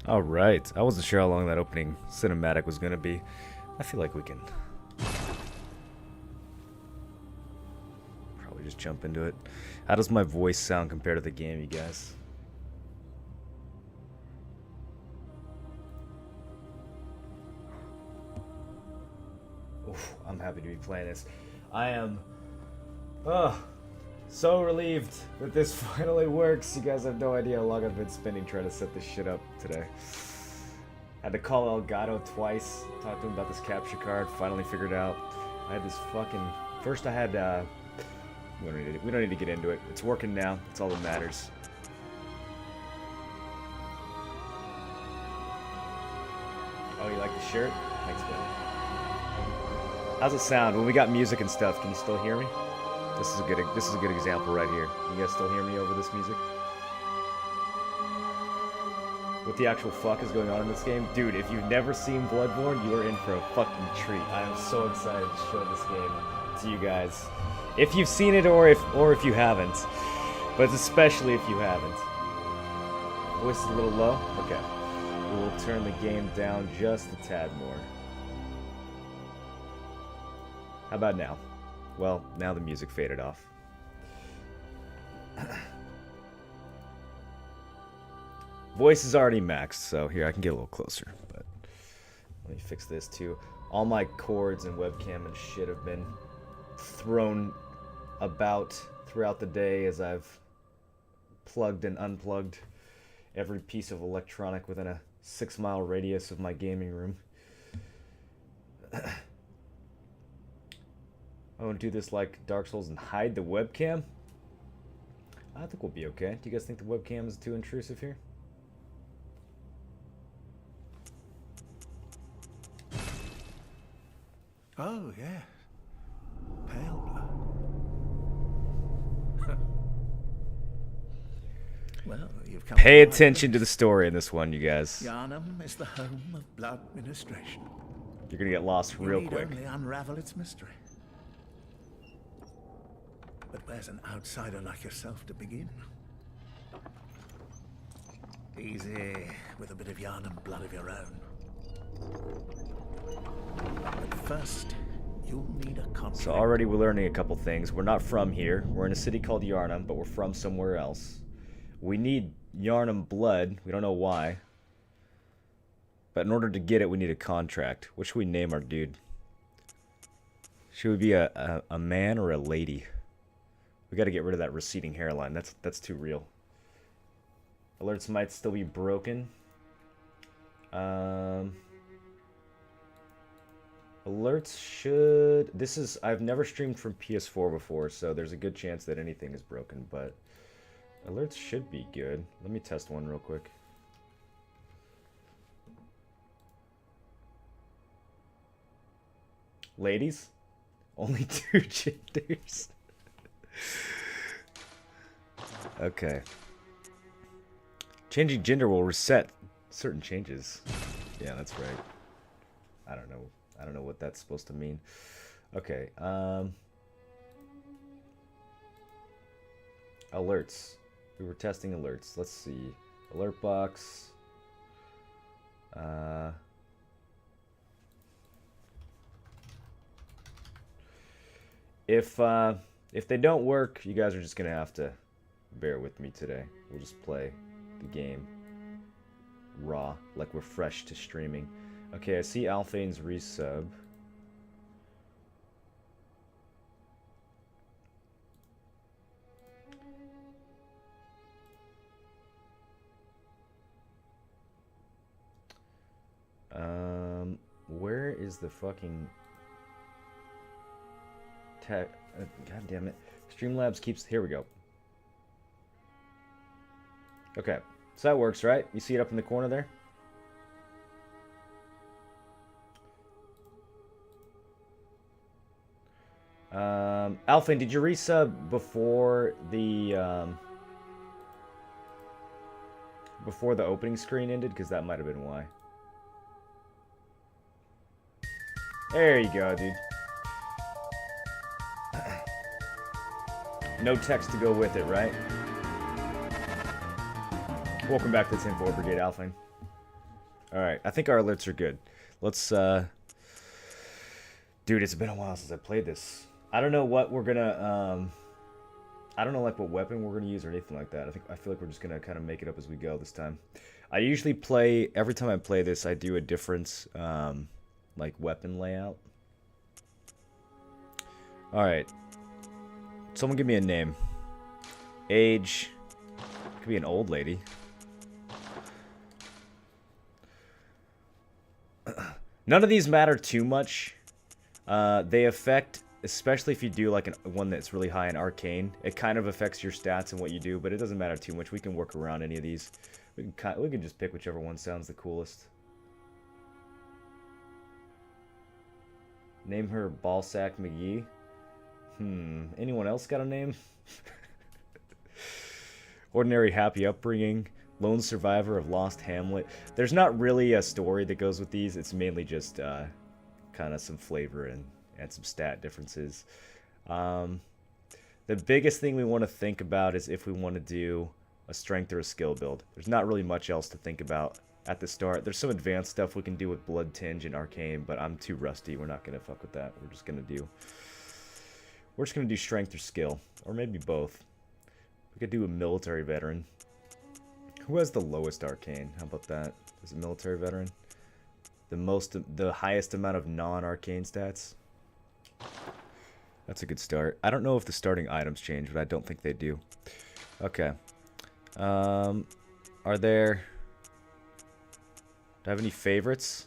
Alright, I wasn't sure how long that opening cinematic was gonna be. I feel like we can probably just jump into it. How does my voice sound compared to the game, you guys? Oof, I'm happy to be playing this. I am so relieved that this finally works. You guys have no idea how long I've been spending trying to set this shit up today. Had to call Elgato twice, talk to him about this capture card, finally figured it out. I had this fucking... First I had, we don't need to get into it. It's working now. That's all that matters. Oh, you like the shirt? Thanks, man. How's it sound? When we got music and stuff, can you still hear me? This is a good example right here. You guys still hear me over this music? What the actual fuck is going on in this game? Dude, if you've never seen Bloodborne, you are in for a fucking treat. I am so excited to show this game to you guys. If you've seen it or if you haven't. But especially if you haven't. Voice is a little low? Okay. We'll turn the game down just a tad more. How about now? Well, now the music faded off. Voice is already maxed, so here, I can get a little closer, but let me fix this too. All my cords and webcam and shit have been thrown about throughout the day as I've plugged and unplugged every piece of electronic within a 6-mile radius of my gaming room. I want to do this like Dark Souls and hide the webcam? I think we'll be okay. Do you guys think the webcam is too intrusive here? Oh, yeah. Pale blood. Well, you've come. Pay attention to the story in this one, you guys. Yharnam is the home of blood ministration. You're gonna get lost real quick. Only unravel its mystery. But where's an outsider like yourself to begin? Easy, with a bit of Yharnam blood of your own. But first, you'll need a contract. So already we're learning a couple things. We're not from here. We're in a city called Yharnam, but we're from somewhere else. We need Yharnam blood. We don't know why. But in order to get it, we need a contract. What should we name our dude? Should we be a man or a lady? We gotta get rid of that receding hairline. That's too real. Alerts might still be broken. Alerts should... I've never streamed from PS4 before, so there's a good chance that anything is broken, but alerts should be good. Let me test one real quick. Ladies? Only 2 genders. Okay. Changing gender will reset certain changes. Yeah, that's right. I don't know what that's supposed to mean. Okay, alerts. We were testing alerts. Let's see. Alert box. If they don't work, you guys are just gonna have to bear with me today. We'll just play the game raw, like we're fresh to streaming. Okay, I see Alphane's resub. Where is the fucking tech? God damn it. Streamlabs keeps... Here we go. Okay, so that works, right? You see it up in the corner there? Alphen, did you resub before the opening screen ended? Because that might have been why. There you go, dude. No text to go with it, right? Welcome back to the 10-4 Brigade, Alphen. Alright, I think our alerts are good. Let's, Dude, it's been a while since I played this. I don't know what we're gonna, I don't know, like, what weapon we're gonna use or anything like that. I feel like we're just gonna kind of make it up as we go this time. I usually play, every time I play this, I do a different, like, weapon layout. Alright. Someone give me a name. Age. Could be an old lady. None of these matter too much. They affect, especially if you do like one that's really high in arcane, it kind of affects your stats and what you do, but it doesn't matter too much. We can work around any of these. We can just pick whichever one sounds the coolest. Name her Ballsack McGee. Anyone else got a name? Ordinary happy upbringing. Lone survivor of lost hamlet. There's not really a story that goes with these. It's mainly just kind of some flavor and some stat differences. The biggest thing we want to think about is if we want to do a strength or a skill build. There's not really much else to think about at the start. There's some advanced stuff we can do with Blood Tinge and Arcane, but I'm too rusty. We're not going to fuck with that. We're just going to do strength or skill, or maybe both. We could do a military veteran. Who has the lowest arcane? How about that? Is it military veteran? The highest amount of non-arcane stats? That's a good start. I don't know if the starting items change, but I don't think they do. Okay. Are there... Do I have any favorites?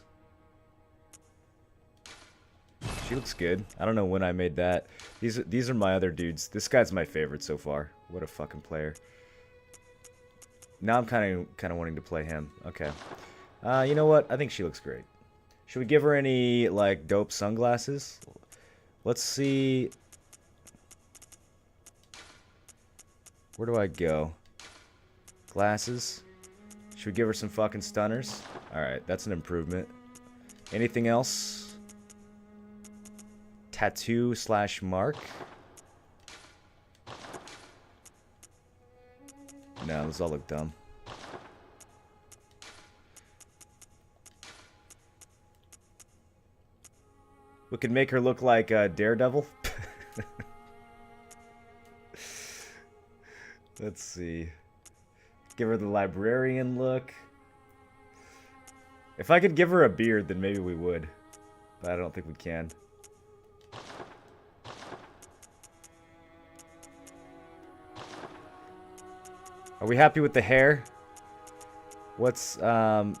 She looks good. I don't know when I made that. These are my other dudes. This guy's my favorite so far. What a fucking player. Now I'm kind of wanting to play him. Okay. You know what? I think she looks great. Should we give her any, like, dope sunglasses? Let's see. Where do I go? Glasses. Should we give her some fucking stunners? Alright, that's an improvement. Anything else? Tattoo / mark? No, those all look dumb. We could make her look like Daredevil. Let's see. Give her the librarian look. If I could give her a beard, then maybe we would. But I don't think we can. Are we happy with the hair? What's, What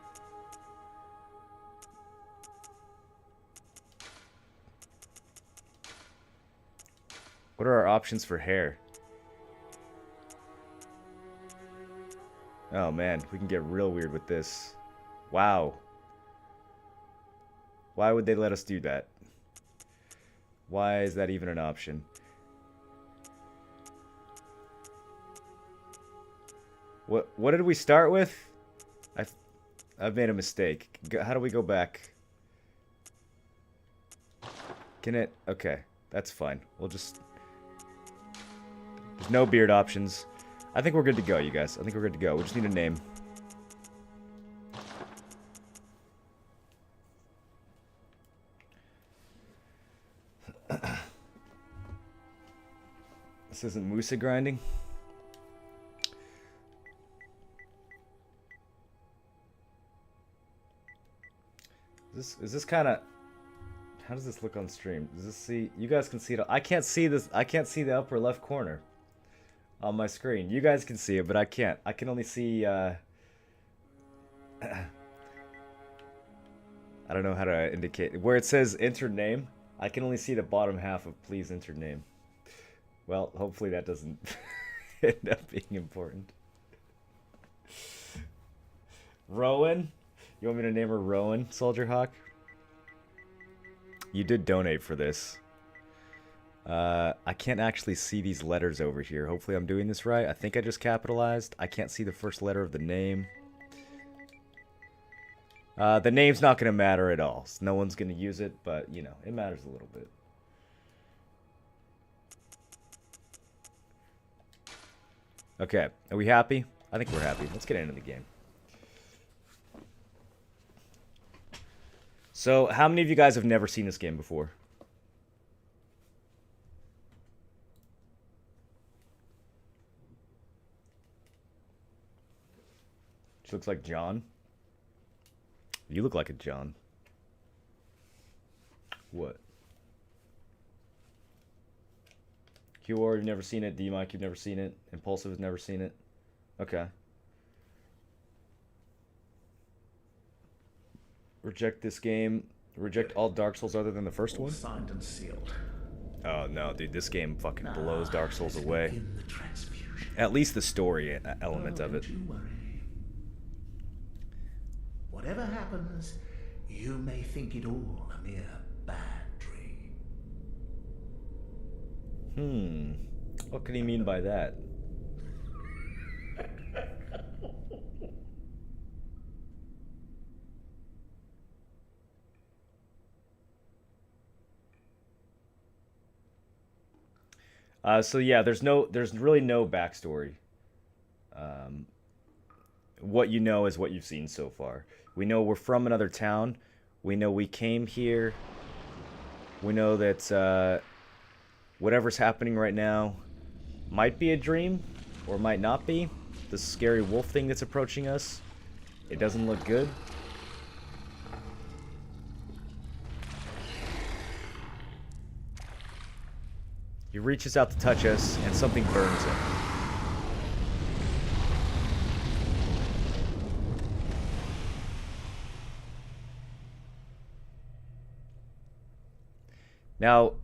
are our options for hair? Oh man, we can get real weird with this. Wow. Why would they let us do that? Why is that even an option? What did we start with? I've made a mistake. How do we go back? Can it? Okay, that's fine. We'll just... There's no beard options. I think we're good to go, you guys. I think we're good to go. We just need a name. This isn't Musa grinding. Is this kind of... How does this look on stream? Does this see... You guys can see it. I can't see this. I can't see the upper left corner on my screen. You guys can see it, but I can't. I can only see... I don't know how to indicate... Where it says enter name, I can only see the bottom half of please enter name. Well, hopefully that doesn't end up being important. Rowan? You want me to name her Rowan, Soldier Hawk? You did donate for this. I can't actually see these letters over here. Hopefully I'm doing this right. I think I just capitalized. I can't see the first letter of the name. The name's not going to matter at all. So no one's going to use it, but, you know, it matters a little bit. Okay, are we happy? I think we're happy. Let's get into the game. So, how many of you guys have never seen this game before? She looks like John. You look like a John. What? QR, you've never seen it. D-Mike, you've never seen it. Impulsive has never seen it. Okay. Reject this game. Reject all Dark Souls other than the first one? Signed and sealed. Oh, no, dude. This game fucking blows Dark Souls away. Begin the transfusion. At least the story element of it. Don't you worry. Whatever happens, you may think it all a mere bad dream. What can he mean by that? So yeah, there's really no backstory. What you know is what you've seen so far. We know we're from another town. We know we came here. We know that whatever's happening right now might be a dream or might not be. The scary wolf thing that's approaching us, it doesn't look good. He reaches out to touch us, and something burns him. Now,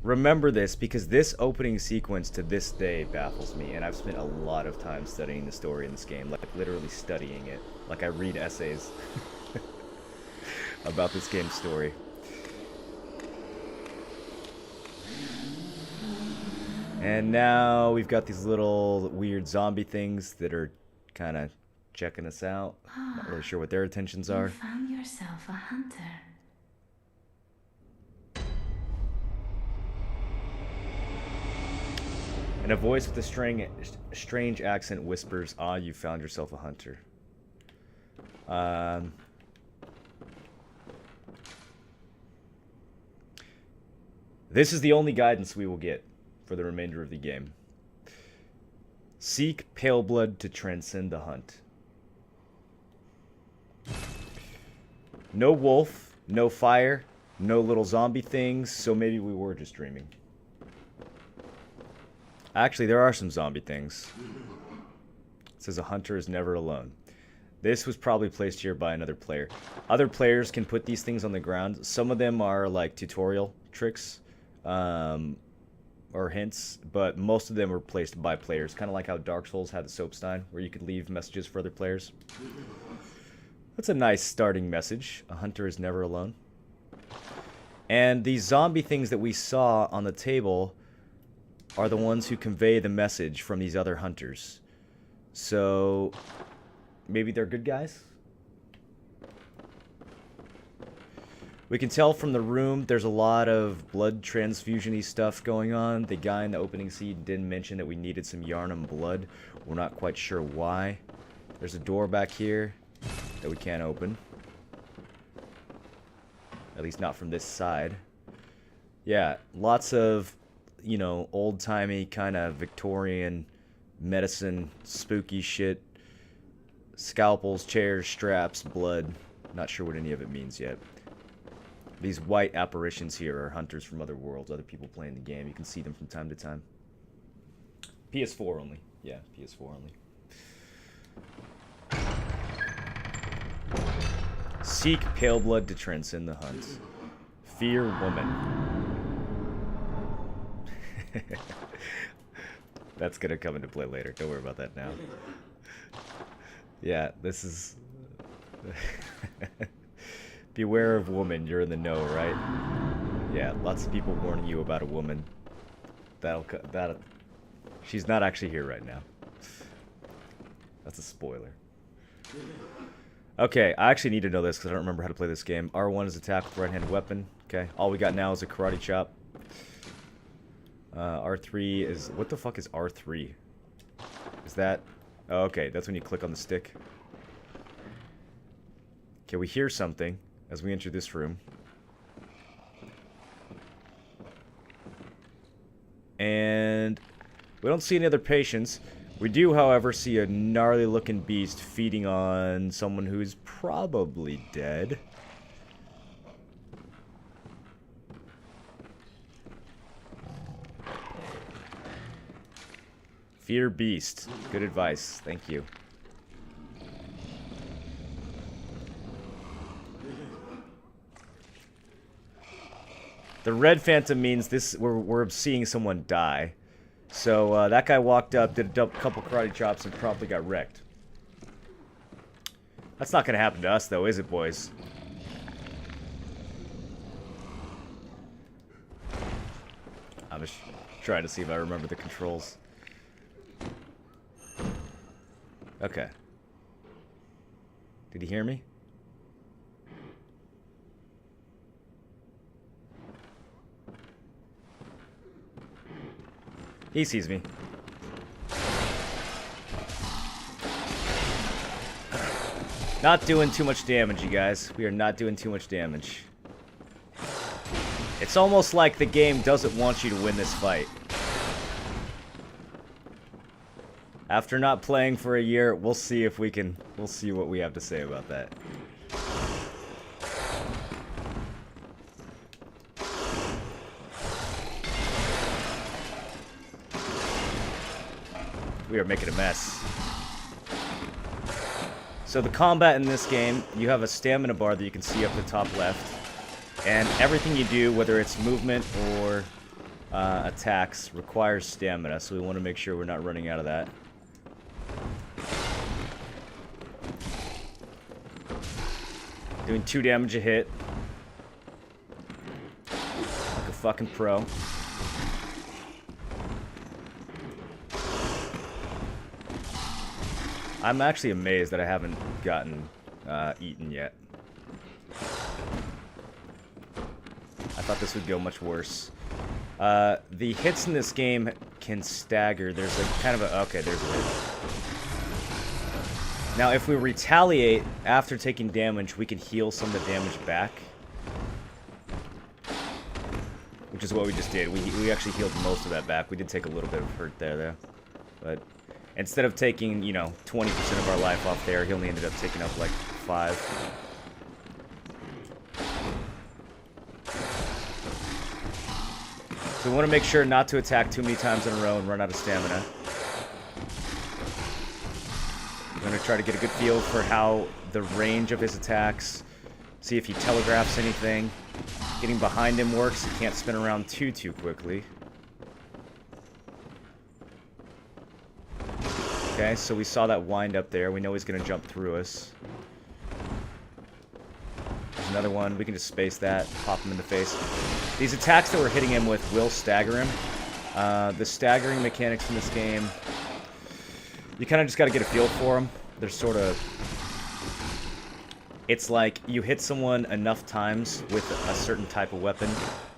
remember this, because this opening sequence to this day baffles me, and I've spent a lot of time studying the story in this game, like literally studying it. Like I read essays about this game's story. And now we've got these little weird zombie things that are kind of checking us out. Not really sure what their intentions are. You found yourself a hunter. And a voice with a strange accent whispers, "Ah, you found yourself a hunter." This is the only guidance we will get for the remainder of the game. Seek pale blood to transcend the hunt. No wolf, no fire, no little zombie things, so maybe we were just dreaming. Actually, there are some zombie things. It says a hunter is never alone. This was probably placed here by another player. Other players can put these things on the ground. Some of them are like tutorial tricks. Or hints, but most of them were placed by players, kind of like how Dark Souls had the soapstein, where you could leave messages for other players. That's a nice starting message. A hunter is never alone. And these zombie things that we saw on the table are the ones who convey the message from these other hunters. So, maybe they're good guys? We can tell from the room there's a lot of blood transfusion-y stuff going on. The guy in the opening scene did mention that we needed some Yharnam blood. We're not quite sure why. There's a door back here that we can't open. At least not from this side. Yeah, lots of, you know, old-timey kind of Victorian medicine, spooky shit. Scalpels, chairs, straps, blood. Not sure what any of it means yet. These white apparitions here are hunters from other worlds, other people playing the game. You can see them from time to time. PS4 only. Yeah, PS4 only. Seek pale blood to transcend the hunt. Fear woman. That's gonna come into play later. Don't worry about that now. Yeah, this is... Beware of woman, you're in the know, right? Yeah, lots of people warning you about a woman. She's not actually here right now. That's a spoiler. Okay, I actually need to know this because I don't remember how to play this game. R1 is attack with right-handed weapon. Okay, all we got now is a karate chop. R3 is... What the fuck is R3? Is that... Oh, okay, that's when you click on the stick. Okay, we hear something. as we enter this room. And we don't see any other patients. We do, however, see a gnarly looking beast feeding on someone who's probably dead. Fear beast. Good advice. Thank you. The red phantom means this we're seeing someone die. So that guy walked up, did a couple karate chops, and promptly got wrecked. That's not gonna happen to us, though, is it, boys? I'm just trying to see if I remember the controls. Okay. Did he hear me? He sees me. Not doing too much damage, you guys. We are not doing too much damage. It's almost like the game doesn't want you to win this fight. After not playing for a year, we'll see if we can... We'll see what we have to say about that. We are making a mess. So the combat in this game, you have a stamina bar that you can see up the top left. And everything you do, whether it's movement or attacks, requires stamina. So we want to make sure we're not running out of that. Doing 2 damage a hit. Like a fucking pro. I'm actually amazed that I haven't gotten eaten yet. I thought this would go much worse. The hits in this game can stagger. There's like kind of a... Okay, there's a hit. Now, if we retaliate after taking damage, we can heal some of the damage back. Which is what we just did. We actually healed most of that back. We did take a little bit of hurt there, though. But instead of taking, you know, 20% of our life off there, he only ended up taking up like 5. So we want to make sure not to attack too many times in a row and run out of stamina. I'm going to try to get a good feel for how the range of his attacks, see if he telegraphs anything. Getting behind him works, he can't spin around too quickly. Okay, so we saw that wind up there. We know he's going to jump through us. There's another one. We can just space that, pop him in the face. These attacks that we're hitting him with will stagger him. The staggering mechanics in this game, you kind of just got to get a feel for them. They're sort of... It's like you hit someone enough times with a certain type of weapon,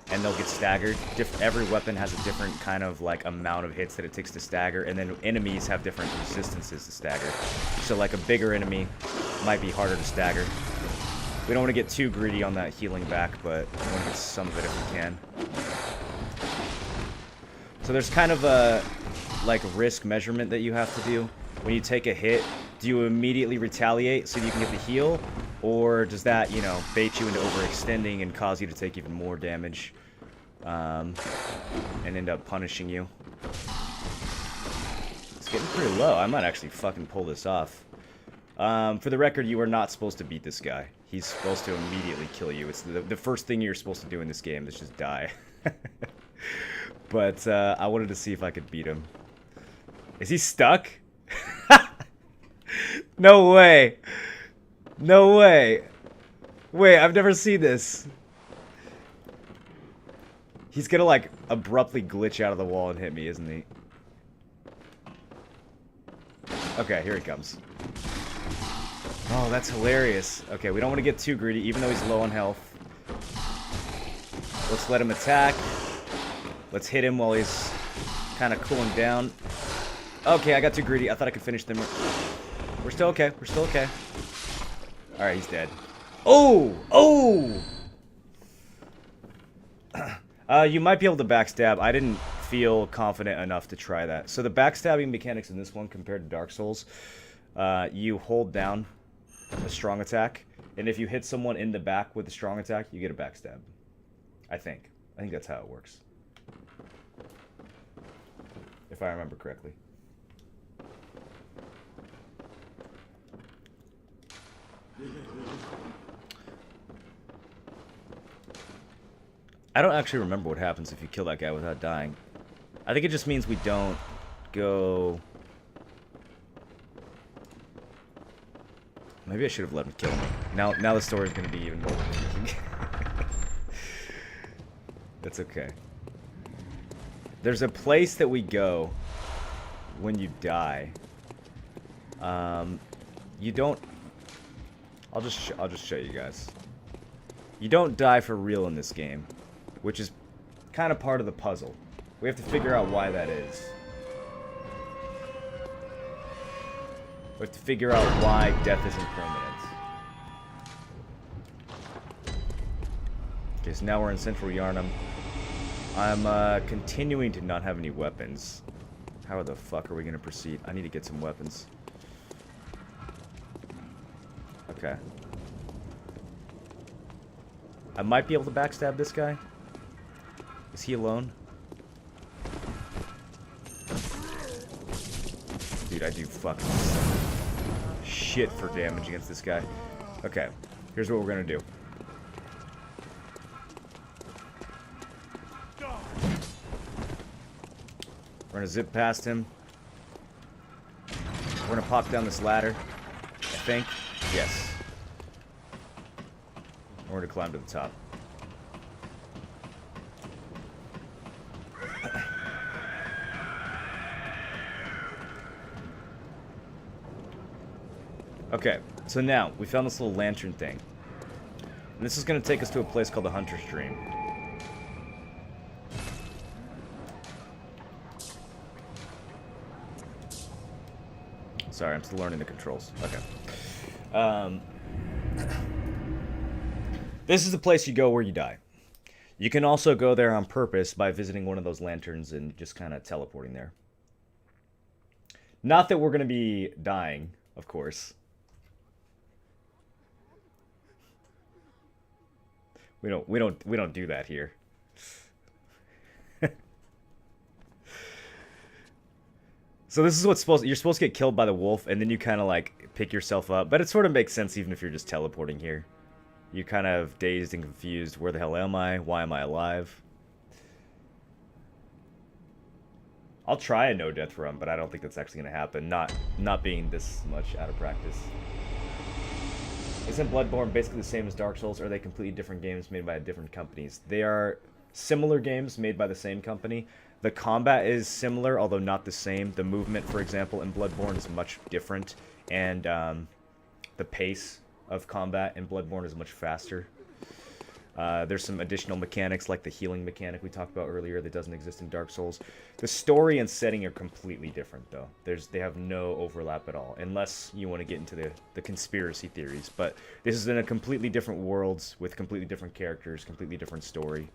and they'll get staggered. Every weapon has a different kind of like amount of hits that it takes to stagger, and then enemies have different resistances to stagger. So like a bigger enemy might be harder to stagger. We don't want to get too greedy on that healing back, but we want to get some of it if we can. So there's kind of a like risk measurement that you have to do. When you take a hit, do you immediately retaliate so you can get the heal? Or does that, you know, bait you into overextending and cause you to take even more damage? And end up punishing you? It's getting pretty low. I might actually fucking pull this off. For the record, you are not supposed to beat this guy. He's supposed to immediately kill you. It's the first thing you're supposed to do in this game is just die. But I wanted to see if I could beat him. Is he stuck? No way. No way. Wait, I've never seen this. He's gonna, like, abruptly glitch out of the wall and hit me, isn't he? Okay, here he comes. Oh, that's hilarious. Okay, we don't want to get too greedy, even though he's low on health. Let's let him attack. Let's hit him while he's kind of cooling down. Okay, I got too greedy. I thought I could finish them. We're still okay. We're still okay. Alright, he's dead. Oh! Oh! You might be able to backstab. I didn't feel confident enough to try that. So the backstabbing mechanics in this one compared to Dark Souls, you hold down a strong attack, and if you hit someone in the back with a strong attack, you get a backstab. I think that's how it works. If I remember correctly. I don't actually remember what happens if you kill that guy without dying. I think it just means we don't go... Maybe I should have let him kill me. Now the story's going to be even more confusing. That's okay. There's a place that we go when you die. You don't... I'll just show you guys. You don't die for real in this game, which is kind of part of the puzzle. We have to figure out why that is. We have to figure out why death isn't permanent. Okay, so now we're in Central Yharnam. I'm continuing to not have any weapons. How the fuck are we gonna proceed? I need to get some weapons. Okay. I might be able to backstab this guy. Is he alone? Dude, I do fucking shit for damage against this guy. Okay, here's what we're gonna do. We're gonna zip past him. We're gonna pop down this ladder. I think. Yes. We're gonna climb to the top. Okay, so now we found this little lantern thing. And this is gonna take us to a place called the Hunter's Dream. Sorry, I'm still learning the controls. Okay. This is the place you go where you die. You can also go there on purpose by visiting one of those lanterns and just kind of teleporting there. Not that we're going to be dying, of course. We don't do that here. So this is what's you're supposed to get killed by the wolf, and then you kind of like pick yourself up. But it sort of makes sense even if you're just teleporting here. You're kind of dazed and confused. Where the hell am I? Why am I alive? I'll try a no-death run, but I don't think that's actually going to happen. Not being this much out of practice. Isn't Bloodborne basically the same as Dark Souls, or are they completely different games made by different companies? They are similar games made by the same company. The combat is similar, although not the same. The movement, for example, in Bloodborne is much different, and the pace of combat in Bloodborne is much faster. There's some additional mechanics, like the healing mechanic we talked about earlier, that doesn't exist in Dark Souls. The story and setting are completely different, though. They have no overlap at all, unless you want to get into the conspiracy theories. But this is in a completely different worlds, with completely different characters, completely different story.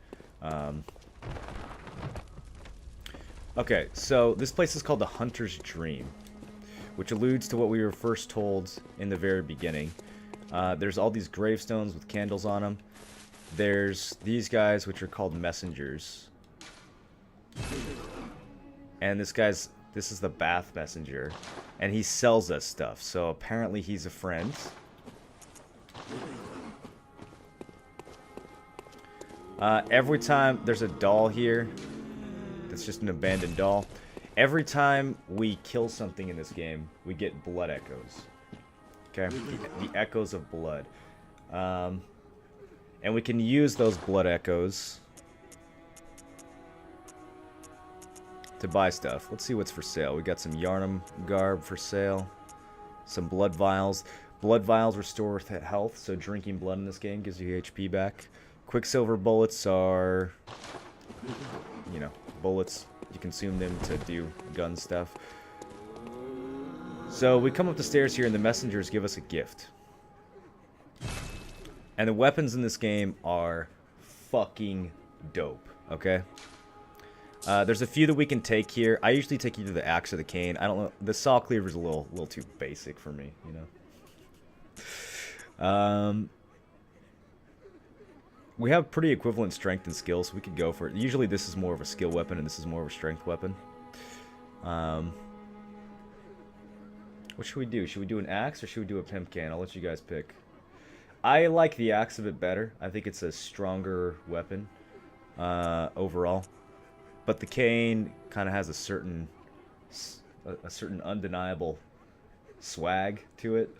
Okay, so this place is called the Hunter's Dream, which alludes to what we were first told in the very beginning. There's all these gravestones with candles on them. There's these guys, which are called messengers. And this is the Bath Messenger. And he sells us stuff, so apparently he's a friend. Every time there's a doll here, that's just an abandoned doll. Every time we kill something in this game, we get blood echoes. Okay? The echoes of blood. And we can use those blood echoes to buy stuff. Let's see what's for sale. We got some Yharnam garb for sale. Some blood vials. Blood vials restore health, so drinking blood in this game gives you HP back. Quicksilver bullets are, you know, bullets. You consume them to do gun stuff. So we come up the stairs here, and the messengers give us a gift. And the weapons in this game are fucking dope, okay? There's a few that we can take here. I usually take either the axe or the cane. I don't know. The saw cleaver is a little too basic for me, you know? We have pretty equivalent strength and skill, so we could go for it. Usually this is more of a skill weapon, and this is more of a strength weapon. What should we do? Should we do an axe, or should we do a pimp cane? I'll let you guys pick. I like the axe a bit better. I think it's a stronger weapon overall. But the cane kind of has a certain undeniable swag to it.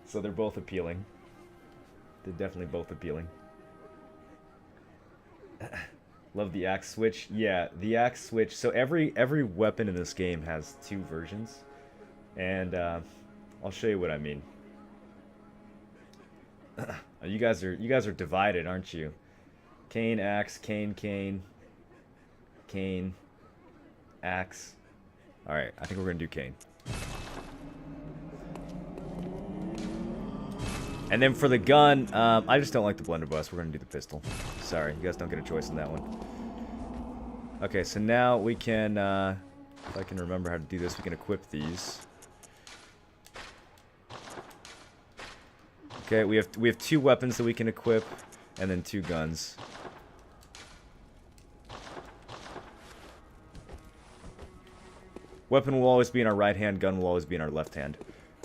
So they're both appealing. They're definitely both appealing. Love the axe switch. Yeah, the axe switch. So every weapon in this game has 2 versions, and I'll show you what I mean. You guys are divided, aren't you? Cane, axe, cane, cane, cane, axe. All right, I think we're gonna do cane. And then for the gun, I just don't like the blunderbuss. We're gonna do the pistol. Sorry, you guys don't get a choice in that one. Okay, so now we can, if I can remember how to do this, we can equip these. Okay, we have 2 weapons that we can equip, and then 2 guns. Weapon will always be in our right hand, gun will always be in our left hand.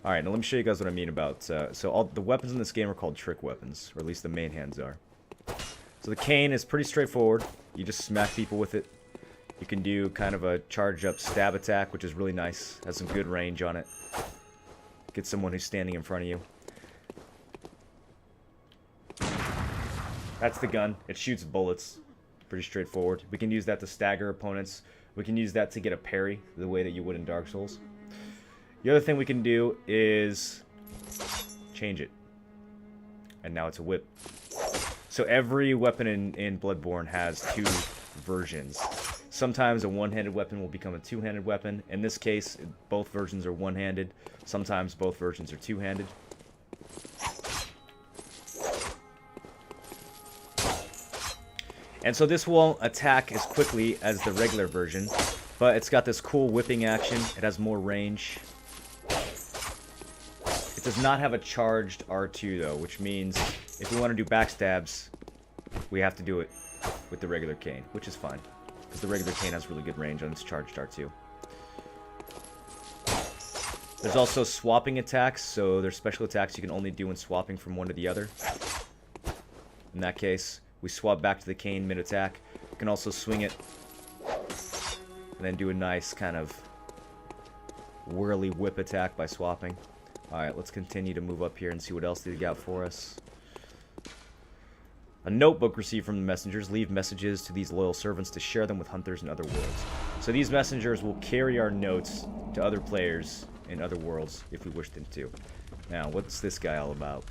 Alright, now let me show you guys what I mean about... so all the weapons in this game are called trick weapons, or at least the main hands are. So the cane is pretty straightforward. You just smack people with it. You can do kind of a charged up stab attack, which is really nice. Has some good range on it. Get someone who's standing in front of you. That's the gun. It shoots bullets. Pretty straightforward. We can use that to stagger opponents. We can use that to get a parry, the way that you would in Dark Souls. The other thing we can do is change it. And now it's a whip. So every weapon in Bloodborne has 2 versions. Sometimes a one-handed weapon will become a two-handed weapon. In this case, both versions are one-handed. Sometimes both versions are two-handed. And so this won't attack as quickly as the regular version, but it's got this cool whipping action. It has more range. It does not have a charged R2 though, which means if we want to do backstabs, we have to do it with the regular cane, which is fine, because the regular cane has really good range on its charged R2. There's also swapping attacks, so there's special attacks you can only do when swapping from one to the other. In that case, we swap back to the cane mid-attack. You can also swing it and then do a nice kind of whirly whip attack by swapping. Alright, let's continue to move up here and see what else they got for us. A notebook received from the messengers. Leave messages to these loyal servants to share them with hunters in other worlds. So these messengers will carry our notes to other players in other worlds if we wish them to. Now, what's this guy all about?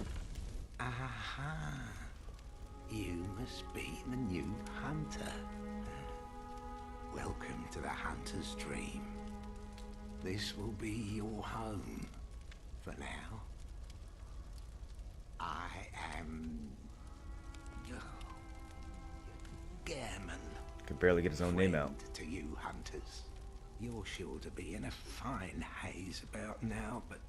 Aha. You must be the new hunter. Welcome to the hunter's dream. This will be your home for now. I am... Gammon. Could barely get his own name out. To you hunters, you're sure to be in a fine haze about now, but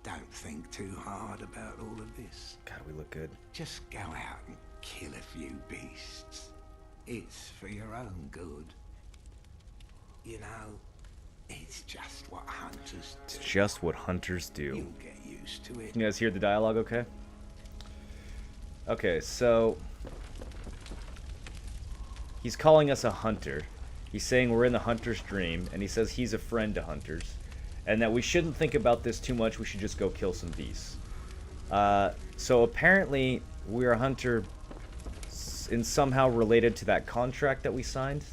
don't think too hard about all of this. God, we look good. Just go out and kill a few beasts. It's for your own good. You know, it's just what hunters do. It's just what hunters do. You'll get used to it. You guys hear the dialogue okay? Okay, so... he's calling us a hunter. He's saying we're in the hunter's dream, and he says he's a friend to hunters. And that we shouldn't think about this too much, we should just go kill some beasts. So apparently, we're a hunter in somehow related to that contract that we signed.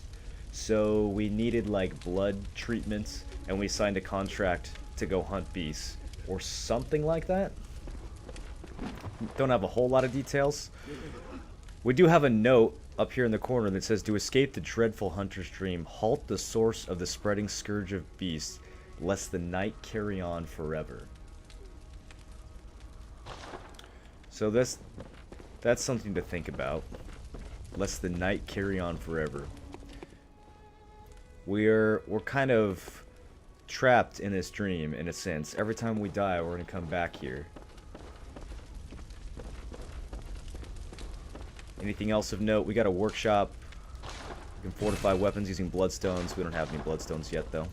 So we needed like blood treatments, and we signed a contract to go hunt beasts, or something like that. Don't have a whole lot of details. We do have a note up here in the corner that says, to escape the dreadful hunter's dream, halt the source of the spreading scourge of beasts, lest the night carry on forever. So that's something to think about. Lest the night carry on forever. We're kind of trapped in this dream, in a sense. Every time we die, we're gonna come back here. Anything else of note? We got a workshop. We can fortify weapons using bloodstones. We don't have any bloodstones yet, though.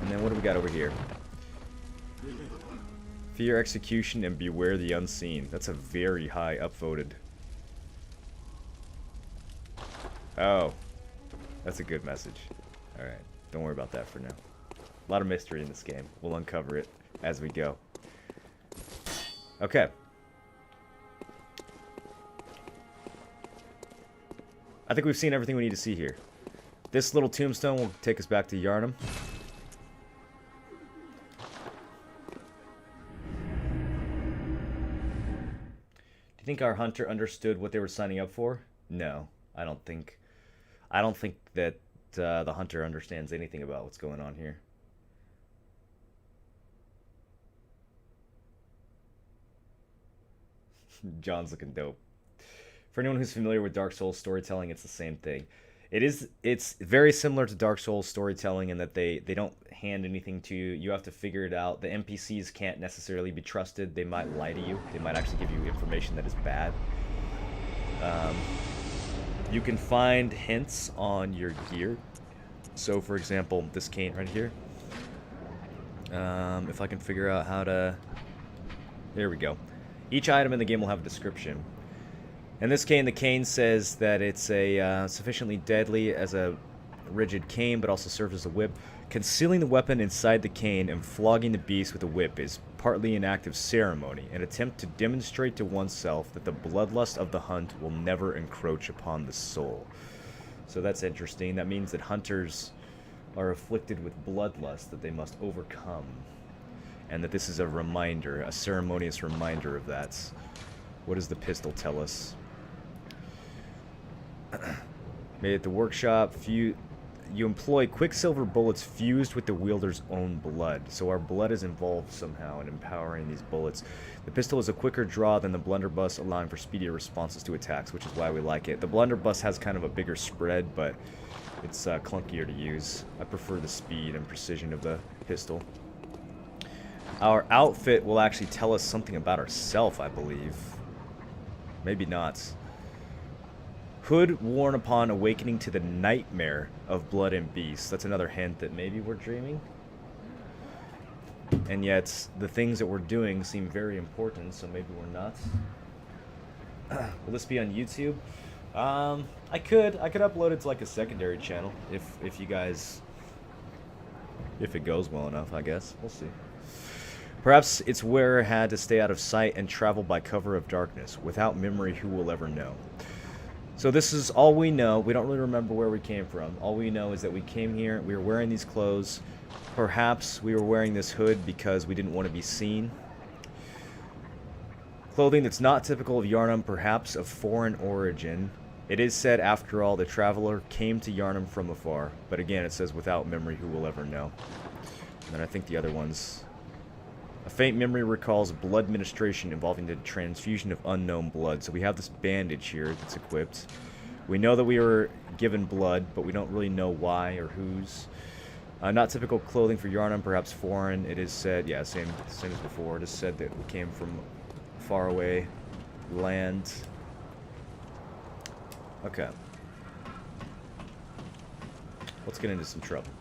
And then what do we got over here? Fear execution and beware the unseen. That's a very high upvoted. Oh. That's a good message. Alright. Don't worry about that for now. A lot of mystery in this game. We'll uncover it as we go. Okay. I think we've seen everything we need to see here. This little tombstone will take us back to Yharnam. Do you think our hunter understood what they were signing up for? No, I don't think that the hunter understands anything about what's going on here. John's looking dope. For anyone who's familiar with Dark Souls storytelling, it's the same thing. It's very similar to Dark Souls storytelling in that they don't hand anything to you. You have to figure it out. The NPCs can't necessarily be trusted. They might lie to you. They might actually give you information that is bad. You can find hints on your gear. So, for example, this cane right here. If I can figure out how to... There we go. Each item in the game will have a description. In this cane, the cane says that it's a sufficiently deadly as a rigid cane, but also serves as a whip. Concealing the weapon inside the cane and flogging the beast with a whip is partly an act of ceremony, an attempt to demonstrate to oneself that the bloodlust of the hunt will never encroach upon the soul. So that's interesting. That means that hunters are afflicted with bloodlust that they must overcome, and that this is a reminder, a ceremonious reminder of that. What does the pistol tell us? Made at the workshop. You employ quicksilver bullets fused with the wielder's own blood. So our blood is involved somehow in empowering these bullets. The pistol is a quicker draw than the blunderbuss, allowing for speedier responses to attacks, which is why we like it. The blunderbuss has kind of a bigger spread, but it's clunkier to use. I prefer the speed and precision of the pistol. Our outfit will actually tell us something about ourselves, I believe. Maybe not. Hood worn upon awakening to the nightmare of blood and beasts. That's another hint that maybe we're dreaming. And yet, the things that we're doing seem very important, so maybe we're not. Will this be on YouTube? I could upload it to like a secondary channel if you guys, if it goes well enough, I guess. We'll see. Perhaps its wearer had to stay out of sight and travel by cover of darkness. Without memory, who will ever know? So this is all we know. We don't really remember where we came from. All we know is that we came here, we were wearing these clothes. Perhaps we were wearing this hood because we didn't want to be seen. Clothing that's not typical of Yharnam, perhaps of foreign origin. It is said, after all, the traveler came to Yharnam from afar. But again, it says, without memory, who will ever know? And then I think the other ones... A faint memory recalls blood ministration involving the transfusion of unknown blood. So we have this bandage here that's equipped. We know that we were given blood, but we don't really know why or whose. Not typical clothing for Yharnam, perhaps foreign. It is said, yeah, same as before. It is said that we came from far away land. Okay. Let's get into some trouble.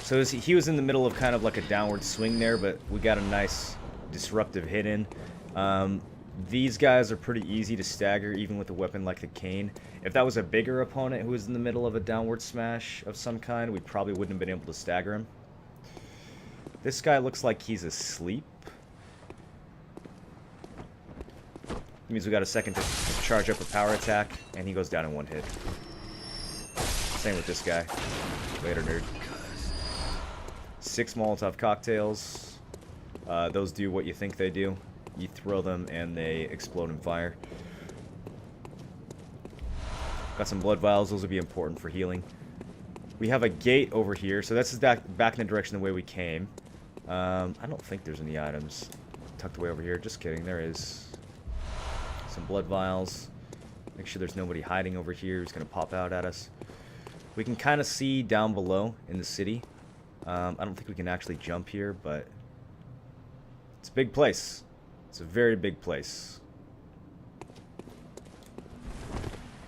So he was in the middle of kind of like a downward swing there, but we got a nice disruptive hit in. These guys are pretty easy to stagger, even with a weapon like the cane. If that was a bigger opponent who was in the middle of a downward smash of some kind, we probably wouldn't have been able to stagger him. This guy looks like he's asleep. That means we got a second to charge up a power attack, and he goes down in one hit. Same with this guy. Later, nerd. 6 Molotov cocktails. Those do what you think they do. You throw them and they explode and fire. Got some blood vials. Those will be important for healing. We have a gate over here. So this is back in the direction the way we came. I don't think there's any items tucked away over here. Just kidding. There is. Some blood vials. Make sure there's nobody hiding over here who's going to pop out at us. We can kind of see down below in the city. I don't think we can actually jump here, but it's a big place. It's a very big place.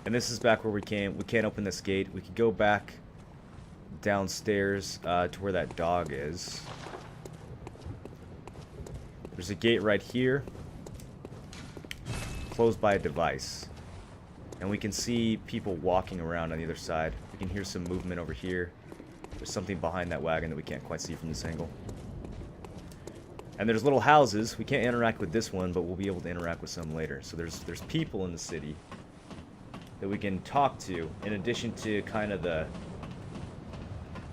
And this is back where we came. We can't open this gate. We could go back downstairs to where that dog is. There's a gate right here, closed by a device. And we can see people walking around on the other side. We can hear some movement over here. There's something behind that wagon that we can't quite see from this angle. And there's little houses. We can't interact with this one, but we'll be able to interact with some later. So there's people in the city that we can talk to, in addition to kind of the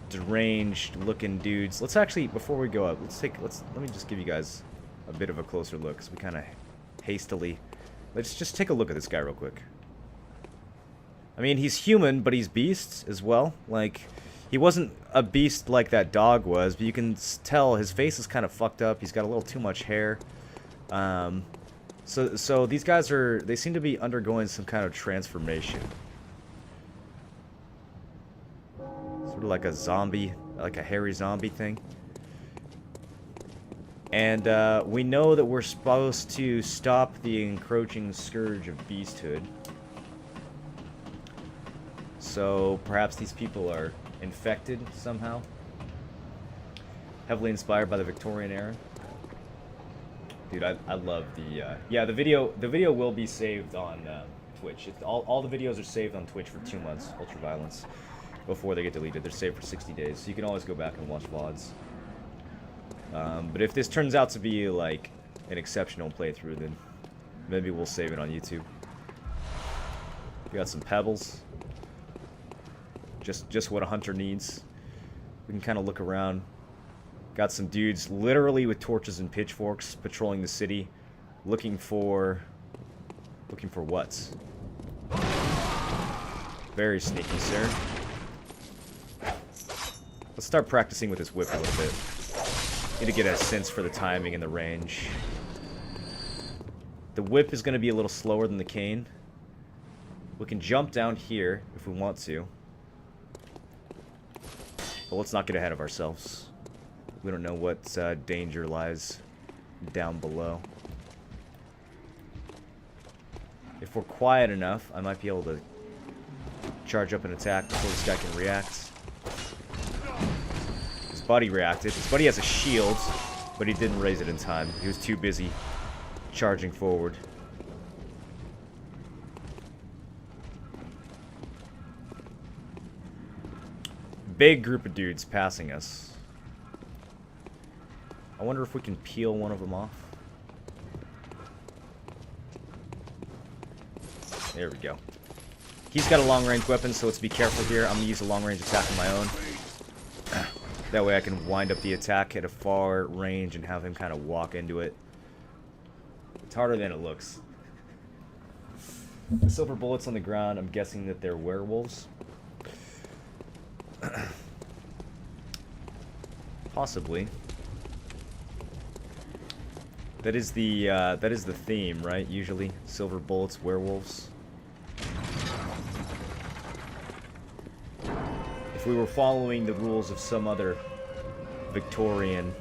deranged looking dudes. Let's actually, before we go up, let me just give you guys a bit of a closer look, because we kind of hastily, let's just take a look at this guy real quick. I mean, he's human, but he's beast as well. Like, he wasn't a beast like that dog was, but you can tell his face is kind of fucked up. He's got a little too much hair. So these guys they seem to be undergoing some kind of transformation. Sort of like a zombie, like a hairy zombie thing. And we know that we're supposed to stop the encroaching scourge of beasthood. So perhaps these people are infected somehow. Heavily inspired by the Victorian era. Dude, I love the yeah, the video will be saved on Twitch. All the videos are saved on Twitch for 2 months, Ultraviolence, before they get deleted. They're saved for 60 days, so you can always go back and watch VODs. But if this turns out to be like an exceptional playthrough, then maybe we'll save it on YouTube. We got some pebbles. Just what a hunter needs. We can kind of look around. Got some dudes literally with torches and pitchforks patrolling the city, looking for what? Very sneaky, sir. Let's start practicing with this whip a little bit. Need to get a sense for the timing and the range. The whip is going to be a little slower than the cane. We can jump down here if we want to. But let's not get ahead of ourselves. We don't know what danger lies down below. If we're quiet enough, I might be able to charge up an attack before this guy can react. His buddy reacted. His buddy has a shield, but he didn't raise it in time. He was too busy charging forward. Big group of dudes passing us. I wonder if we can peel one of them off. There we go. He's got a long-range weapon, so let's be careful here. I'm going to use a long-range attack of my own. That way I can wind up the attack at a far range and have him kind of walk into it. It's harder than it looks. The silver bullets on the ground, I'm guessing that they're werewolves. Possibly. That is the theme, right? Usually, silver bullets, werewolves. If we were following the rules of some other Victorian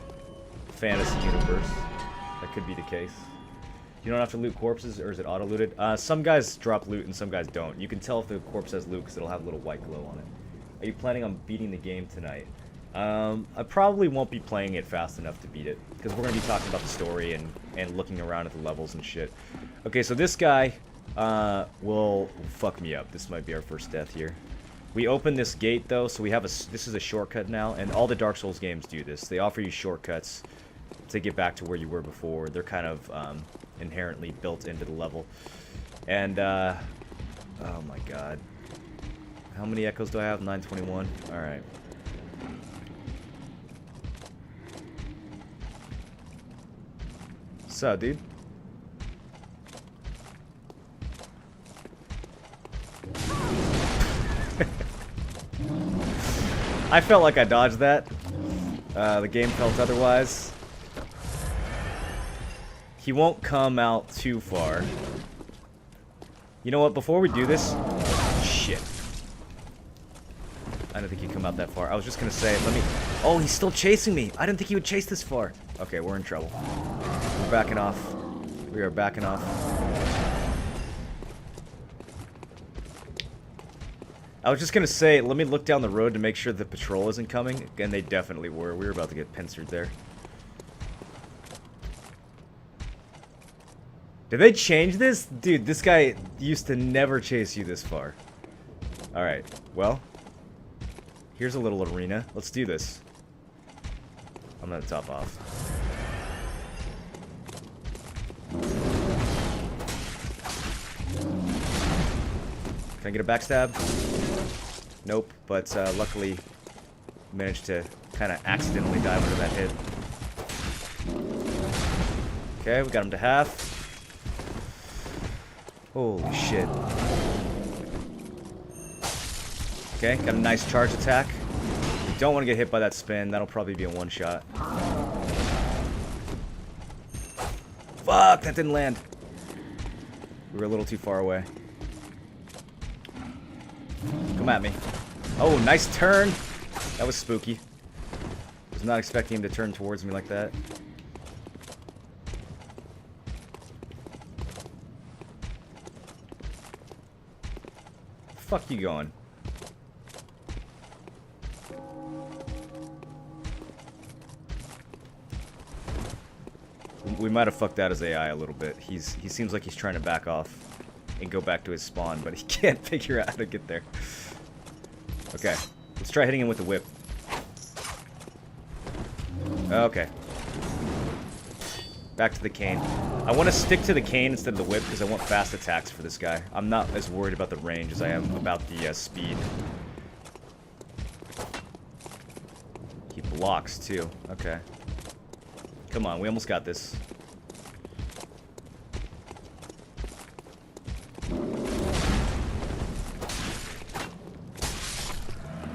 fantasy universe, that could be the case. You don't have to loot corpses, or is it auto-looted? Some guys drop loot and some guys don't. You can tell if the corpse has loot because it'll have a little white glow on it. Are you planning on beating the game tonight? I probably won't be playing it fast enough to beat it, because we're going to be talking about the story and looking around at the levels and shit. Okay, so this guy will fuck me up. This might be our first death here. We open this gate, though, so we have this is a shortcut now, and all the Dark Souls games do this. They offer you shortcuts to get back to where you were before. They're kind of inherently built into the level. And, oh my god. How many echoes do I have? 921. Alright. So, dude. I felt like I dodged that. The game felt otherwise. He won't come out too far. You know what? Before we do this... Shit. I didn't think he'd come out that far. I was just gonna say, let me... Oh, he's still chasing me! I didn't think he would chase this far. Okay, we're in trouble. We're backing off. We are backing off. I was just gonna say, let me look down the road to make sure the patrol isn't coming. And they definitely were. We were about to get pincered there. Did they change this? Dude, this guy used to never chase you this far. Alright, well. Here's a little arena. Let's do this. I'm gonna top off. Can I get a backstab? Nope, but luckily managed to kind of accidentally dive under that hit. Okay, we got him to half. Holy shit. Okay, got a nice charge attack. We don't want to get hit by that spin. That'll probably be a one-shot. Fuck, that didn't land. We were a little too far away. Come at me. Oh, nice turn. That was spooky. Was not expecting him to turn towards me like that. Fuck you going? We might have fucked out his AI a little bit. He seems like he's trying to back off and go back to his spawn, but he can't figure out how to get there. Okay, let's try hitting him with the whip. Okay. Back to the cane. I want to stick to the cane instead of the whip because I want fast attacks for this guy. I'm not as worried about the range as I am about the speed. He blocks too. Okay. Come on, we almost got this.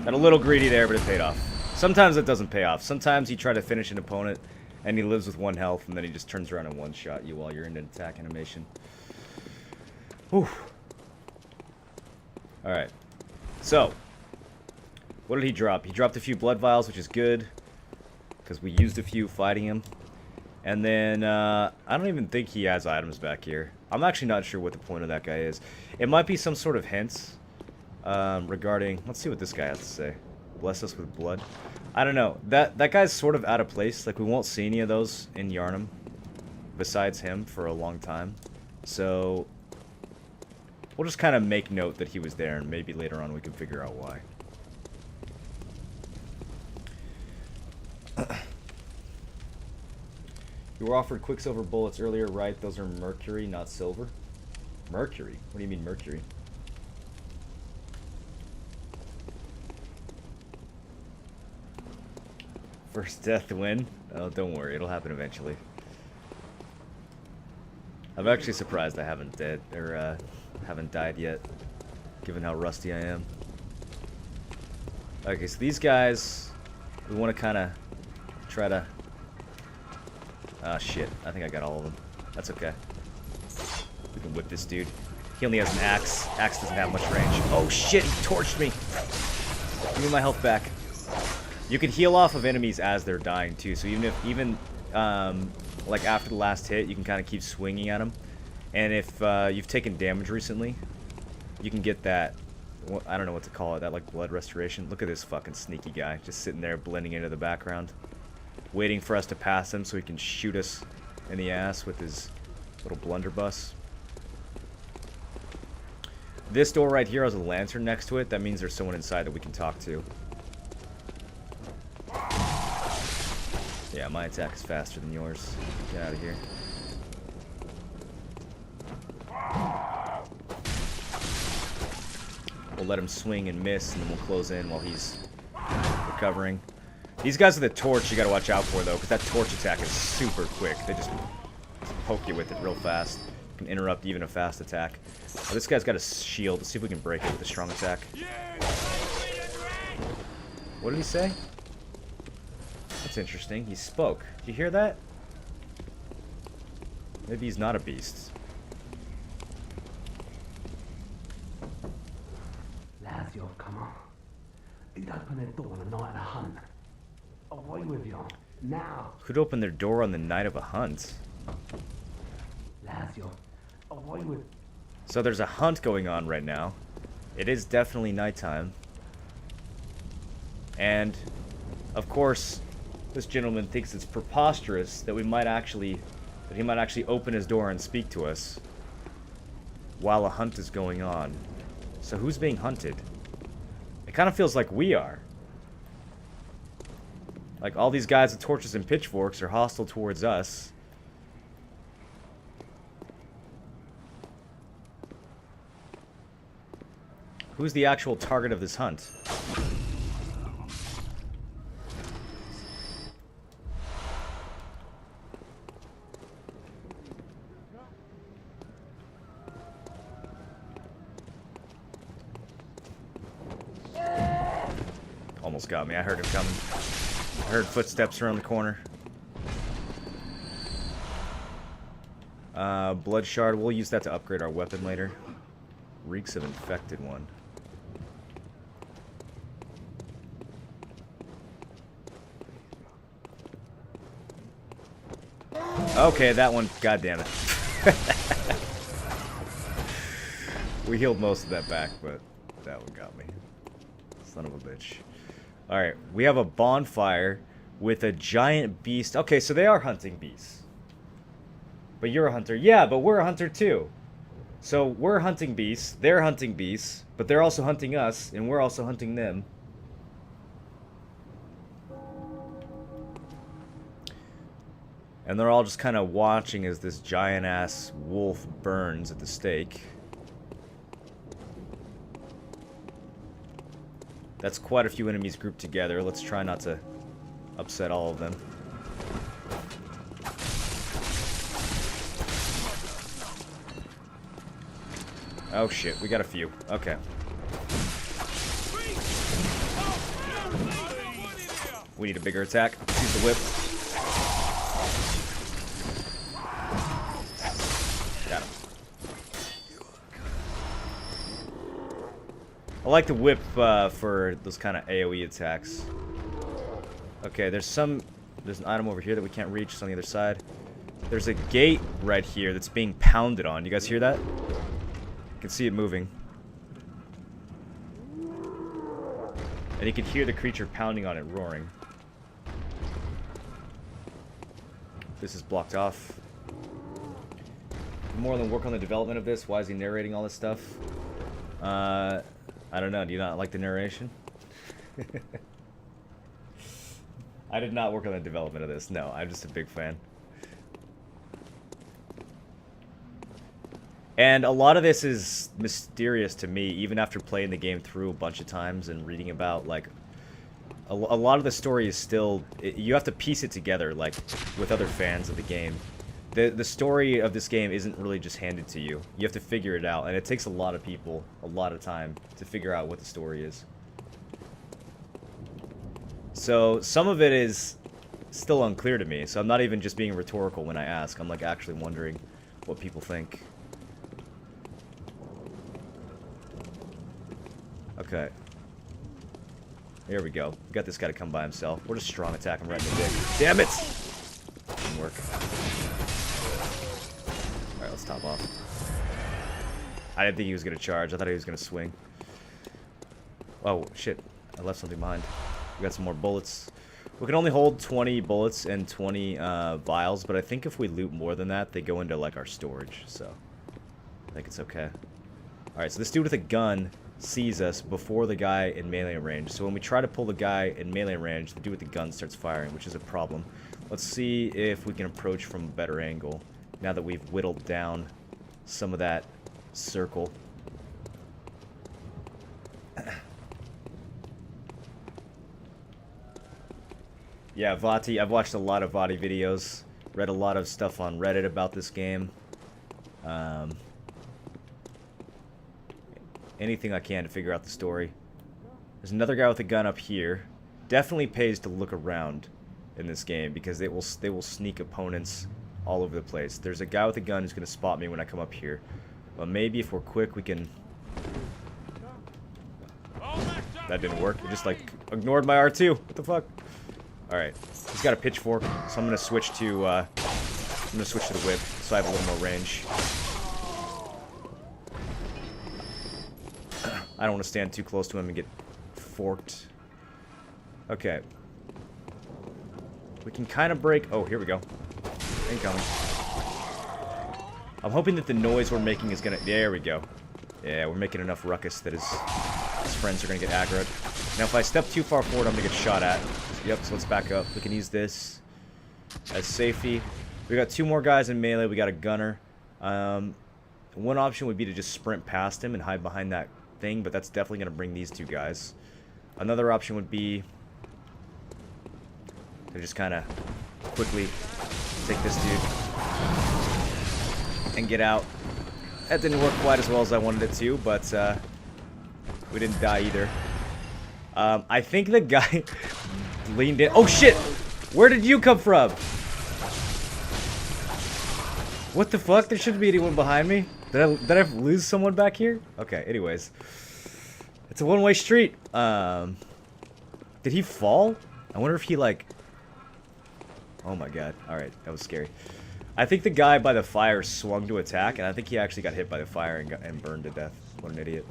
Got a little greedy there, but it paid off. Sometimes it doesn't pay off. Sometimes you try to finish an opponent and he lives with 1 health and then he just turns around and one-shot you while you're in an attack animation. Whew. Alright. So. What did he drop? He dropped a few blood vials, which is good. Because we used a few fighting him. And then, I don't even think he has items back here. I'm actually not sure what the point of that guy is. It might be some sort of hints regarding... Let's see what this guy has to say. Bless us with blood. I don't know. That guy's sort of out of place. Like, we won't see any of those in Yharnam besides him for a long time. So, we'll just kind of make note that he was there, and maybe later on we can figure out why. You were offered Quicksilver bullets earlier, right? Those are mercury, not silver. Mercury? What do you mean mercury? First death win? Oh, don't worry, it'll happen eventually. I'm actually surprised I haven't haven't died yet, given how rusty I am. Okay, so these guys, we want to kind of try to... Ah, shit. I think I got all of them. That's okay. We can whip this dude. He only has an axe. Axe doesn't have much range. Oh, shit. He torched me. Give me my health back. You can heal off of enemies as they're dying, too. So even like, after the last hit, you can kind of keep swinging at them. And if you've taken damage recently, you can get that... I don't know what to call it. That, like, blood restoration. Look at this fucking sneaky guy. Just sitting there blending into the background. Waiting for us to pass him so he can shoot us in the ass with his little blunderbuss. This door right here has a lantern next to it. That means there's someone inside that we can talk to. Yeah, my attack is faster than yours. Get out of here. We'll let him swing and miss, and then we'll close in while he's recovering. These guys with the torch you gotta watch out for, though, because that torch attack is super quick. They just poke you with it real fast. Can interrupt even a fast attack. Oh, this guy's got a shield. Let's see if we can break it with a strong attack. What did he say? That's interesting. He spoke. Did you hear that? Maybe he's not a beast. Lads, you've come on. You'd open their door on the night of a hunt. Away with you. Now. Who'd open their door on the night of a hunt? Lads, you've away with. So there's a hunt going on right now. It is definitely nighttime. And, of course, this gentleman thinks it's preposterous that he might actually open his door and speak to us while a hunt is going on. So who's being hunted? It kind of feels like we are. Like all these guys with torches and pitchforks are hostile towards us. Who's the actual target of this hunt? Almost got me. I heard him coming. I heard footsteps around the corner. Blood shard. We'll use that to upgrade our weapon later. Reeks of infected one. Okay, that one. God damn it. We healed most of that back, but that one got me. Son of a bitch. Alright, we have a bonfire with a giant beast. Okay, so they are hunting beasts. But you're a hunter. Yeah, but we're a hunter too. So we're hunting beasts, they're hunting beasts, but they're also hunting us, and we're also hunting them. And they're all just kind of watching as this giant-ass wolf burns at the stake. That's quite a few enemies grouped together. Let's try not to upset all of them. Oh shit, we got a few. Okay. We need a bigger attack. Use the whip. Got him. I like the whip for those kind of AoE attacks. Okay, there's an item over here that we can't reach. It's on the other side. There's a gate right here that's being pounded on. You guys hear that? You can see it moving. And you can hear the creature pounding on it, roaring. This is blocked off. More than work on the development of this. Why is he narrating all this stuff? I don't know. Do you not like the narration? I did not work on the development of this. No, I'm just a big fan. And a lot of this is mysterious to me, even after playing the game through a bunch of times and reading about, like, a lot of the story is still, you have to piece it together, like, with other fans of the game. The story of this game isn't really just handed to you. You have to figure it out, and it takes a lot of people a lot of time to figure out what the story is. So some of it is still unclear to me, so I'm not even just being rhetorical when I ask. I'm, like, actually wondering what people think. Okay. Here we go. We got this guy to come by himself. We'll just strong attack him right in the dick. Damn it! Didn't work. Alright, let's top off. I didn't think he was going to charge. I thought he was going to swing. Oh, shit. I left something behind. We got some more bullets. We can only hold 20 bullets and 20 vials, but I think if we loot more than that, they go into, like, our storage. So, I think it's okay. Alright, so this dude with a gun sees us before the guy in melee range. So when we try to pull the guy in melee range, the dude with the gun starts firing, which is a problem. Let's see if we can approach from a better angle, now that we've whittled down some of that circle. Yeah, Vati, I've watched a lot of Vati videos, read a lot of stuff on Reddit about this game. Anything I can to figure out the story. There's another guy with a gun up here. definitely pays to look around in this game because they will sneak opponents all over the place. There's a guy with a gun who's gonna spot me when I come up here, but maybe if we're quick we can. That didn't work. It just like ignored my R2. What the fuck? All right, he's got a pitchfork, so I'm gonna switch to the whip so I have a little more range. I don't want to stand too close to him and get forked. Okay. We can kind of break... Oh, here we go. Incoming. I'm hoping that the noise we're making is gonna... There we go. Yeah, we're making enough ruckus that his friends are gonna get aggroed. Now, if I step too far forward, I'm gonna get shot at. Yep, so let's back up. We can use this as safety. We got 2 more guys in melee. We got a gunner. One option would be to just sprint past him and hide behind that thing, but that's definitely going to bring these 2 guys. Another option would be to just kind of quickly take this dude and get out. That didn't work quite as well as I wanted it to, but we didn't die either. I think the guy leaned in. Oh shit! Where did you come from? What the fuck? There shouldn't be anyone behind me. Did I lose someone back here? Okay, anyways. It's a one-way street. Did he fall? I wonder if he like... Oh my god. Alright, that was scary. I think the guy by the fire swung to attack, and I think he actually got hit by the fire and burned to death. What an idiot.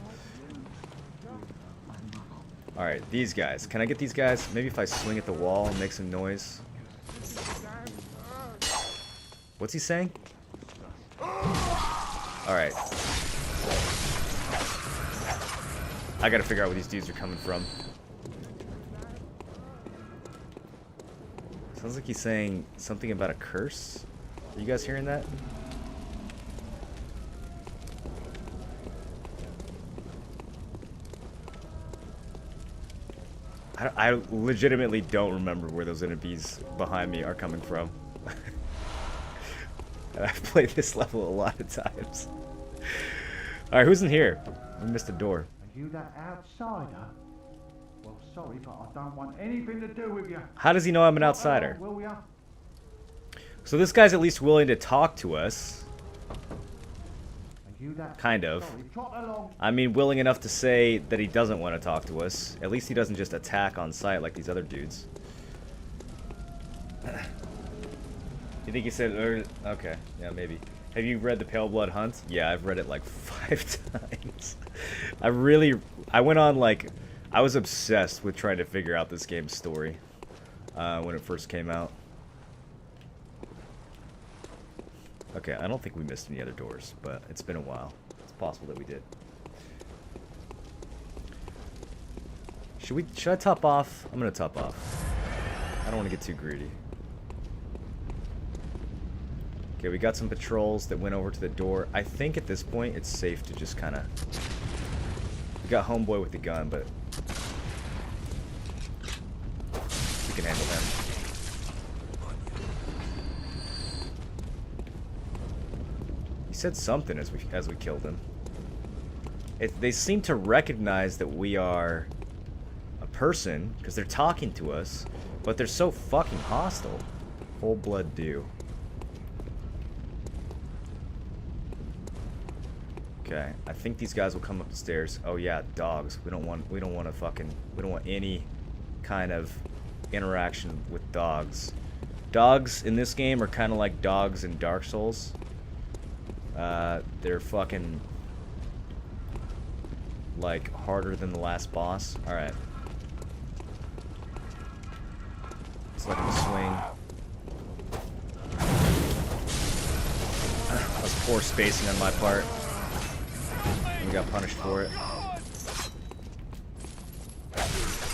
Alright, these guys. Can I get these guys? Maybe if I swing at the wall and make some noise. What's he saying? Alright. I gotta figure out where these dudes are coming from. Sounds like he's saying something about a curse. Are you guys hearing that? I legitimately don't remember where those enemies behind me are coming from. I've played this level a lot of times. Alright, who's in here? I missed a door. Are you that outsider? Well, sorry, but I don't want anything to do with you. How does he know I'm an outsider? Will ya? So this guy's at least willing to talk to us. Are you that... Kind of. Sorry, trot along. I mean, willing enough to say that he doesn't want to talk to us. At least he doesn't just attack on sight like these other dudes. You think he said... okay, yeah, maybe. Have you read The Pale Blood Hunt? Yeah, I've read it like 5 times. I went on like... I was obsessed with trying to figure out this game's story when it first came out. Okay, I don't think we missed any other doors, but it's been a while. It's possible that we did. Should I top off? I'm gonna top off. I don't want to get too greedy. Okay, we got some patrols that went over to the door. I think at this point it's safe to just kind of... We got homeboy with the gun, but... we can handle him. He said something as we killed him. They seem to recognize that we are a person, because they're talking to us, but they're so fucking hostile. Full blood do. Okay, I think these guys will come up the stairs. Oh yeah, dogs. We don't want any kind of interaction with dogs. Dogs in this game are kind of like dogs in Dark Souls. They're fucking like harder than the last boss. All right. Let's let him swing. That was poor spacing on my part. We got punished for it.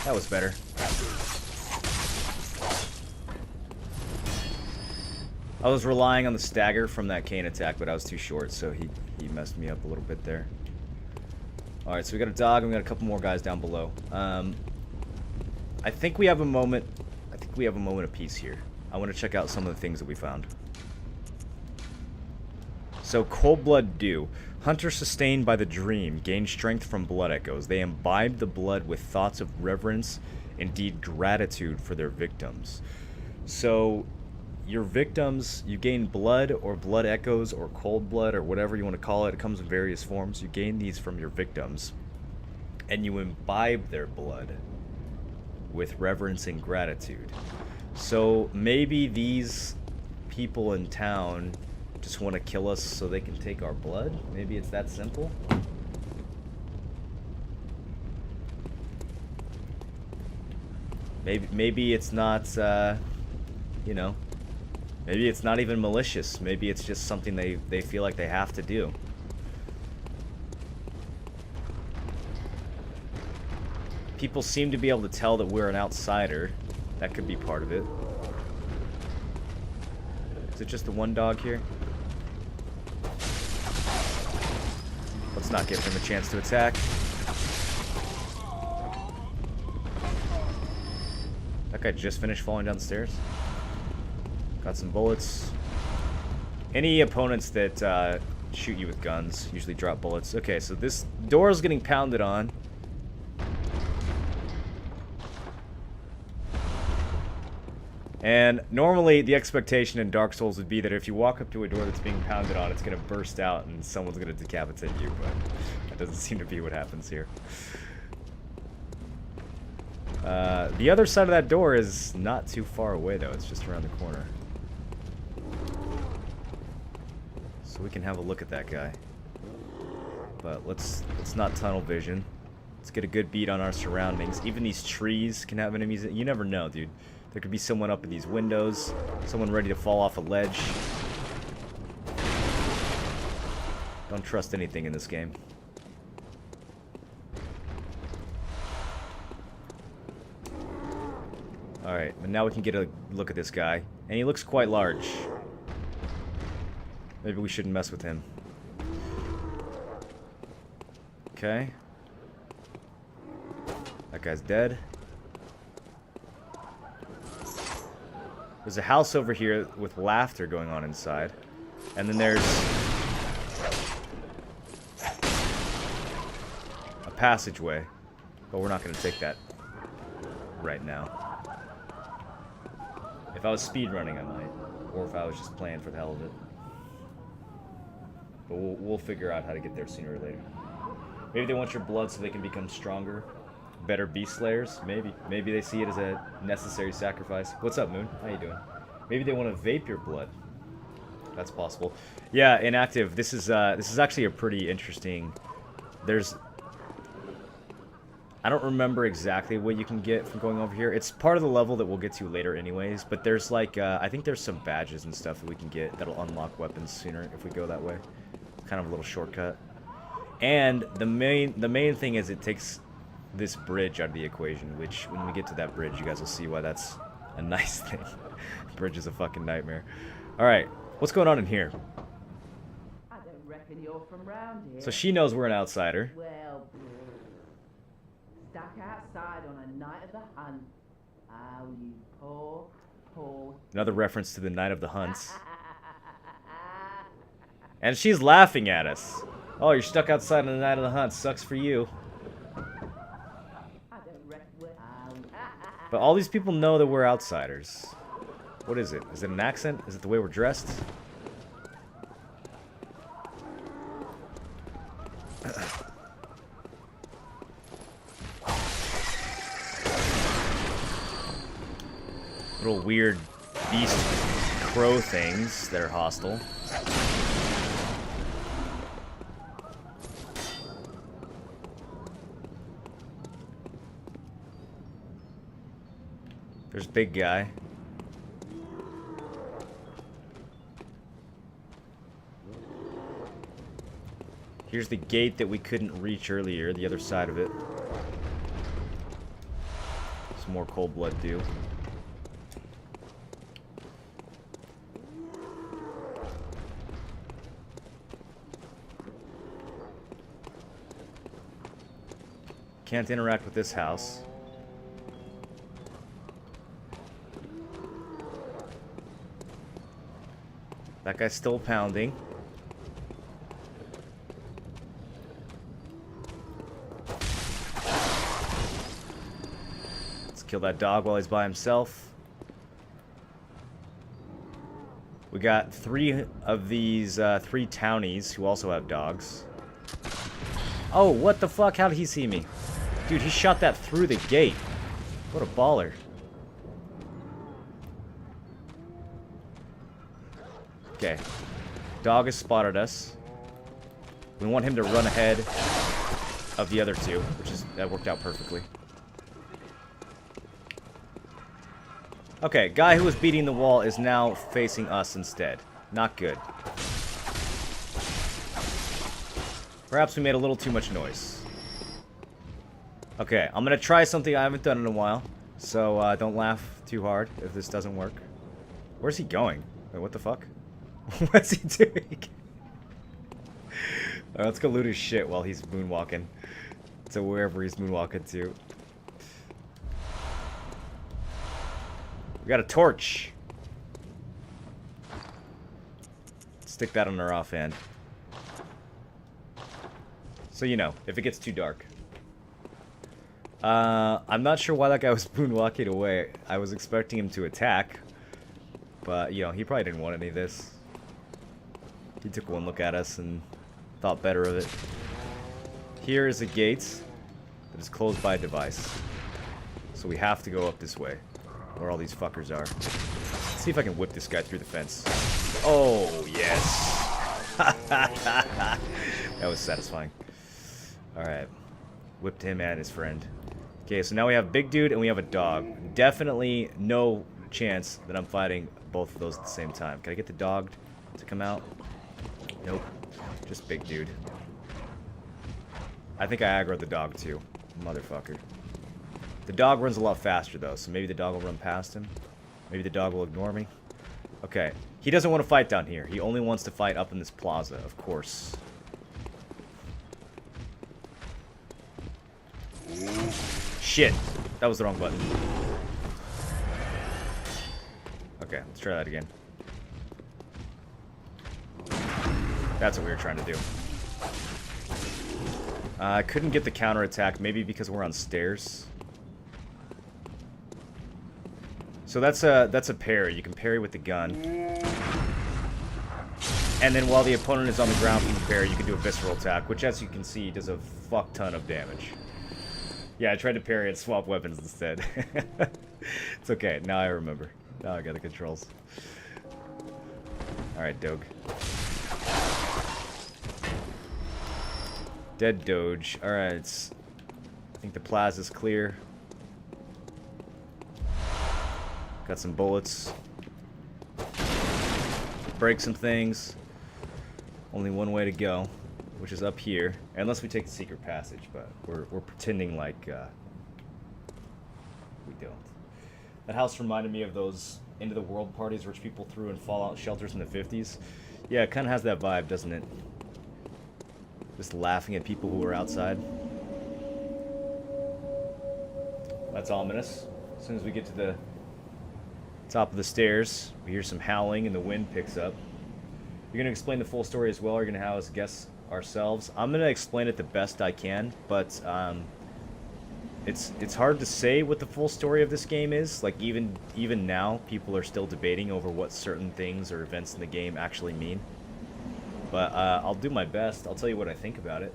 That was better. I was relying on the stagger from that cane attack, but I was too short, so he messed me up a little bit there. Alright, so we got a dog, and we got a couple more guys down below. I think we have a moment. I think we have a moment of peace here. I want to check out some of the things that we found. So, Cold Blood Dew. Hunters sustained by the dream gain strength from blood echoes. They imbibe the blood with thoughts of reverence indeed gratitude for their victims. So your victims, you gain blood or blood echoes or cold blood or whatever you want to call it. It comes in various forms. You gain these from your victims, and you imbibe their blood with reverence and gratitude. So maybe these people in town just want to kill us so they can take our blood? Maybe it's that simple? Maybe it's not, you know, maybe it's not even malicious. Maybe it's just something they feel like they have to do. People seem to be able to tell that we're an outsider. That could be part of it. Is it just the one dog here? Let's not give him a chance to attack. That guy just finished falling down the stairs. Got some bullets. Any opponents that shoot you with guns usually drop bullets. Okay, so this door is getting pounded on. And normally the expectation in Dark Souls would be that if you walk up to a door that's being pounded on, it's going to burst out and someone's going to decapitate you, but that doesn't seem to be what happens here. The other side of that door is not too far away, though. It's just around the corner. So we can have a look at that guy. But let's not tunnel vision. Let's get a good beat on our surroundings. Even these trees can have enemies. You never know, dude. There could be someone up in these windows. Someone ready to fall off a ledge. Don't trust anything in this game. Alright, but now we can get a look at this guy. And he looks quite large. Maybe we shouldn't mess with him. Okay. That guy's dead. There's a house over here with laughter going on inside. And then there's a passageway. But we're not going to take that right now. If I was speedrunning, I might. Or if I was just playing for the hell of it. But we'll figure out how to get there sooner or later. Maybe they want your blood so they can become stronger. Better beast slayers? Maybe. Maybe they see it as a necessary sacrifice. What's up, Moon? How you doing? Maybe they want to vape your blood. That's possible. Yeah, inactive. This is actually a pretty interesting... There's... I don't remember exactly what you can get from going over here. It's part of the level that we'll get to later anyways, but there's like, I think there's some badges and stuff that we can get that'll unlock weapons sooner if we go that way. Kind of a little shortcut. And the main thing is it takes this bridge out of the equation, which when we get to that bridge, you guys will see why that's a nice thing. Bridge is a fucking nightmare. Alright, what's going on in here? I don't reckon you're from round here. So she knows we're an outsider. Well, stuck outside on a night of the hunt. Oh, you poor. Another reference to the Night of the Hunts. And she's laughing at us. Oh, you're stuck outside on the Night of the Hunt. Sucks for you. I don't reckon we're... But all these people know that we're outsiders. What is it? Is it an accent? Is it the way we're dressed? Little weird beast crow things that are hostile. There's big guy. Here's the gate that we couldn't reach earlier, the other side of it. Some more cold blood dew. Can't interact with this house. That guy's still pounding. kill that dog while he's by himself. We got 3 of these 3 townies who also have dogs. Oh, what the fuck? How did he see me? Dude, he shot that through the gate. What a baller. Okay. Dog has spotted us. We want him to run ahead of the other 2, that worked out perfectly. Okay, guy who was beating the wall is now facing us instead. Not good. Perhaps we made a little too much noise. Okay, I'm gonna try something I haven't done in a while. So, don't laugh too hard if this doesn't work. Where's he going? Wait, what the fuck? What's he doing? Alright, let's go loot his shit while he's moonwalking. To wherever he's moonwalking to. We got a torch. Stick that on our offhand. So you know, if it gets too dark. I'm not sure why that guy was moonwalking away. I was expecting him to attack. But, you know, he probably didn't want any of this. He took one look at us and thought better of it. Here is a gate that is closed by a device. So we have to go up this way, where all these fuckers are. Let's see if I can whip this guy through the fence. Oh, yes. That was satisfying. Alright. Whipped him and his friend. Okay, so now we have big dude and we have a dog. Definitely no chance that I'm fighting both of those at the same time. Can I get the dog to come out? Nope. Just big dude. I think I aggroed the dog too. Motherfucker. The dog runs a lot faster though, so maybe the dog will run past him. Maybe the dog will ignore me. Okay. He doesn't want to fight down here. He only wants to fight up in this plaza, of course. Shit. That was the wrong button. Okay, let's try that again. That's what we were trying to do. I couldn't get the counterattack, maybe because we're on stairs. So that's a parry. You can parry with the gun. And then while the opponent is on the ground from the parry, you can do a visceral attack, which as you can see does a fuck ton of damage. Yeah, I tried to parry and swap weapons instead. It's okay, now I remember. Now I got the controls. Alright, Doge. Dead Doge. Alright. I think the plaza's clear. Got some bullets. Break some things. Only one way to go, which is up here. Unless we take the secret passage, but we're pretending like we don't. That house reminded me of those End of the World parties rich people threw in fallout shelters in the 50s. Yeah, it kind of has that vibe, doesn't it? Just laughing at people who were outside. That's ominous. As soon as we get to the top of the stairs, we hear some howling and the wind picks up. You're going to explain the full story as well, or you're going to have us guess ourselves? I'm going to explain it the best I can, but it's hard to say what the full story of this game is. Like, even now, people are still debating over what certain things or events in the game actually mean. But I'll do my best. I'll tell you what I think about it.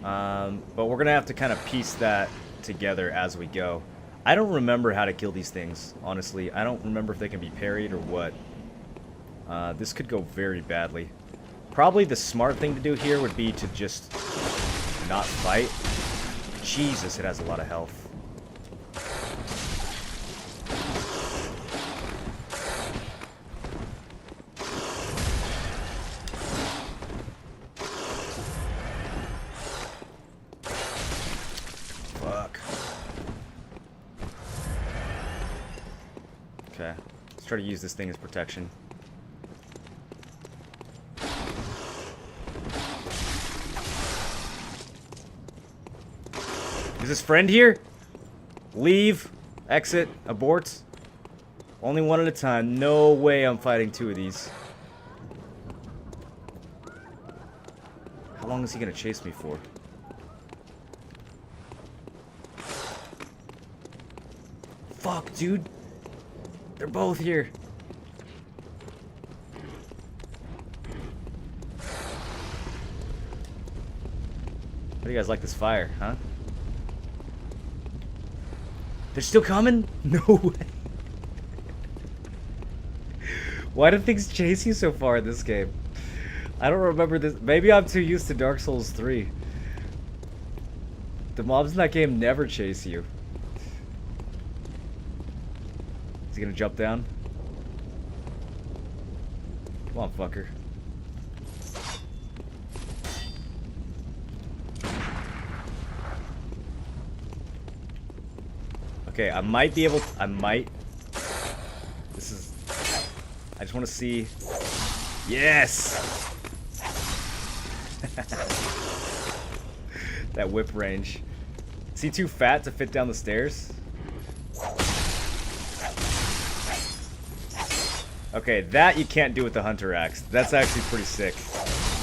But we're going to have to kind of piece that together as we go. I don't remember how to kill these things, honestly. I don't remember if they can be parried or what. This could go very badly. Probably the smart thing to do here would be to just not fight. Jesus, it has a lot of health. Fuck. Okay, let's try to use this thing as protection. Is his friend here? Leave. Exit. Abort. Only one at a time. No way I'm fighting two of these. How long is he gonna chase me for? Fuck, dude. They're both here. How do you guys like this fire, huh? They're still coming? No way. Why do things chase you so far in this game? I don't remember this. Maybe I'm too used to Dark Souls 3. The mobs in that game never chase you. Is he gonna jump down? Come on, fucker. Okay, I might be able to, this is, I just want to see. Yes! That whip range. Is he too fat to fit down the stairs? Okay, that you can't do with the Hunter Axe. That's actually pretty sick.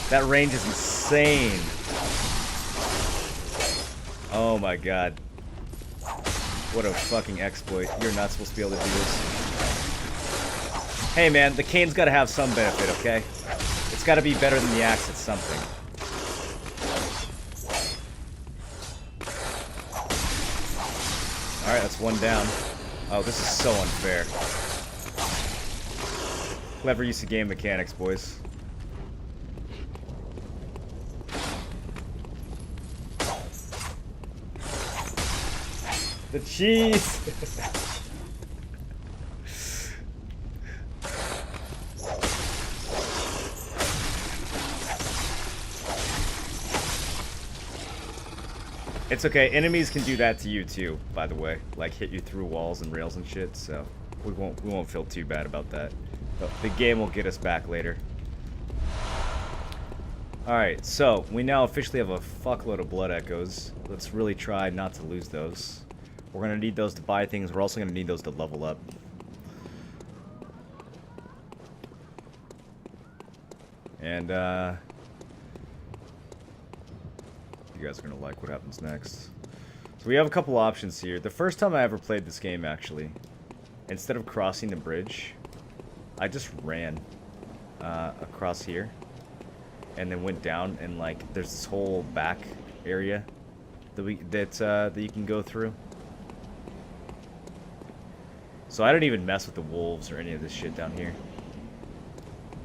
That range is insane. Oh my god. What a fucking exploit. You're not supposed to be able to do this. Hey man, the cane's gotta have some benefit, okay? It's gotta be better than the axe at something. Alright, that's one down. Oh, this is so unfair. Clever use of game mechanics, boys. The cheese! It's okay, enemies can do that to you too, by the way. Like hit you through walls and rails and shit, so we won't feel too bad about that. But the game will get us back later. Alright, so we now officially have a fuckload of blood echoes. Let's really try not to lose those. We're gonna need those to buy things, we're also gonna need those to level up. And you guys are gonna like what happens next. So we have a couple options here. The first time I ever played this game, actually, instead of crossing the bridge, I just ran across here, and then went down, and like there's this whole back area that you can go through. So I don't even mess with the wolves or any of this shit down here.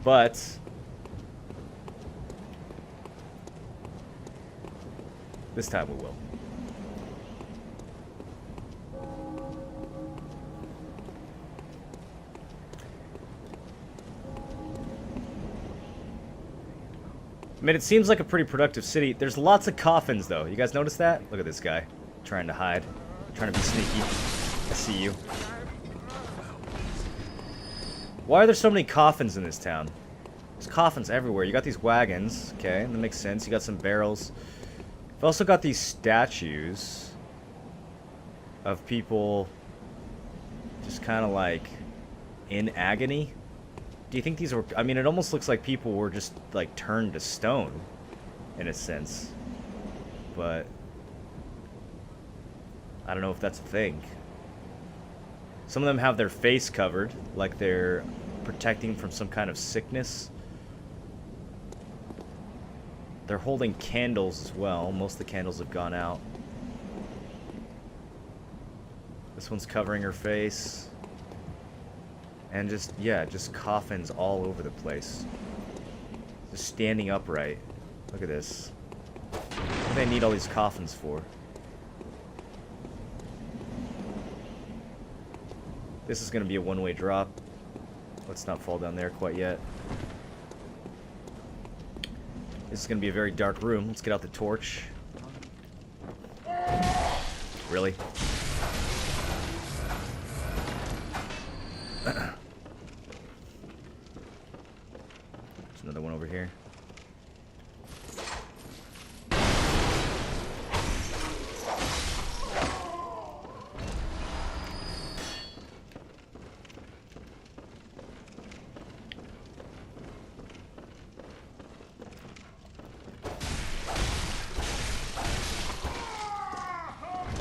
But this time we will. I mean, it seems like a pretty productive city. There's lots of coffins, though. You guys notice that? Look at this guy. Trying to hide. Trying to be sneaky. I see you. Why are there so many coffins in this town? There's coffins everywhere. You got these wagons. Okay, that makes sense. You got some barrels. You've also got these statues of people just kind of like in agony. Do you think these were... I mean, it almost looks like people were just like turned to stone in a sense. But I don't know if that's a thing. Some of them have their face covered, like they're protecting from some kind of sickness. They're holding candles as well. Most of the candles have gone out. This one's covering her face. And just, yeah, just coffins all over the place. Just standing upright. Look at this. What do they need all these coffins for? This is going to be a one-way drop. Let's not fall down there quite yet. This is going to be a very dark room. Let's get out the torch. Really? There's another one over here.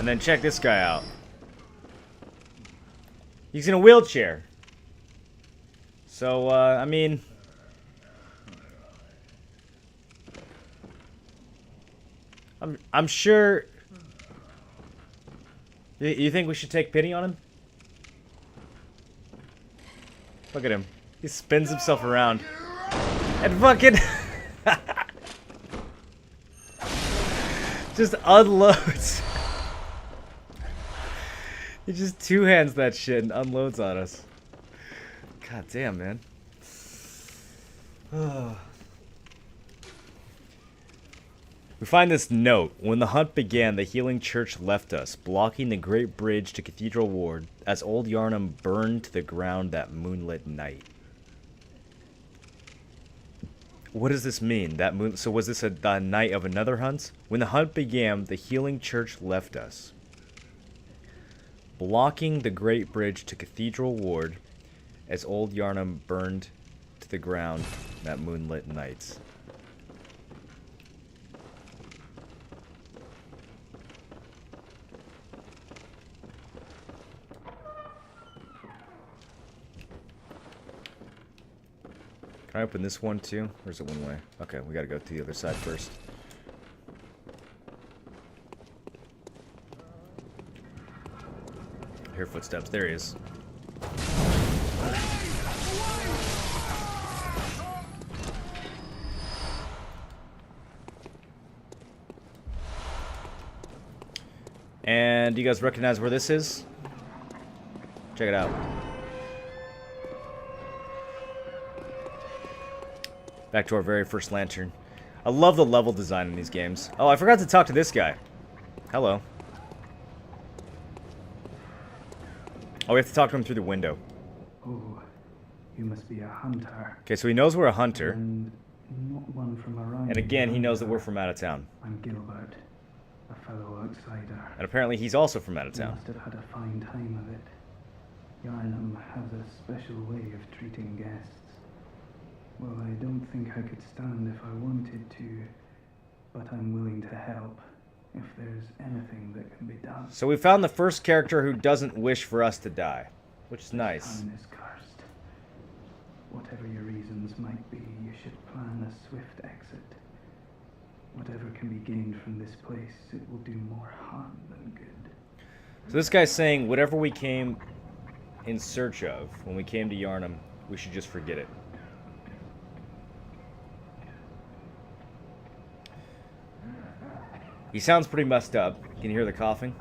And then check this guy out. He's in a wheelchair. So, I mean... I'm sure... You think we should take pity on him? Look at him. He spins himself around. And fucking... just unloads. He just two-hands that shit and unloads on us. God damn, man. We find this note. When the hunt began, the healing church left us, blocking the great bridge to Cathedral Ward, as old Yarnum burned to the ground that moonlit night. What does this mean? So was this the night of another hunt? When the hunt began, the healing church left us, blocking the great bridge to Cathedral Ward, as old Yarnum burned to the ground that moonlit night. Can I open this one too? Or is it one way? Okay, we gotta go to the other side first. I hear footsteps. There he is. And do you guys recognize where this is? Check it out. Back to our very first lantern. I love the level design in these games. Oh, I forgot to talk to this guy. Hello. Oh, we have to talk to him through the window. Oh, you must be a hunter. Okay, so he knows we're a hunter. And not one from around. And again, he knows that we're from out of town. I'm Gilbert, a fellow outsider. And apparently he's also from out of You town. must have had a fine time of it. Yarnum has a special way of treating guests. Well, I don't think I could stand if I wanted to, but I'm willing to help if there's anything that can be done. So we found the first character who doesn't wish for us to die, which is nice. Town is cursed. Whatever your reasons might be, you should plan a swift exit. Whatever can be gained from this place, it will do more harm than good. So this guy's saying whatever we came in search of when we came to Yarnum, we should just forget it. He sounds pretty messed up. Can you hear the coughing?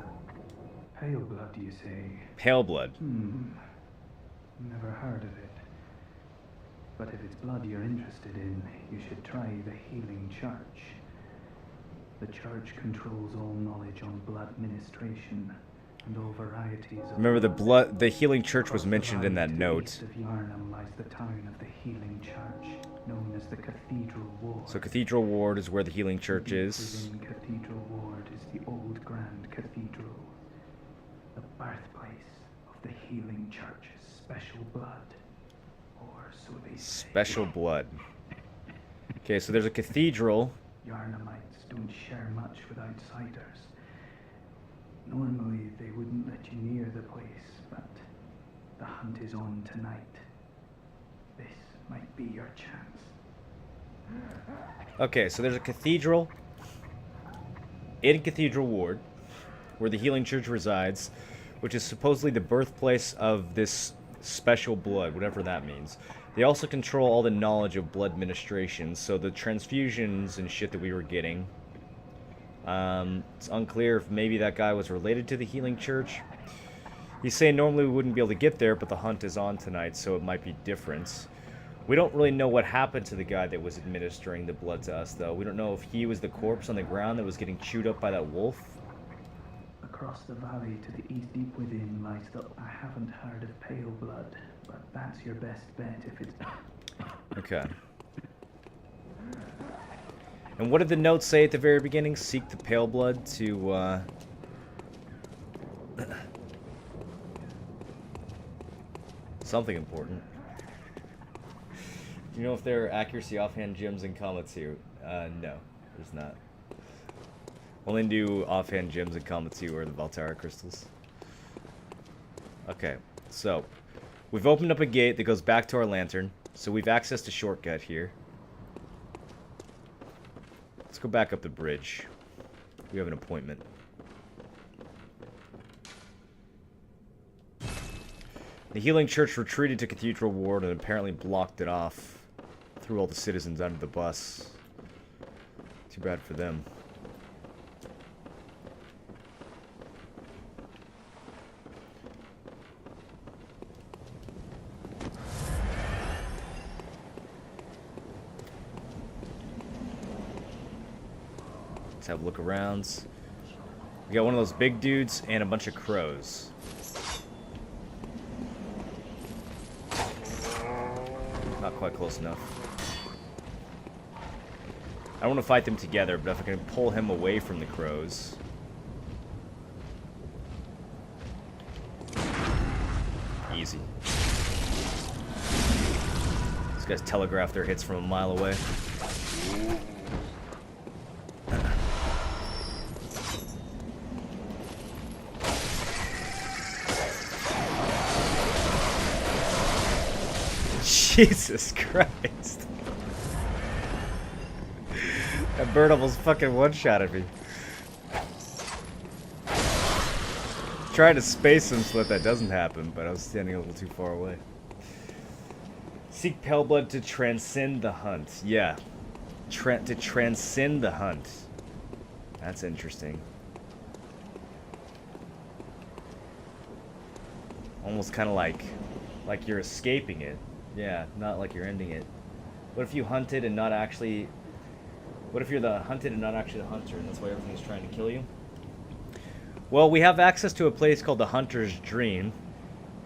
Pale blood, you say? Pale blood. Never heard of it. But if it's blood you're interested in, you should try the Healing Church. The church controls all knowledge on blood ministration and all varieties of... Remember, the healing church was mentioned in that note. East of Yarnum lies the town of the Healing Church, known as the Cathedral Ward. So Cathedral Ward is where the healing church is. Within Cathedral Ward is the old Grand Cathedral, the birthplace of the Healing Church's special blood, or so they say. Special blood. Okay, so there's a cathedral. Yarnumites don't share much with outsiders. Normally, they wouldn't let you near the place, but the hunt is on tonight. This might be your chance. Okay, so there's a cathedral in Cathedral Ward, where the healing church resides, which is supposedly the birthplace of this special blood, whatever that means. They also control all the knowledge of blood ministration, so the transfusions and shit that we were getting, it's unclear if maybe that guy was related to the healing church. He's saying normally we wouldn't be able to get there, but the hunt is on tonight, so it might be different. We don't really know what happened to the guy that was administering the blood to us, though. We don't know if he was the corpse on the ground that was getting chewed up by that wolf. Across the valley to the east, deep within, lies the... I haven't heard of pale blood, but that's your best bet if it's... Okay. And what did the note say at the very beginning? Seek the pale blood to, something important. You know if there are accuracy offhand gems and comments here? No, there's not. Only do offhand gems in Combat 2 or the Valtara crystals. Okay, so we've opened up a gate that goes back to our lantern, so we've accessed a shortcut here. Let's go back up the bridge. We have an appointment. The healing church retreated to Cathedral Ward and apparently blocked it off. Threw all the citizens under the bus. Too bad for them. Let's have a look around. We got one of those big dudes and a bunch of crows. Not quite close enough. I don't want to fight them together, but if I can pull him away from the crows. Easy. These guys telegraph their hits from a mile away. Jesus Christ. That bird almost fucking one-shotted me. Trying to space him so that doesn't happen, but I was standing a little too far away. Seek pale blood to transcend the hunt. Yeah. To transcend the hunt. That's interesting. Almost kind of like you're escaping it. Yeah, not like you're ending it. What if you hunted and not actually... What if you're the hunted and not actually the hunter, and that's why everything is trying to kill you? Well, we have access to a place called the Hunter's Dream,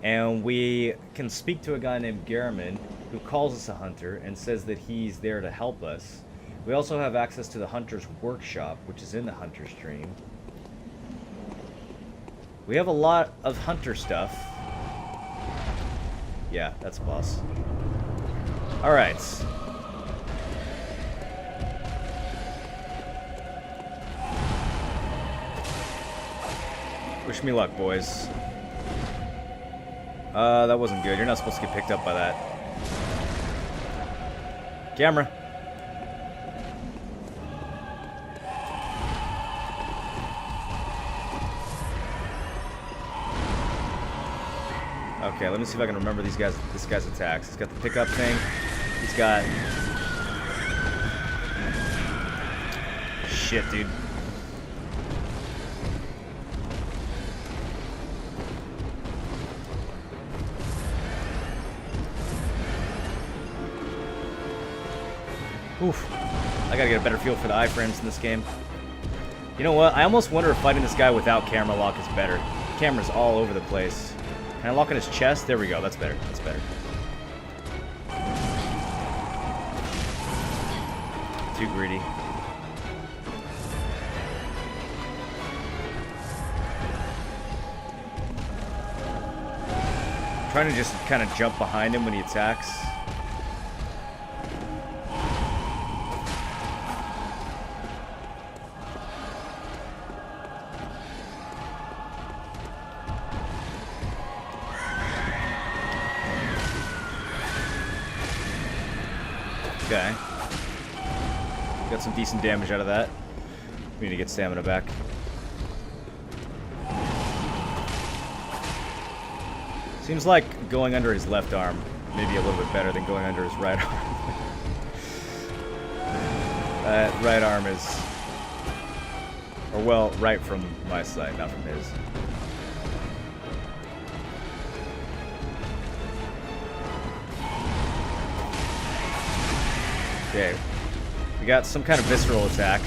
and we can speak to a guy named Garamond, who calls us a hunter and says that he's there to help us. We also have access to the Hunter's Workshop, which is in the Hunter's Dream. We have a lot of hunter stuff. Yeah, that's a boss. Alright. Wish me luck, boys. That wasn't good. You're not supposed to get picked up by that. Camera. Okay, let me see if I can remember this guy's attacks. He's got the pickup thing. He's got... Shit, dude. Oof. I gotta get a better feel for the iframes in this game. You know what? I almost wonder if fighting this guy without camera lock is better. The camera's all over the place. Can I lock on his chest? There we go. That's better. That's better. Too greedy. Trying to just kind of jump behind him when he attacks. Okay. Got some decent damage out of that. We need to get stamina back. Seems like going under his left arm may be a little bit better than going under his right arm. That right arm is... Or well, right from my side, not from his. Okay, we got some kind of visceral attack.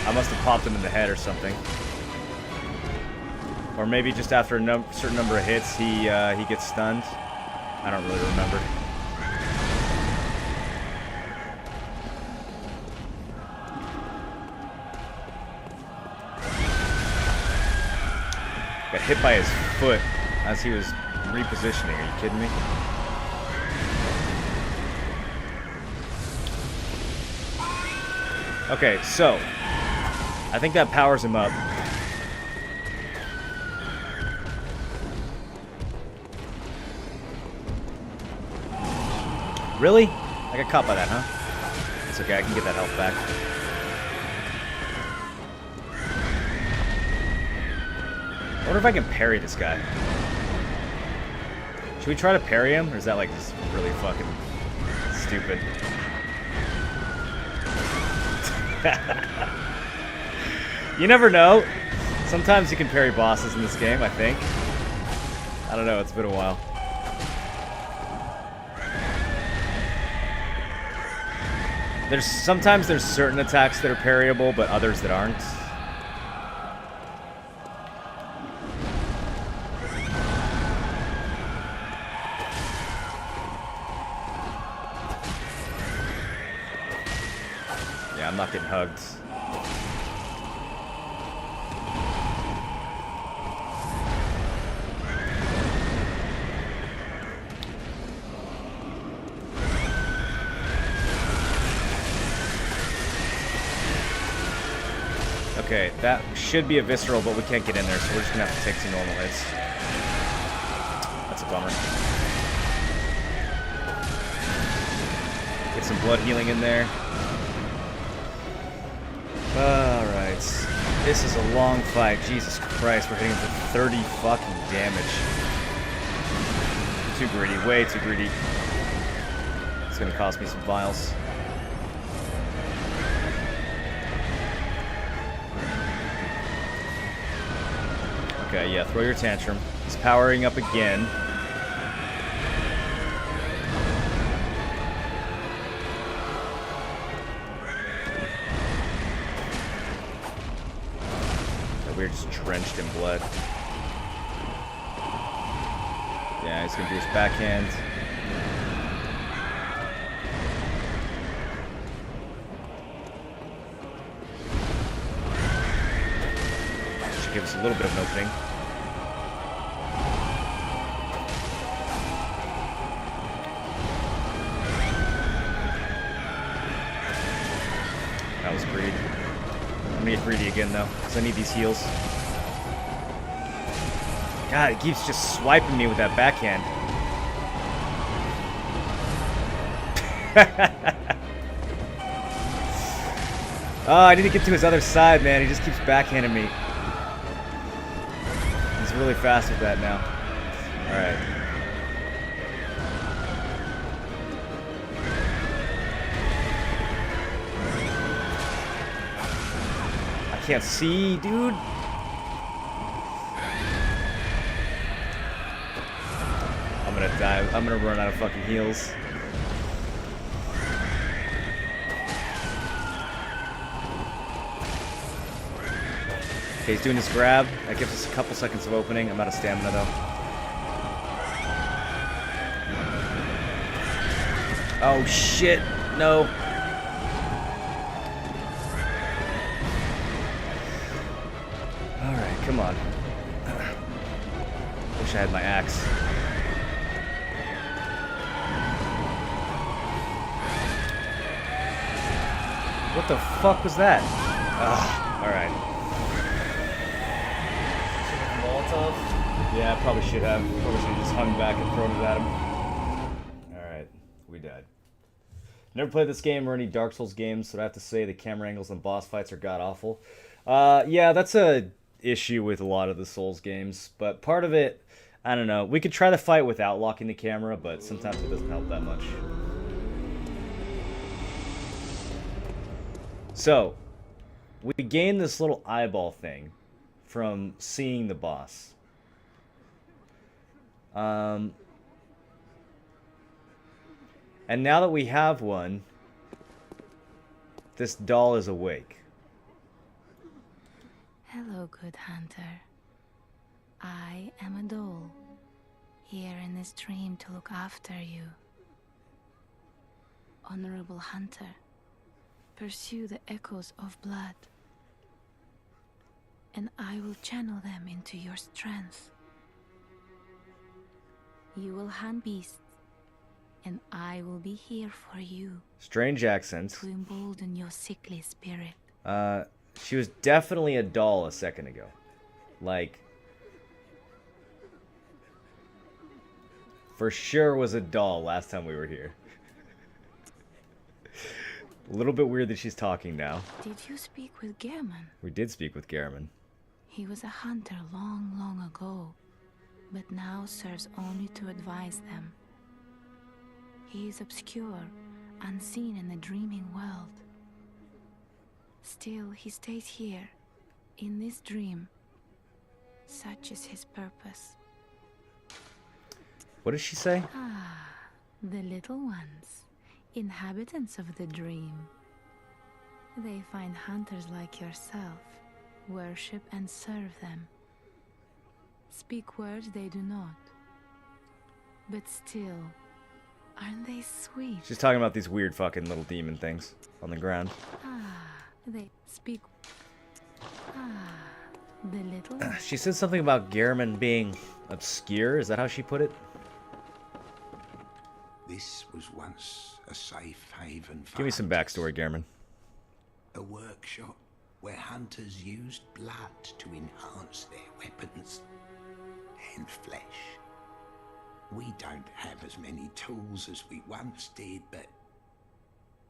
I must have popped him in the head or something. Or maybe just after a certain number of hits, he gets stunned. I don't really remember. Got hit by his foot as he was repositioning. Are you kidding me? Okay, so I think that powers him up. Really? I got caught by that, huh? It's okay, I can get that health back. I wonder if I can parry this guy. Should we try to parry him, or is that like just really fucking stupid? You never know. Sometimes you can parry bosses in this game, I think. I don't know, it's been a while. Sometimes there's certain attacks that are parryable, but others that aren't. Yeah, I'm not getting hugged. Okay, that should be a visceral, but we can't get in there, so we're just gonna have to take some normal hits. That's a bummer. Get some blood healing in there. Alright. This is a long fight. Jesus Christ, we're hitting for 30 fucking damage. Too greedy, way too greedy. It's gonna cost me some vials. Okay, yeah, throw your tantrum. He's powering up again. We're just drenched in blood. Yeah, he's gonna do his backhand. Should give us a little bit of an opening. That was greedy. I'm gonna get greedy again though, because I need these heals. God, it keeps just swiping me with that backhand. Oh, I need to get to his other side, man. He just keeps backhanding me. He's really fast with that now. Alright. I can't see, dude. I'm gonna die. I'm gonna run out of fucking heals. Okay, he's doing his grab. That gives us a couple seconds of opening. I'm out of stamina, though. Oh, shit. No. Alright, come on. Wish I had my axe. What the fuck was that? Ugh, alright. Yeah, I probably should have. Probably should have just hung back and thrown it at him. Alright, we died. Never played this game or any Dark Souls games, so I have to say the camera angles and boss fights are god-awful. Yeah, that's a issue with a lot of the Souls games, but part of it, I don't know. We could try to fight without locking the camera, but sometimes it doesn't help that much. So, we gain this little eyeball thing from seeing the boss. And now that we have one, this doll is awake. Hello, good hunter. I am a doll, here in this dream to look after you. Honorable hunter, pursue the echoes of blood, and I will channel them into your strength. You will hunt beasts, and I will be here for you. Strange accents. To embolden your sickly spirit. She was definitely a doll a second ago. Like, for sure was a doll last time we were here. A little bit weird that she's talking now. Did you speak with Gehrman? We did speak with Garamond. He was a hunter long, long ago, but now serves only to advise them. He is obscure, unseen in the dreaming world. Still, he stays here, in this dream. Such is his purpose. What did she say? Ah, the little ones, inhabitants of the dream. They find hunters like yourself, worship and serve them. Speak words they do not. But still, aren't they sweet? She's talking about these weird fucking little demon things on the ground. Ah, they speak. Ah, the little. She said something about Garamond being obscure. Is that how she put it? This was once a safe haven for Give me some hunters. backstory, Garamond. A workshop where hunters used blood to enhance their weapons and flesh. We don't have as many tools as we once did, but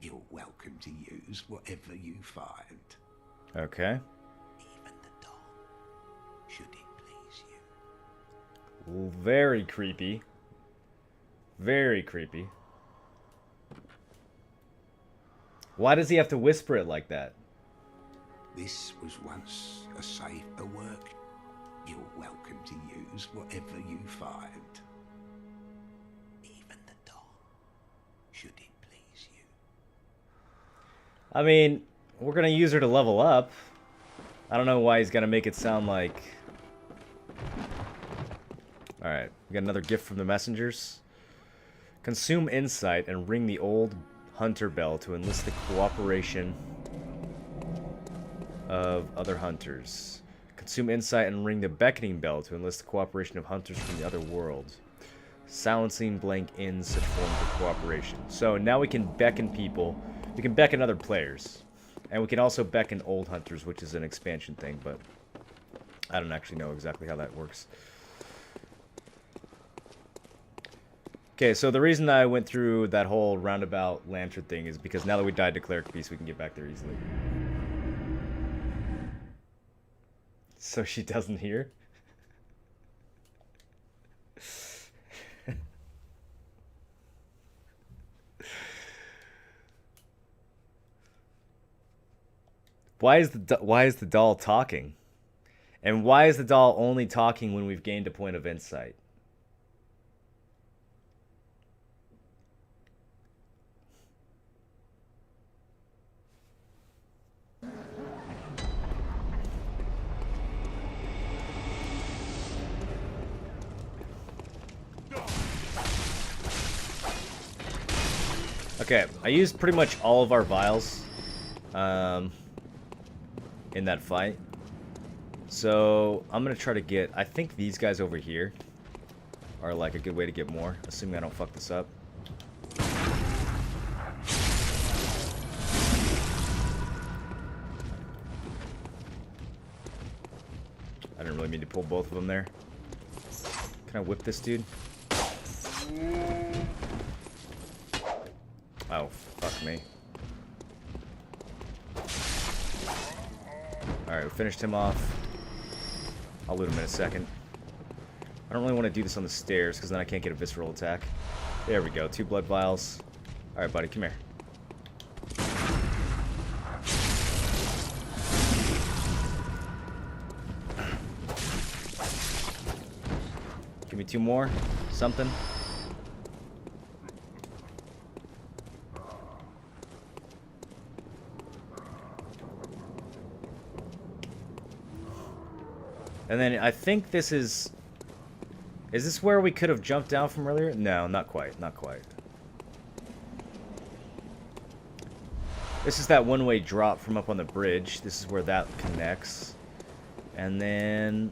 you're welcome to use whatever you find. Okay. Even the doll, should it please you. Very creepy. Very creepy. Why does he have to whisper it like that? This was once a safe work. You're welcome to use whatever you find. Even the doll, should it please you. I mean, we're gonna use her to level up. I don't know why he's gonna make it sound like... Alright, we got another gift from the messengers. Consume insight and ring the old hunter bell to enlist the cooperation of other hunters. Consume insight and ring the beckoning bell to enlist the cooperation of hunters from the other world. Silencing blank ends such forms of cooperation. So now we can beckon people. We can beckon other players. And we can also beckon old hunters, which is an expansion thing, but I don't actually know exactly how that works. Okay, so the reason I went through that whole roundabout lantern thing is because now that we died to Cleric Beast, we can get back there easily. So she doesn't hear? Why is the doll talking? And why is the doll only talking when we've gained a point of insight? Okay, I used pretty much all of our vials in that fight. So I'm gonna try to get, I think these guys over here are like a good way to get more, assuming I don't fuck this up. I didn't really mean to pull both of them there. Can I whip this dude? Oh, fuck me. Alright, we finished him off. I'll loot him in a second. I don't really want to do this on the stairs, because then I can't get a visceral attack. There we go, 2 blood vials. Alright, buddy, come here. Give me 2 more. Something. And then I think this is... Is this where we could have jumped down from earlier? No, not quite. Not quite. This is that one-way drop from up on the bridge. This is where that connects. And then...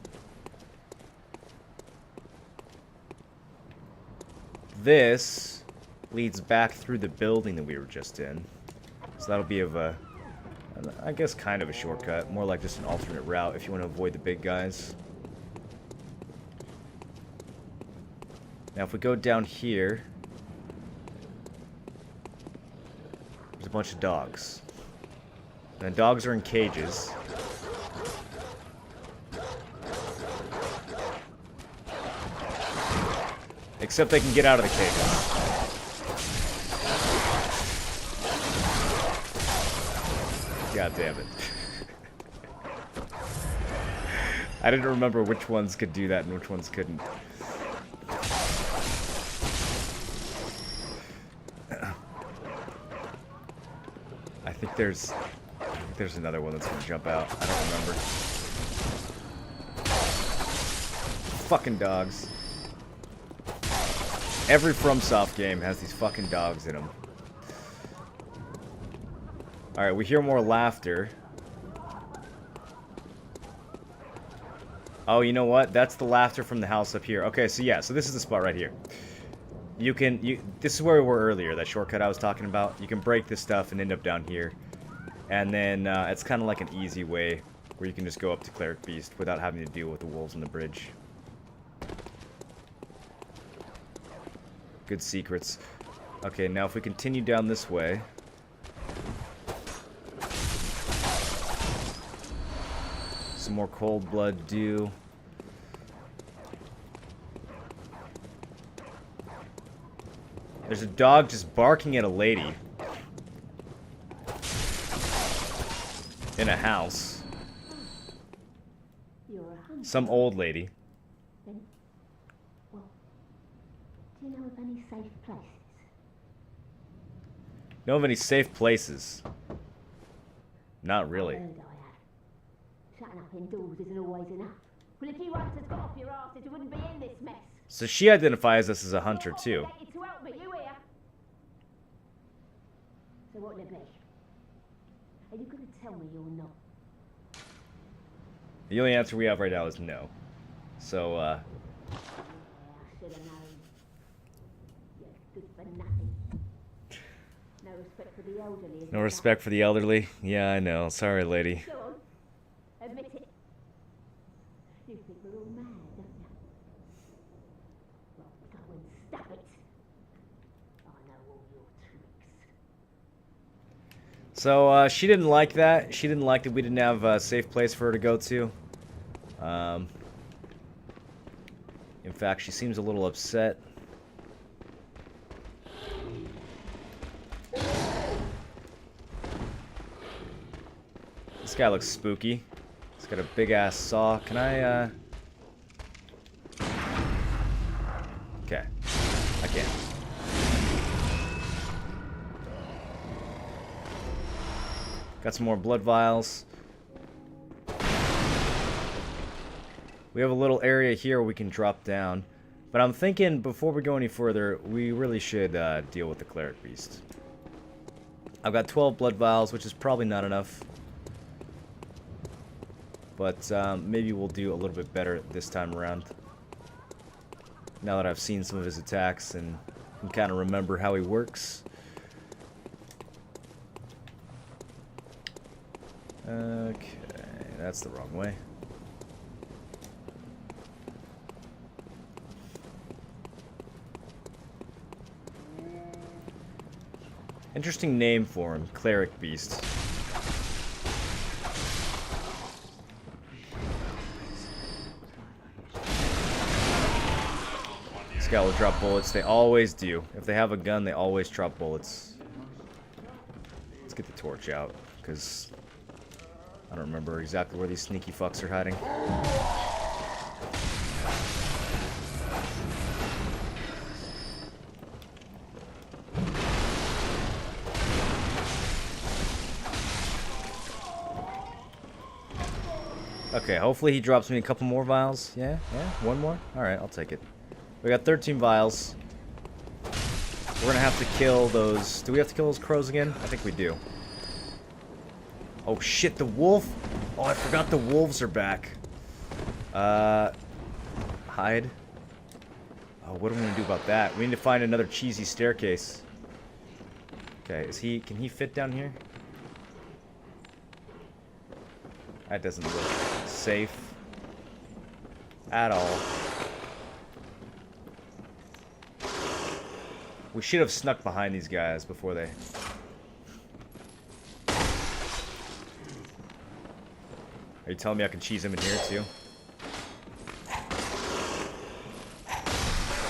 this leads back through the building that we were just in. So that'll be of a I guess kind of a shortcut. More like just an alternate route if you want to avoid the big guys. Now if we go down here, there's a bunch of dogs. And the dogs are in cages. Except they can get out of the cages. God damn it. I didn't remember which ones could do that and which ones couldn't. I think there's another one that's gonna jump out. I don't remember. Fucking dogs. Every FromSoft game has these fucking dogs in them. Alright, we hear more laughter. Oh, you know what? That's the laughter from the house up here. Okay, so yeah, so this is the spot right here. This is where we were earlier, that shortcut I was talking about. You can break this stuff and end up down here. And then it's kind of like an easy way where you can just go up to Cleric Beast without having to deal with the wolves on the bridge. Good secrets. Okay, now if we continue down this way. Some more cold blood dew. There's a dog just barking at a lady. In a house. You're a hunter, Some old lady. then? Well, do you know of any safe places? Know of any safe places? Not really. I heard I have. Shutting up indoors isn't always enough. Well, if you hunters got off your asses, you wouldn't be in this mess. So she identifies us as a hunter too. You're obligated to help me, you hear? So what'll it be? Are you going to tell me you're not? The only answer we have right now is no. So, Yeah, I should have known. You're good for nothing. No respect for the elderly, is no there? respect for the elderly. Yeah, I know. Sorry, lady. Go on. Admit it. You think we're all mad, don't you? Well, go and stop it. I know all your tricks. So, she didn't like that. She didn't like that we didn't have a safe place for her to go to. In fact, she seems a little upset. This guy looks spooky. He's got a big-ass saw. Can I, Okay. I can't. Got some more blood vials. We have a little area here we can drop down. But I'm thinking, before we go any further, we really should deal with the Cleric Beast. I've got 12 blood vials, which is probably not enough. But maybe we'll do a little bit better this time around. Now that I've seen some of his attacks and can kind of remember how he works. Okay, that's the wrong way. Interesting name for him, Cleric Beast. This guy will drop bullets. They always do. If they have a gun, they always drop bullets. Let's get the torch out, because I don't remember exactly where these sneaky fucks are hiding. Okay, hopefully he drops me a couple more vials. Yeah, one more? Alright, I'll take it. We got 13 vials. We're gonna have to kill those... Do we have to kill those crows again? I think we do. Oh shit, the wolf! Oh, I forgot the wolves are back. Hide. Oh, what do we want to do about that? We need to find another cheesy staircase. Okay, can he fit down here? That doesn't look safe at all. We should have snuck behind these guys before they... Are you telling me I can cheese him in here too?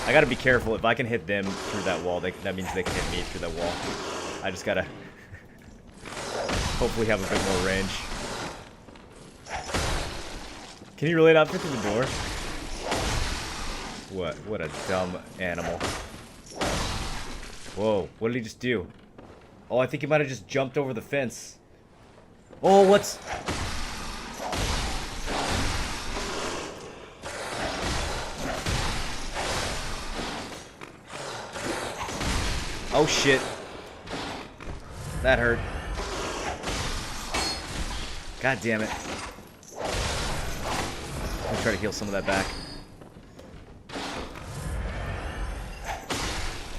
I gotta be careful. If I can hit them through that wall, that means they can hit me through that wall. I just gotta hopefully have a bit more range. Can you really not fit through the door? What a dumb animal. Whoa, what did he just do? Oh, I think he might have just jumped over the fence. Oh, what's... Oh shit. That hurt. God damn it. Let me try to heal some of that back.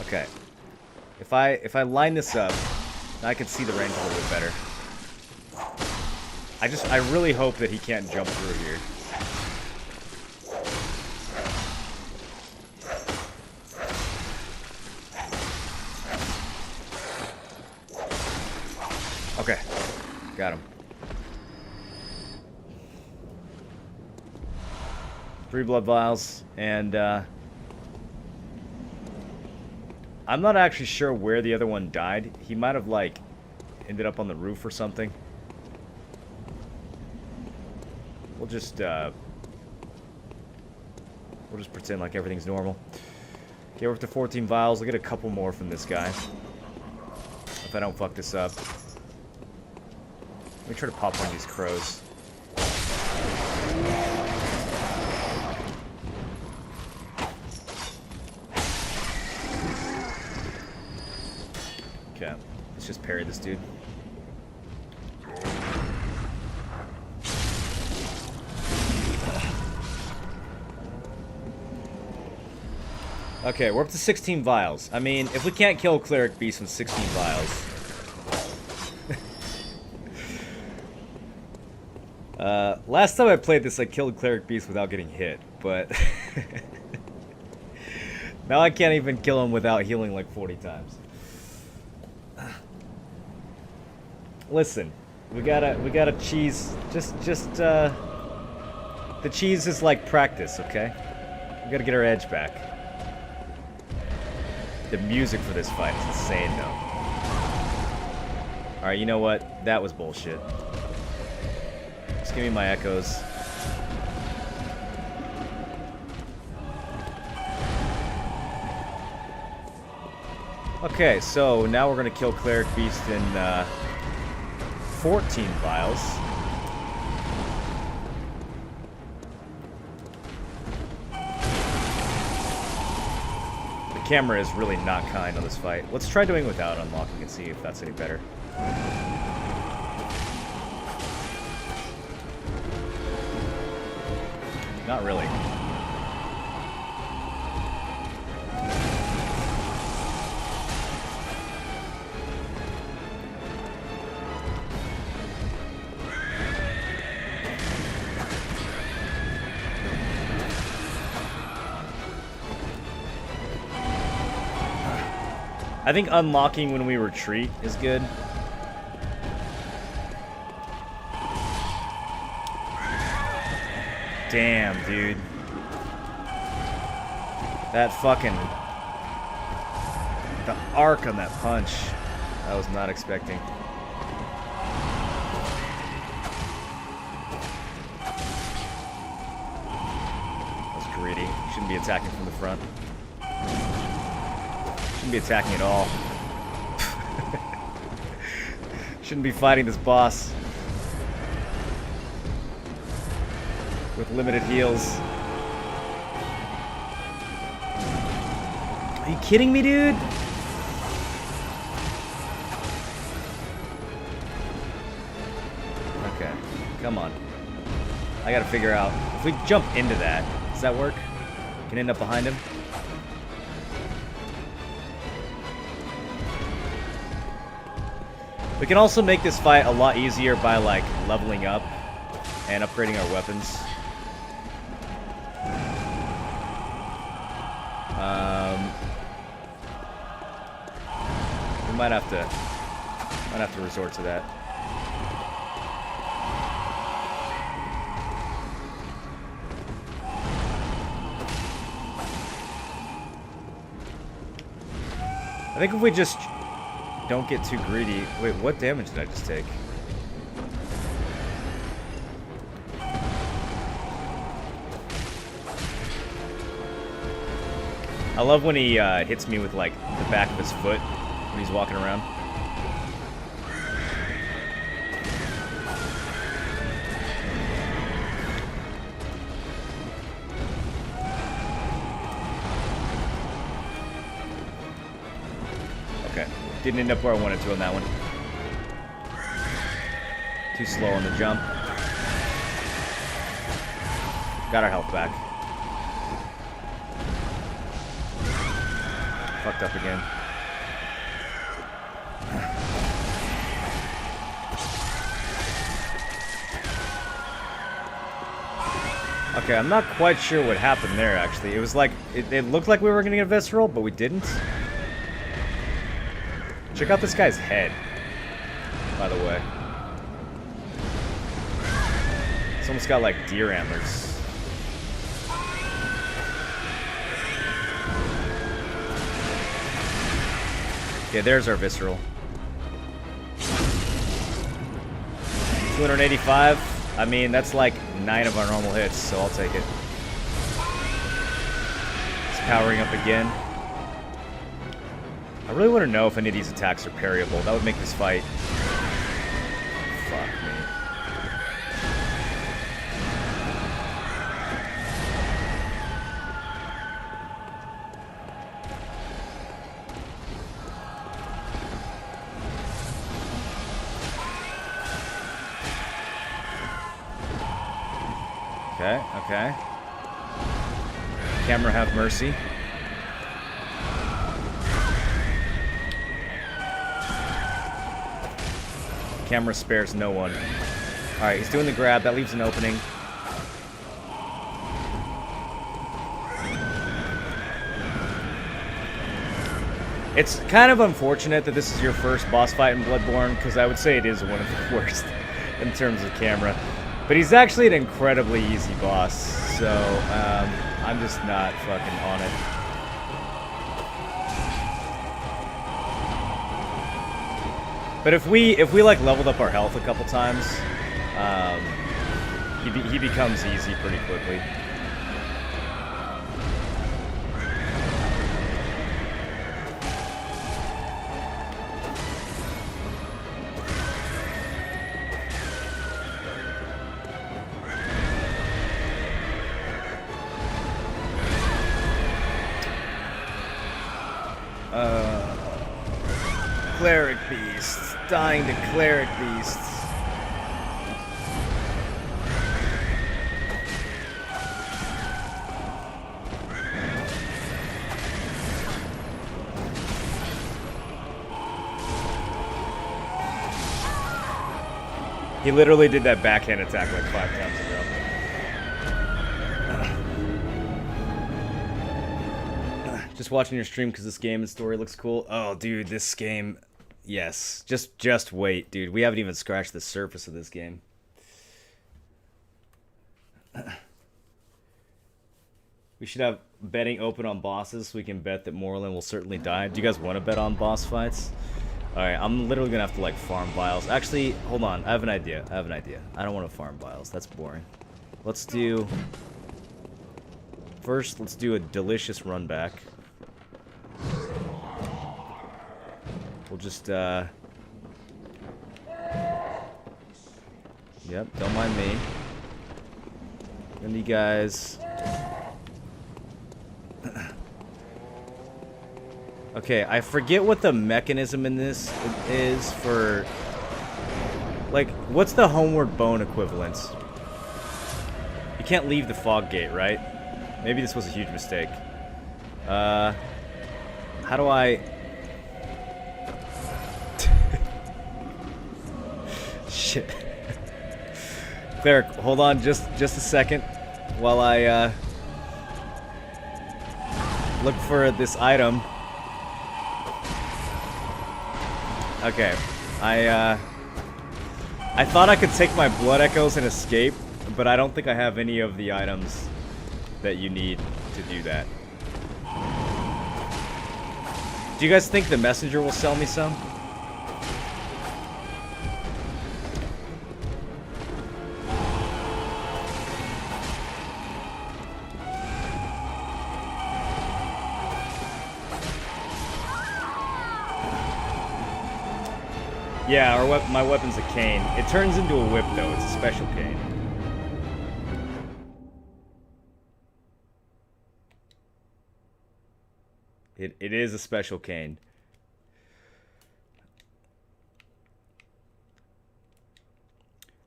Okay. If I line this up, I can see the range a little bit better. I really hope that he can't jump through here. Okay, got him. 3 blood vials, and I'm not actually sure where the other one died. He might have, like, ended up on the roof or something. We'll just pretend like everything's normal. Okay, we're up to 14 vials. I'll get a couple more from this guy. If I don't fuck this up. Let me try to pop one of these crows. Okay, let's just parry this dude. Okay, we're up to 16 vials. I mean, if we can't kill Cleric Beast with 16 vials... last time I played this, I killed Cleric Beast without getting hit, but... now I can't even kill him without healing like 40 times. Listen, we gotta cheese, the cheese is like practice, okay? We gotta get our edge back. The music for this fight is insane, though. Alright, you know what? That was bullshit. Just give me my echoes. Okay, so now we're gonna kill Cleric Beast in 14 vials. The camera is really not kind on this fight. Let's try doing without unlocking and see if that's any better. Not really. I think unlocking when we retreat is good. Damn, dude. That fucking... the arc on that punch. I was not expecting. That was greedy. Shouldn't be attacking from the front. Shouldn't be attacking at all. Shouldn't be fighting this boss. With limited heals. Are you kidding me, dude? Okay, come on. I gotta figure out. If we jump into that, does that work? We can end up behind him. We can also make this fight a lot easier by, like, leveling up. and upgrading our weapons. We might have to resort to that. I think if we just don't get too greedy... Wait, what damage did I just take? I love when he hits me with, like, the back of his foot when he's walking around. Okay. Didn't end up where I wanted to on that one. Too slow on the jump. Got our health back. Fucked up again. Okay, I'm not quite sure what happened there, actually. It was like, it looked like we were gonna get a visceral, but we didn't. Check out this guy's head, by the way. It's almost got like deer antlers. Okay, there's our visceral. 285. I mean, that's like 9 of our normal hits, so I'll take it. It's powering up again. I really want to know if any of these attacks are parryable. That would make this fight. Fuck me. Okay, okay. Camera have mercy. Camera spares no one. Alright, he's doing the grab. That leaves an opening. It's kind of unfortunate that this is your first boss fight in Bloodborne, because I would say it is one of the worst in terms of camera. But he's actually an incredibly easy boss, so I'm just not fucking on it. But if we like leveled up our health a couple times, he becomes easy pretty quickly. Cleric beasts. Dying to cleric beasts. He literally did that backhand attack like 5 times ago. Just watching your stream because this game and story looks cool. Oh, dude, this game... Yes. Just wait, dude. We haven't even scratched the surface of this game. We should have betting open on bosses so we can bet that Morlin will certainly die. Do you guys want to bet on boss fights? Alright, I'm literally going to have to, like, farm vials. Actually, hold on. I have an idea. I don't want to farm vials. That's boring. Let's do... First, let's do a delicious run back. We'll just, Yep, don't mind me. And you guys... Okay, I forget what the mechanism in this is for... Like, what's the homeward bone equivalent? You can't leave the fog gate, right? Maybe this was a huge mistake. How do I... Shit. Cleric, hold on just a second while I look for this item. Okay, I thought I could take my blood echoes and escape, but I don't think I have any of the items that you need to do that. Do you guys think the messenger will sell me some? Yeah, my weapon's a cane. It turns into a whip, though. It's a special cane. It is a special cane.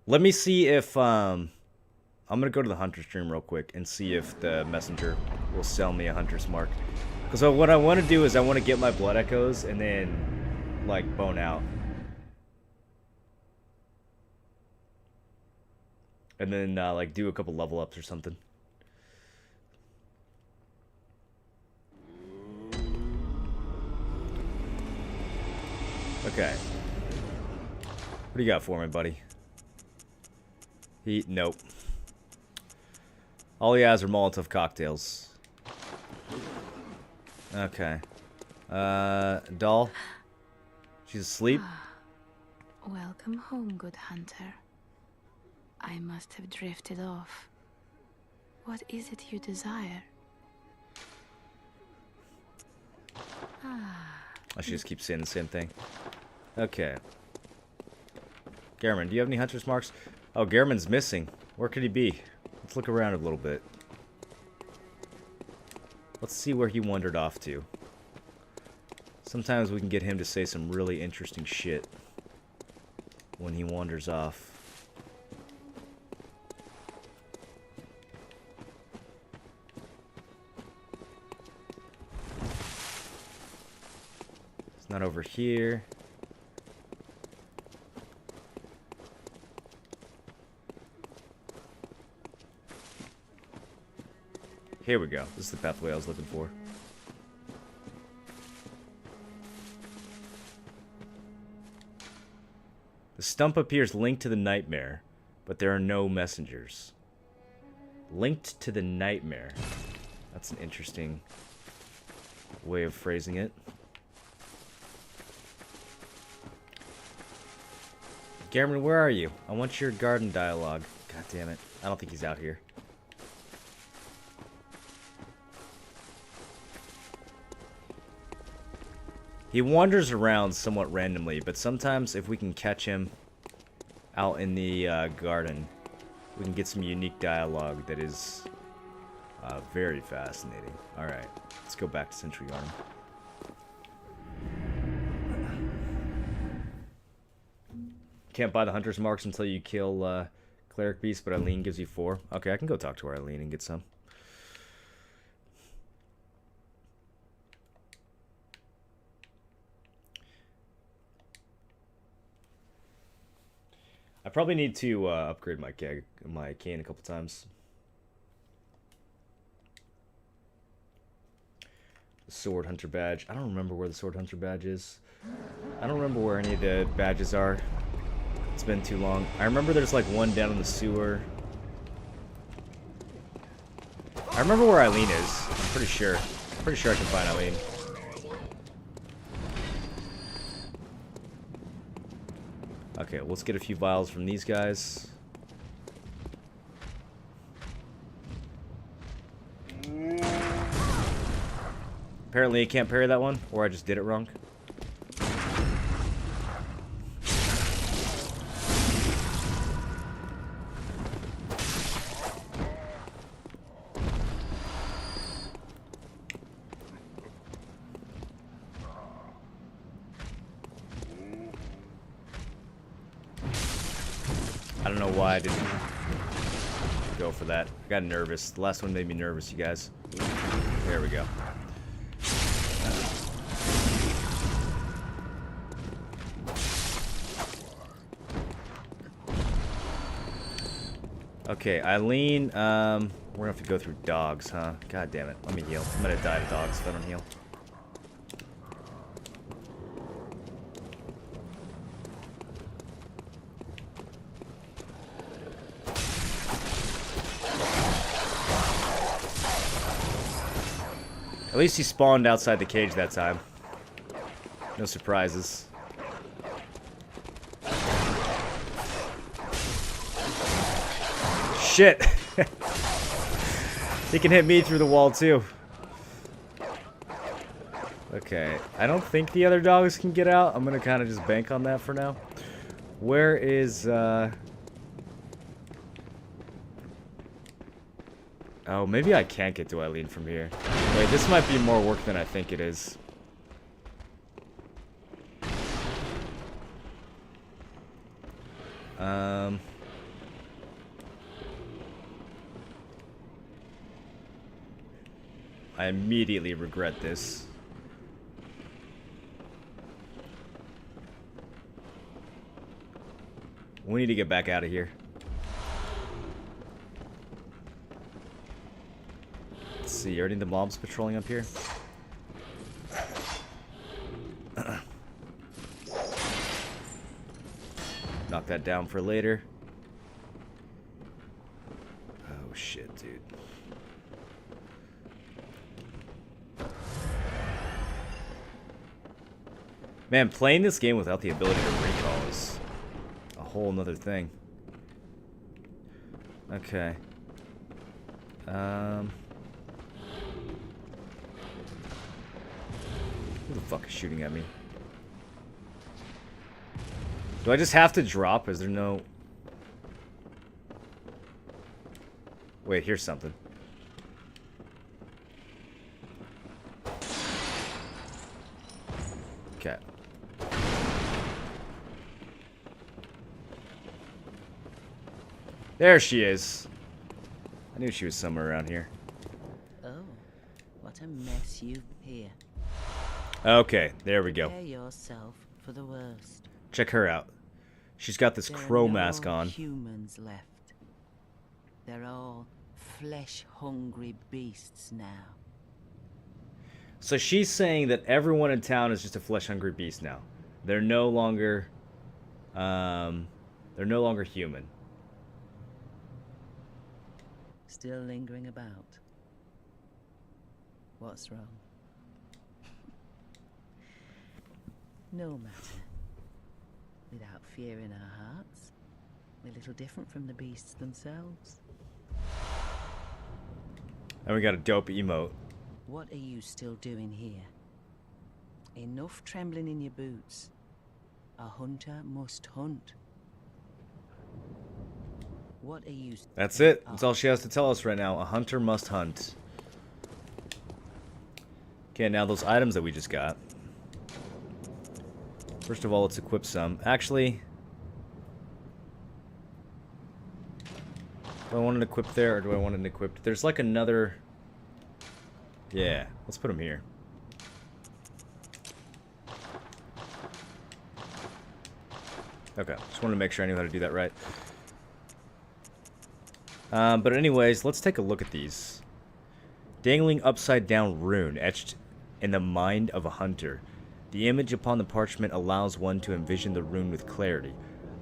Let me see if, I'm gonna go to the hunter stream real quick and see if the messenger will sell me a hunter's mark. Because what I want to do is I want to get my blood echoes and then, like, bone out. And then, like, do a couple level ups or something. Okay. What do you got for me, buddy? Nope. All he has are Molotov cocktails. Okay. Doll? She's asleep? Welcome home, good hunter. I must have drifted off. What is it you desire? I should just keep saying the same thing. Okay. Garmin, do you have any hunter's marks? Oh, Garmin's missing. Where could he be? Let's look around a little bit. Let's see where he wandered off to. Sometimes we can get him to say some really interesting shit when he wanders off. It's not over here. Here we go. This is the pathway I was looking for. The stump appears linked to the nightmare, but there are no messengers. Linked to the nightmare. That's an interesting way of phrasing it. Garmin, where are you? I want your garden dialogue. God damn it. I don't think he's out here. He wanders around somewhat randomly, but sometimes if we can catch him out in the garden, we can get some unique dialogue that is very fascinating. Alright, let's go back to Central Yarnum. Can't buy the hunter's marks until you kill Cleric Beast, but Eileen gives you 4. Okay, I can go talk to Eileen and get some. I probably need to upgrade my cane a couple times. The Sword Hunter badge. I don't remember where the Sword Hunter badge is. I don't remember where any of the badges are. It's been too long. I remember there's like one down in the sewer. I remember where Eileen is. I'm pretty sure. Pretty sure I can find Eileen. Okay, let's get a few vials from these guys. Apparently I can't parry that one, or I just did it wrong. I don't know why I didn't go for that. I got nervous. The last one made me nervous, you guys. There we go. Okay, Eileen, we're gonna have to go through dogs, huh? God damn it. Let me heal. I'm gonna die to dogs if I don't heal. At least he spawned outside the cage that time. No surprises. Shit! He can hit me through the wall too. Okay, I don't think the other dogs can get out. I'm gonna kind of just bank on that for now. Where is, Oh, maybe I can't get to Eileen from here. Wait, this might be more work than I think it is. I immediately regret this. We need to get back out of here. Let's see, are any of the mobs patrolling up here? Knock that down for later. Oh shit, dude. Man, playing this game without the ability to recall is a whole nother thing. Okay. Who the fuck is shooting at me? Do I just have to drop? Is there no... Wait, here's something. Okay. There she is. I knew she was somewhere around here. Oh, what a mess you've here. Okay, there we go. Prepare yourself for the worst. Check her out. She's got this There are crow no mask on. humans left. They're all flesh-hungry beasts now. So she's saying that everyone in town is just a flesh-hungry beast now. They're no longer, human. Still lingering about. What's wrong? No matter. Without fear in our hearts, we're little different from the beasts themselves. And we got a dope emote. What are you still doing here? Enough trembling in your boots. A hunter must hunt. What are you... That's it. That's all she has to tell us right now. A hunter must hunt. Okay, now those items that we just got. First of all, let's equip some. Actually, do I want it equipped there, or do I want it equipped? There's like another... Yeah, let's put them here. Okay, just wanted to make sure I knew how to do that right. But anyways, let's take a look at these. Dangling upside down rune etched in the mind of a hunter. The image upon the parchment allows one to envision the rune with clarity.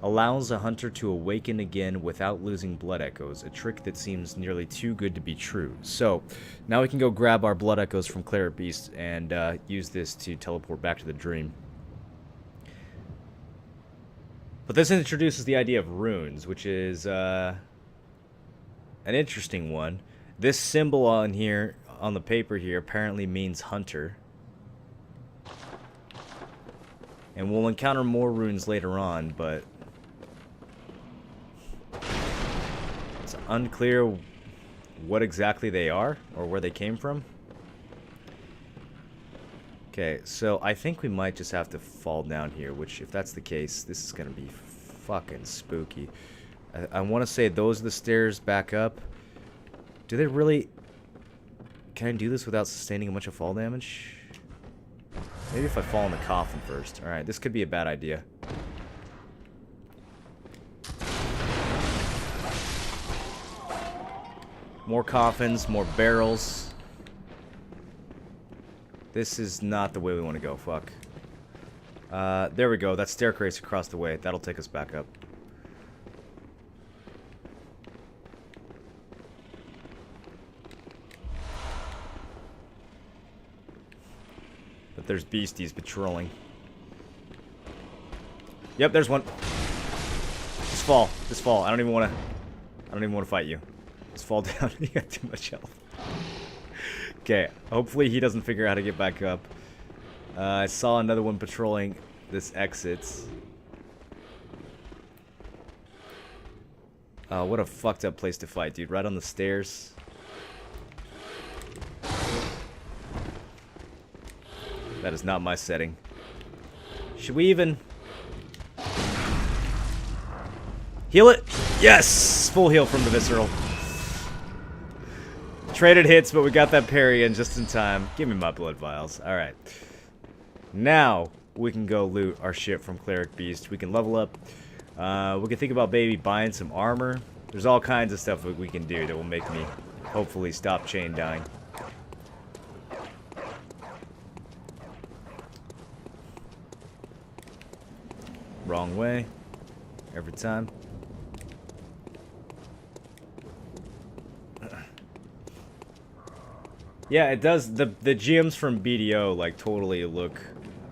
Allows a hunter to awaken again without losing blood echoes, a trick that seems nearly too good to be true. So, now we can go grab our blood echoes from Claret Beast and use this to teleport back to the dream. But this introduces the idea of runes, which is an interesting one. This symbol on here, on the paper here, apparently means hunter. And we'll encounter more runes later on, but it's unclear what exactly they are or where they came from. Okay, so I think we might just have to fall down here, which if that's the case, this is going to be fucking spooky. I want to say those are the stairs back up. Do they really... Can I do this without sustaining a bunch of fall damage? Maybe if I fall in the coffin first. Alright, this could be a bad idea. More coffins, more barrels. This is not the way we want to go, fuck. There we go, that staircase across the way. That'll take us back up. But there's beasties patrolling. Yep, there's one. Just fall. Just fall. I don't even want to fight you. Just fall down. You got too much health. Okay, hopefully he doesn't figure out how to get back up. I saw another one patrolling this exit. What a fucked up place to fight, dude. Right on the stairs. That is not my setting. Should we even... heal it? Yes! Full heal from the visceral. Traded hits, but we got that parry in just in time. Give me my blood vials. Alright. Now, we can go loot our shit from Cleric Beast. We can level up. We can think about maybe buying some armor. There's all kinds of stuff that we can do that will make me hopefully stop chain dying. Wrong way. Every time. Yeah, it does. The GMs from BDO like totally look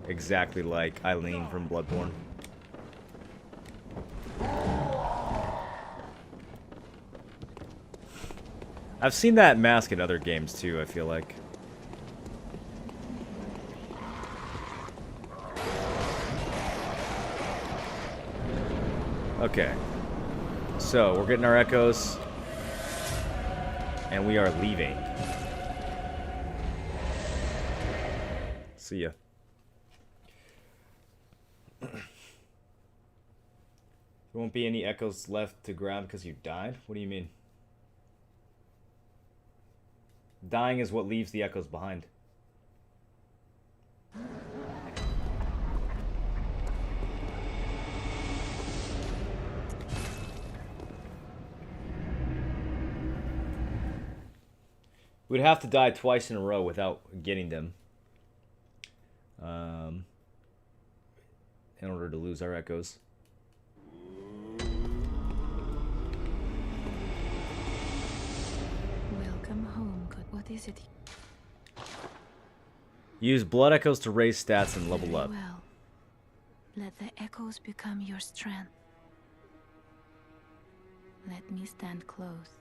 exactly like Eileen from Bloodborne. I've seen that mask in other games too, I feel like. Okay. So, we're getting our echoes. And we are leaving. See ya. There won't be any echoes left to ground because you died? What do you mean? Dying is what leaves the echoes behind. We'd have to die twice in a row without getting them. In order to lose our echoes. Welcome home. Good. What is it? Use blood echoes to raise stats and level Very up. well. Let the echoes become your strength. Let me stand close.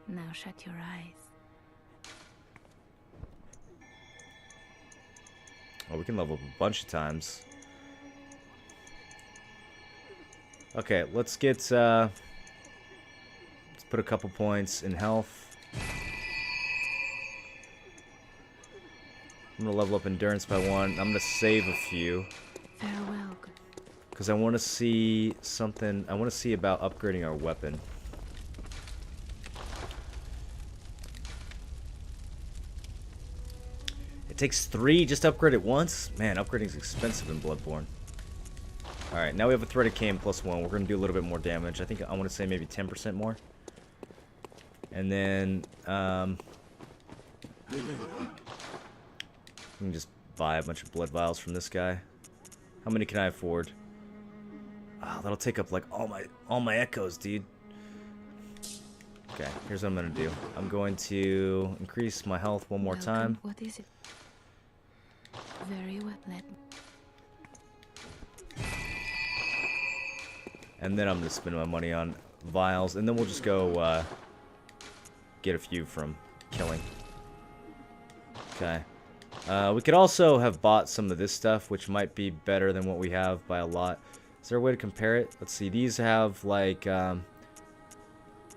Now shut your eyes. Oh, we can level up a bunch of times. Okay, let's get, let's put a couple points in health. I'm gonna level up endurance by 1. I'm gonna save a few. Farewell. Because I want to see something, I want to see about upgrading our weapon. It takes 3 just to upgrade it once? Man, upgrading is expensive in Bloodborne. Alright, now we have a threaded cane plus 1. We're going to do a little bit more damage. I think I want to say maybe 10% more. And then, we can just buy a bunch of blood vials from this guy. How many can I afford? Oh, that'll take up like all my echoes, dude. Okay, here's what I'm gonna do. I'm going to increase my health one more time. What is it? Very well. And then I'm gonna spend my money on vials, and then we'll just go get a few from killing. Okay. We could also have bought some of this stuff, which might be better than what we have by a lot. Is there a way to compare it? Let's see. These have like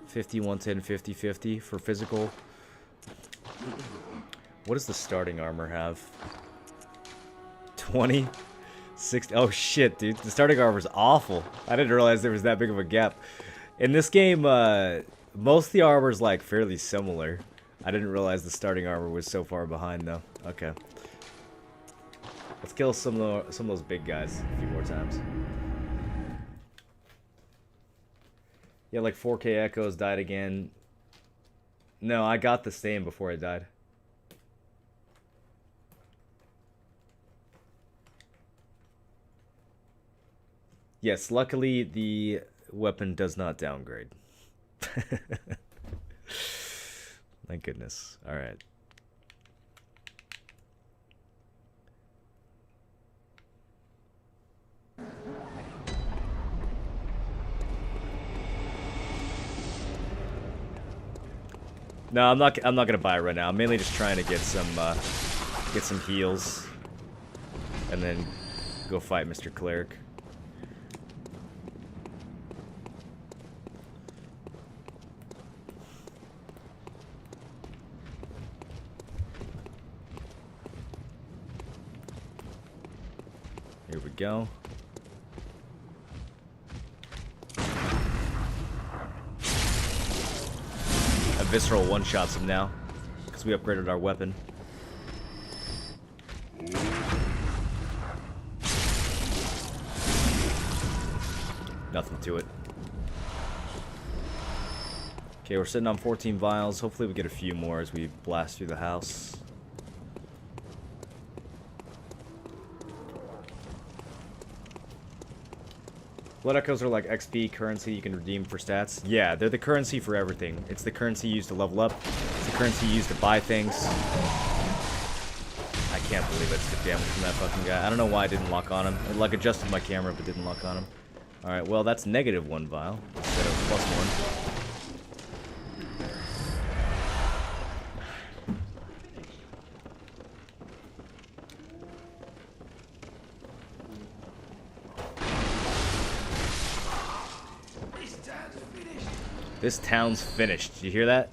50, 110, 50, 50 for physical. What does the starting armor have? 20? 60? Oh shit, dude. The starting armor is awful. I didn't realize there was that big of a gap. In this game, most of the armor is like fairly similar. I didn't realize the starting armor was so far behind though. Okay. Let's kill some of those big guys a few more times. Yeah, like 4K echoes died again. No, I got the same before I died. Yes, luckily the weapon does not downgrade. Thank goodness. All right. No, I'm not gonna buy it right now. I'm mainly just trying to get some heals, and then go fight Mr. Cleric. Here we go. Visceral one-shots him now, because we upgraded our weapon. Nothing to it. Okay, we're sitting on 14 vials. Hopefully we get a few more as we blast through the house. Blood Echoes are like XP currency you can redeem for stats. Yeah, they're the currency for everything. It's the currency used to level up. It's the currency used to buy things. I can't believe I just took damage from that fucking guy. I don't know why I didn't lock on him. It like adjusted my camera but didn't lock on him. Alright, well that's -1 vial instead of +1. This town's finished. Did you hear that?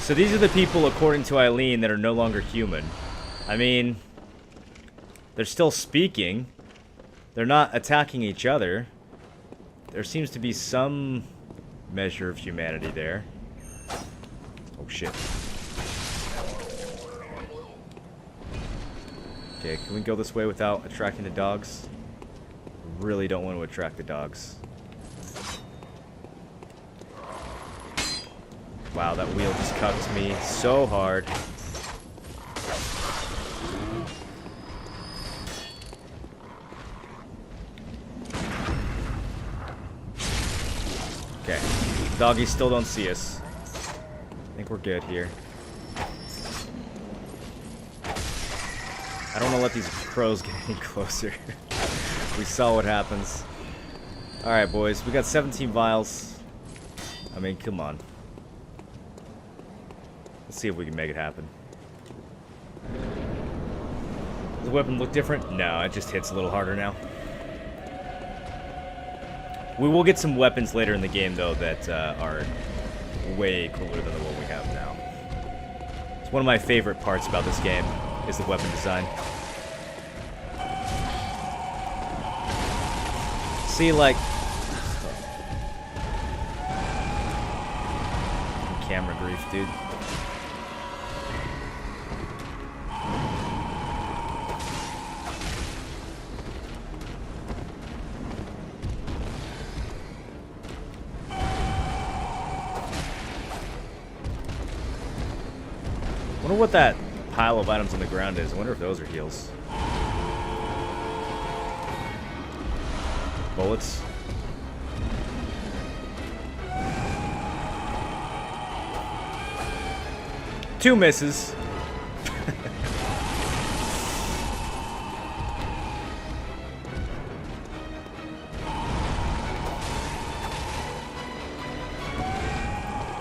So these are the people, according to Eileen, that are no longer human. I mean, they're still speaking. They're not attacking each other. There seems to be some measure of humanity there. Oh shit. Okay, can we go this way without attracting the dogs? Really don't want to attract the dogs. Wow, that wheel just cucked me so hard. Okay. Doggies still don't see us. I think we're good here. I don't want to let these crows get any closer. We saw what happens. Alright, boys. We got 17 vials. I mean, come on. Let's see if we can make it happen. Does the weapon look different? No, it just hits a little harder now. We will get some weapons later in the game, though, that are way cooler than the one we have now. It's one of my favorite parts about this game, is the weapon design. See, like... Camera grief, dude. I wonder what that pile of items on the ground is. I wonder if those are heals. Bullets. Two misses.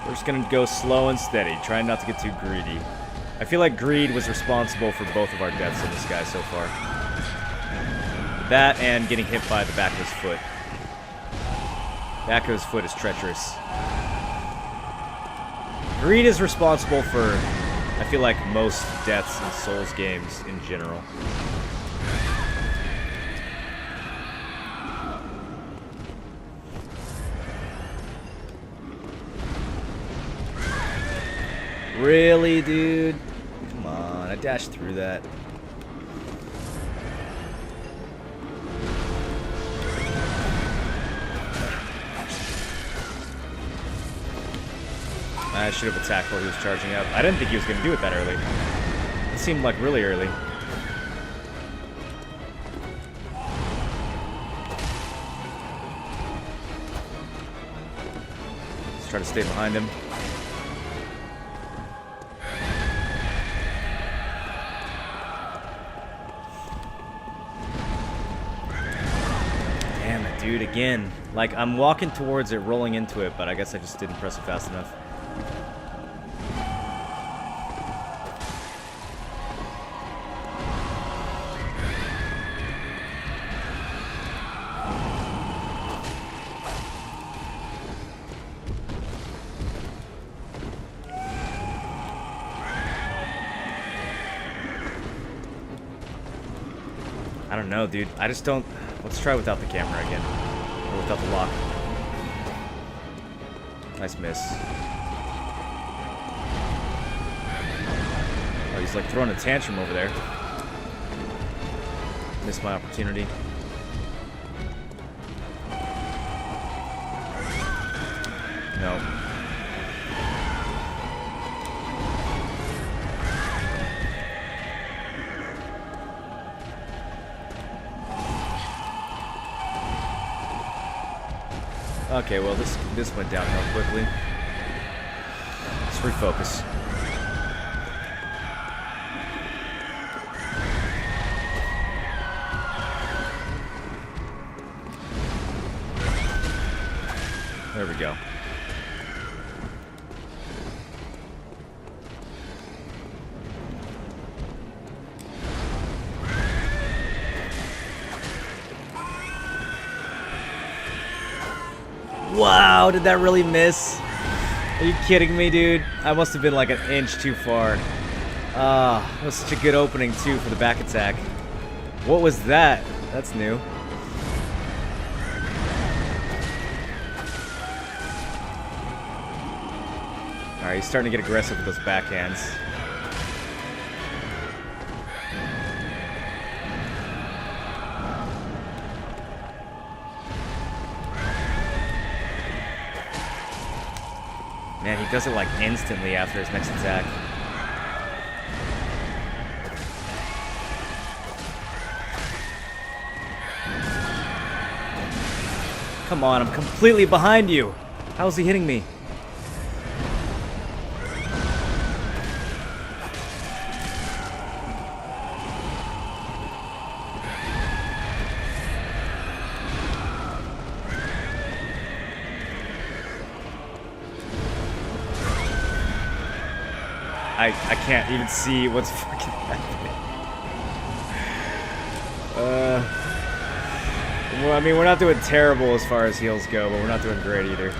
We're just gonna go slow and steady, trying not to get too greedy. I feel like greed was responsible for both of our deaths on this guy so far. That and getting hit by the back of his foot. Back of his foot is treacherous. Greed is responsible for, I feel like, most deaths in Souls games in general. Really, dude? Come on, I dashed through that. I should have attacked while he was charging up. I didn't think he was going to do it that early. It seemed like really early. Let's try to stay behind him. Damn it, dude, again. Like, I'm walking towards it, rolling into it, but I guess I just didn't press it fast enough. I don't know, dude. I just don't... Let's try without the camera again. Or without the lock. Nice miss. Oh, he's like throwing a tantrum over there. Missed my opportunity. No. Okay, well this went downhill quickly. Let's refocus. There we go. Wow, did that really miss? Are you kidding me, dude? I must have been like an inch too far. Ah, that was such a good opening, too, for the back attack. What was that? That's new. Alright, he's starting to get aggressive with those backhands. Man, he does it like instantly after his next attack. Come on, I'm completely behind you. How is he hitting me? I can't even see what's fucking happening. Well, I mean, we're not doing terrible as far as heals go, but we're not doing great either.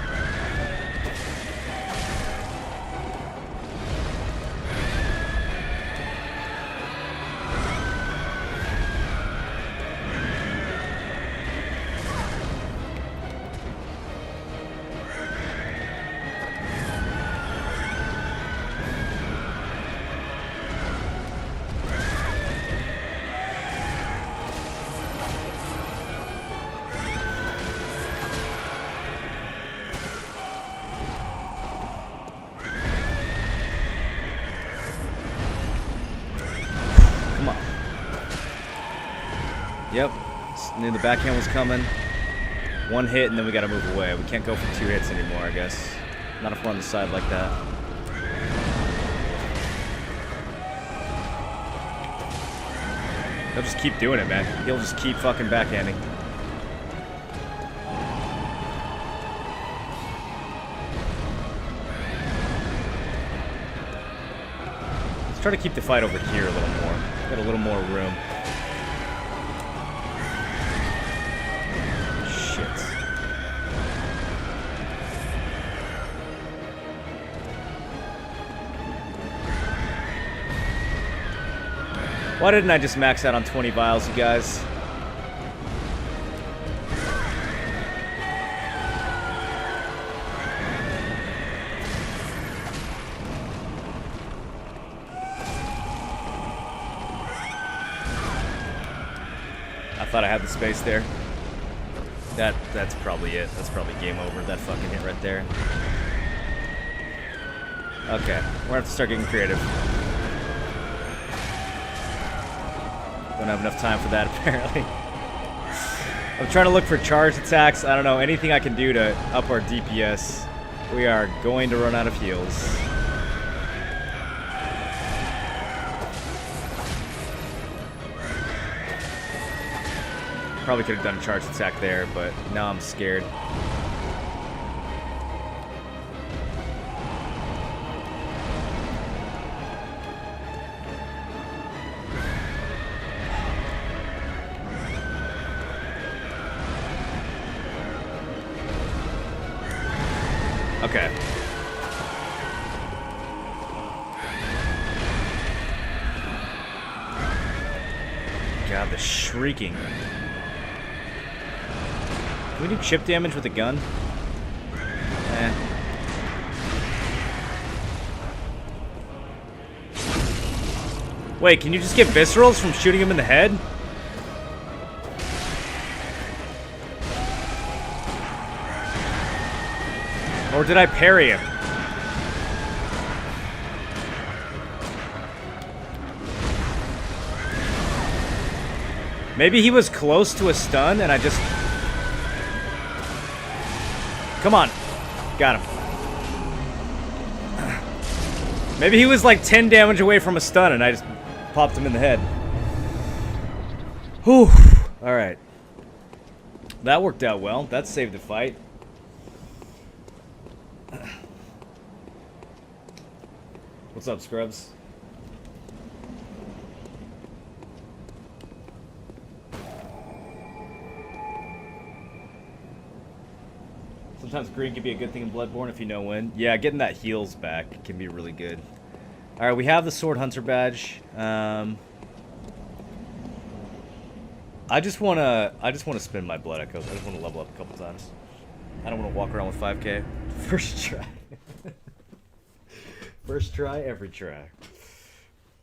Yep, knew the backhand was coming. One hit and then we gotta move away. We can't go for 2 hits anymore, I guess. Not if we're on the side like that. He'll just keep doing it, man. He'll just keep fucking backhanding. Let's try to keep the fight over here a little more. Get a little more room. Why didn't I just max out on 20 vials, you guys? I thought I had the space there. That's probably it. That's probably game over. That fucking hit right there. Okay, we're gonna have to start getting creative. Don't have enough time for that, apparently. I'm trying to look for charged attacks. I don't know, anything I can do to up our DPS. We are going to run out of heals. Probably could have done a charged attack there, but now I'm scared. Okay. God, the shrieking. Can we do chip damage with a gun? Eh. Wait, can you just get viscerals from shooting him in the head? Or did I parry him? Maybe he was close to a stun and I just... Come on. Got him. Maybe he was like 10 damage away from a stun and I just popped him in the head. Whew. Alright. That worked out well. That saved the fight. What's up, Scrubs? Sometimes green can be a good thing in Bloodborne if you know when. Yeah, getting that heals back can be really good. Alright, we have the Sword Hunter badge. I just wanna spin my blood echoes. I just wanna level up a couple times. I don't wanna walk around with 5k. First try. First try, every try.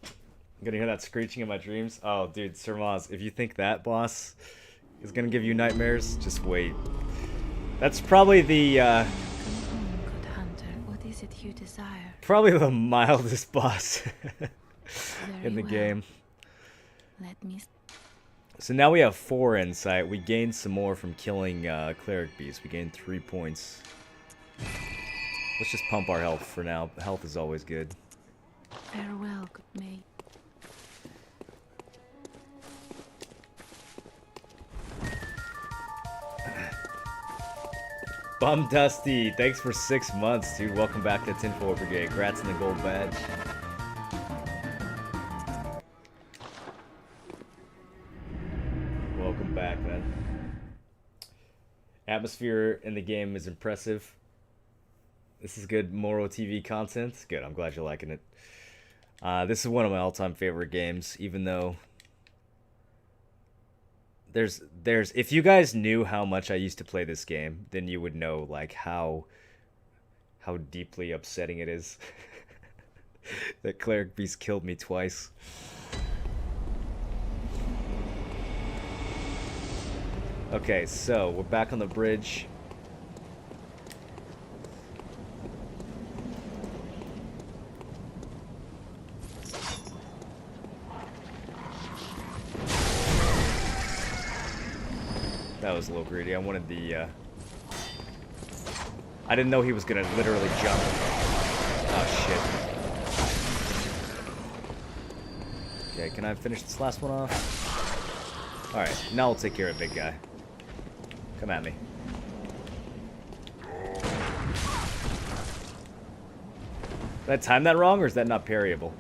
I'm gonna hear that screeching in my dreams. Oh, dude, Sir Maz, if you think that boss is gonna give you nightmares, just wait. That's probably the, Good hunter, what is it you desire? probably the mildest boss in the well. game. Let me... So now we have 4 insight. We gained some more from killing Cleric Beast. We gained 3 points. Let's just pump our health for now. Health is always good. Farewell, good mate. Bum Dusty, thanks for 6 months, dude. Welcome back to Tinfoil Brigade. Congrats on the gold badge. Welcome back, man. Atmosphere in the game is impressive. This is good Moro TV content. Good, I'm glad you're liking it. This is one of my all-time favorite games, even though there's if you guys knew how much I used to play this game, then you would know like how deeply upsetting it is that Cleric Beast killed me twice. Okay, so we're back on the bridge. That was a little greedy. I wanted the, I didn't know he was gonna literally jump. Oh, shit. Okay, can I finish this last one off? Alright, now we'll take care of big guy. Come at me. Did I time that wrong, or is that not parryable?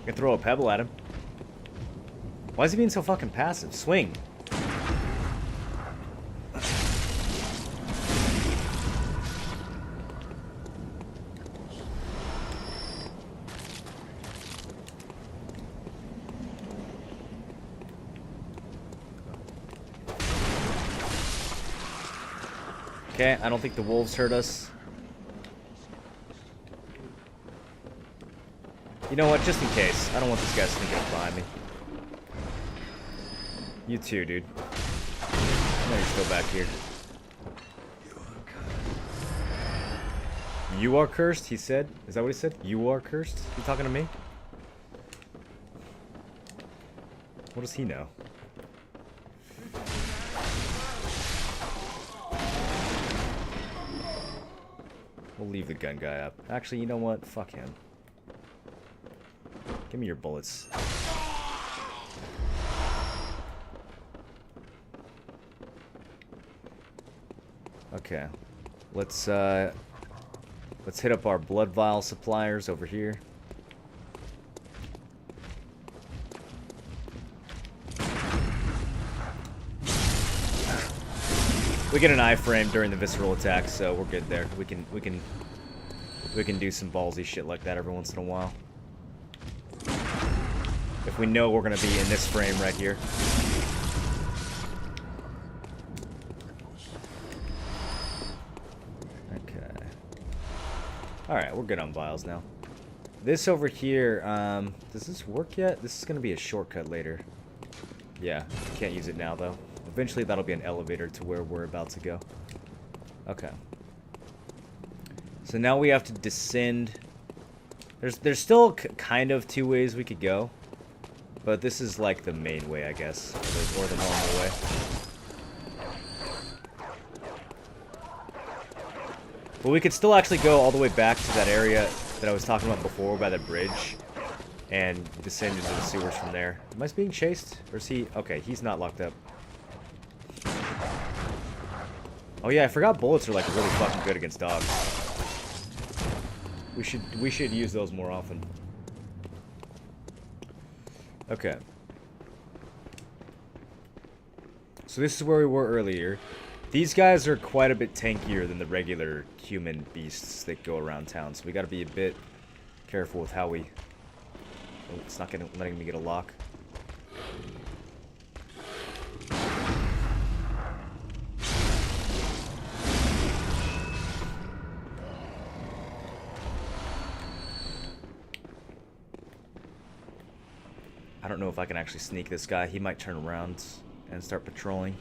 I can throw a pebble at him. Why is he being so fucking passive? Swing. Okay, I don't think the wolves hurt us. You know what? Just in case. I don't want this guy sneaking up behind me. You too, dude. I know you're still back here. You are cursed, he said. Is that what he said? You are cursed? You talking to me? What does he know? We'll leave the gun guy up. Actually, you know what? Fuck him. Give me your bullets. Okay. Let's hit up our blood vial suppliers over here. We get an iframe during the visceral attack, so we're good there. We can do some ballsy shit like that every once in a while. If we know we're gonna be in this frame right here. Okay. Alright, we're good on vials now. This over here, does this work yet? This is gonna be a shortcut later. Yeah, can't use it now though. Eventually that'll be an elevator to where we're about to go. Okay. So now we have to descend. There's still kind of two ways we could go. But this is like the main way, I guess. Or the normal way. But we could still actually go all the way back to that area that I was talking about before by the bridge. And descend into the sewers from there. Am I being chased? Or is he... Okay, he's not locked up. Oh yeah, I forgot bullets are like really fucking good against dogs. We should use those more often. Okay. So this is where we were earlier. These guys are quite a bit tankier than the regular human beasts that go around town, so we gotta be a bit careful with how we... Oh, it's not letting me get a lock. I don't know if I can actually sneak this guy. He might turn around and start patrolling.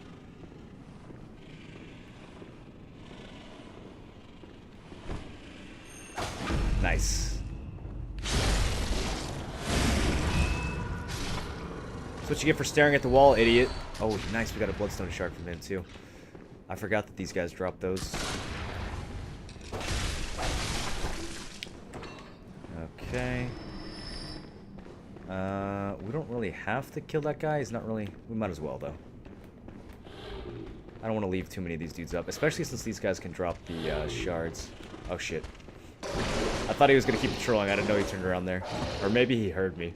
Nice. That's what you get for staring at the wall, idiot. Oh, nice. We got a bloodstone shard from him, too. I forgot that these guys dropped those. Okay. We don't really have to kill that guy. He's not really... We might as well, though. I don't want to leave too many of these dudes up, especially since these guys can drop the shards. Oh, shit. I thought he was going to keep patrolling. I didn't know he turned around there. Or maybe he heard me.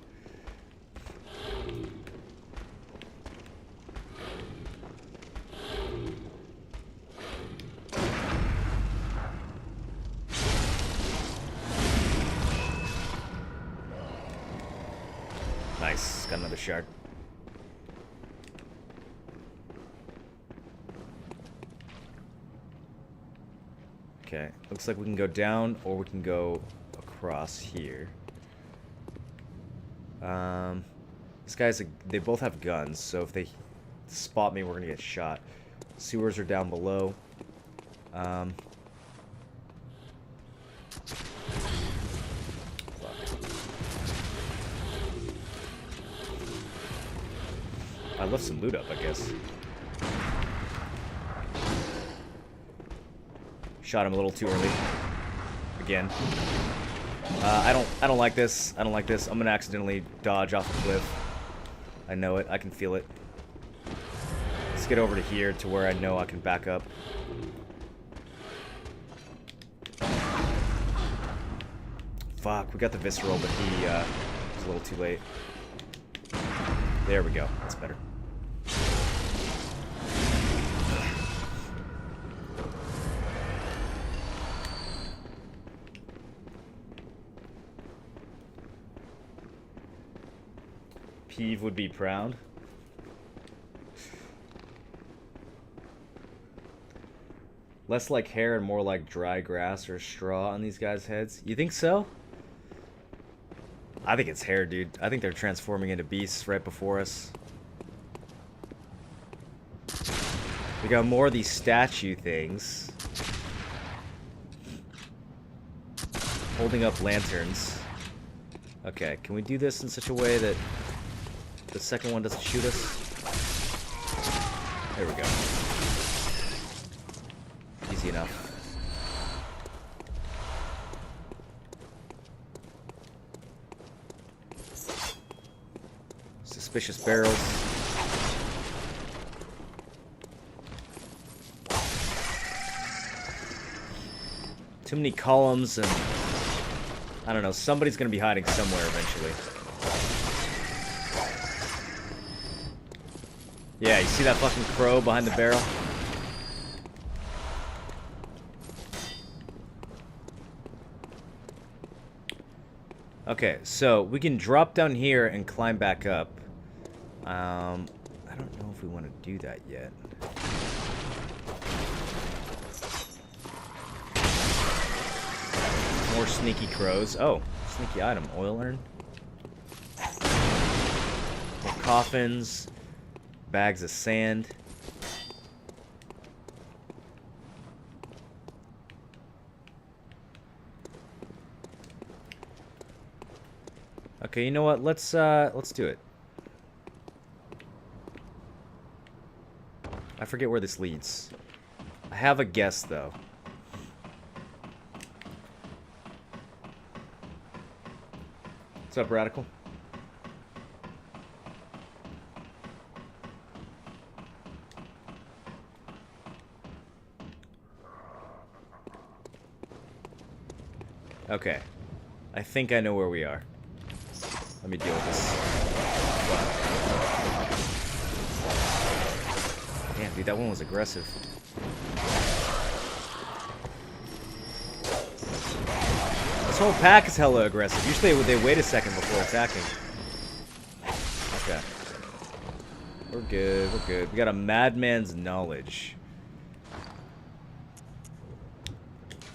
Nice. Got another shard. Okay. Looks like we can go down or we can go across here. These guys, they both have guns, so if they spot me, we're gonna get shot. Sewers are down below. I left some loot up, I guess. Shot him a little too early. Again. I don't like this. I don't like this. I'm gonna accidentally dodge off the cliff. I know it. I can feel it. Let's get over to here to where I know I can back up. Fuck, we got the visceral, but he was a little too late. There we go. That's better. Peeve would be proud. Less like hair and more like dry grass or straw on these guys' heads. You think so? I think it's hair, dude. I think they're transforming into beasts right before us. We got more of these statue things. Holding up lanterns. Okay, can we do this in such a way that the second one doesn't shoot us? There we go. Easy enough. Suspicious barrels. Too many columns, and I don't know, somebody's gonna be hiding somewhere eventually. Yeah, you see that fucking crow behind the barrel? Okay, so we can drop down here and climb back up. I don't know if we want to do that yet. More sneaky crows. Oh, sneaky item. Oil urn. More coffins. Bags of sand. Okay, you know what? Let's do it. I forget where this leads. I have a guess though. What's up, Radical? Okay. I think I know where we are. Let me deal with this. Damn, dude, that one was aggressive. This whole pack is hella aggressive. Usually they wait a second before attacking. Okay. We're good, we're good. We got a madman's knowledge.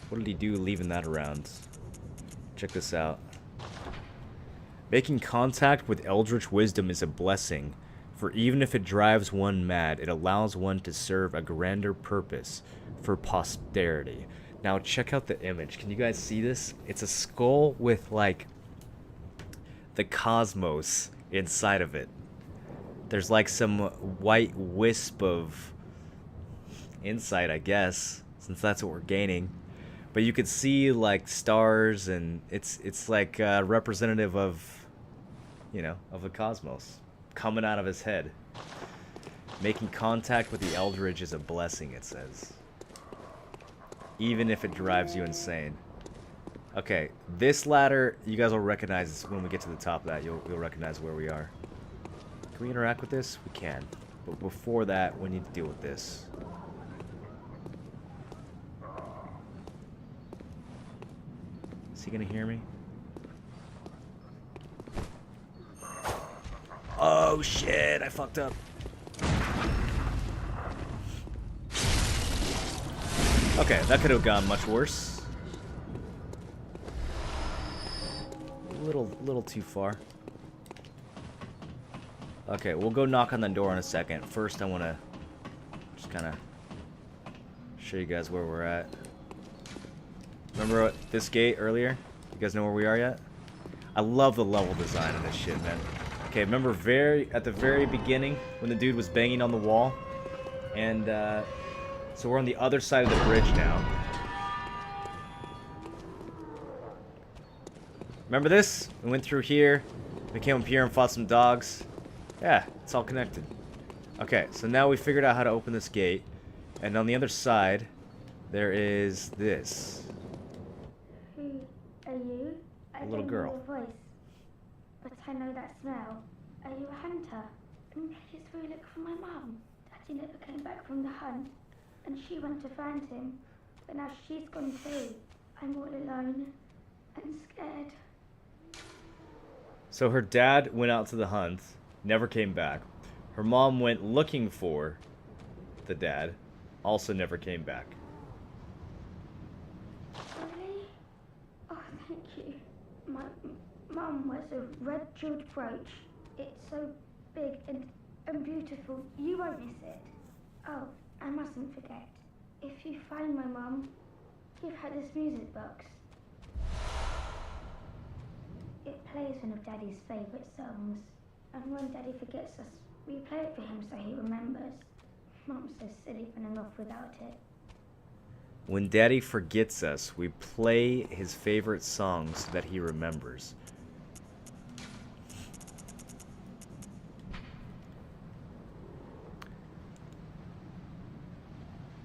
What did he do leaving that around? Check this out. Making contact with eldritch wisdom is a blessing, for even if it drives one mad, it allows one to serve a grander purpose for posterity. Now check out the image. Can you guys see this? It's a skull with like the cosmos inside of it. There's like some white wisp of insight, I guess, since that's what we're gaining. But you could see like stars, and it's like representative of, you know, of the cosmos coming out of his head. Making contact with the Eldritch is a blessing, it says. Even if it drives you insane. Okay, this ladder, you guys will recognize when we get to the top of that. You'll recognize where we are. Can we interact with this? We can. But before that, we need to deal with this. Is he gonna hear me? Oh shit, I fucked up. Okay, that could have gone much worse. A little too far. Okay, we'll go knock on the door in a second. First, I want to just kind of show you guys where we're at. Remember this gate earlier? You guys know where we are yet? I love the level design of this shit, man. Okay, remember at the very beginning when the dude was banging on the wall? And, so we're on the other side of the bridge now. Remember this? We went through here, we came up here and fought some dogs. Yeah, it's all connected. Okay, so now we figured out how to open this gate. And on the other side, there is this. Who are you? A little girl. Your voice, but I know that smell. Are you a hunter? In case we look for my mum. Daddy never came back from the hunt, and she went to find him. But now she's gone too. I'm all alone and scared. So her dad went out to the hunt, never came back. Her mom went looking for the dad, also never came back. Mum wears a red jeweled brooch. It's so big and beautiful. You won't miss it. Oh, I mustn't forget. If you find my mum, give her this music box. It plays one of Daddy's favourite songs. And when Daddy forgets us, we play it for him so he remembers. Mum's so silly running off without it. When Daddy forgets us, we play his favorite songs that he remembers.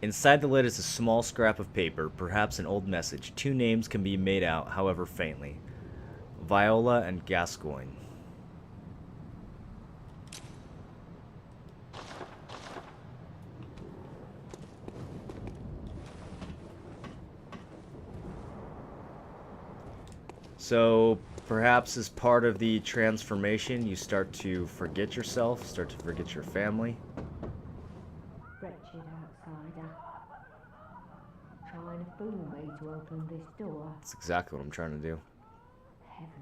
Inside the lid is a small scrap of paper, perhaps an old message. 2 names can be made out, however faintly. Viola and Gascoigne. So, perhaps as part of the transformation, you start to forget yourself, start to forget your family. Wretched outsider. Trying to fool me to open this door. That's exactly what I'm trying to do. Heavens,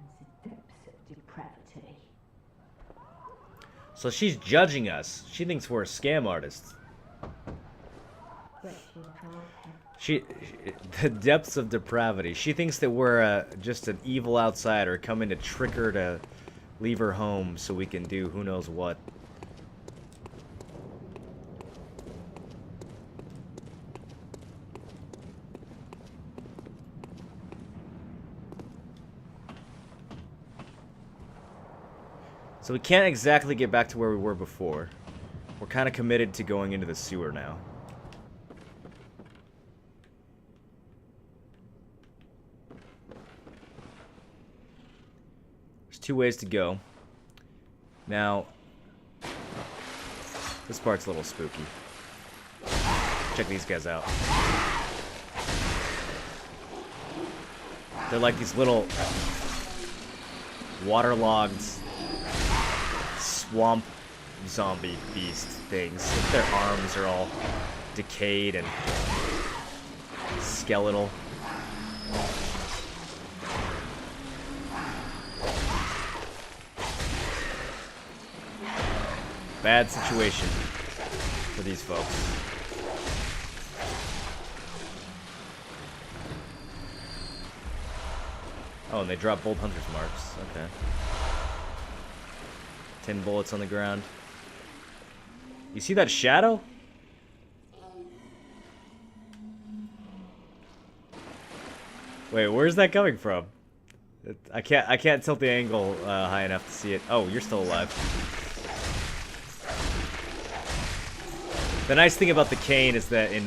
the depths of depravity. So she's judging us. She thinks we're scam artists. Wretched child. The depths of depravity. She thinks that we're just an evil outsider coming to trick her to leave her home so we can do who knows what. So we can't exactly get back to where we were before. We're kind of committed to going into the sewer now. There's 2 ways to go. Now, this part's a little spooky. Check these guys out. They're like these little waterlogged swamp zombie beast things. Their arms are all decayed and skeletal. Bad situation for these folks. Oh, and they drop bold hunter's marks. Okay. 10 bullets on the ground. You see that shadow? Wait, where's that coming from? I can't tilt the angle high enough to see it. Oh, you're still alive. The nice thing about the cane is that in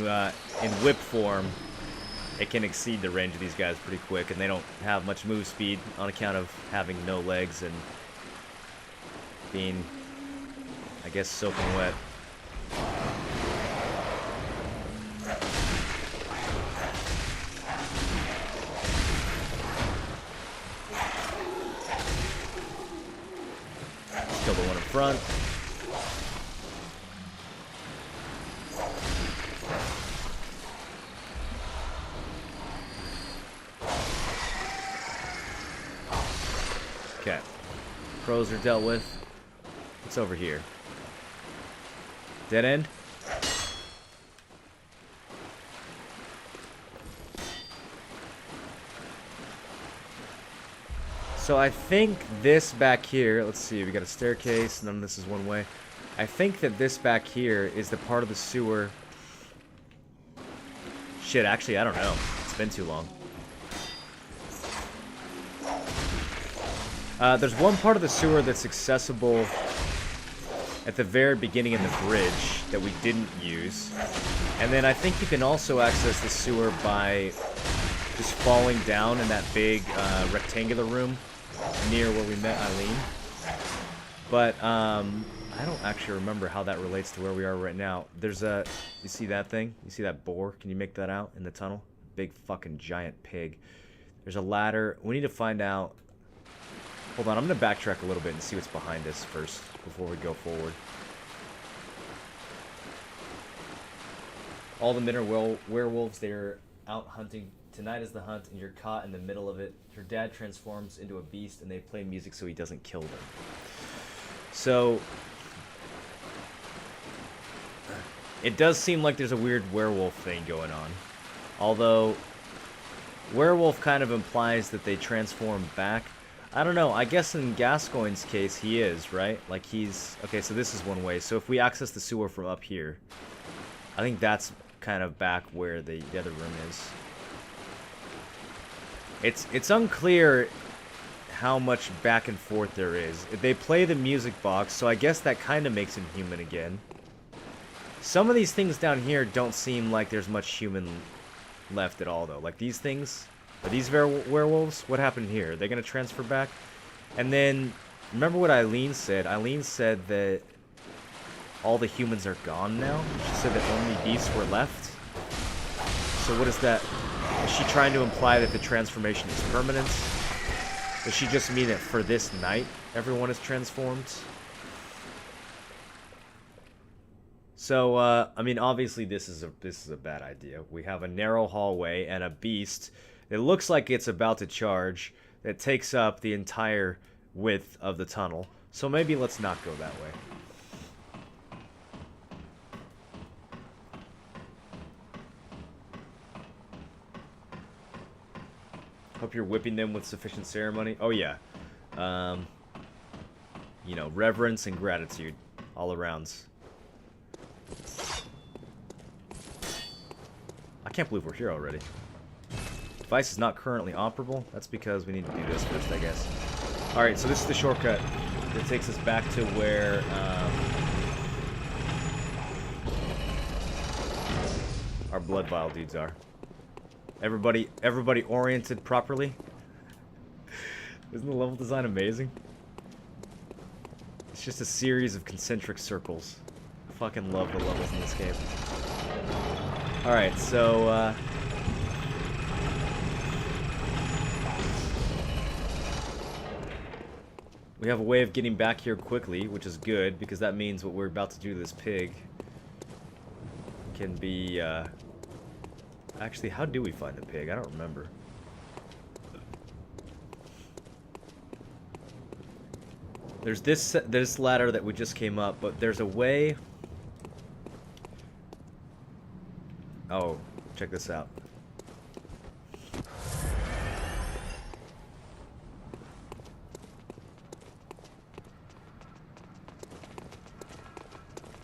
whip form, it can exceed the range of these guys pretty quick, and they don't have much move speed on account of having no legs and being, I guess, soaking wet. Kill the one in front. Okay. Pros are dealt with. What's over here? Dead end? So I think this back here, let's see, we got a staircase, none of this is one way. I think that this back here is the part of the sewer. Shit, actually, I don't know. It's been too long. There's one part of the sewer that's accessible at the very beginning of the bridge that we didn't use. And then I think you can also access the sewer by just falling down in that big rectangular room near where we met Eileen. But I don't actually remember how that relates to where we are right now. There's a... You see that thing? You see that boar? Can you make that out in the tunnel? Big fucking giant pig. There's a ladder. We need to find out... Hold on, I'm going to backtrack a little bit and see what's behind us first before we go forward. All the men are werewolves. They're out hunting Tonight is the hunt, and you're caught in the middle of it. Your dad transforms into a beast, and they play music so he doesn't kill them. So it does seem like there's a weird werewolf thing going on. Although werewolf kind of implies that they transform back. I don't know. I guess in Gascoigne's case, he is, right? Like he's... Okay, so this is one way. So if we access the sewer from up here, I think that's kind of back where the other room is. It's unclear how much back and forth there is. They play the music box, so I guess that kind of makes him human again. Some of these things down here don't seem like there's much human left at all, though. Like these things, are these werewolves? What happened here? Are they going to transfer back? And then, remember what Eileen said? Eileen said that all the humans are gone now. She said that only beasts were left. So what is that? Is she trying to imply that the transformation is permanent? Does she just mean that for this night, everyone is transformed? So, I mean, obviously this is a bad idea. We have a narrow hallway and a beast. It looks like it's about to charge. That takes up the entire width of the tunnel. So maybe let's not go that way. Hope you're whipping them with sufficient ceremony. Oh, yeah. You know, reverence and gratitude all around. I can't believe we're here already. Device is not currently operable. That's because we need to do this first, I guess. Alright, so this is the shortcut that takes us back to where... our blood vial dudes are. Everybody oriented properly. Isn't the level design amazing? It's just a series of concentric circles. I fucking love the levels in this game. Alright, so, we have a way of getting back here quickly, which is good, because that means what we're about to do to this pig can be, Actually, how do we find the pig? I don't remember. There's this ladder that we just came up, but there's a way... Oh, check this out.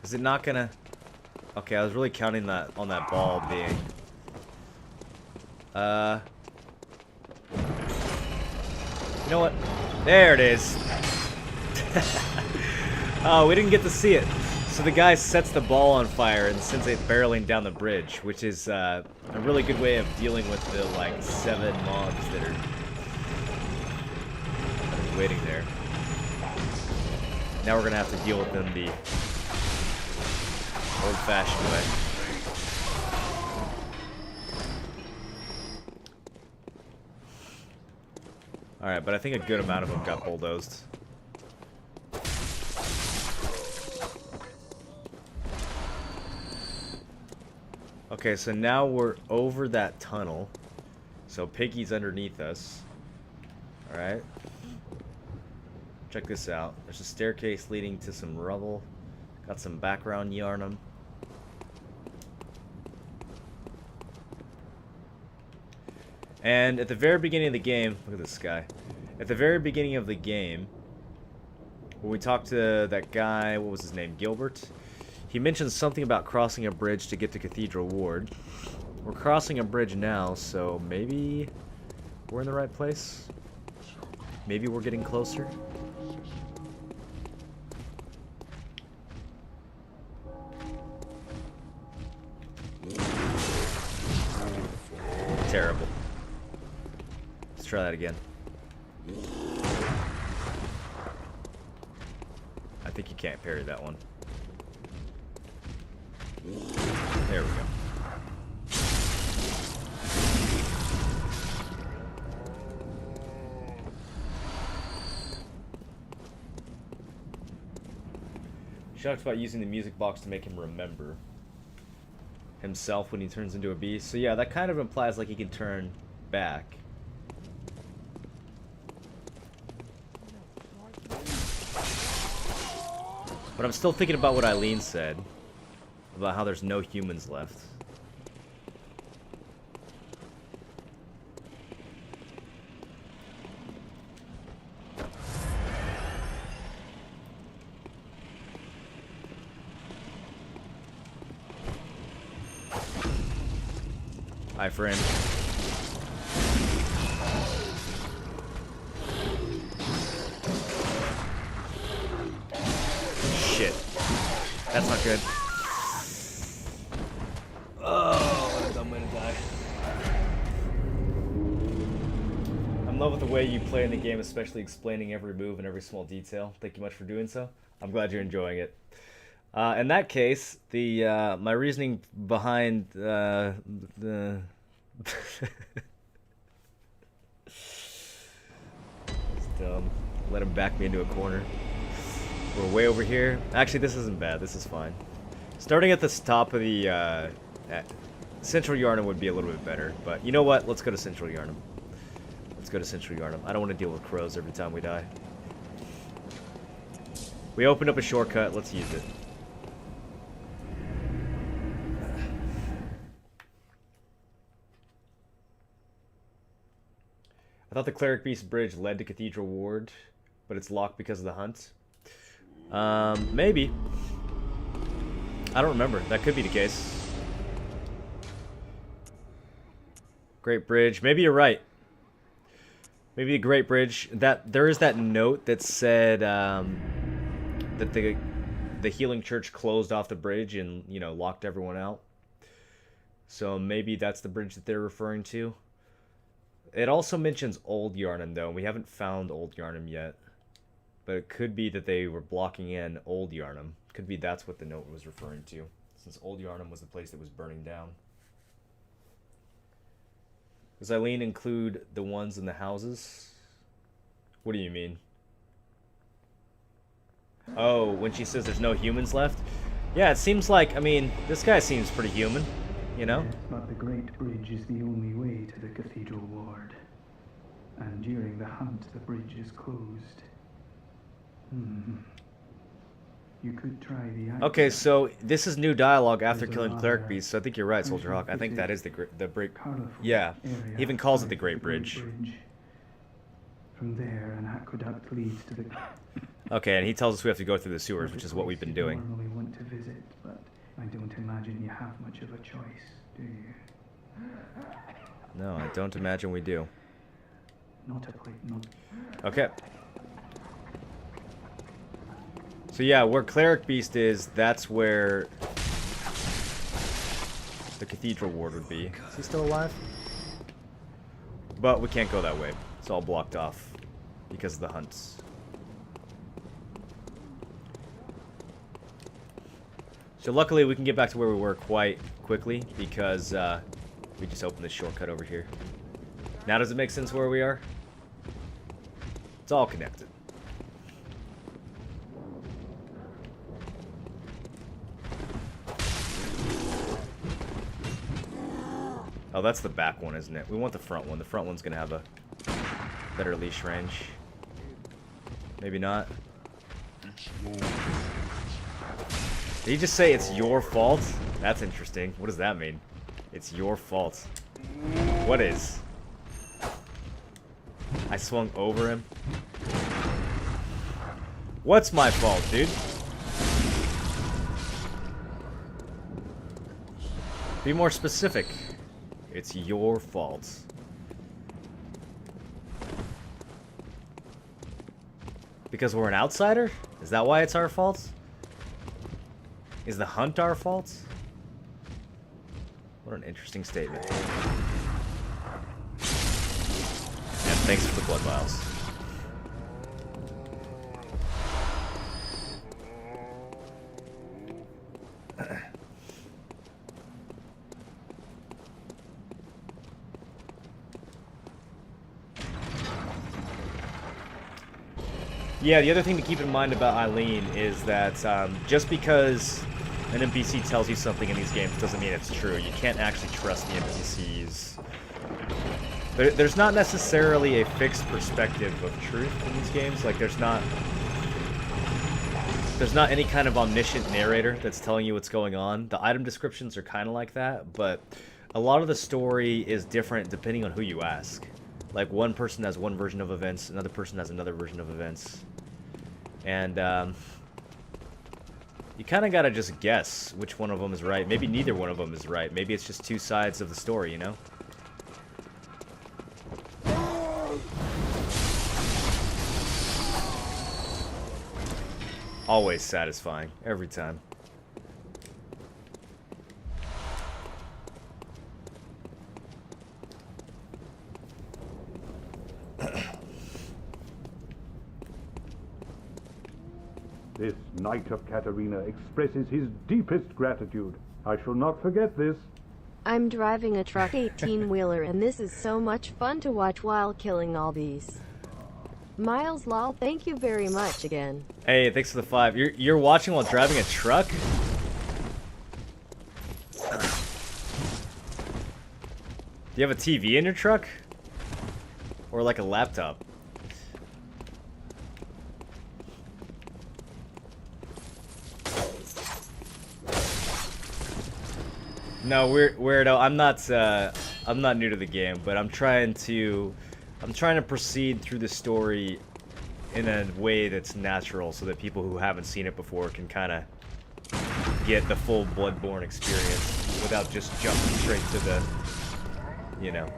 Is it not gonna... Okay, I was really counting that on that ball being... You know what? There it is. Oh, we didn't get to see it. So the guy sets the ball on fire and sends it barreling down the bridge, which is a really good way of dealing with the, like, 7 mobs that are waiting there. Now we're gonna have to deal with them the old-fashioned way. Alright, but I think a good amount of them got bulldozed. Okay, so now we're over that tunnel. So Piggy's underneath us. Alright. Check this out. There's a staircase leading to some rubble. Got some background yarnum. And at the very beginning of the game, look at this guy. At the very beginning of the game, when we talked to that guy, what was his name, Gilbert? He mentioned something about crossing a bridge to get to Cathedral Ward. We're crossing a bridge now, so maybe we're in the right place? Maybe we're getting closer? Terrible. Let's try that again. I think you can't parry that one. There we go. She talks about using the music box to make him remember himself when he turns into a beast. So yeah, that kind of implies like he can turn back. But I'm still thinking about what Eileen said. About how there's no humans left. Hi, friend. Shit. That's not good. Oh, I'm gonna die. I'm in love with the way you play in the game, especially explaining every move and every small detail. Thank you much for doing so. I'm glad you're enjoying it. In that case, the my reasoning behind the it's dumb. Let him back me into a corner. We're way over here. Actually, this isn't bad. This is fine. Starting at the top of the Central Yarnum would be a little bit better, but you know what? Let's go to Central Yarnum. Let's go to Central Yarnum. I don't want to deal with crows every time we die. We opened up a shortcut. Let's use it. I thought the Cleric Beast Bridge led to Cathedral Ward, but it's locked because of the hunt. Maybe. I don't remember. That could be the case. Great Bridge. Maybe you're right. Maybe the Great Bridge. That there is that note that said that the Healing Church closed off the bridge and, you know, locked everyone out. So maybe that's the bridge that they're referring to. It also mentions Old Yarnum, though. We haven't found Old Yarnum yet. But it could be that they were blocking in Old Yarnum. Could be that's what the note was referring to, since Old Yarnum was the place that was burning down. Does Eileen include the ones in the houses? What do you mean? Oh, when she says there's no humans left? Yeah, it seems like, I mean, this guy seems pretty human, you know? Yes, but the Great Bridge is the only way to the Cathedral Ward. And during the hunt, the bridge is closed. You could try the... Okay, so this is new dialogue after killing Cleric Beast, so I think you're right, Soldier Hawk. I think that is the break. Yeah, he even calls it the Great Bridge. From there, an aqueduct leads to the... Okay, and he tells us we have to go through the sewers, which is what we've been doing. I normally want to visit, but I don't imagine you have much of a choice, do you? No, I don't imagine we do. Not a plate, not... Okay. So yeah, where Cleric Beast is, that's where the Cathedral Ward would be. Is he still alive? But we can't go that way. It's all blocked off because of the hunts. So luckily we can get back to where we were quite quickly because we just opened this shortcut over here. Now does it make sense where we are? It's all connected. Oh, that's the back one, isn't it? We want the front one. The front one's gonna have a better leash range. Maybe not. Did he just say it's your fault? That's interesting. What does that mean? It's your fault. What is? I swung over him. What's my fault, dude? Be more specific. It's your fault. Because we're an outsider? Is that why it's our fault? Is the hunt our fault? What an interesting statement. And thanks for the blood vials. Yeah, the other thing to keep in mind about Eileen is that just because an NPC tells you something in these games doesn't mean it's true. You can't actually trust the NPCs There's not necessarily a fixed perspective of truth in these games. Like, there's not any kind of omniscient narrator that's telling you what's going on. The item descriptions are kind of like that, but a lot of the story is different depending on who you ask. Like, one person has one version of events, another person has another version of events. And, you kind of gotta just guess which one of them is right. Maybe neither one of them is right. Maybe it's just two sides of the story, you know? Always satisfying. Every time. This Knight of Katarina expresses his deepest gratitude. I shall not forget this. I'm driving a truck 18-wheeler and this is so much fun to watch while killing all these. Miles lol, thank you very much again. Hey, thanks for the 5. You're watching while driving a truck? Do you have a TV in your truck? Or like a laptop? No, weirdo. I'm not new to the game, but I'm trying to proceed through the story in a way that's natural, so that people who haven't seen it before can kind of get the full Bloodborne experience without just jumping straight to the, you know,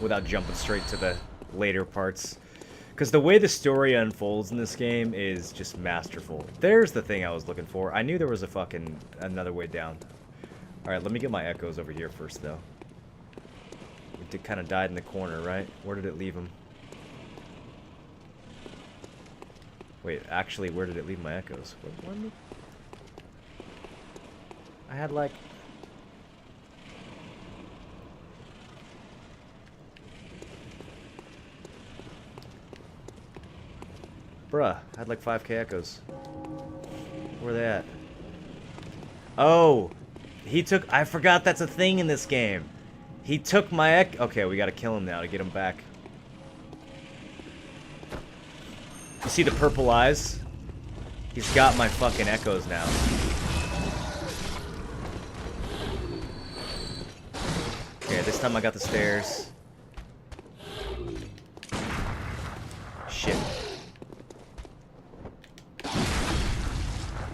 without jumping straight to the later parts. Because the way the story unfolds in this game is just masterful. There's the thing I was looking for. I knew there was a fucking another way down. Alright, let me get my echoes over here first, though. It kind of died in the corner, right? Where did it leave him? Wait, actually, where did it leave my echoes? What I had, like... Bruh, I had like 5k echoes. Where are they at? Oh! He took... I forgot that's a thing in this game. He took my okay, we gotta kill him now to get him back. You see the purple eyes? He's got my fucking echoes now. Okay, this time I got the stairs. Shit.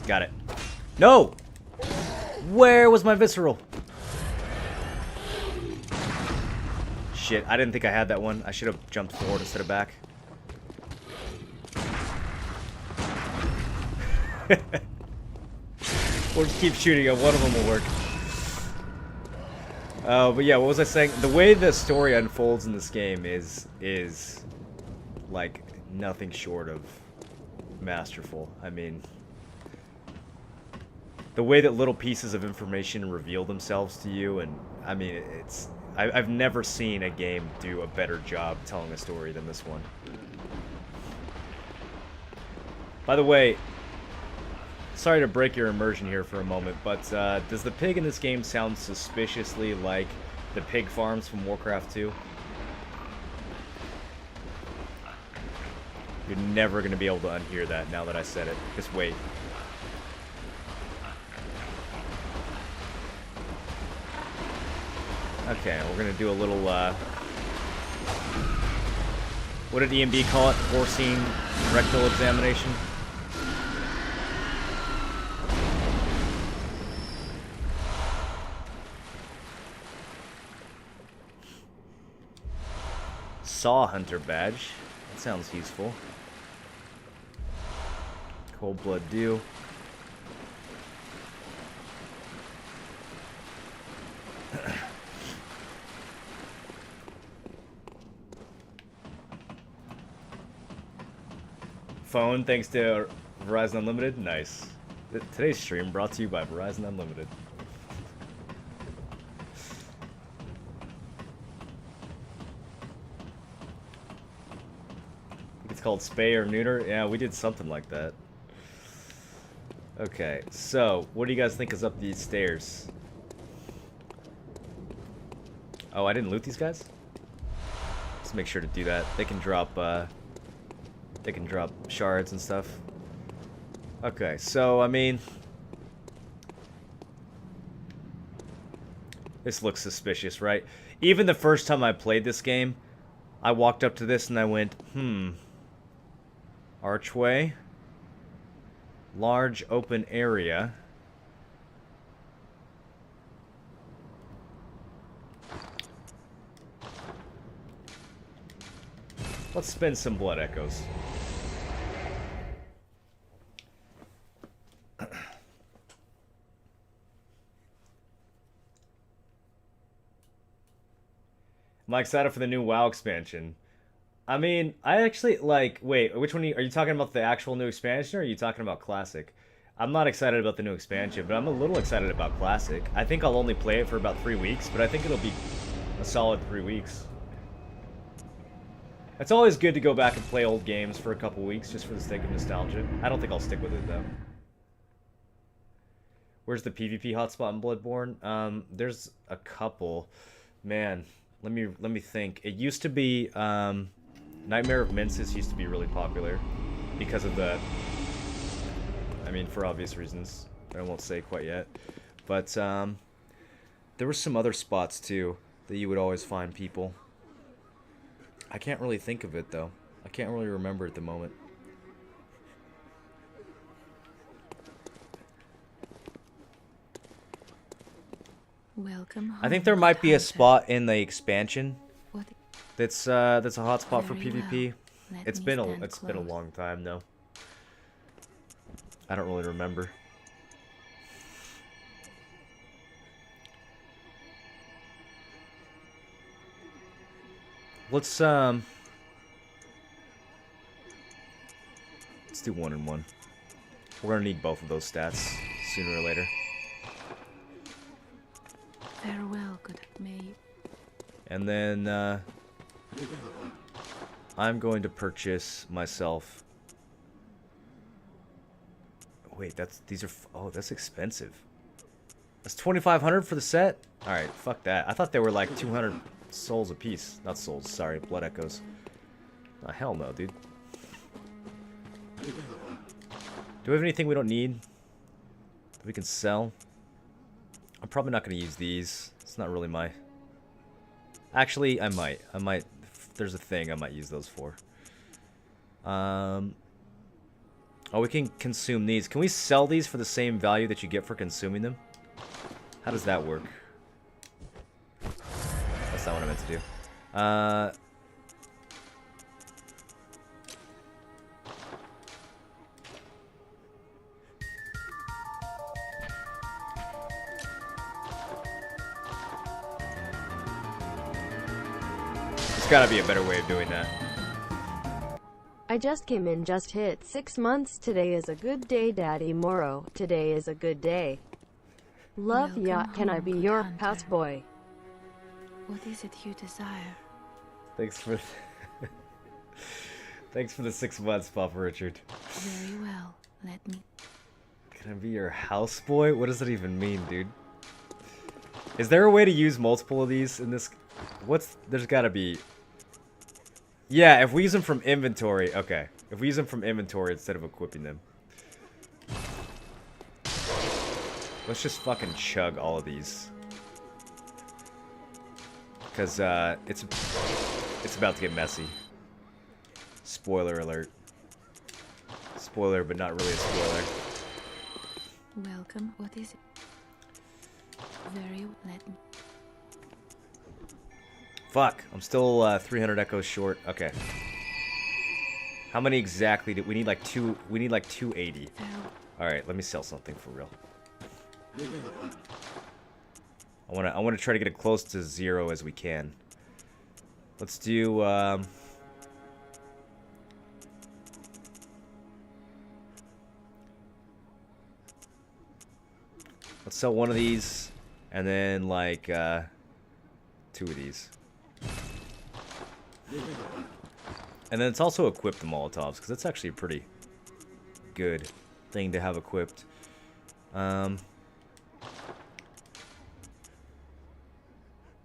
Got it. No! Where was my visceral? Shit, I didn't think I had that one. I should have jumped forward instead of back. We'll just keep shooting at one of them will work. But yeah, what was I saying? The way the story unfolds in this game is like nothing short of masterful. I mean, the way that little pieces of information reveal themselves to you, and I mean, I've never seen a game do a better job telling a story than this one. By the way, sorry to break your immersion here for a moment, but does the pig in this game sound suspiciously like the pig farms from Warcraft 2? You're never going to be able to unhear that now that I said it. Just wait. Okay, we're going to do a little, what did EMB call it? Porcine rectal examination? Saw Hunter badge. That sounds useful. Cold Blood Dew. Phone, thanks to Verizon Unlimited. Nice. Today's stream brought to you by Verizon Unlimited. It's called spay or neuter. Yeah, we did something like that. Okay, so what do you guys think is up these stairs? Oh, I didn't loot these guys? Let's make sure to do that. They can drop shards and stuff. Okay, so I mean, this looks suspicious, right? Even the first time I played this game, I walked up to this and I went, archway, large open area. Let's spin some blood echoes. Am I excited for the new WoW expansion? I mean, I actually, like, wait, which one are you talking about, the actual new expansion, or are you talking about Classic? I'm not excited about the new expansion, but I'm a little excited about Classic. I think I'll only play it for about 3 weeks, but I think it'll be a solid 3 weeks. It's always good to go back and play old games for a couple weeks, just for the sake of nostalgia. I don't think I'll stick with it, though. Where's the PvP hotspot in Bloodborne? There's a couple. Man, let me think. It used to be, Nightmare of Mensis used to be really popular because of the, I mean, for obvious reasons. I won't say quite yet. But, there were some other spots, too, that you would always find people. I can't really think of it, though. I can't really remember at the moment. Welcome home, I think there might be a Hunter. spot in the expansion What? that's a hotspot for Very PvP. well. Let It's me been stand a close. long time, though. I don't really remember. Let's do 1 and 1. We're gonna need both of those stats sooner or later. Farewell, good may. And then I'm going to purchase myself. Wait, oh, that's expensive. That's 2,500 for the set? All right, fuck that. I thought they were like 200 souls a piece. Not souls, sorry, blood echoes. Oh, hell no, dude. Do we have anything we don't need that we can sell? I'm probably not going to use these. It's not really my... Actually, I might. If there's a thing I might use those for. Oh, we can consume these. Can we sell these for the same value that you get for consuming them? How does that work? That's not what I meant to do. There's gotta be a better way of doing that. I just came in, just hit 6 months. Today is a good day, Daddy Moro. Today is a good day. Love Welcome ya. Can I home, be good your hunter. houseboy? What is it you desire? Thanks for... Thanks for the 6 months, Papa Richard. Very well. Let me. Can I be your houseboy? What does that even mean, dude? Is there a way to use multiple of these in this? There's gotta be. Yeah, if we use them from inventory, okay. If we use them from inventory instead of equipping them. Let's just fucking chug all of these. Because, it's about to get messy. Spoiler alert. Spoiler, but not really a spoiler. Welcome. What is it? Very. Let me. Fuck, I'm still 300 echoes short. Okay. How many exactly do we need? Like we need like 280. All right, let me sell something for real. I want to try to get it close to 0 as we can. Let's do let's sell one of these and then like 2 of these. And then it's also equip the Molotovs, because that's actually a pretty good thing to have equipped.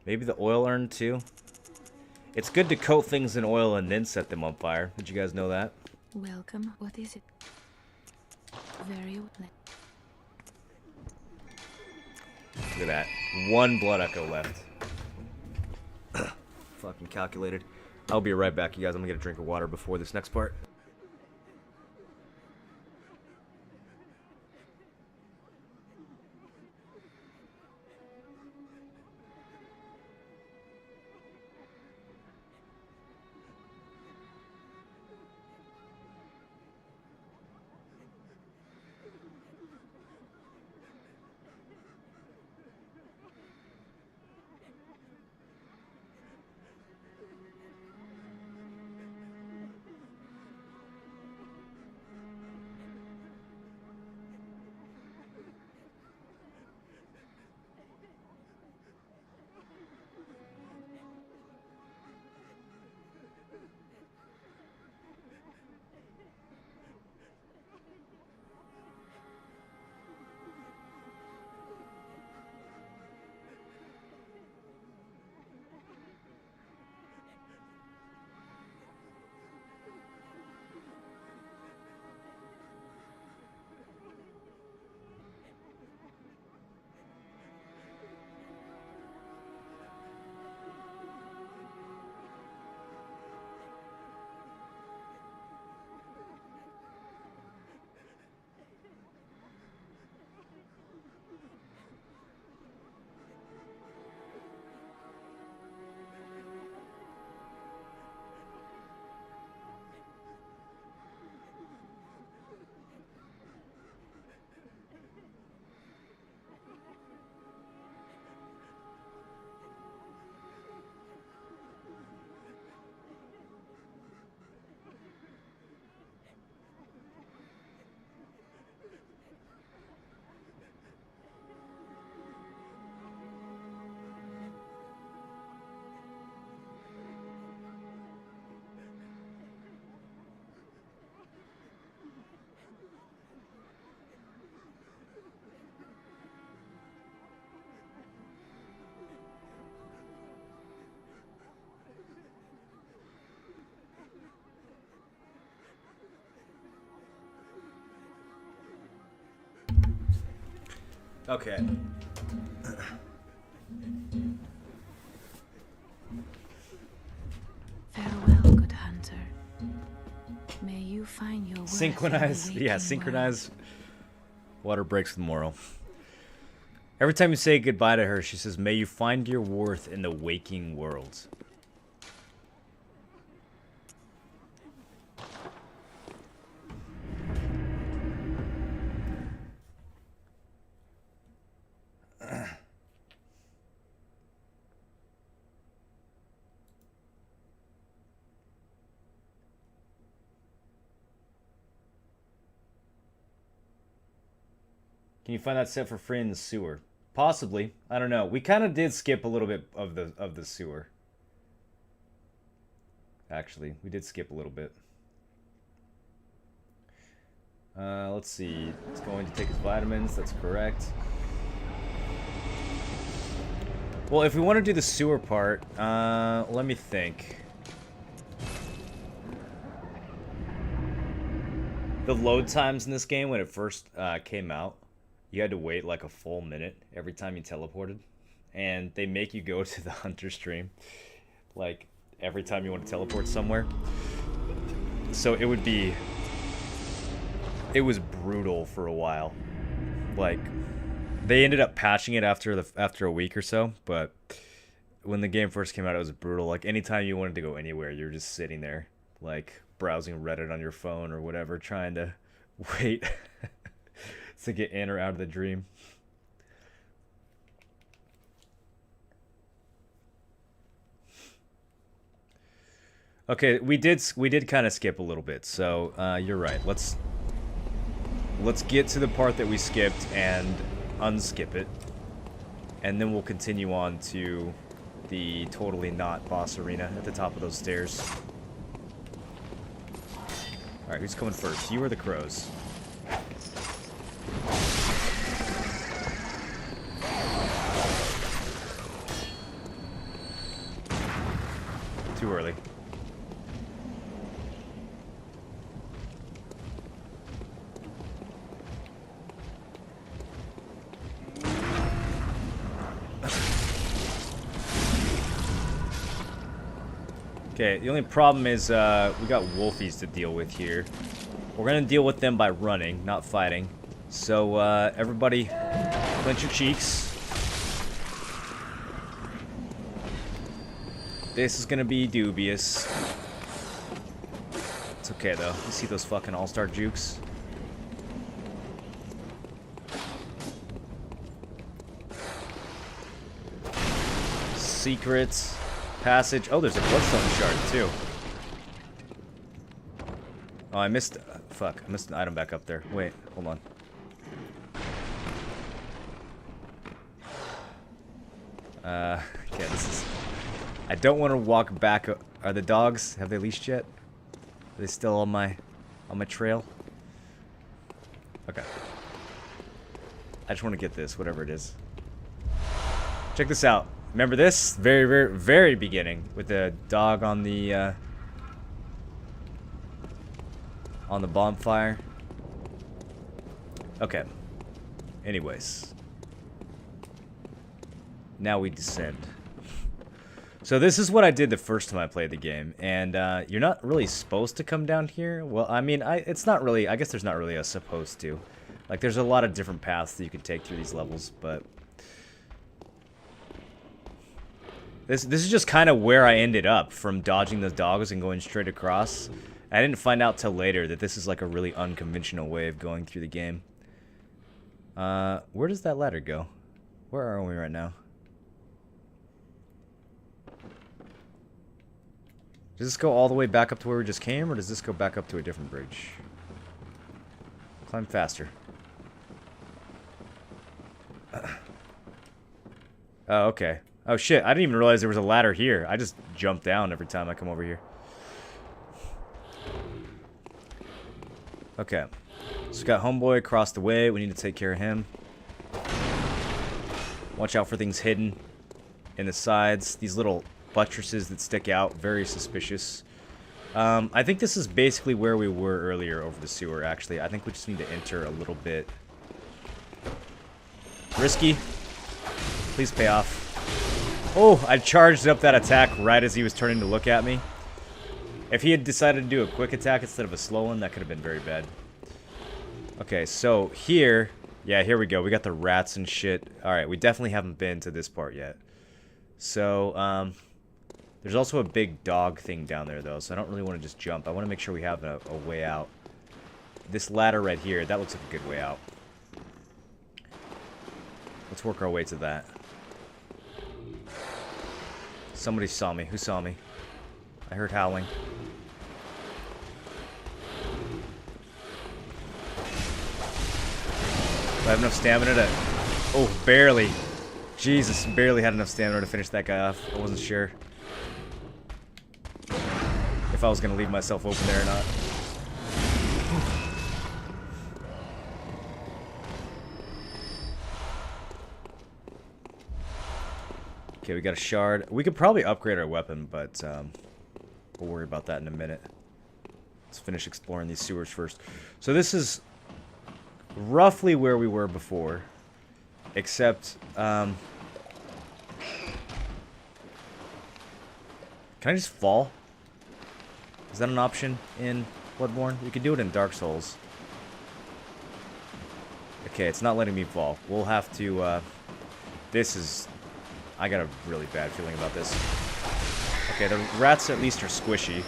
Maybe the oil urn too. It's good to coat things in oil and then set them on fire. Did you guys know that? Welcome. What is it? Very well. Look at that. One blood echo left. Fucking calculated. I'll be right back, you guys. I'm gonna get a drink of water before this next part. Okay. Farewell, good hunter. May you find your worth in the Synchronize. Yeah, waking synchronize. Water breaks the moral. Every time you say goodbye to her, she says, "May you find your worth in the waking world." Can you find that set for free in the sewer? Possibly. I don't know. We kind of did skip a little bit of the sewer. Actually, we did skip a little bit. Let's see. It's going to take his vitamins. That's correct. Well, if we want to do the sewer part, let me think. The load times in this game when it first came out, you had to wait like a full minute every time you teleported. And they make you go to the hunter stream, like, every time you want to teleport somewhere. So it would be... It was brutal for a while. Like, they ended up patching it after a week or so, but when the game first came out, it was brutal. Like, anytime you wanted to go anywhere, you're just sitting there, like, browsing Reddit on your phone or whatever, trying to wait to get in or out of the dream. Okay, we did kind of skip a little bit, so you're right. Let's get to the part that we skipped and unskip it, and then we'll continue on to the totally not boss arena at the top of those stairs. All right, who's coming first? You or the crows? too early. Okay, the only problem is we got wolfies to deal with here. We're gonna deal with them by running, not fighting. So everybody, clench your cheeks. This is gonna be dubious. It's okay though. You see those fucking all-star jukes? Secrets. Passage. Oh, there's a bloodstone shard too. Oh, I missed. Fuck, I missed an item back up there. Wait, hold on. Okay, this is. I don't want to walk back. Are the dogs? Have they leashed yet? Are they still on my trail? Okay. I just want to get this, whatever it is. Check this out. Remember this? Very, very, very beginning with the dog on the bonfire. Okay. Anyways. Now we descend. So this is what I did the first time I played the game, and you're not really supposed to come down here. Well, I mean, it's not really. I guess there's not really a supposed to. Like, there's a lot of different paths that you can take through these levels, but this is just kind of where I ended up from dodging the dogs and going straight across. I didn't find out till later that this is like a really unconventional way of going through the game. Where does that ladder go? Where are we right now? Does this go all the way back up to where we just came, or does this go back up to a different bridge? Climb faster. Oh, okay. Oh, shit. I didn't even realize there was a ladder here. I just jump down every time I come over here. Okay. So we got homeboy across the way. We need to take care of him. Watch out for things hidden in the sides. These little buttresses that stick out. Very suspicious. I think this is basically where we were earlier over the sewer, actually. I think we just need to enter a little bit. Risky. Please pay off. Oh, I charged up that attack right as he was turning to look at me. If he had decided to do a quick attack instead of a slow one, that could have been very bad. Okay, so here... Yeah, here we go. We got the rats and shit. Alright, we definitely haven't been to this part yet. So, there's also a big dog thing down there, though, so I don't really want to just jump. I want to make sure we have a way out. This ladder right here, that looks like a good way out. Let's work our way to that. Somebody saw me. Who saw me? I heard howling. Do I have enough stamina to... Oh, barely. Jesus, barely had enough stamina to finish that guy off. I wasn't sure if I was going to leave myself open there or not. Okay, we got a shard. We could probably upgrade our weapon, but we'll worry about that in a minute. Let's finish exploring these sewers first. So this is roughly where we were before, except can I just fall? Is that an option in Bloodborne? You can do it in Dark Souls. Okay, it's not letting me fall. We'll have to this is... I got a really bad feeling about this. Okay, the rats at least are squishy.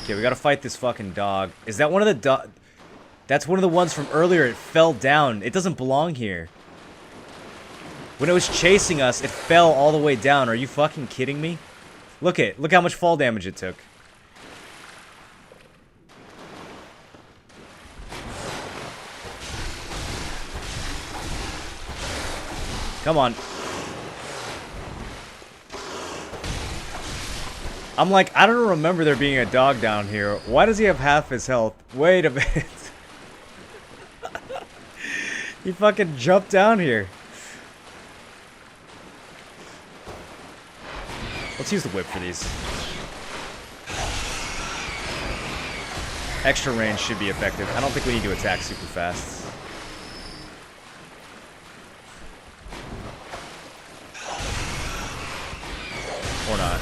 Okay, we gotta fight this fucking dog. Is that one of the That's one of the ones from earlier. It fell down. It doesn't belong here. When it was chasing us, it fell all the way down. Are you fucking kidding me? Look how much fall damage it took. Come on. I'm like, I don't remember there being a dog down here. Why does he have half his health? Wait a minute. He fucking jumped down here. Let's use the whip for these. Extra range should be effective. I don't think we need to attack super fast. Or not.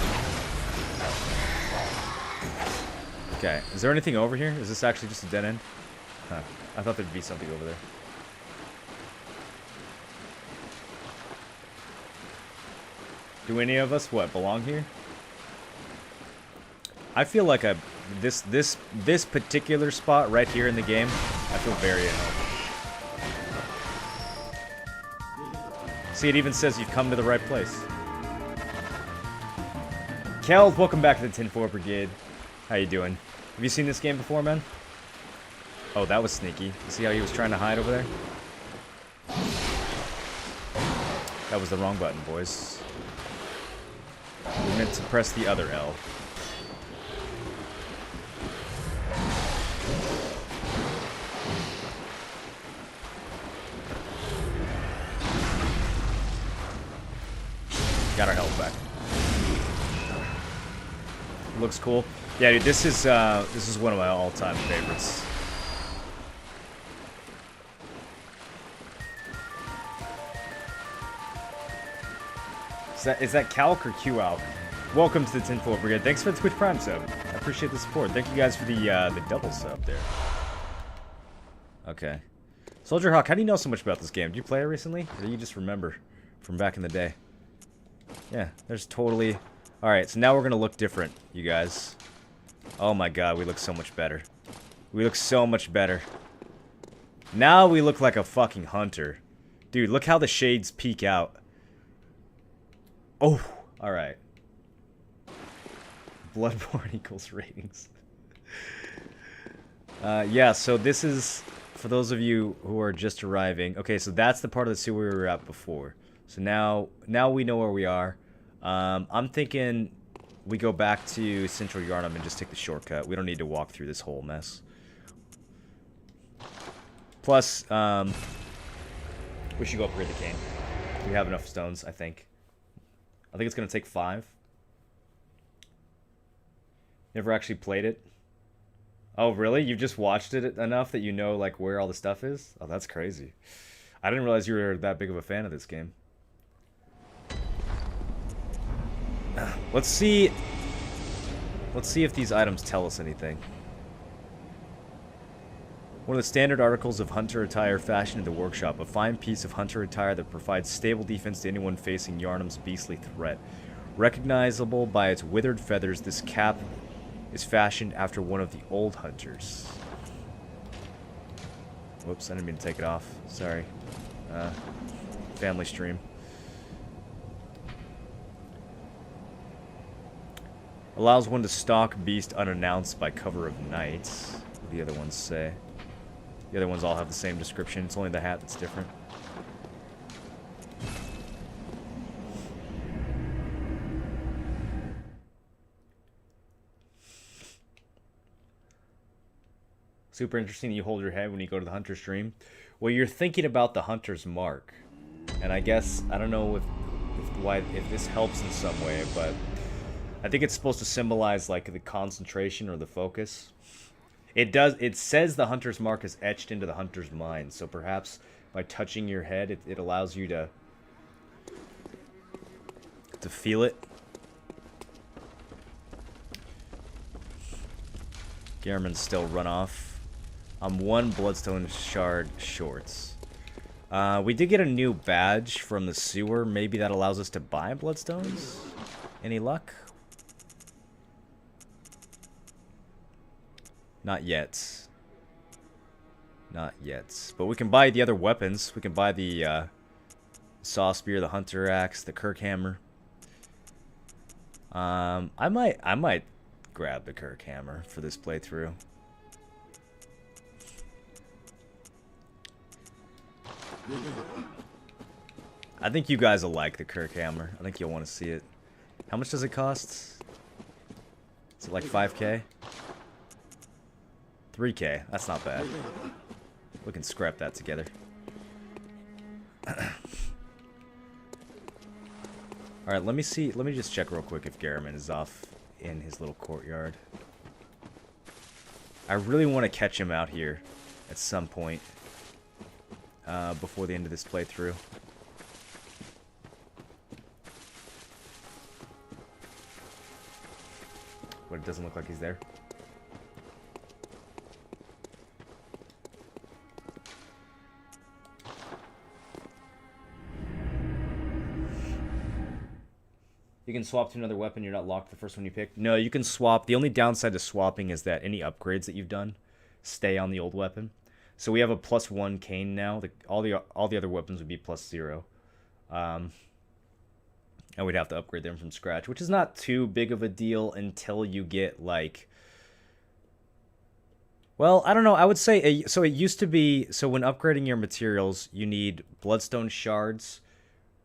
Okay, is there anything over here? Is this actually just a dead end? Huh. I thought there'd be something over there. Do any of us, what, belong here? I feel like this particular spot right here in the game, I feel very at home. See, it even says you've come to the right place. Kel, welcome back to the Tinfoil Brigade. How you doing? Have you seen this game before, man? Oh, that was sneaky. You see how he was trying to hide over there? That was the wrong button, boys. We meant to press the other L. Got our health back. Looks cool. Yeah, dude, this is one of my all-time favorites. Is that Calc or Q-Alc? Welcome to the Tinfoil Brigade. Thanks for the Twitch Prime sub. I appreciate the support. Thank you guys for the double sub there. Okay. Soldier Hawk, how do you know so much about this game? Did you play it recently? Or do you just remember from back in the day? Yeah, there's totally... Alright, so now we're gonna look different, you guys. Oh my god, we look so much better. We look so much better. Now we look like a fucking hunter. Dude, look how the shades peek out. Oh, alright. Bloodborne equals ratings. Yeah, so this is, for those of you who are just arriving. Okay, so that's the part of the sewer we were at before. So now we know where we are. I'm thinking we go back to Central Yharnam and just take the shortcut. We don't need to walk through this whole mess. Plus, we should go upgrade the cane. We have enough stones, I think. I think it's going to take 5. Never actually played it. Oh, really? You've just watched it enough that you know, like, where all the stuff is? Oh, that's crazy. I didn't realize you were that big of a fan of this game. Let's see if these items tell us anything. One of the standard articles of hunter attire fashioned in the workshop. A fine piece of hunter attire that provides stable defense to anyone facing Yharnam's beastly threat. Recognizable by its withered feathers, this cap is fashioned after one of the old hunters. Whoops, I didn't mean to take it off. Sorry. Family stream. Allows one to stalk beast unannounced by cover of night. What do the other ones say? The other ones all have the same description. It's only the hat that's different. Super interesting that you hold your head when you go to the hunter stream. Well, you're thinking about the hunter's mark. And I guess, I don't know if this helps in some way, but I think it's supposed to symbolize like the concentration or the focus. It says the hunter's mark is etched into the hunter's mind, so perhaps by touching your head it allows you to feel it. Gehrman's still run off. I'm 1 bloodstone shard shorts. We did get a new badge from the sewer. Maybe that allows us to buy bloodstones? Any luck? Not yet. Not yet. But we can buy the other weapons. We can buy the saw spear, the hunter axe, the Kirk hammer. I might grab the Kirk hammer for this playthrough. I think you guys will like the Kirk hammer. I think you'll want to see it. How much does it cost? Is it like 5K? 3K. That's not bad. We can scrap that together. Alright, let me see. Let me just check real quick if Garriman is off in his little courtyard. I really want to catch him out here at some point before the end of this playthrough. But it doesn't look like he's there. You can swap to another weapon. You're not locked to the first one you picked. No, you can swap. The only downside to swapping is that any upgrades that you've done stay on the old weapon. So we have a +1 cane now. All the other weapons would be +0. And we'd have to upgrade them from scratch, which is not too big of a deal until you get, like... Well, I don't know. I would say... So it used to be... So when upgrading your materials, you need bloodstone shards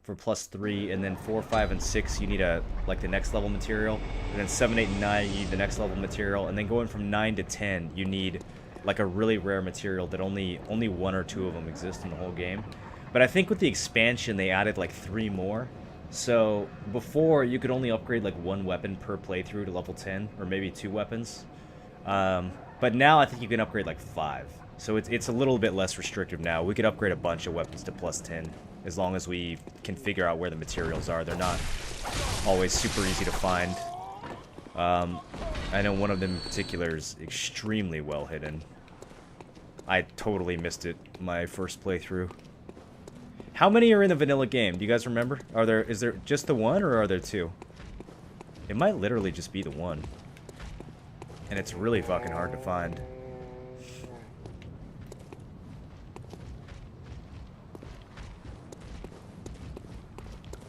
for +3, and then 4, 5, and 6 you need the next level material, and then 7, 8, and 9 you need the next level material, and then going from 9 to 10 you need like a really rare material that only 1 or 2 of them exist in the whole game. But I think with the expansion they added like 3 more. So before you could only upgrade like 1 weapon per playthrough to level 10, or maybe 2 weapons. But now I think you can upgrade like 5. So it's a little bit less restrictive now. We could upgrade a bunch of weapons to +10 as long as we can figure out where the materials are. They're not always super easy to find. I know one of them in particular is extremely well hidden. I totally missed it my first playthrough. How many are in the vanilla game? Do you guys remember? Is there just the 1, or are there 2? It might literally just be the 1. And it's really fucking hard to find.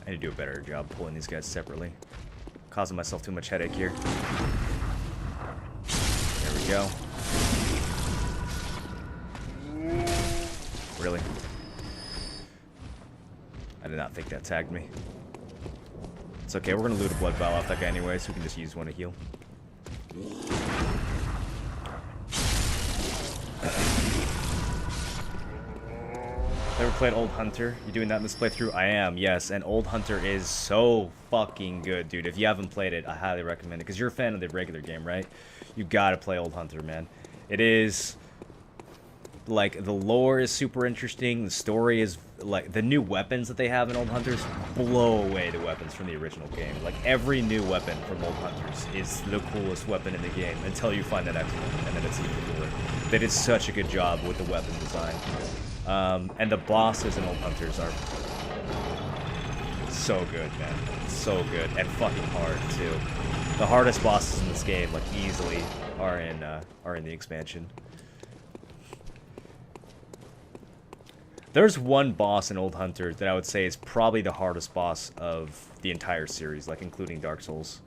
I need to do a better job pulling these guys separately. Causing myself too much headache here. There we go. Really? I did not think that tagged me. It's okay, we're gonna loot a blood vial off that guy anyway, so we can just use one to heal. Ever played Old Hunter? You doing that in this playthrough? I am, yes. And Old Hunter is so fucking good, dude. If you haven't played it, I highly recommend it. Because you're a fan of the regular game, right? You gotta play Old Hunter, man. It is... Like, the lore is super interesting. The story is... Like, the new weapons that they have in Old Hunters blow away the weapons from the original game. Like, every new weapon from Old Hunters is the coolest weapon in the game. Until you find the next one, and then it's even cooler. They did such a good job with the weapon design. And the bosses in Old Hunters are so good, man. So good. And fucking hard, too. The hardest bosses in this game, like, easily, are in the expansion. There's one boss in Old Hunter that I would say is probably the hardest boss of the entire series, like, including Dark Souls.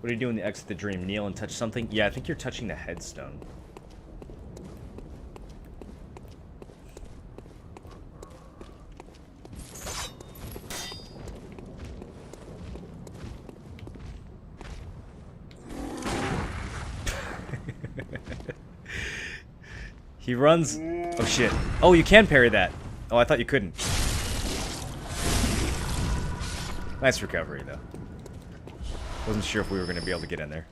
What are you doing to exit the dream? Kneel and touch something? Yeah, I think you're touching the headstone. He runs... Oh, shit. Oh, you can parry that. Oh, I thought you couldn't. Nice recovery, though. Wasn't sure if we were going to be able to get in there.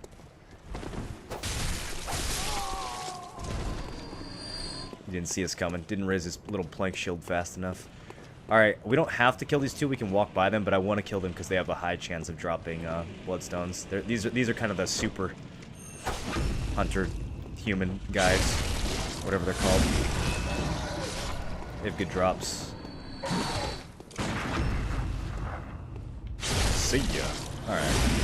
He didn't see us coming. Didn't raise his little plank shield fast enough. Alright, we don't have to kill these two. We can walk by them, but I want to kill them because they have a high chance of dropping bloodstones. These are kind of the super hunter human guys. Whatever they're called. They have good drops. See ya. Alright.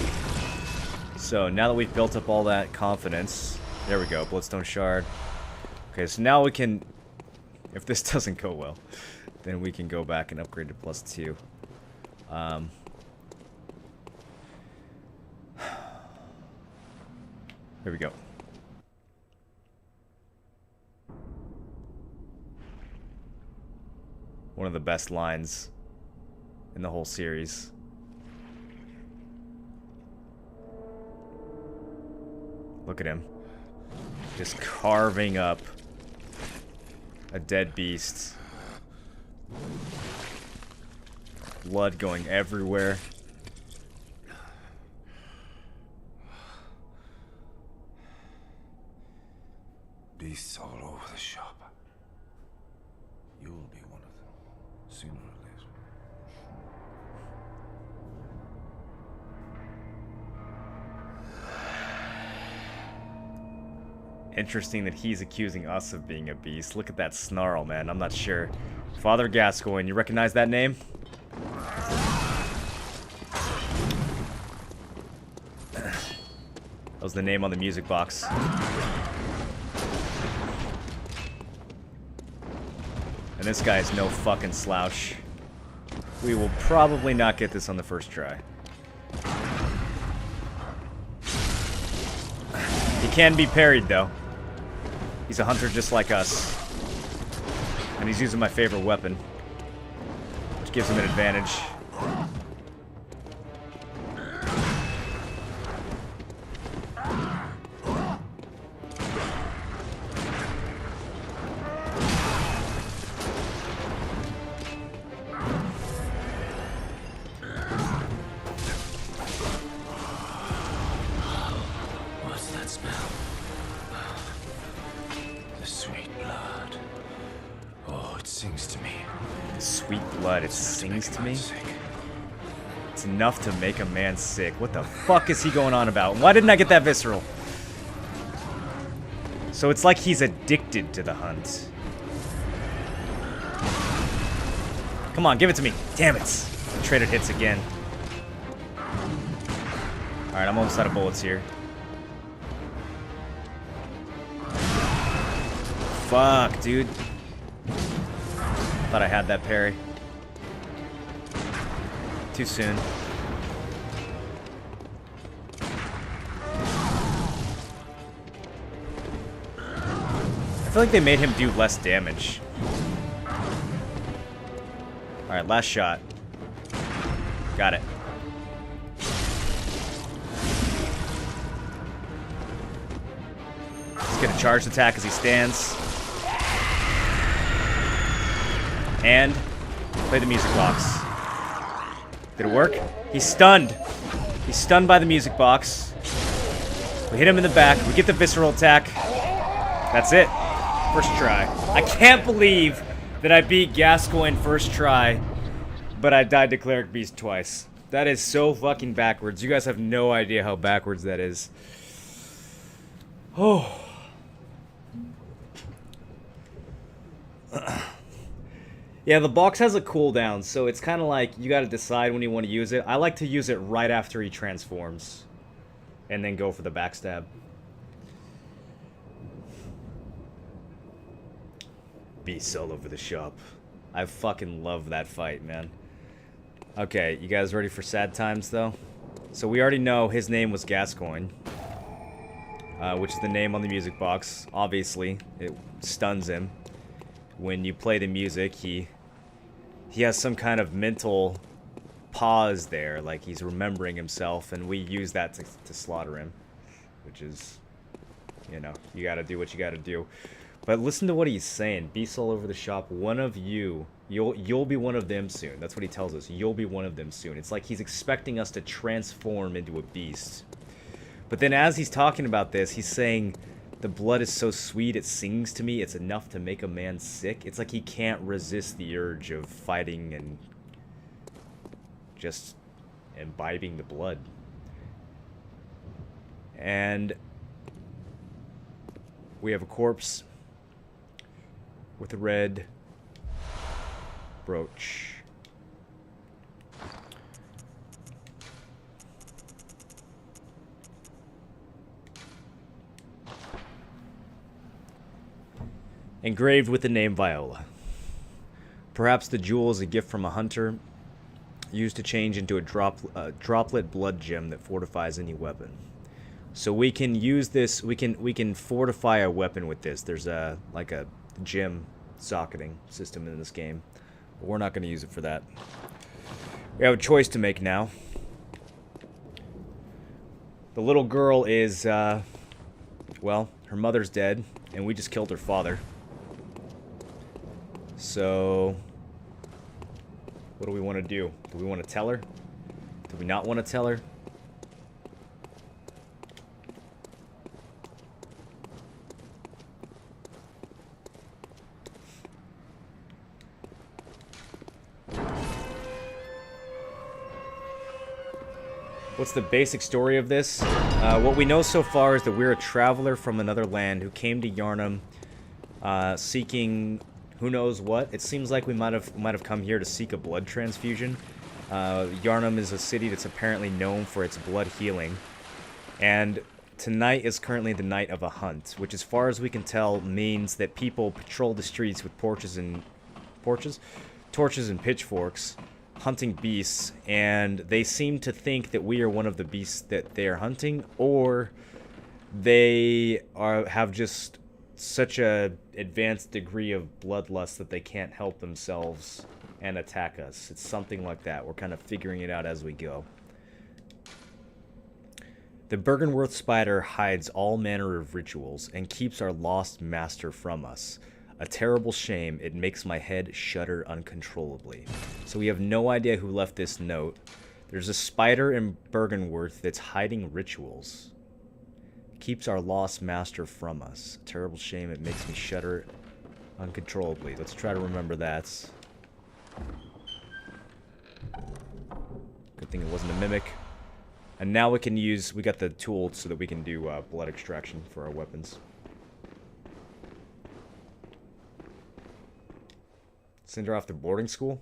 So, now that we've built up all that confidence... There we go, Bloodstone Shard. Okay, so now we can... If this doesn't go well, then we can go back and upgrade to +2. There we go. One of the best lines in the whole series. Look at him. Just carving up a dead beast. Blood going everywhere. Beasts all over the shop. You'll be one of them, sooner or later. Interesting that he's accusing us of being a beast. Look at that snarl, man. I'm not sure. Father Gascoigne, you recognize that name? That was the name on the music box. And this guy is no fucking slouch. We will probably not get this on the first try. He can be parried, though. He's a hunter just like us. And he's using my favorite weapon, which gives him an advantage. What's that smell? The sweet blood. Oh, it sings to me. Sweet blood, it sings to me? It's enough to make a man sick. What the fuck is he going on about? Why didn't I get that visceral? So it's like he's addicted to the hunt. Come on, give it to me. Damn it. I traded hits again. Alright, I'm almost out of bullets here. Fuck, dude. Thought I had that parry. Too soon. I feel like they made him do less damage. Alright, last shot. Got it. Let's get a charged attack as he stands. And play the music box. Did it work? He's stunned. He's stunned by the music box. We hit him in the back. We get the visceral attack. That's it. First try. I can't believe that I beat Gascoigne first try, but I died to Cleric Beast twice. That is so fucking backwards. You guys have no idea how backwards that is. Oh. Yeah, the box has a cooldown, so it's kind of like you got to decide when you want to use it. I like to use it right after he transforms, and then go for the backstab. Beasts all over the shop. I fucking love that fight, man. Okay, you guys ready for sad times, though? So we already know his name was Gascoigne, which is the name on the music box. Obviously, it stuns him. When you play the music, he has some kind of mental pause there, like he's remembering himself, and we use that to slaughter him, which is, you know, you gotta do what you gotta do. But listen to what he's saying. Beasts all over the shop. One of you, you'll be one of them soon. That's what he tells us. You'll be one of them soon. It's like he's expecting us to transform into a beast. But then as he's talking about this, he's saying, the blood is so sweet, it sings to me. It's enough to make a man sick. It's like he can't resist the urge of fighting and just imbibing the blood. And we have a corpse with a red brooch. Engraved with the name Viola. Perhaps the jewel is a gift from a hunter, used to change into a droplet blood gem that fortifies any weapon. So we can use this. We can fortify a weapon with this. There's like a gem socketing system in this game. But we're not going to use it for that. We have a choice to make now. The little girl is, well, her mother's dead, and we just killed her father. So, what do we want to do? Do we want to tell her? Do we not want to tell her? What's the basic story of this? What we know so far is that we're a traveler from another land who came to Yharnam seeking who knows what. It seems like we might have come here to seek a blood transfusion. Yharnam is a city that's apparently known for its blood healing. And tonight is currently the night of a hunt, which as far as we can tell means that people patrol the streets with torches and pitchforks, hunting beasts, and they seem to think that we are one of the beasts that they are hunting, or they have just such a advanced degree of bloodlust that they can't help themselves and attack us. It's something like that. We're kind of figuring it out as we go. The Bergenworth spider hides all manner of rituals and keeps our lost master from us. A terrible shame, it makes my head shudder uncontrollably. So we have no idea who left this note. There's a spider in Bergenworth that's hiding rituals. Keeps our lost master from us. A terrible shame, it makes me shudder uncontrollably. Let's try to remember that. Good thing it wasn't a mimic. And now we got the tool so that we can do blood extraction for our weapons. Send her off to boarding school?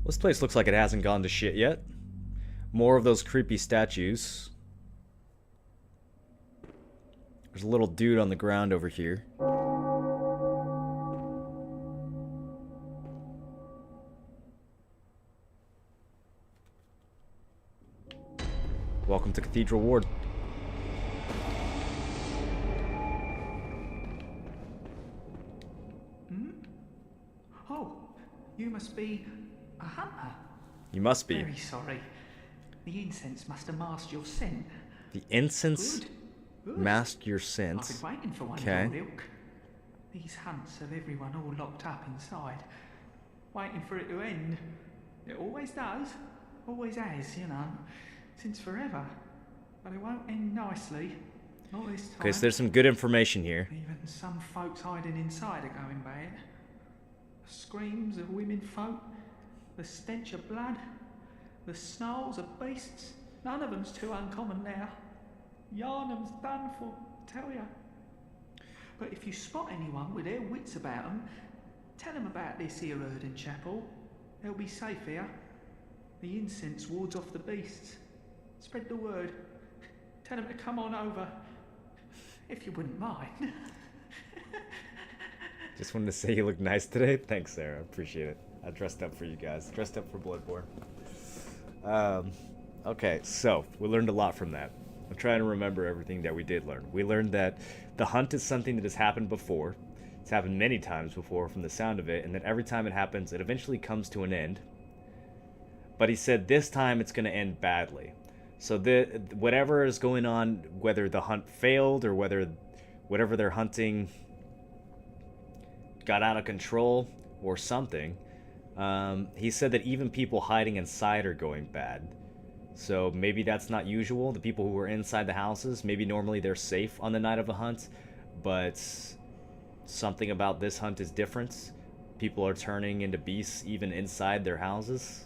This place looks like it hasn't gone to shit yet. More of those creepy statues. There's a little dude on the ground over here. Welcome to Cathedral Ward. Oh, you must be a hunter. You must be. Very sorry. The incense must have masked your scent. The incense Good. masked your scent. I've been waiting for one of your ilk. These hunts have everyone all locked up inside, waiting for it to end. It always does. Always has, you know, since forever. But it won't end nicely. Not this time. Okay, so there's some good information here. Even some folks hiding inside are going bad. The screams of women folk, the stench of blood, the snarls of beasts. None of them's too uncommon now. Yharnam's done for, tell ya. But if you spot anyone with their wits about them, tell them about this here Erden Chapel. They'll be safe here. The incense wards off the beasts. Spread the word. Tell them to come on over. If you wouldn't mind. Just wanted to say you look nice today. Thanks, Sarah. Appreciate it. I dressed up for you guys. Dressed up for Bloodborne. Okay, so we learned a lot from that. I'm trying to remember everything that we did learn. We learned that the hunt is something that has happened before. It's happened many times before from the sound of it, and that every time it happens, it eventually comes to an end. But he said this time it's going to end badly. So whatever is going on, whether the hunt failed or whatever they're hunting got out of control or something, he said that even people hiding inside are going bad. So maybe that's not usual. The people who are inside the houses, maybe normally they're safe on the night of a hunt, but something about this hunt is different. People are turning into beasts even inside their houses.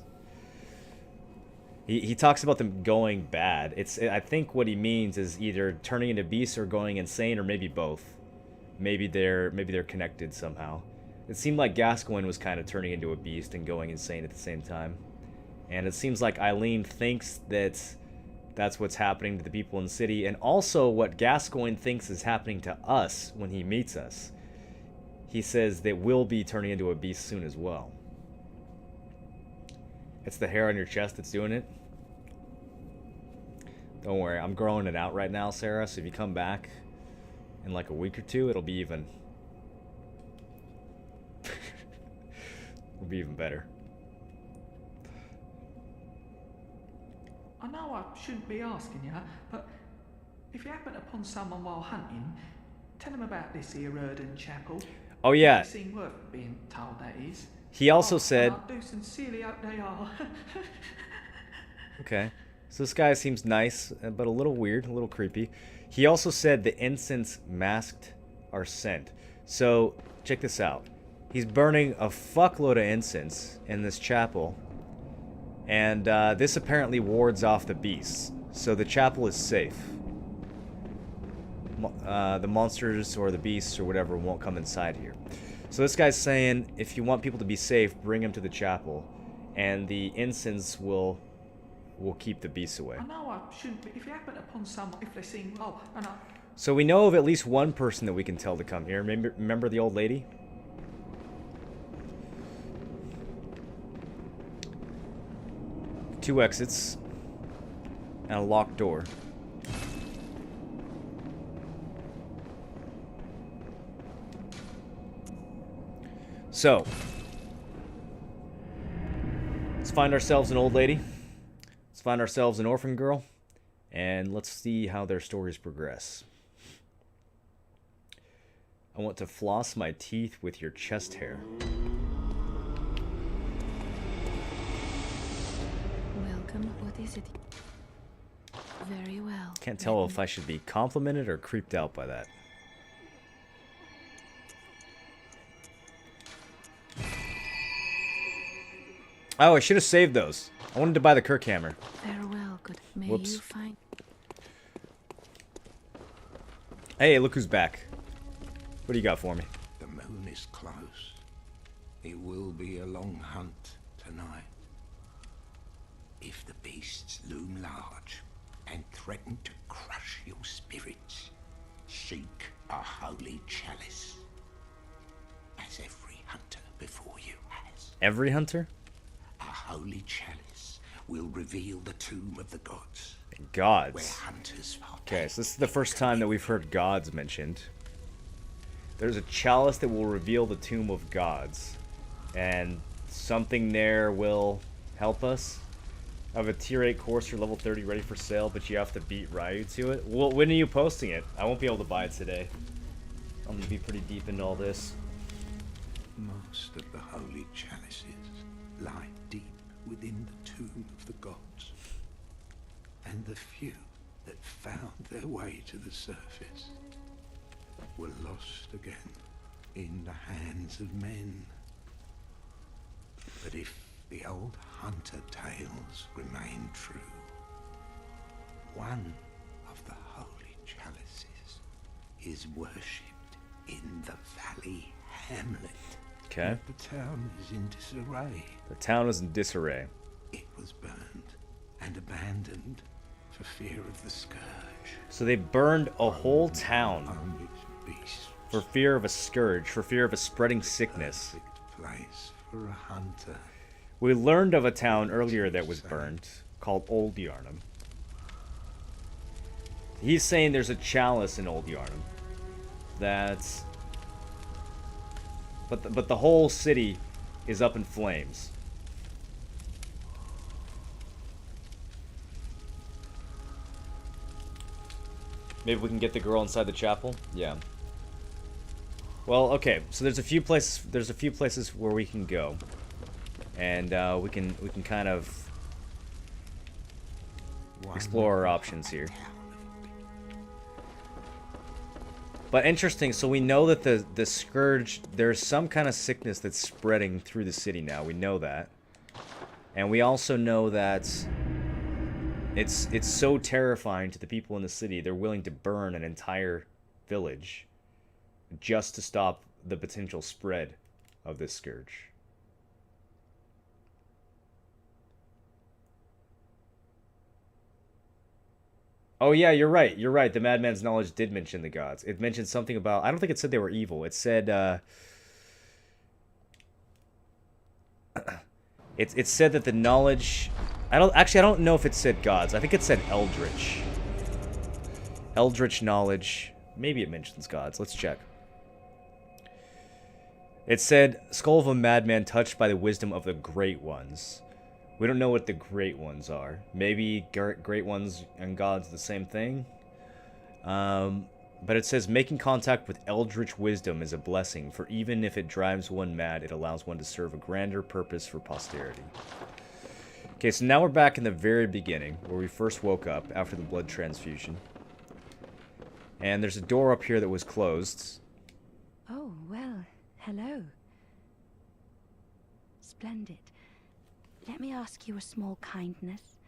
He talks about them going bad. I think what he means is either turning into beasts or going insane, or maybe both. Maybe they're connected somehow. It seemed like Gascoigne was kind of turning into a beast and going insane at the same time. And it seems like Eileen thinks that That's what's happening to the people in the city, and also what Gascoigne thinks is happening to us when he meets us. He says that we'll be turning into a beast soon as well. It's the hair on your chest that's doing it. Don't worry, I'm growing it out right now, Sarah, so if you come back in like a week or two, it'll be even... it'll be even better. I know I shouldn't be asking you, but if you happen upon someone while hunting, tell them about this here Erden Chapel. Oh yeah. They seem worth being told, that is. He also said... I do sincerely hope they are. Okay. So this guy seems nice, but a little weird, a little creepy. He also said the incense masked our scent. So, check this out. He's burning a fuckload of incense in this chapel. And this apparently wards off the beasts. So the chapel is safe. The monsters or the beasts or whatever won't come inside here. So this guy's saying, if you want people to be safe, bring them to the chapel. And the incense will keep the beasts away. I know I shouldn't be, if you happen upon someone, if they seem, So we know of at least one person that we can tell to come here. Remember the old lady? Two exits. And a locked door. So, let's find ourselves an old lady. Let's find ourselves an orphan girl. And let's see how their stories progress. I want to floss my teeth with your chest hair. Welcome. What is it? Very well. Can't tell if I should be complimented or creeped out by that. Oh, I should have saved those. I wanted to buy the Kirk hammer. Farewell, good. May Whoops. you find... Hey, look who's back. What do you got for me? The moon is close. It will be a long hunt tonight. If the beasts loom large and threaten to crush your spirits, seek a holy chalice, as every hunter before you has. Every hunter? A holy chalice will reveal the tomb of the gods. Gods. Where hunters fought. Okay, so this is the first time that we've heard gods mentioned. There's a chalice that will reveal the tomb of gods. And something there will help us. I have a tier 8 course for level 30 ready for sale, but you have to beat Ryu to it. Well, when are you posting it? I won't be able to buy it today. I'm going to be pretty deep into all this. Most of the holy chalices lie deep within the tomb of the gods. And the few that found their way to the surface were lost again in the hands of men. But if the old hunter tales remain true, one of the holy chalices is worshipped in the valley hamlet. Okay. But the town is in disarray. The town is in disarray. It was burned and abandoned for fear of the scourge. So they burned a whole town Beasts. for fear of a scourge, for fear of a spreading sickness. Perfect place for a hunter. We learned of a town earlier that was burned, called Old Yarnum. He's saying there's a chalice in Old Yarnum. That's... But the whole city is up in flames. Maybe we can get the girl inside the chapel? Yeah. Well, okay. So there's a few places where we can go. And we can kind of explore our options here. But interesting, so we know that the scourge, there's some kind of sickness that's spreading through the city now. We know that. And we also know that it's so terrifying to the people in the city, they're willing to burn an entire village just to stop the potential spread of this scourge. Oh yeah, you're right. You're right. The madman's knowledge did mention the gods. It mentioned something about. I don't think it said they were evil. It said. It said that the knowledge. I don't know if it said gods. I think it said eldritch. Eldritch knowledge. Maybe it mentions gods. Let's check. It said skull of a madman touched by the wisdom of the great ones. We don't know what the great ones are. Maybe great ones and gods the same thing. But it says making contact with eldritch wisdom is a blessing, for even if it drives one mad, it allows one to serve a grander purpose for posterity. Okay, so now we're back in the very beginning, where we first woke up after the blood transfusion. And there's a door up here that was closed. Oh, well, hello. Splendid. Let me ask you a small kindness.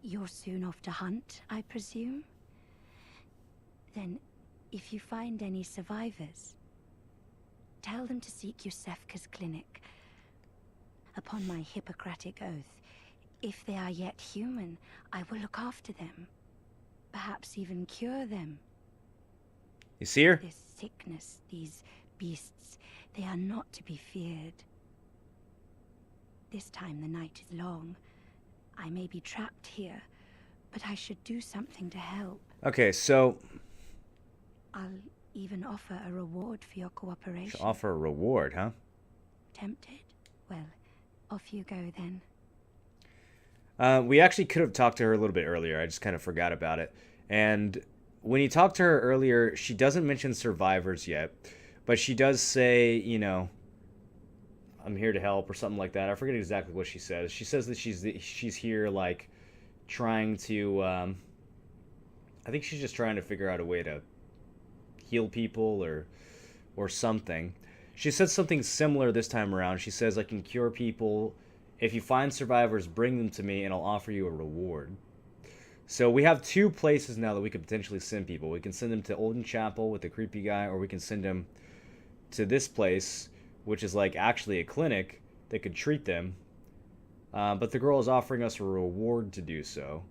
You're soon off to hunt, I presume? Then, if you find any survivors, tell them to seek Yusefka's clinic. Upon my Hippocratic oath, if they are yet human, I will look after them. Perhaps even cure them. You see her? This sickness, these beasts, they are not to be feared. This time the night is long. I may be trapped here, but I should do something to help. Okay, so... I'll even offer a reward for your cooperation. She'll offer a reward, huh? Tempted? Well, off you go then. We actually could have talked to her a little bit earlier. I just kind of forgot about it. And when you talked to her earlier, she doesn't mention survivors yet. But she does say, you know, I'm here to help or something like that. I forget exactly what she says. She says that she's here, like, trying to... I think she's just trying to figure out a way to heal people or something. She said something similar this time around. She says, I can cure people. If you find survivors, bring them to me and I'll offer you a reward. So we have two places now that we could potentially send people. We can send them to Olden Chapel with the creepy guy, or we can send them to this place, which is like actually a clinic that could treat them. But the girl is offering us a reward to do so,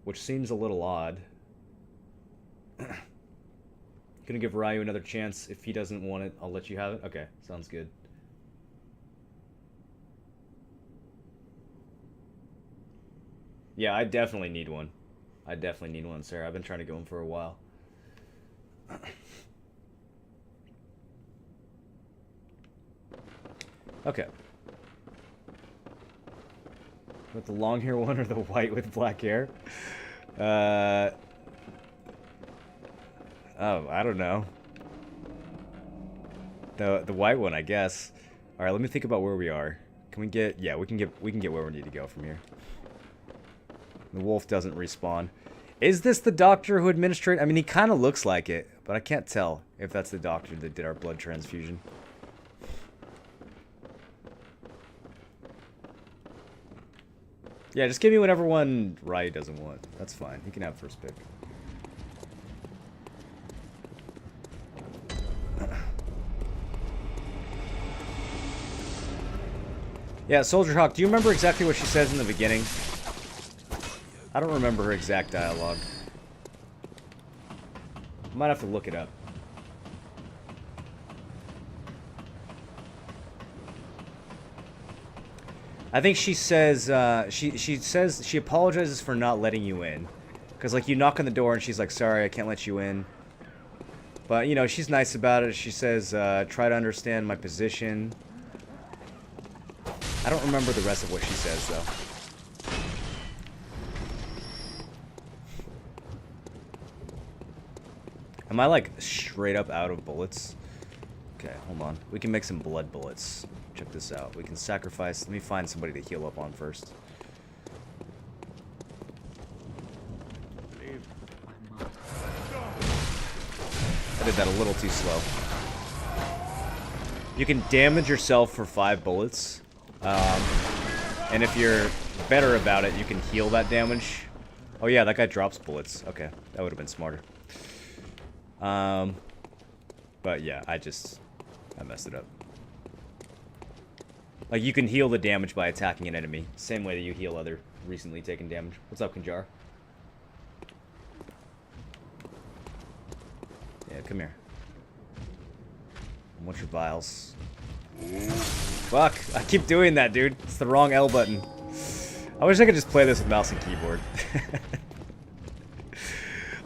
which seems a little odd. Gonna give Ryu another chance. If he doesn't want it, I'll let you have it. Okay, sounds good. Yeah, I definitely need one. I definitely need one, sir. I've been trying to get one for a while. Okay. With the long hair one or the white with black hair? Oh, I don't know. The white one, I guess. All right, let me think about where we are. Can we get? Yeah, we can get where we need to go from here. The wolf doesn't respawn. Is this the doctor who administered? I mean, he kind of looks like it, but I can't tell if that's the doctor that did our blood transfusion. Yeah, just give me whatever one Ryu doesn't want. That's fine. He can have first pick. Yeah, Soldier Hawk, do you remember exactly what she says in the beginning? I don't remember her exact dialogue. Might have to look it up. I think she says, she says, she apologizes for not letting you in. Because, like, you knock on the door and she's like, sorry, I can't let you in. But, you know, she's nice about it. She says, try to understand my position. I don't remember the rest of what she says, though. Am I, like, straight up out of bullets? Okay, hold on. We can make some blood bullets. Check this out. We can sacrifice... Let me find somebody to heal up on first. I did that a little too slow. You can damage yourself for 5 bullets. And if you're better about it, you can heal that damage. Oh yeah, that guy drops bullets. Okay, that would have been smarter. But yeah, I messed it up. Like, you can heal the damage by attacking an enemy. Same way that you heal other recently taken damage. What's up, Kanjar? come here. I want your vials. Fuck! I keep doing that, dude. It's the wrong L button. I wish I could just play this with mouse and keyboard.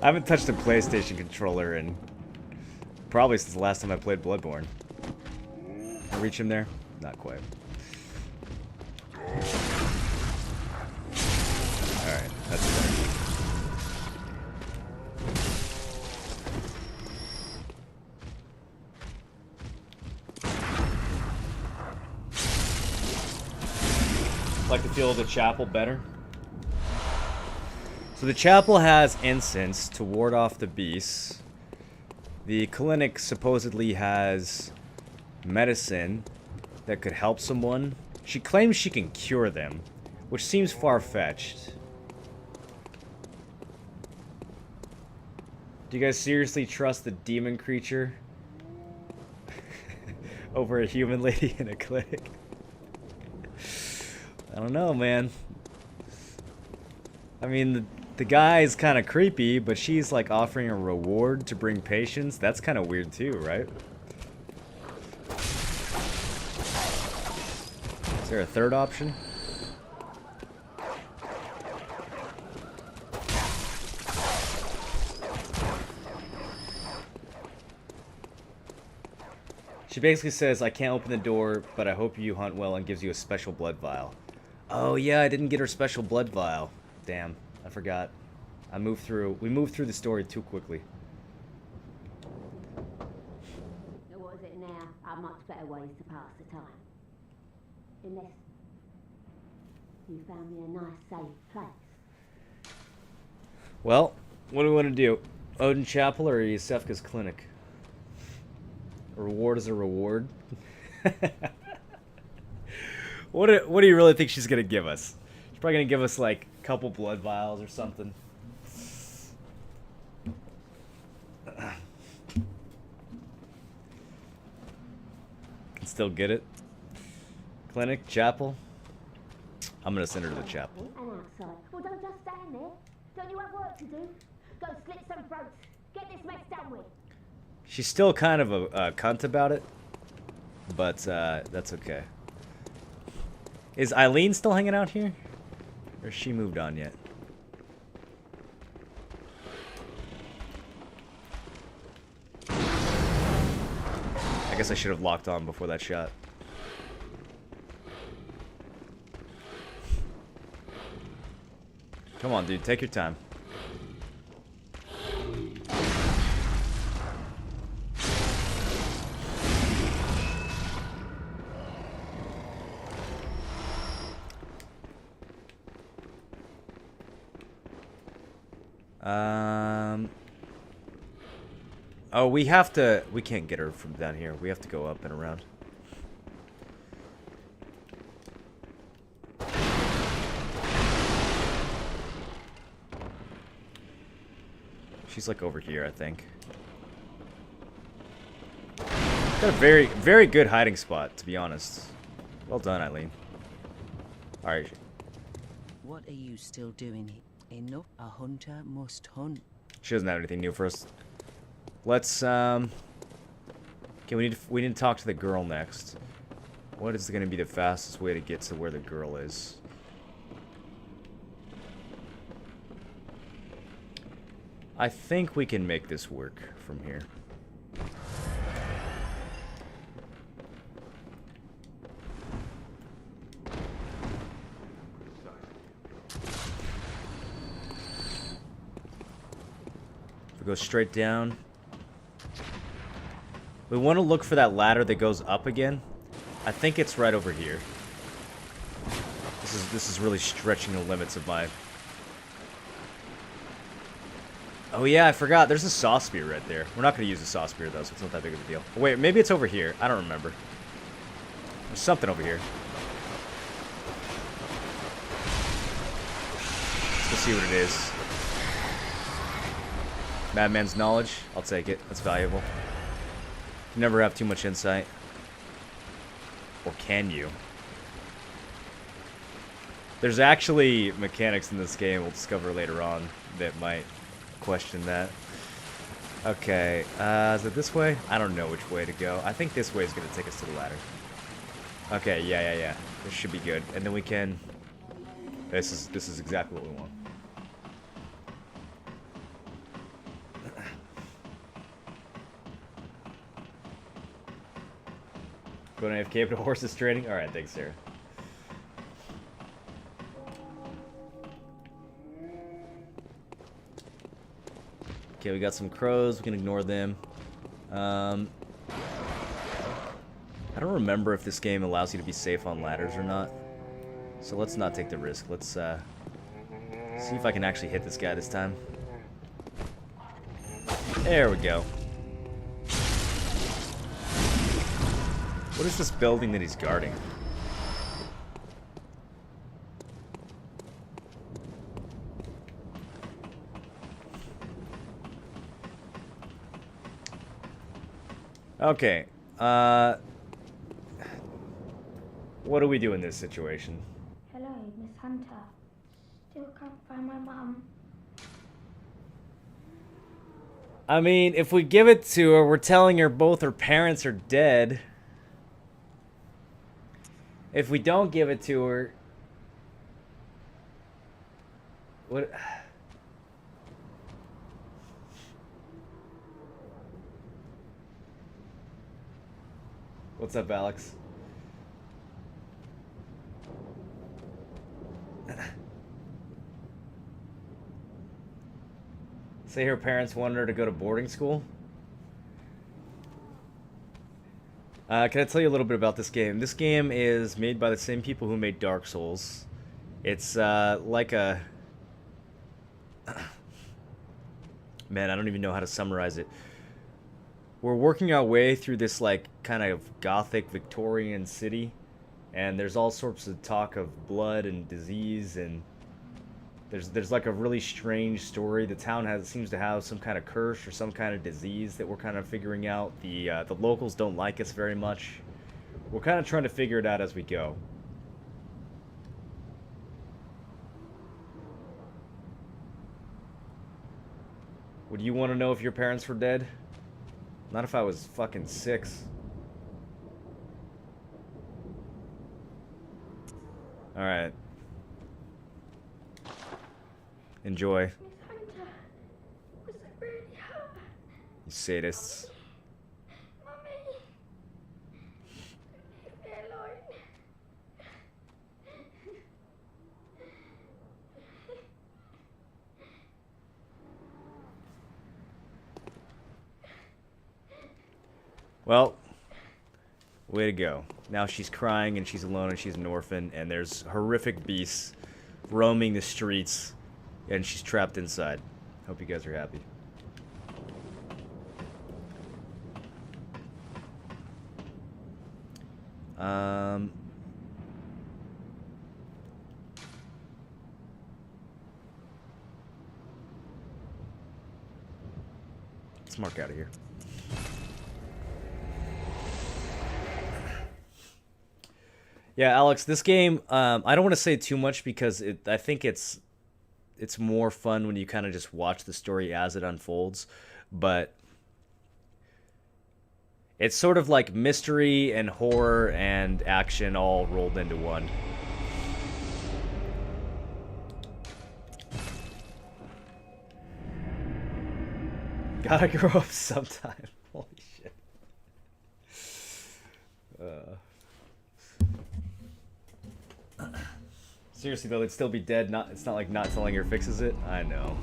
I haven't touched a PlayStation controller in probably since the last time I played Bloodborne. Can I reach him there? Not quite. Alright, that's better. Like the feel of the chapel better. So the chapel has incense to ward off the beasts. The clinic supposedly has medicine that could help someone. She claims she can cure them, which seems far-fetched. Do you guys seriously trust the demon creature over a human lady in a clinic? I don't know, man. I mean, the guy's kind of creepy, but she's like offering a reward to bring patients. That's kind of weird too, right? Is there a third option? She basically says, I can't open the door, but I hope you hunt well, and gives you a special blood vial. Oh yeah, I didn't get her special blood vial. Damn, I forgot. We moved through the story too quickly. So what is it now? Are much better ways to pass the time. Unless you found me a nice, safe place. Well, what do we want to do? Odin Chapel or Yusefka's Clinic? A reward is a reward. What do you really think she's gonna give us? She's probably gonna give us like a couple blood vials or something. Can still get it. Clinic, chapel. I'm gonna send her to the chapel. And outside. Well, don't just stand there. Don't you have work to do? Go slit some throats. Get this mess done with. She's still kind of a cunt about it, but that's okay. Is Eileen still hanging out here? Or has she moved on yet? I guess I should have locked on before that shot. Come on, dude. Take your time. Oh, we can't get her from down here. We have to go up and around. She's like over here, I think. Got a very, very good hiding spot, to be honest. Well done, Eileen. Alright. What are you still doing? Enough. A hunter must hunt. She doesn't have anything new for us. Let's okay, we need to talk to the girl next. What is going to be the fastest way to get to where the girl is? I think we can make this work from here. We go straight down. We want to look for that ladder that goes up again. I think it's right over here. This is really stretching the limits of my... Oh yeah, I forgot. There's a saw spear right there. We're not going to use the saw spear though, so it's not that big of a deal. Wait, maybe it's over here. I don't remember. There's something over here. Let's go see what it is. Madman's knowledge. I'll take it. That's valuable. You never have too much insight. Or can you? There's actually mechanics in this game we'll discover later on that might question that. Okay, is it this way? I don't know which way to go. I think this way is going to take us to the ladder. Okay, yeah. This should be good. And then we can... This is exactly what we want. Going AFK to horses trading? Alright, thanks, Sarah. Okay, we got some crows. We can ignore them. I don't remember if this game allows you to be safe on ladders or not. So let's not take the risk. Let's see if I can actually hit this guy this time. There we go. What is this building that he's guarding? Okay, what do we do in this situation? Hello, Miss Hunter. Still can't find my mum. I mean, if we give it to her, we're telling her both her parents are dead. If we don't give it to her... What... What's up, Alex? Say her parents wanted her to go to boarding school? Can I tell you a little bit about this game? This game is made by the same people who made Dark Souls. It's like a... Man, I don't even know how to summarize it. We're working our way through this like kind of gothic Victorian city, and there's all sorts of talk of blood and disease, and there's like a really strange story. The town seems to have some kind of curse or some kind of disease that we're kind of figuring out. The locals don't like us very much. We're kind of trying to figure it out as we go. Would you want to know if your parents were dead? Not if I was fucking 6. Alright. Enjoy. Miss Hunter, was it really her? You sadists. Mummy, leave me alone. Well, way to go. Now she's crying and she's alone and she's an orphan, and there's horrific beasts roaming the streets, and she's trapped inside. Hope you guys are happy. Let's mark out of here. Yeah, Alex, this game, I don't want to say too much because I think it's more fun when you kind of just watch the story as it unfolds, but it's sort of like mystery and horror and action all rolled into one. Gotta grow up sometime. Holy shit. Seriously though, they'd still be dead. It's not like not telling her fixes it. I know.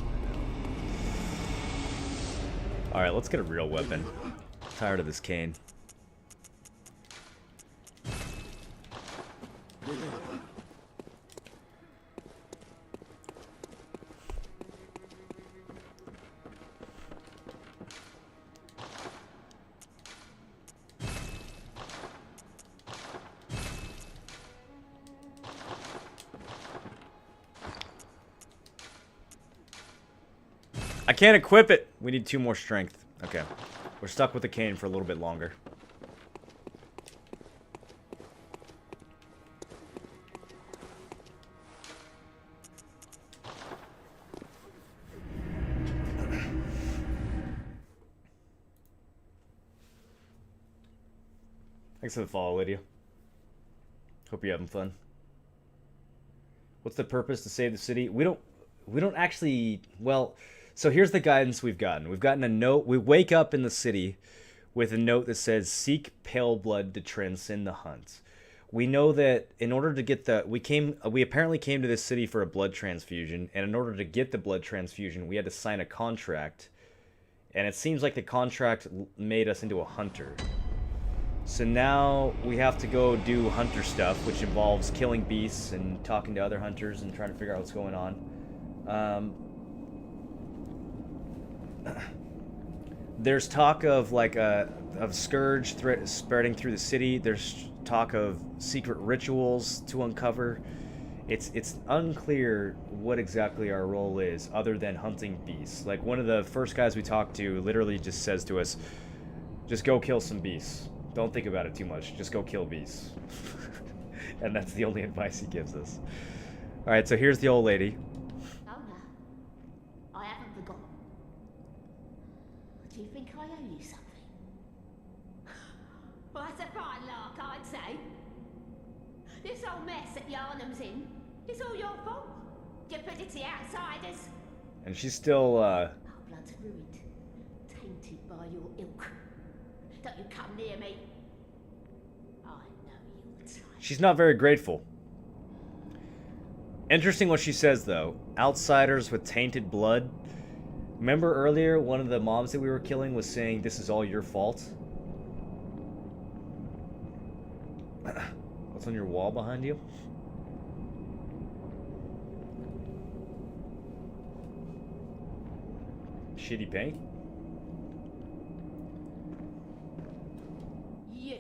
Alright, let's get a real weapon. I'm tired of this cane. I can't equip it. We need 2 more strength. Okay. We're stuck with the cane for a little bit longer. Thanks for the follow, Lydia. Hope you're having fun. What's the purpose to save the city? We don't actually, well, so here's the guidance we've gotten. We've gotten a note. We wake up in the city with a note that says, seek pale blood to transcend the hunt. We know that in order to get we apparently came to this city for a blood transfusion, and in order to get the blood transfusion, we had to sign a contract. And it seems like the contract made us into a hunter. So now we have to go do hunter stuff, which involves killing beasts and talking to other hunters and trying to figure out what's going on. There's talk of like of scourge threat spreading through the city. There's talk of secret rituals to uncover. It's unclear what exactly our role is other than hunting beasts. Like one of the first guys we talked to literally just says to us, just go kill some beasts. Don't think about it too much. Just go kill beasts. And that's the only advice he gives us. Alright, so here's the old lady. Oh no, I haven't forgotten. Do you think I owe you something? Well, that's a fine lark, I'd say. This whole mess that Yarnum's in, it's all your fault. You put it to the outsiders. And she's still, Our blood's ruined, tainted by your ilk. Don't you come near me. I know your type. she's not very grateful. Interesting what she says, though. Outsiders with tainted blood. Remember earlier, one of the mobs that we were killing was saying, this is all your fault? What's on your wall behind you? Shitty paint? You.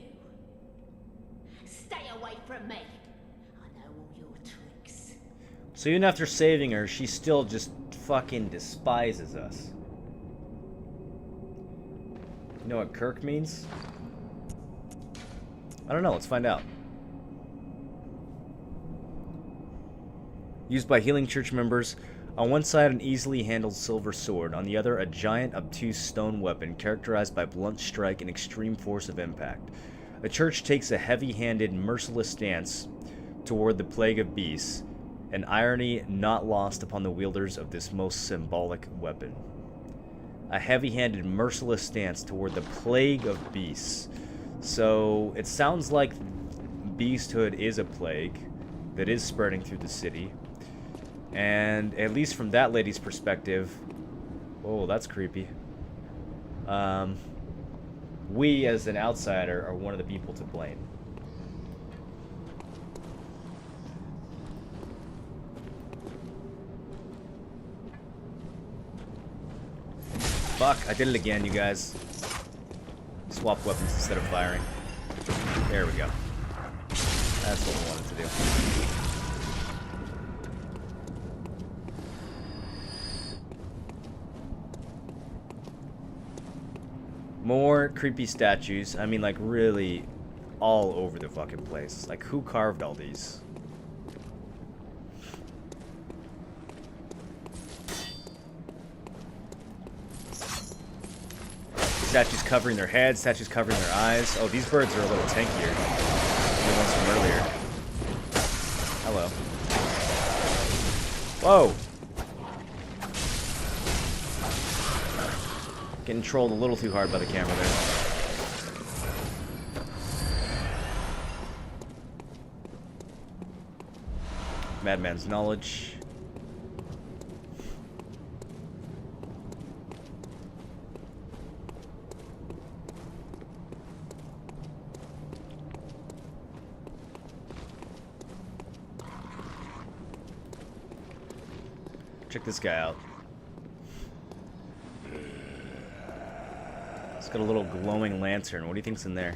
Stay away from me. I know all your tricks. So even after saving her, she still just fucking despises us. You know what Kirk means? I don't know, let's find out. Used by healing church members. On one side, an easily handled silver sword. On the other, a giant, obtuse stone weapon characterized by blunt strike and extreme force of impact. The church takes a heavy-handed, merciless stance toward the plague of beasts, an irony not lost upon the wielders of this most symbolic weapon. A heavy-handed, merciless stance toward the plague of beasts. So, it sounds like beasthood is a plague that is spreading through the city. And at least from that lady's perspective, oh, that's creepy. We, as an outsider, are one of the people to blame. Fuck, I did it again, you guys. Swap weapons instead of firing. There we go. That's what we wanted to do. More creepy statues. I mean, like, really all over the fucking place. Like, who carved all these? Statues covering their heads, statues covering their eyes. Oh, these birds are a little tankier than the ones from earlier. Hello. Whoa! Getting trolled a little too hard by the camera there. Madman's knowledge. Check this guy out. It's got a little glowing lantern. What do you think's in there?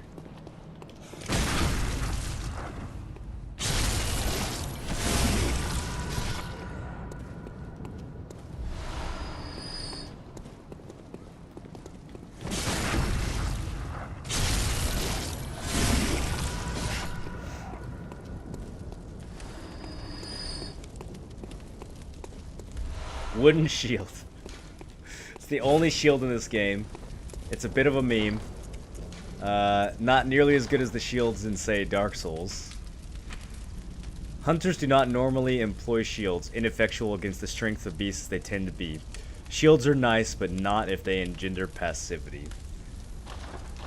Wooden shield. It's the only shield in this game. It's a bit of a meme. Not nearly as good as the shields in, say, Dark Souls. Hunters do not normally employ shields, ineffectual against the strength of beasts they tend to be. Shields are nice, but not if they engender passivity.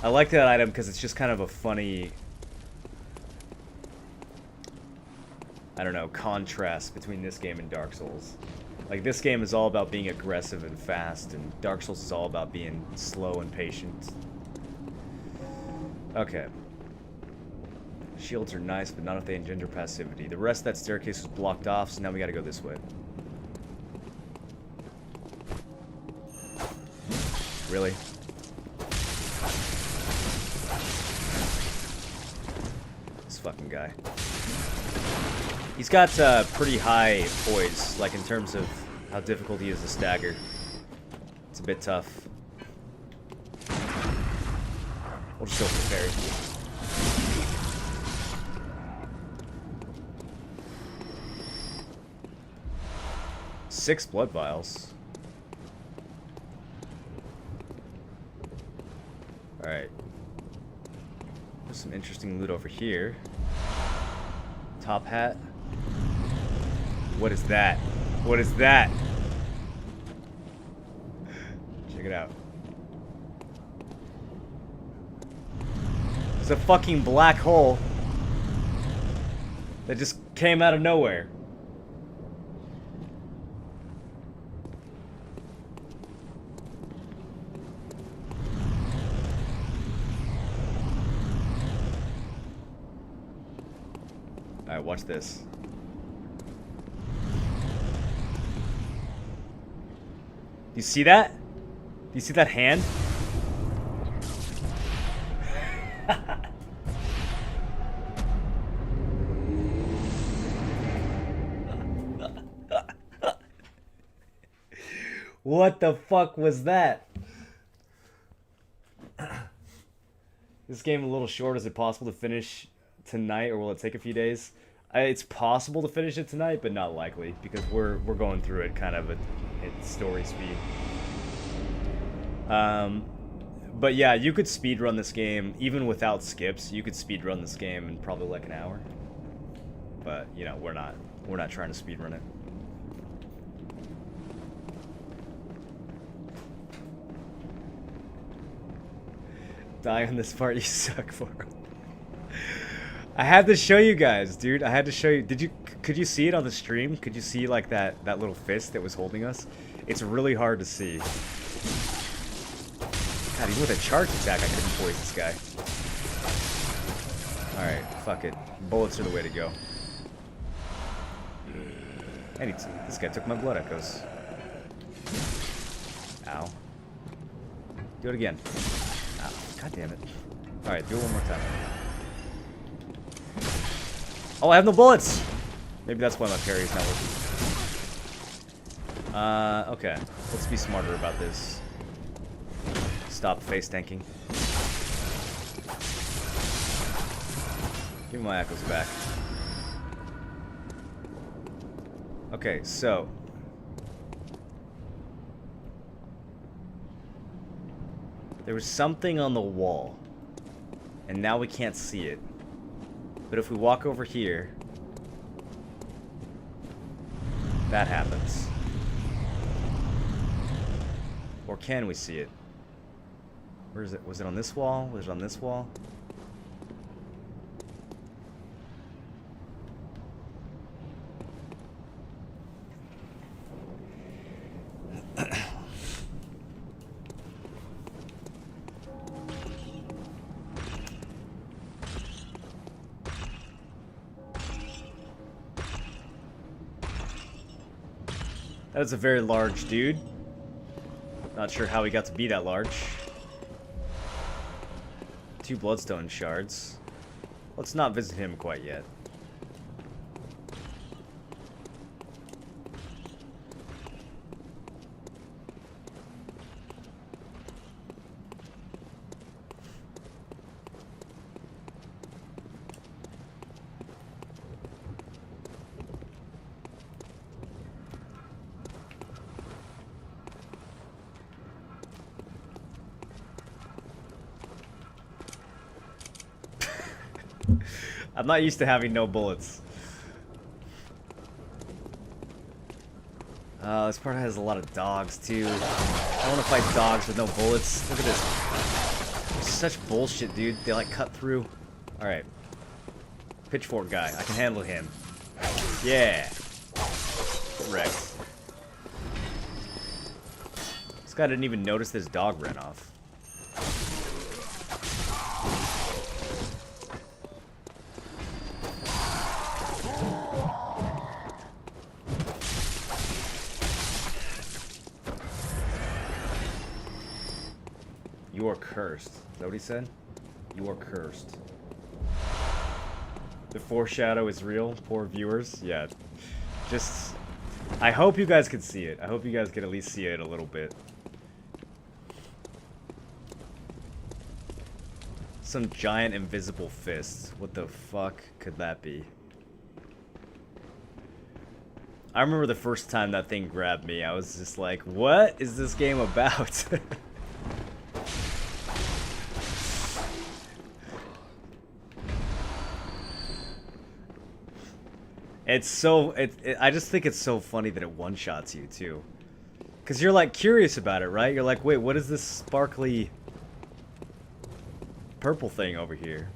I like that item because it's just kind of a funny, I don't know, contrast between this game and Dark Souls. Like, this game is all about being aggressive and fast, and Dark Souls is all about being slow and patient. Okay. Shields are nice, but not if they engender passivity. The rest of that staircase was blocked off, so now we gotta go this way. Really? This fucking guy. He's got pretty high poise, like in terms of how difficult he is to stagger. It's a bit tough. We'll just go for the parry. 6 blood vials. Alright. There's some interesting loot over here. Top hat. What is that? What is that? Check it out. It's a fucking black hole that just came out of nowhere. Alright, watch this. You see that? Do you see that hand? What the fuck was that? This game a little short. Is it possible to finish tonight, or will it take a few days? It's possible to finish it tonight, but not likely, because we're going through it kind of at story speed. But yeah, you could speedrun this game even without skips. You could speedrun this game in probably like an hour. But you know, we're not trying to speedrun it. Die on this part, you suck for him. I had to show you guys, dude. I had to show you. Could you see it on the stream? Could you see like that little fist that was holding us? It's really hard to see. God, even with a charge attack, I couldn't poise this guy. Alright, fuck it. Bullets are the way to go. And this guy took my blood echoes. Ow. Do it again. Ow. God damn it. Alright, do it one more time. Oh, I have no bullets! Maybe that's why my parry is not working. Okay. Let's be smarter about this. Stop face tanking. Give me my echoes back. Okay, so there was something on the wall, and now we can't see it. But if we walk over here, that happens. Or can we see it? Where is it? Was it on this wall? Was it on this wall? That's a very large dude. Not sure how he got to be that large. 2 bloodstone shards. Let's not visit him quite yet. I'm not used to having no bullets. This part has a lot of dogs, too. I don't want to fight dogs with no bullets. Look at this. Such bullshit, dude. They, like, cut through. Alright. Pitchfork guy. I can handle him. Yeah. Wrecked. This guy didn't even notice this dog ran off. You are cursed. Is that what he said? You are cursed. The foreshadow is real, poor viewers. Yeah. Just... I hope you guys can see it. I hope you guys can at least see it a little bit. Some giant invisible fist. What the fuck could that be? I remember the first time that thing grabbed me. I was just like, what is this game about? It's so... I just think it's so funny that it one-shots you, too. Because you're, like, curious about it, right? You're like, wait, what is this sparkly... purple thing over here?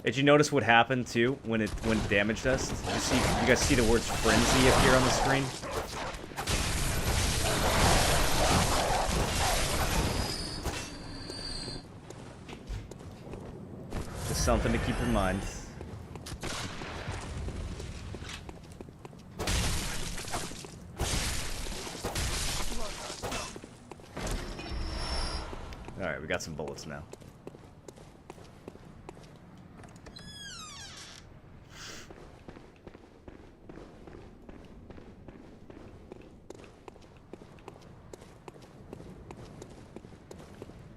Did you notice what happened, too, when it damaged us? You guys see the words frenzy appear on the screen? Something to keep in mind. Alright, we got some bullets now.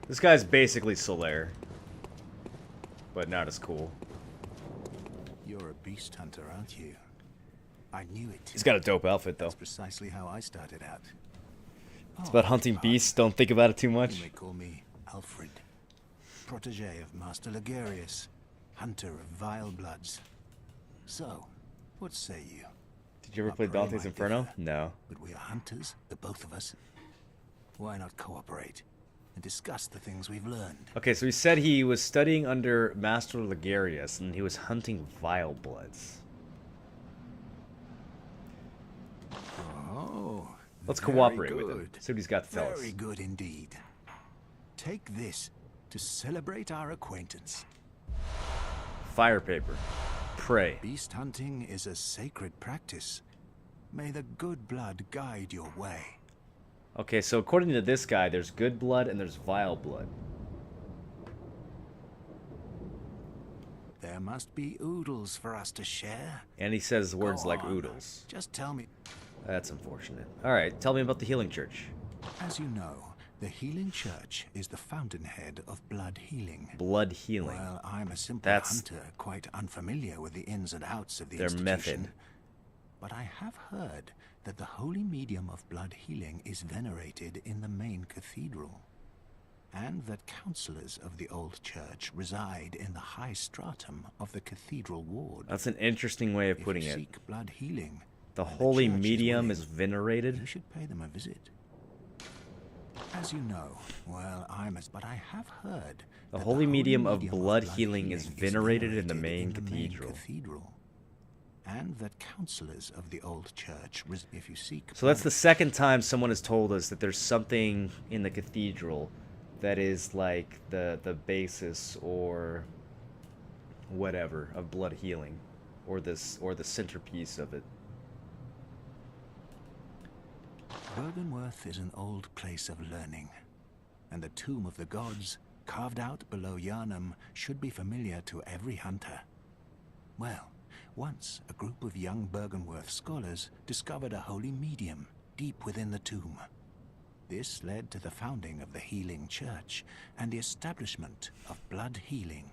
This guy's basically Solaire. But not as cool. You're a beast hunter, aren't you? I knew it. He's got a dope outfit, though. That's precisely how I started out. It's about hunting beasts. Don't think about it too much. You may call me Alfred, protege of Master Ligarius, hunter of vile bloods. So, what say you? Did you ever play Dante's Inferno? No. But we are hunters, the both of us. Why not cooperate and discuss the things we've learned? Okay, so he said he was studying under Master Ligarius, and he was hunting vile bloods. Oh, let's cooperate with him. See what he's got to tell us. Very good indeed. Take this to celebrate our acquaintance. Fire paper. Pray. Beast hunting is a sacred practice. May the good blood guide your way. Okay, so according to this guy, there's good blood and there's vile blood. There must be oodles for us to share. And he says words like oodles. Just tell me. That's unfortunate. Alright, tell me about the Healing Church. As you know, the Healing Church is the fountainhead of blood healing. Blood healing. Well, I'm a simple hunter, quite unfamiliar with the ins and outs of the institution. Method. But I have heard that the holy medium of blood healing is venerated in the main cathedral, and that counselors of the old church reside in the high stratum of the cathedral ward. That's an interesting way of putting it. Seek blood healing. The holy medium is venerated. You should pay them a visit. As you know, well, but I have heard the holy medium of blood healing is venerated in the main cathedral. And that counselors of the old church, if you seek... So that's the second time someone has told us that there's something in the cathedral that is like the basis or whatever of blood healing, or the centerpiece of it. Byrgenwerth is an old place of learning, and the tomb of the gods, carved out below Yharnam, should be familiar to every hunter. Well, once a group of young Byrgenwerth scholars discovered a holy medium deep within the tomb. This led to the founding of the Healing Church and the establishment of blood healing.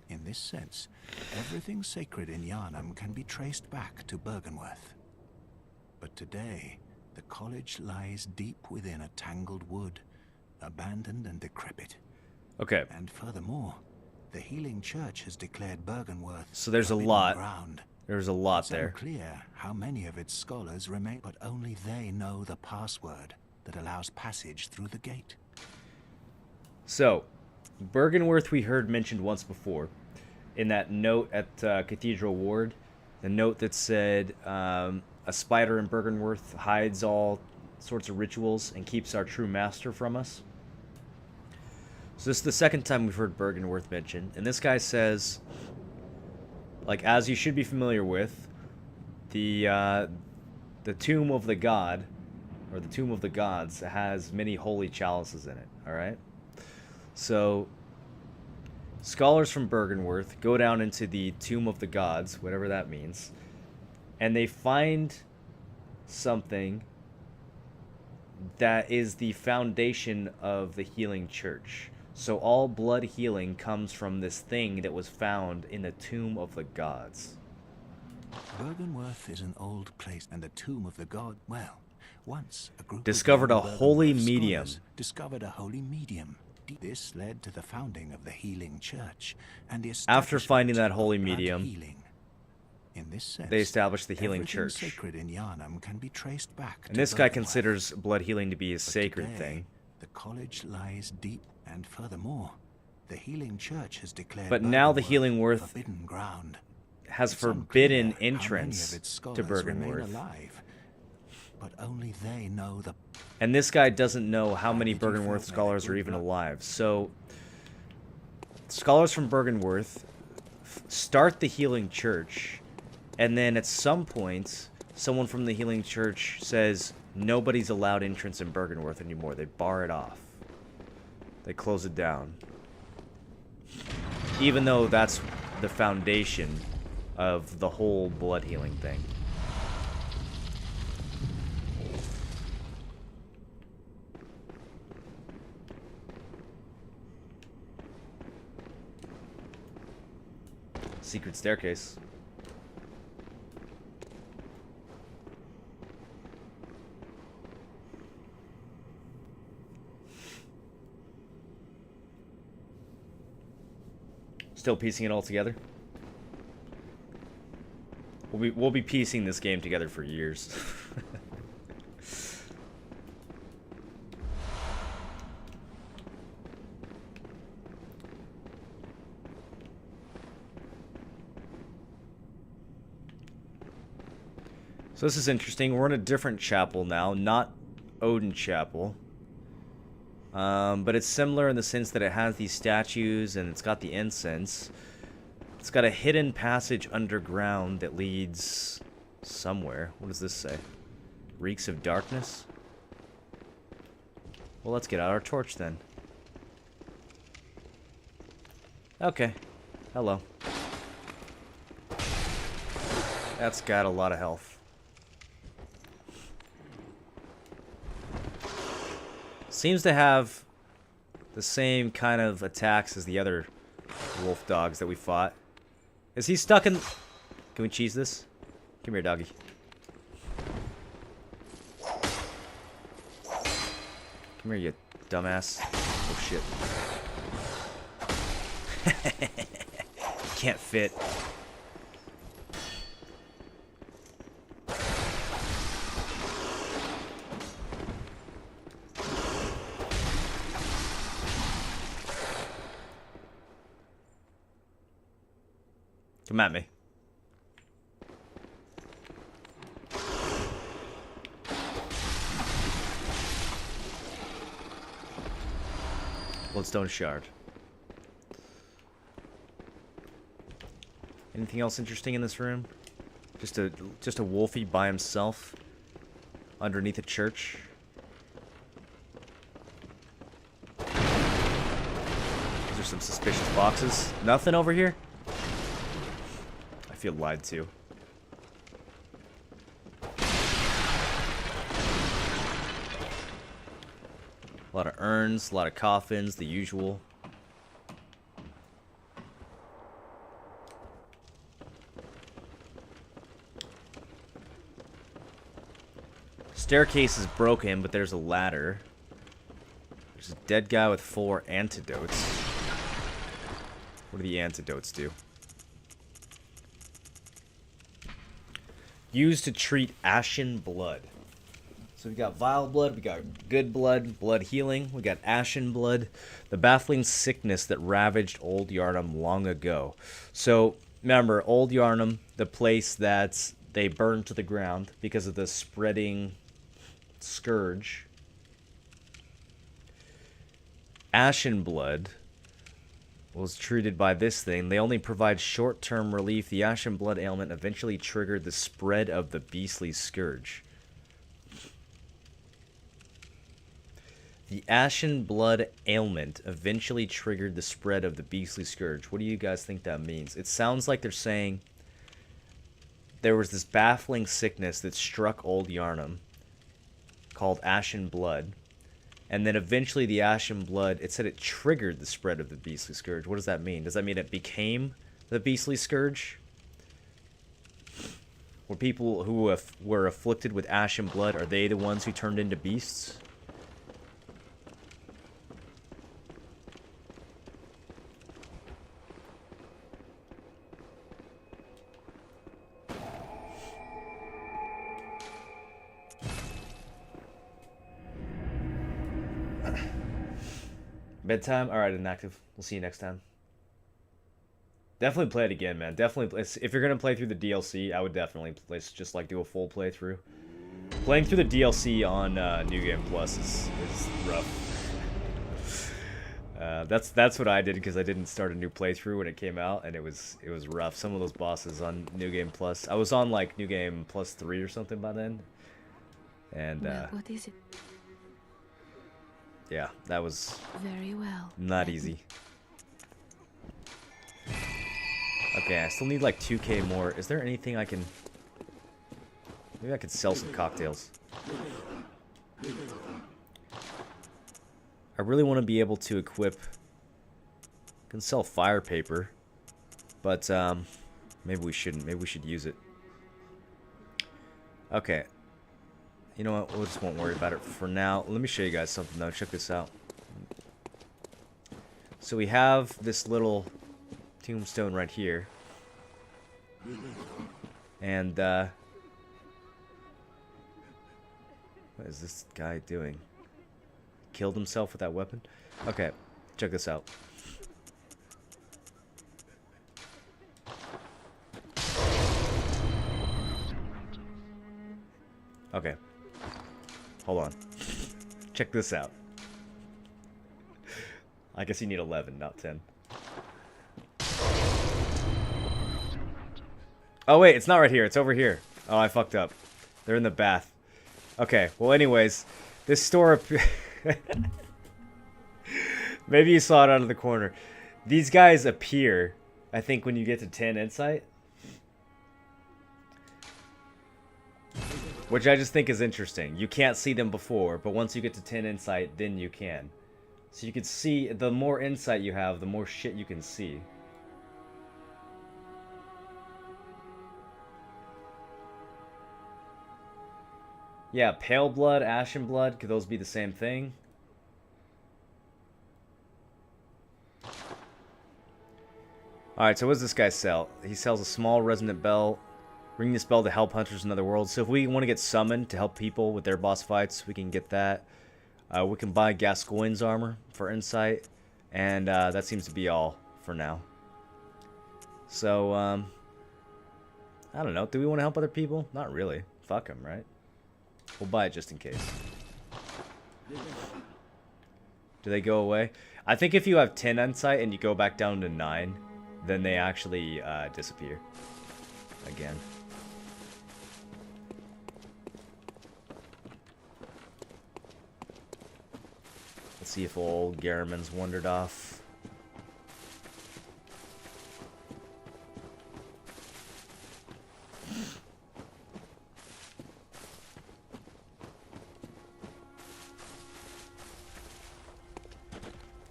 In this sense, everything sacred in Yharnam can be traced back to Byrgenwerth. But today, the college lies deep within a tangled wood, abandoned and decrepit. Okay. And furthermore, the Healing Church has declared Bergenworth So there's a forbidden lot. ground. There's a lot It's there. unclear how many of its scholars remain, but only they know the password that allows passage through the gate. So, Bergenworth we heard mentioned once before. In that note at Cathedral Ward, the note that said, a spider in Bergenworth hides all sorts of rituals and keeps our true master from us. So this is the second time we've heard Bergenworth mentioned, and this guy says, like, as you should be familiar with, the tomb of the god, or the tomb of the gods, has many holy chalices in it, alright? So, scholars from Bergenworth go down into the tomb of the gods, whatever that means, and they find something that is the foundation of the Healing Church. So all blood healing comes from this thing that was found in the tomb of the gods. Bergenworth is an old place, and the tomb of the god, well, once a group Discovered of a young holy Bergenworth medium. scholars discovered a holy medium. This led to the founding of the Healing Church and the After finding that holy blood medium, healing. In this sense, they established the Healing everything Church. sacred in Yharnam can be traced back And to this guy Bergenworth. considers blood healing to be a But sacred today, thing. The college lies deep, and furthermore, the Healing Church has declared But now the Bergenworth Healing Worth forbidden ground. has It's forbidden unclear how many entrance of its to scholars remain Bergenworth. alive, but only they know the. And this guy doesn't know how many did you Bergenworth feel scholars that are good even luck? alive. So, scholars from Bergenworth start the Healing Church, and then at some point, someone from the Healing Church says nobody's allowed entrance in Bergenworth anymore. They bar it off. They close it down. Even though that's the foundation of the whole blood healing thing. Secret staircase. Still piecing it all together. We'll be piecing this game together for years. So this is interesting. We're in a different chapel now, not Odin Chapel. But it's similar in the sense that it has these statues and it's got the incense. It's got a hidden passage underground that leads somewhere. What does this say? Reeks of darkness? Well, let's get out our torch then. Okay. Hello. That's got a lot of health. Seems to have the same kind of attacks as the other wolf dogs that we fought. Is he stuck in... Can we cheese this? Come here, doggy. Come here, you dumbass. Oh, shit. Can't fit. Come at me. Bloodstone shard. Anything else interesting in this room? Just a wolfie by himself underneath a church. These are some suspicious boxes. Nothing over here? I feel lied to. A lot of urns, a lot of coffins, the usual. Staircase is broken, but there's a ladder. There's There's a dead guy with 4 antidotes. What do the antidotes do? Used to treat ashen blood. So we got vile blood, we got good blood, blood healing, we got ashen blood, the baffling sickness that ravaged Old Yharnam long ago. So remember, Old Yharnam, the place that they burned to the ground because of the spreading scourge. Ashen blood was treated by this thing. They only provide short-term relief. The ashen blood ailment eventually triggered the spread of the beastly scourge. The ashen blood ailment eventually triggered the spread of the beastly scourge. What do you guys think that means? It sounds like they're saying there was this baffling sickness that struck Old Yharnam called ashen blood. And then eventually the ashen blood, it said it triggered the spread of the beastly scourge. What does that mean? Does that mean it became the beastly scourge? Were people who were afflicted with ashen blood, are they the ones who turned into beasts? Bedtime? Alright, inactive. We'll see you next time. Definitely play it again, man. Definitely. If you're going to play through the DLC, I would definitely just like do a full playthrough. Playing through the DLC on New Game Plus is rough. That's what I did because I didn't start a new playthrough when it came out, and it was rough. Some of those bosses on New Game Plus. I was on like New Game Plus 3 or something by then. And what is it? Yeah, that was Very well. not easy. Okay, I still need like 2k more. Is there anything I can... Maybe I could sell some cocktails. I really want to be able to equip... I can sell fire paper. But, maybe we shouldn't. Maybe we should use it. Okay. You know what? We just won't worry about it for now. Let me show you guys something, though. Check this out. So we have this little tombstone right here. And, what is this guy doing? Killed himself with that weapon? Okay, check this out. Okay. Hold on. Check this out. I guess you need 11, not 10. Oh wait, it's not right here. It's over here. Oh, I fucked up. They're in the bath. Okay, well anyways, this store... Maybe you saw it out of the corner. These guys appear, I think, when you get to 10 insight. Which I just think is interesting. You can't see them before, but once you get to 10 insight, then you can. So you can see, the more insight you have, the more shit you can see. Yeah, pale blood, ashen blood, could those be the same thing? Alright, so what does this guy sell? He sells a small resonant bell. Ring this bell to help hunters in other worlds. So if we want to get summoned to help people with their boss fights, we can get that. We can buy Gascoigne's armor for insight. And that seems to be all for now. So, I don't know. Do we want to help other people? Not really. Fuck them, right? We'll buy it just in case. Do they go away? I think if you have 10 insight and you go back down to 9, then they actually disappear again. Let's see if old Garriman's wandered off.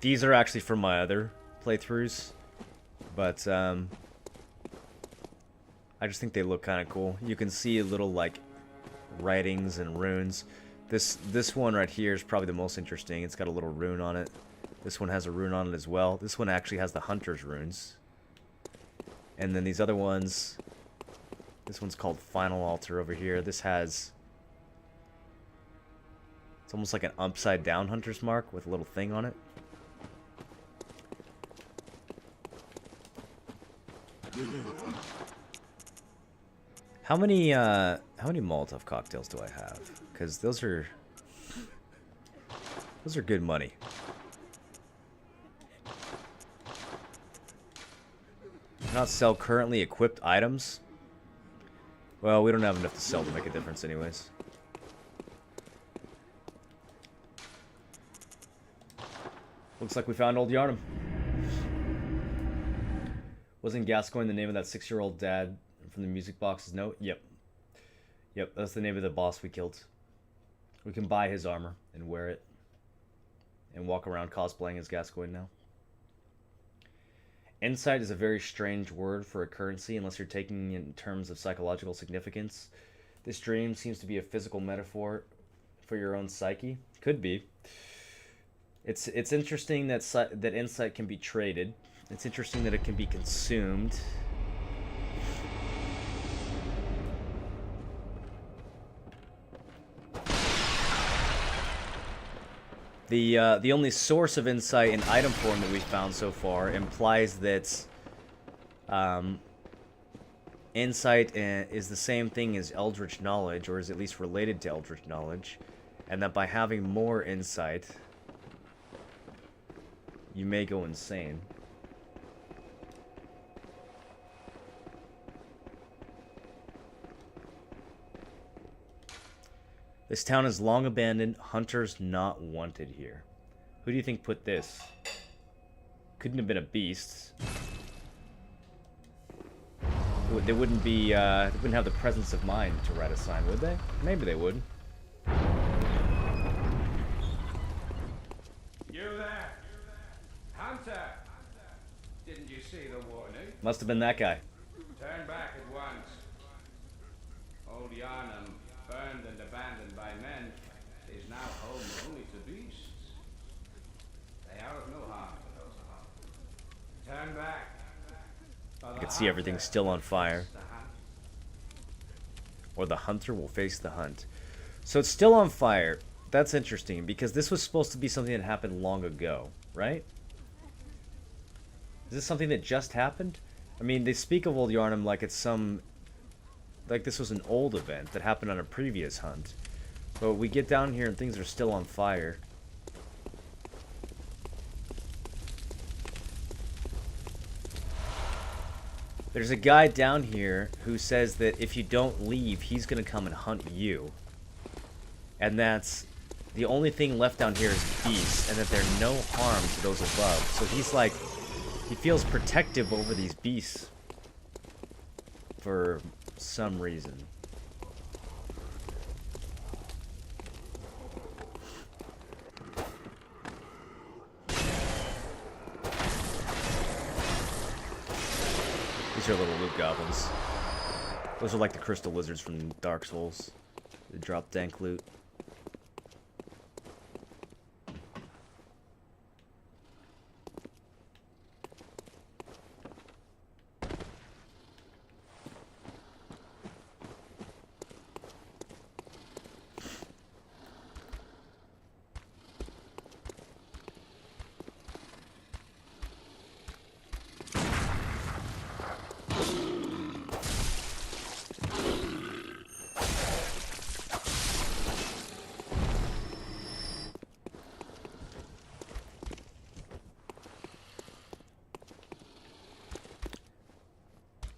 These are actually from my other playthroughs, but I just think they look kind of cool. You can see little like writings and runes. This one right here is probably the most interesting. It's got a little rune on it. This one has a rune on it as well. This one actually has the hunter's runes. And then these other ones, this one's called Final Altar over here. This has, it's almost like an upside down hunter's mark with a little thing on it. How many Molotov cocktails do I have? Because those are good money. Not sell currently equipped items. Well, we don't have enough to sell to make a difference anyways. Looks like we found old Yarnum. Wasn't Gascoigne the name of that 6-year-old dad from the music box's note? Yep. Yep, that's the name of the boss we killed. We can buy his armor and wear it. And walk around cosplaying as Gascoigne now. Insight is a very strange word for a currency unless you're taking in terms of psychological significance. This dream seems to be a physical metaphor for your own psyche. Could be. It's interesting that that insight can be traded. It's interesting that it can be consumed. The only source of insight in item form that we've found so far implies that insight is the same thing as eldritch knowledge, or is at least related to eldritch knowledge, and that by having more insight, you may go insane. This town is long abandoned. Hunters not wanted here. Who do you think put this? Couldn't have been a beast. They wouldn't be. They wouldn't have the presence of mind to write a sign, would they? Maybe they would. You there, Hunter? Didn't you see the warning? Must have been that guy. Turn back at once. Old Yarnum, burned and abandoned by men, is now home only to beasts. They are of no harm to those alone. Turn back. I can see everything still on fire. Or the hunter will face the hunt. So it's still on fire. That's interesting, because this was supposed to be something that happened long ago, right? Is this something that just happened? I mean, they speak of Old Yarnum like it's some... like this was an old event that happened on a previous hunt. But we get down here and things are still on fire. There's a guy down here who says that if you don't leave, he's gonna come and hunt you. And that's... the only thing left down here is beasts, and that they're no harm to those above. So he's like... he feels protective over these beasts. For some reason. These are little loot goblins. Those are like the crystal lizards from Dark Souls. They drop dank loot.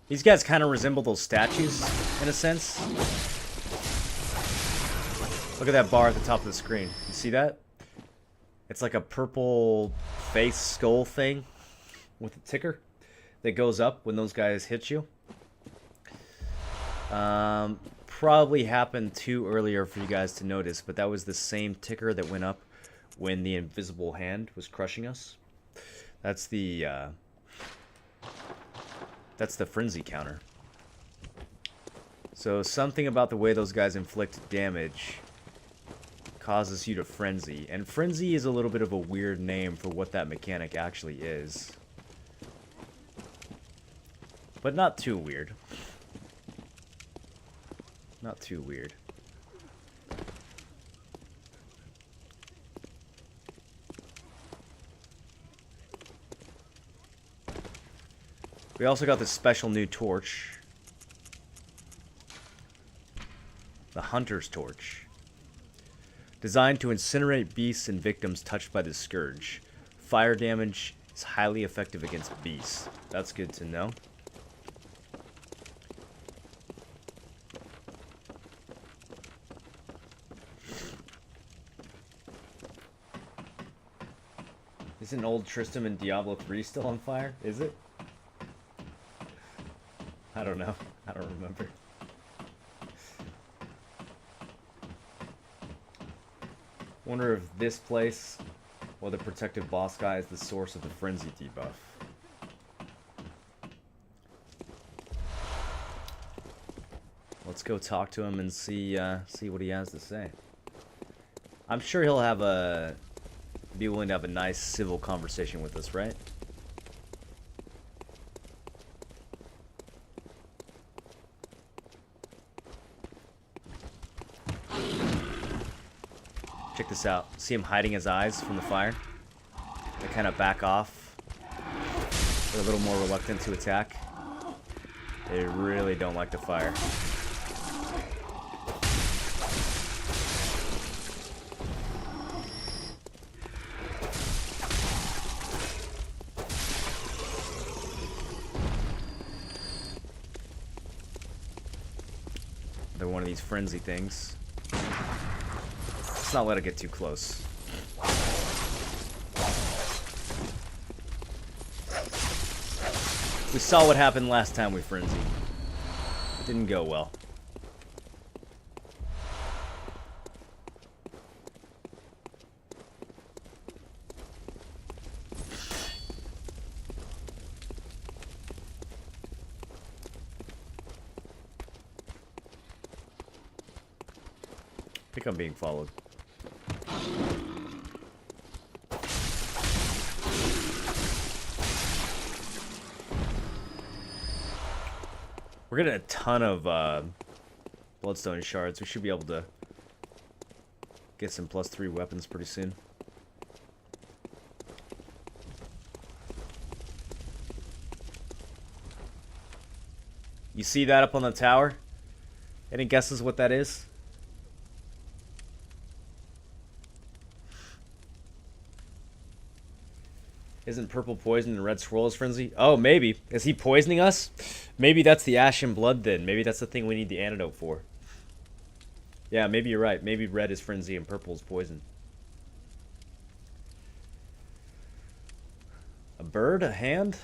These guys kind of resemble those statues, in a sense. Look at that bar at the top of the screen. You see that? It's like a purple face skull thing with a ticker that goes up when those guys hit you. Probably happened too earlier for you guys to notice, but that was the same ticker that went up when the invisible hand was crushing us. That's the frenzy counter. So something about the way those guys inflict damage causes you to frenzy. And frenzy is a little bit of a weird name for what that mechanic actually is. But not too weird. Not too weird. We also got this special new torch. The Hunter's Torch. Designed to incinerate beasts and victims touched by the Scourge. Fire damage is highly effective against beasts. That's good to know. Isn't old Tristram in Diablo 3 still on fire? Is it? I don't know. I don't remember. Wonder if this place, or the protective boss guy, is the source of the frenzy debuff. Let's go talk to him and see what he has to say. I'm sure he'll have be willing to have a nice civil conversation with us, right? Check this out. See him hiding his eyes from the fire? They kind of back off. They're a little more reluctant to attack. They really don't like the fire. They're one of these frenzy things. Let's not let it get too close. We saw what happened last time we frenzied. It didn't go well. I think I'm being followed. We're getting a ton of bloodstone shards. We should be able to get some +3 weapons pretty soon. You see that up on the tower? Any guesses what that is? Isn't purple poison and red swirl is frenzy? Oh, maybe. Is he poisoning us? Maybe that's the ashen blood then. Maybe that's the thing we need the antidote for. Yeah, maybe you're right. Maybe red is frenzy and purple is poison. A bird? A hand?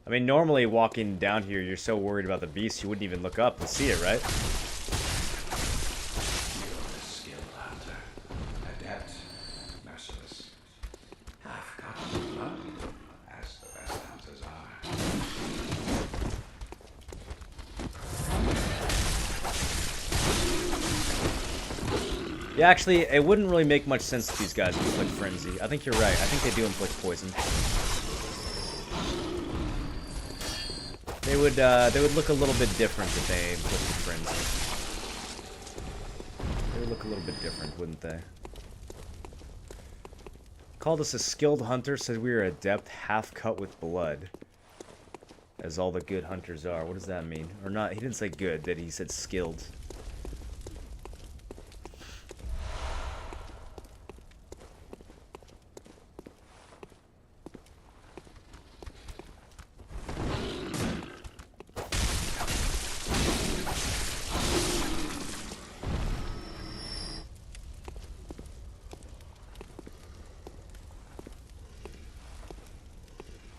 I mean, normally walking down here, you're so worried about the beast, you wouldn't even look up and see it, right? You're a skilled hunter, adept, merciless, half-cut blood, as the best hunters are. Yeah, actually, it wouldn't really make much sense to these guys to inflict frenzy. I think you're right. I think they do inflict poison. They would look a little bit different if they inflicted frenzy. They would look a little bit different, wouldn't they? Called us a skilled hunter, said we were adept, half cut with blood. As all the good hunters are. What does that mean? Or not, he didn't say good, that he said skilled.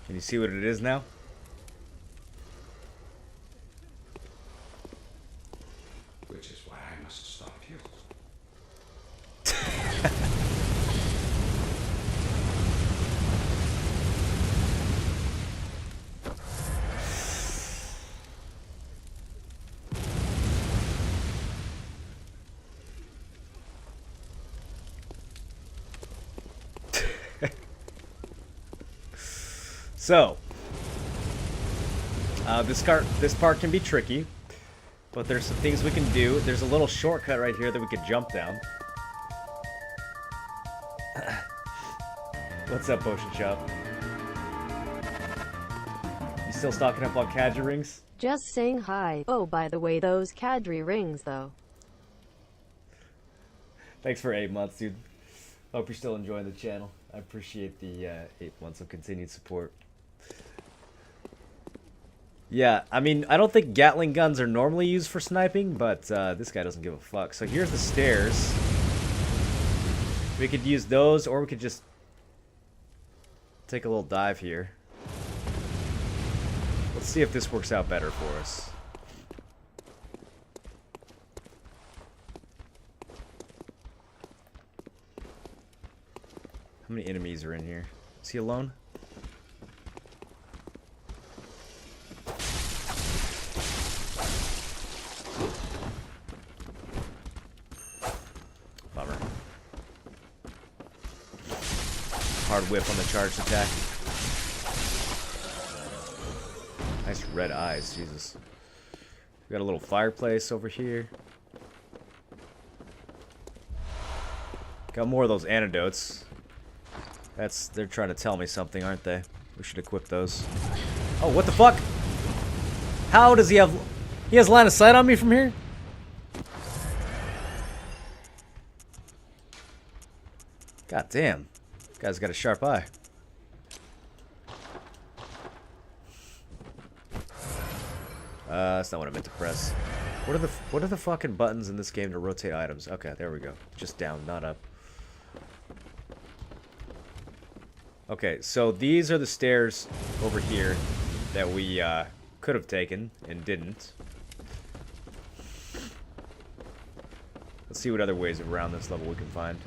Can you see what it is now? Which is why I must stop you. So, this part can be tricky, but there's some things we can do. There's a little shortcut right here that we could jump down. What's up, Potion Shop? You still stocking up on Kadra rings? Just saying hi. Oh, by the way, those Kadri rings, though. Thanks for 8 months, dude. Hope you're still enjoying the channel. I appreciate the 8 months of continued support. Yeah, I mean, I don't think Gatling guns are normally used for sniping, but this guy doesn't give a fuck. So here's the stairs. We could use those, or we could just take a little dive here. Let's see if this works out better for us. How many enemies are in here? Is he alone? Bummer. Hard whip on the charged attack. Nice red eyes, Jesus. We got a little fireplace over here. Got more of those antidotes. They're trying to tell me something, aren't they? We should equip those. Oh, what the fuck? How does he have... He has line of sight on me from here? God damn. Guy's got a sharp eye. That's not what I meant to press. What are the fucking buttons in this game to rotate items? Okay, there we go. Just down, not up. Okay, so these are the stairs over here that we could have taken and didn't. Let's see what other ways around this level we can find.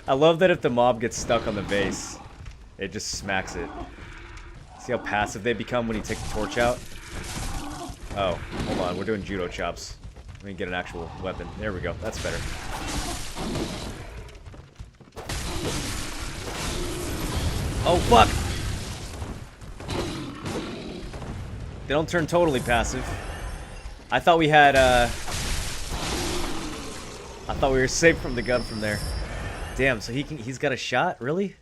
I love that if the mob gets stuck on the base, it just smacks it. See how passive they become when you take the torch out? Oh, hold on, we're doing judo chops. Let me get an actual weapon. There we go. That's better. Oh, fuck! They don't turn totally passive. I thought we had, I thought we were safe from the gun from there. Damn, so he's got a shot? Really?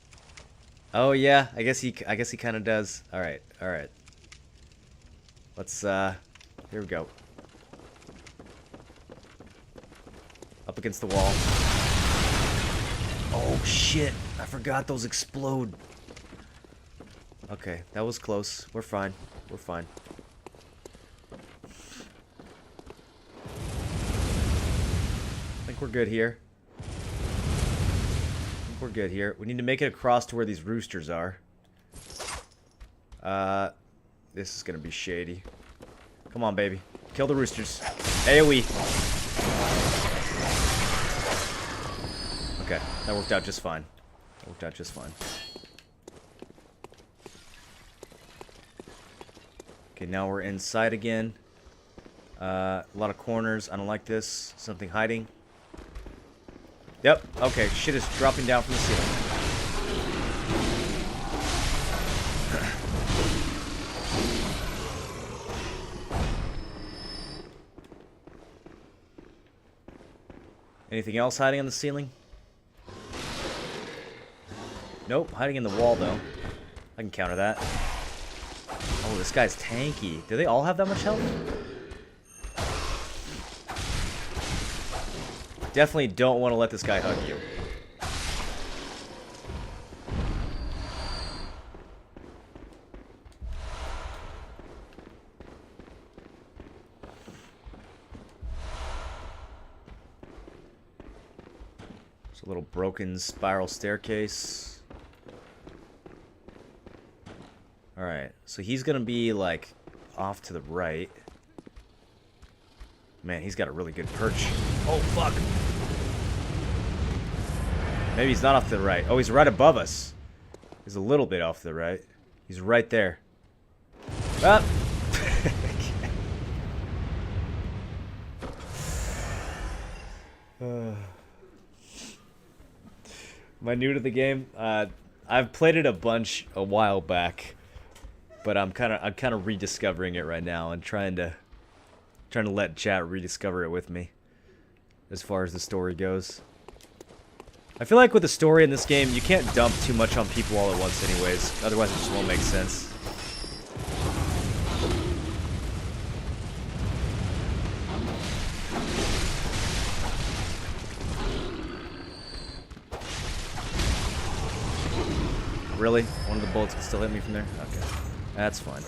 Oh, yeah. I guess he kind of does. Alright, alright. Let's, here we go. Up against the wall. Oh, shit. I forgot those explode. Okay, that was close. We're fine. We're fine. I think we're good here. We're good here. We need to make it across to where these roosters are. This is gonna be shady. Come on, baby. Kill the roosters. AoE. Okay, that worked out just fine. That worked out just fine. Okay, now we're inside again. A lot of corners. I don't like this. Something hiding. Yep. Okay, shit is dropping down from the ceiling. Anything else hiding on the ceiling? Nope, hiding in the wall though. I can counter that. Oh, this guy's tanky. Do they all have that much health? Definitely don't want to let this guy hug you. There's a little broken spiral staircase. Alright, so he's gonna be like off to the right. Man, he's got a really good perch. Oh, fuck. Maybe he's not off to the right. Oh, he's right above us. He's a little bit off to the right. He's right there. Ah! Am I new to the game? I've played it a bunch a while back, but I'm kind of rediscovering it right now and trying to let chat rediscover it with me as far as the story goes. I feel like with the story in this game, you can't dump too much on people all at once anyways, otherwise it just won't make sense. Really? One of the bullets can still hit me from there? Okay. That's fine.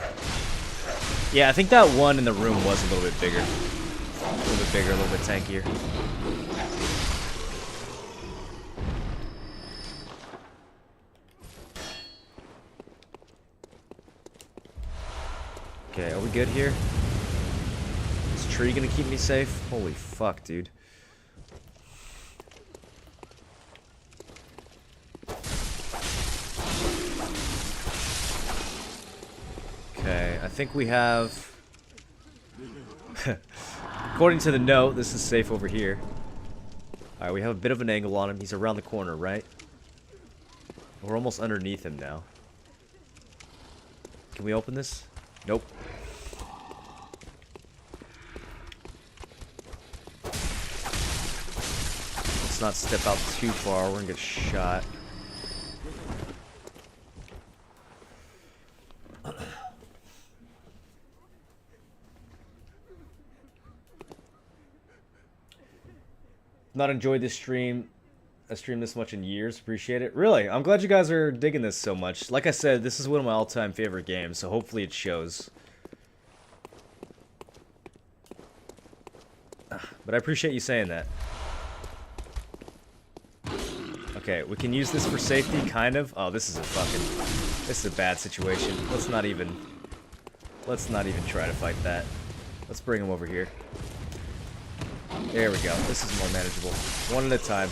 Yeah, I think that one in the room was a little bit bigger. A little bit bigger, a little bit tankier. Okay, are we good here? Is this tree gonna keep me safe? Holy fuck, dude. Okay, I think we have... According to the note, this is safe over here. Alright, we have a bit of an angle on him. He's around the corner, right? We're almost underneath him now. Can we open this? Nope. Let's not step out too far. We're gonna get shot. Not enjoyed this stream. I streamed this much in years. Appreciate it. Really, I'm glad you guys are digging this so much. Like I said, this is one of my all-time favorite games, so hopefully it shows. But I appreciate you saying that. Okay, we can use this for safety, kind of. Oh, this is a bad situation. Let's not even try to fight that. Let's bring him over here. There we go. This is more manageable. One at a time.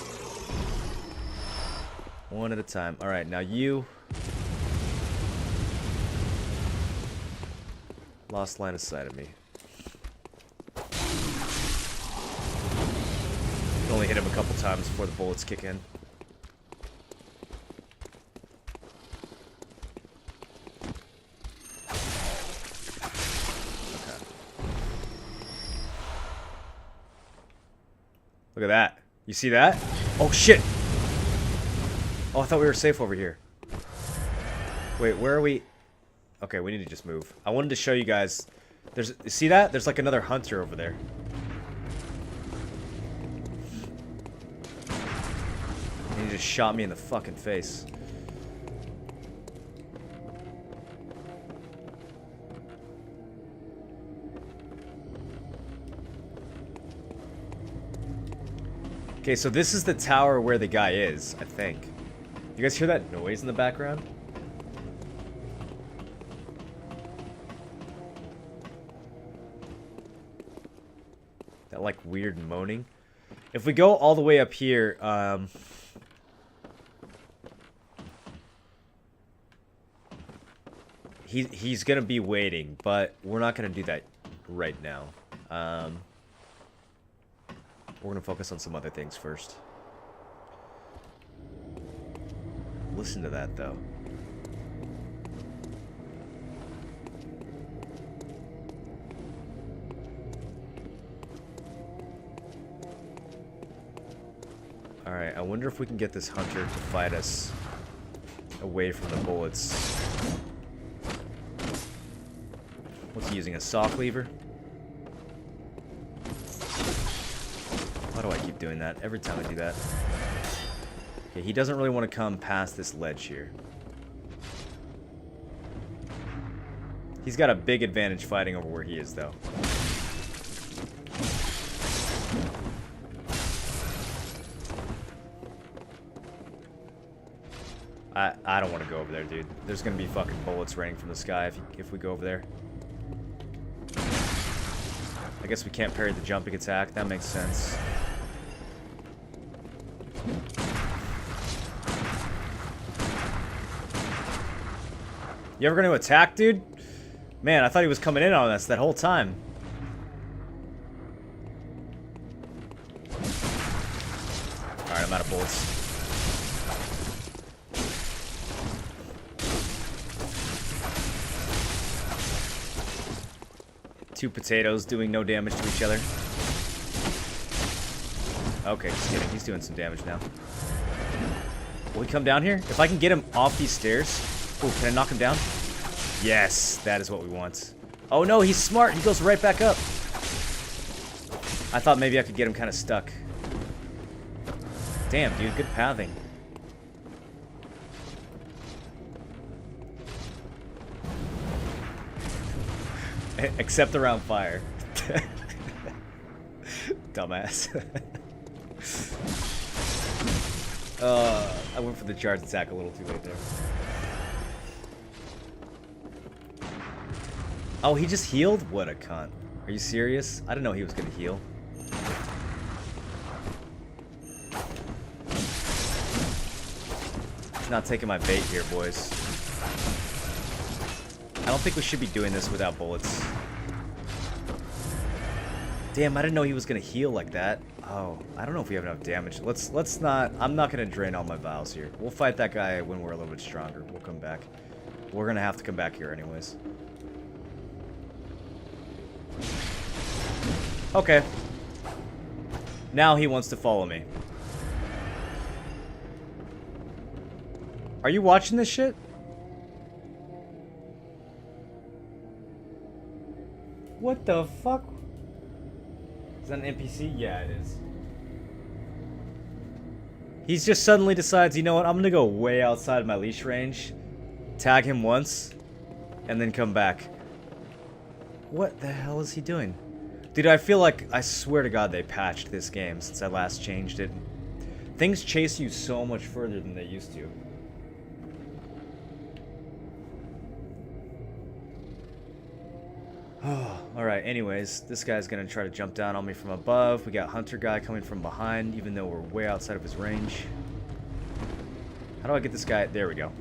One at a time. Alright, now you... Lost line of sight of me. You can only hit him a couple times before the bullets kick in. Look at that. You see that? Oh, shit! Oh, I thought we were safe over here. Wait, where are we? Okay, we need to just move. I wanted to show you guys. See that? There's like another hunter over there. And he just shot me in the fucking face. Okay, so this is the tower where the guy is, I think. You guys hear that noise in the background? That, like, weird moaning. If we go all the way up here, he's gonna be waiting, but we're not gonna do that right now. We're gonna focus on some other things first. Listen to that, though. Alright, I wonder if we can get this hunter to fight us away from the bullets. What's he using, a saw cleaver? Why do I keep doing that? Every time I do that. Okay, he doesn't really want to come past this ledge here. He's got a big advantage fighting over where he is, though. I don't want to go over there, dude. There's gonna be fucking bullets raining from the sky if we go over there. I guess we can't parry the jumping attack. That makes sense. You ever gonna attack, dude? Man, I thought he was coming in on us that whole time. Alright, I'm out of bullets. Two potatoes doing no damage to each other. Okay, just kidding. He's doing some damage now. Will he come down here? If I can get him off these stairs... Oh, can I knock him down? Yes, that is what we want. Oh no, he's smart. He goes right back up. I thought maybe I could get him kind of stuck. Damn, dude, good pathing. Except around fire. Dumbass. I went for the charge attack a little too late there. Oh, he just healed? What a cunt. Are you serious? I didn't know he was gonna heal. He's not taking my bait here, boys. I don't think we should be doing this without bullets. Damn, I didn't know he was gonna heal like that. Oh, I don't know if we have enough damage. Let's not... I'm not gonna drain all my vials here. We'll fight that guy when we're a little bit stronger. We'll come back. We're gonna have to come back here anyways. Okay. Now he wants to follow me. Are you watching this shit? What the fuck? Is that an NPC? Yeah, it is. He's just suddenly decides, you know what, I'm gonna go way outside my leash range, tag him once, and then come back. What the hell is he doing? Dude, I feel like, I swear to God they patched this game since I last changed it. Things chase you so much further than they used to. Oh, alright, anyways, this guy's gonna try to jump down on me from above. We got Hunter guy coming from behind, even though we're way outside of his range. How do I get this guy? There we go.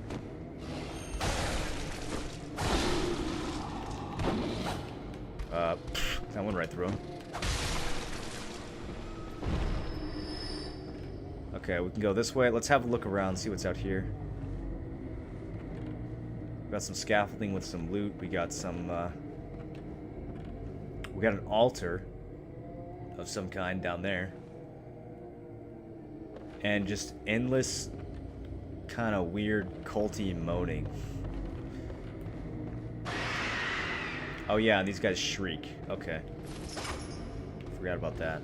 That went right through him. Okay, we can go this way. Let's have a look around, see what's out here. We got some scaffolding with some loot. We got some, we got an altar of some kind down there. And just endless kind of weird culty moaning. Oh yeah, and these guys shriek. Okay. Forgot about that.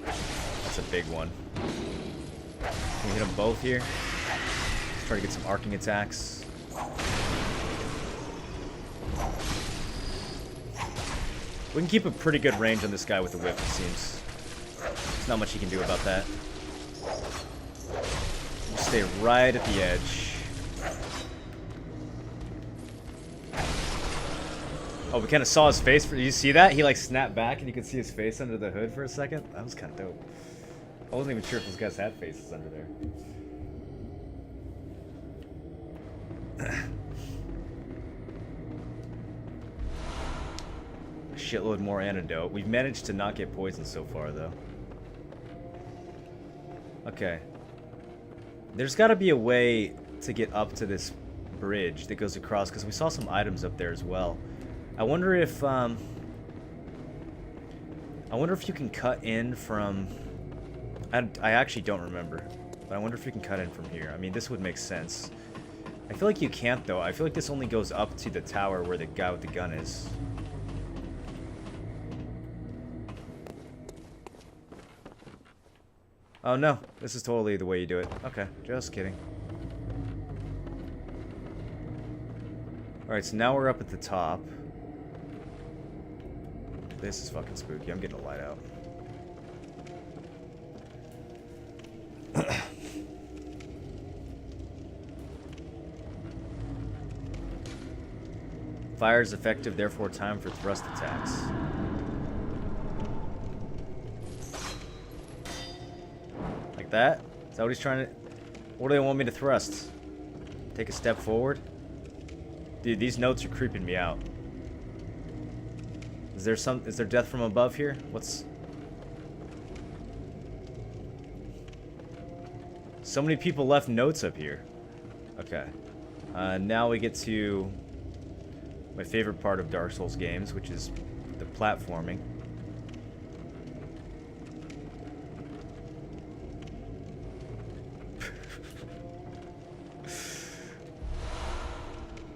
That's a big one. Can we hit them both here? Let's try to get some arcing attacks. We can keep a pretty good range on this guy with the whip, it seems. There's not much he can do about that. We'll stay right at the edge. Oh, we kind of saw his face. Did you see that? He like snapped back and you could see his face under the hood for a second. That was kind of dope. I wasn't even sure if those guys had faces under there. A shitload more antidote. We've managed to not get poisoned so far, though. Okay. There's got to be a way to get up to this bridge that goes across, because we saw some items up there as well. I wonder if you can cut in from... I actually don't remember, but I wonder if you can cut in from here. I mean, this would make sense. I feel like you can't, though. I feel like this only goes up to the tower where the guy with the gun is. Oh, no. This is totally the way you do it. Okay, just kidding. Alright, so now we're up at the top. This is fucking spooky. I'm getting a light out. Fire is effective, therefore time for thrust attacks. Like that? Is that what he's trying to... What do they want me to thrust? Take a step forward? Dude, these notes are creeping me out. Is there death from above here? What's... So many people left notes up here. Okay. Now we get to my favorite part of Dark Souls games, which is the platforming.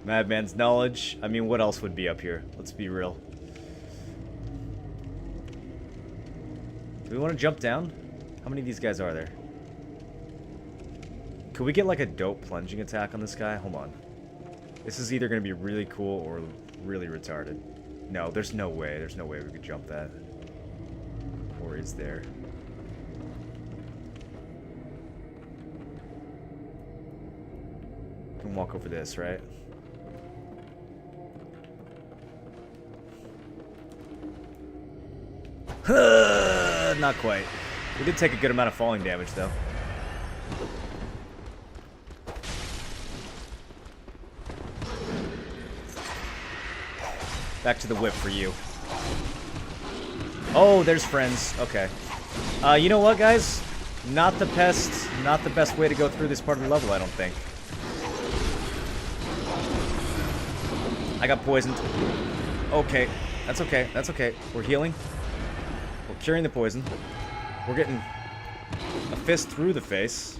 Madman's knowledge. I mean, what else would be up here? Let's be real. Do we want to jump down? How many of these guys are there? Could we get like a dope plunging attack on this guy? Hold on. This is either going to be really cool or really retarded. No, there's no way. There's no way we could jump that. Or is there? We can walk over this, right? Not quite. We did take a good amount of falling damage, though. Back to the whip for you. Oh, there's friends. Okay. You know what, guys? Not the best way to go through this part of the level, I don't think. I got poisoned. Okay. That's okay. That's okay. We're healing. We're curing the poison. We're getting a fist through the face.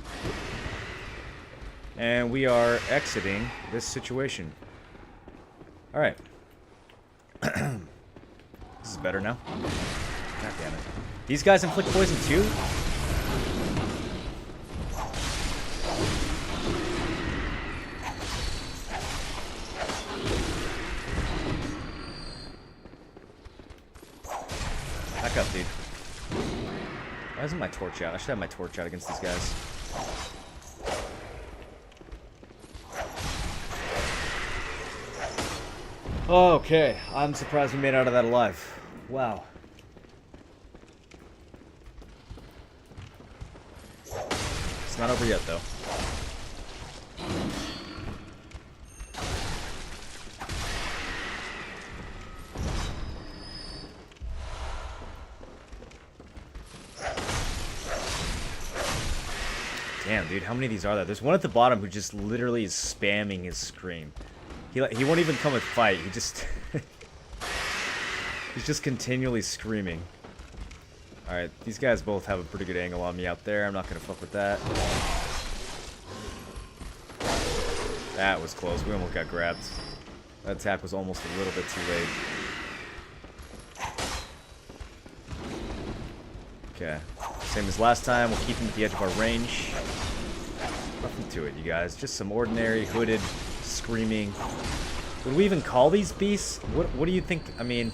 And we are exiting this situation. Alright. This is better now. God damn it. These guys inflict poison too? Back up, dude. Why isn't my torch out? I should have my torch out against these guys. Okay, I'm surprised we made it out of that alive. Wow. It's not over yet, though. Damn, dude, how many of these are there? There's one at the bottom who just literally is spamming his scream. He won't even come and fight. He just... he's just continually screaming. Alright, these guys both have a pretty good angle on me out there. I'm not gonna fuck with that. That was close. We almost got grabbed. That attack was almost a little bit too late. Okay. Same as last time. We'll keep him at the edge of our range. Nothing to it, you guys. Just some ordinary, hooded, screaming. Would we even call these beasts? What do you think? I mean...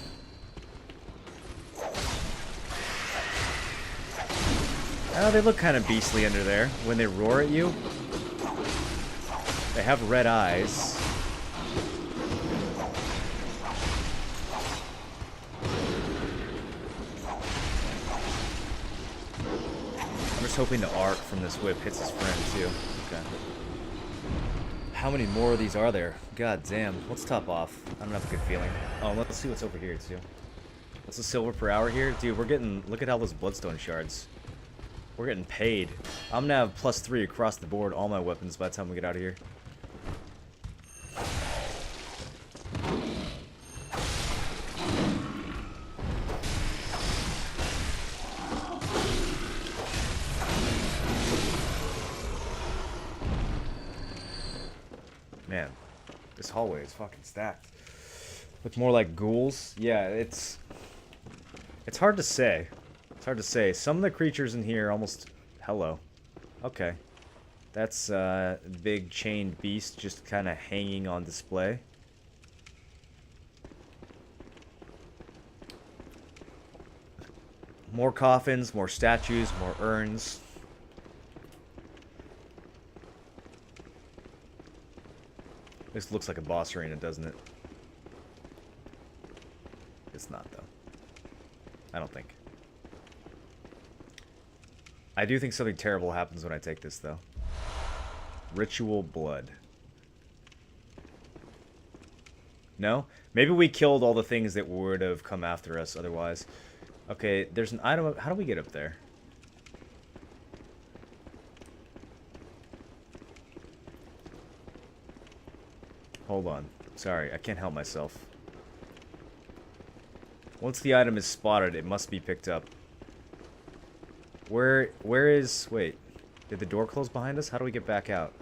Oh, they look kind of beastly under there when they roar at you. They have red eyes. I'm just hoping the arc from this whip hits his friend too. Okay. How many more of these are there? God damn. Let's top off. I don't have a good feeling. Oh, let's see what's over here too. What's the silver per hour here? Dude, we're getting... Look at all those bloodstone shards. We're getting paid. I'm gonna have +3 across the board, all my weapons, by the time we get out of here. Man, this hallway is fucking stacked. Look more like ghouls. Yeah, it's hard to say. It's hard to say. Some of the creatures in here almost... Hello. Okay. That's a big chained beast just kind of hanging on display. More coffins, more statues, more urns. This looks like a boss arena, doesn't it? It's not, though. I don't think. I do think something terrible happens when I take this, though. Ritual blood. No? Maybe we killed all the things that would have come after us otherwise. Okay, there's an item... How do we get up there? Hold on. Sorry, I can't help myself. Once the item is spotted, it must be picked up. Where is... Wait. Did the door close behind us? How do we get back out?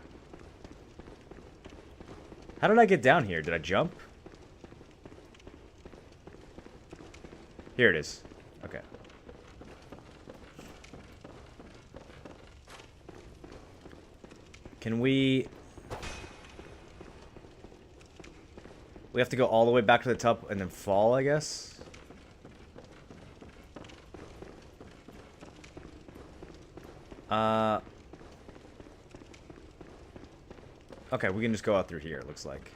How did I get down here? Did I jump? Here it is. Okay. Can we... We have to go all the way back to the top and then fall, I guess? Okay, we can just go out through here, it looks like.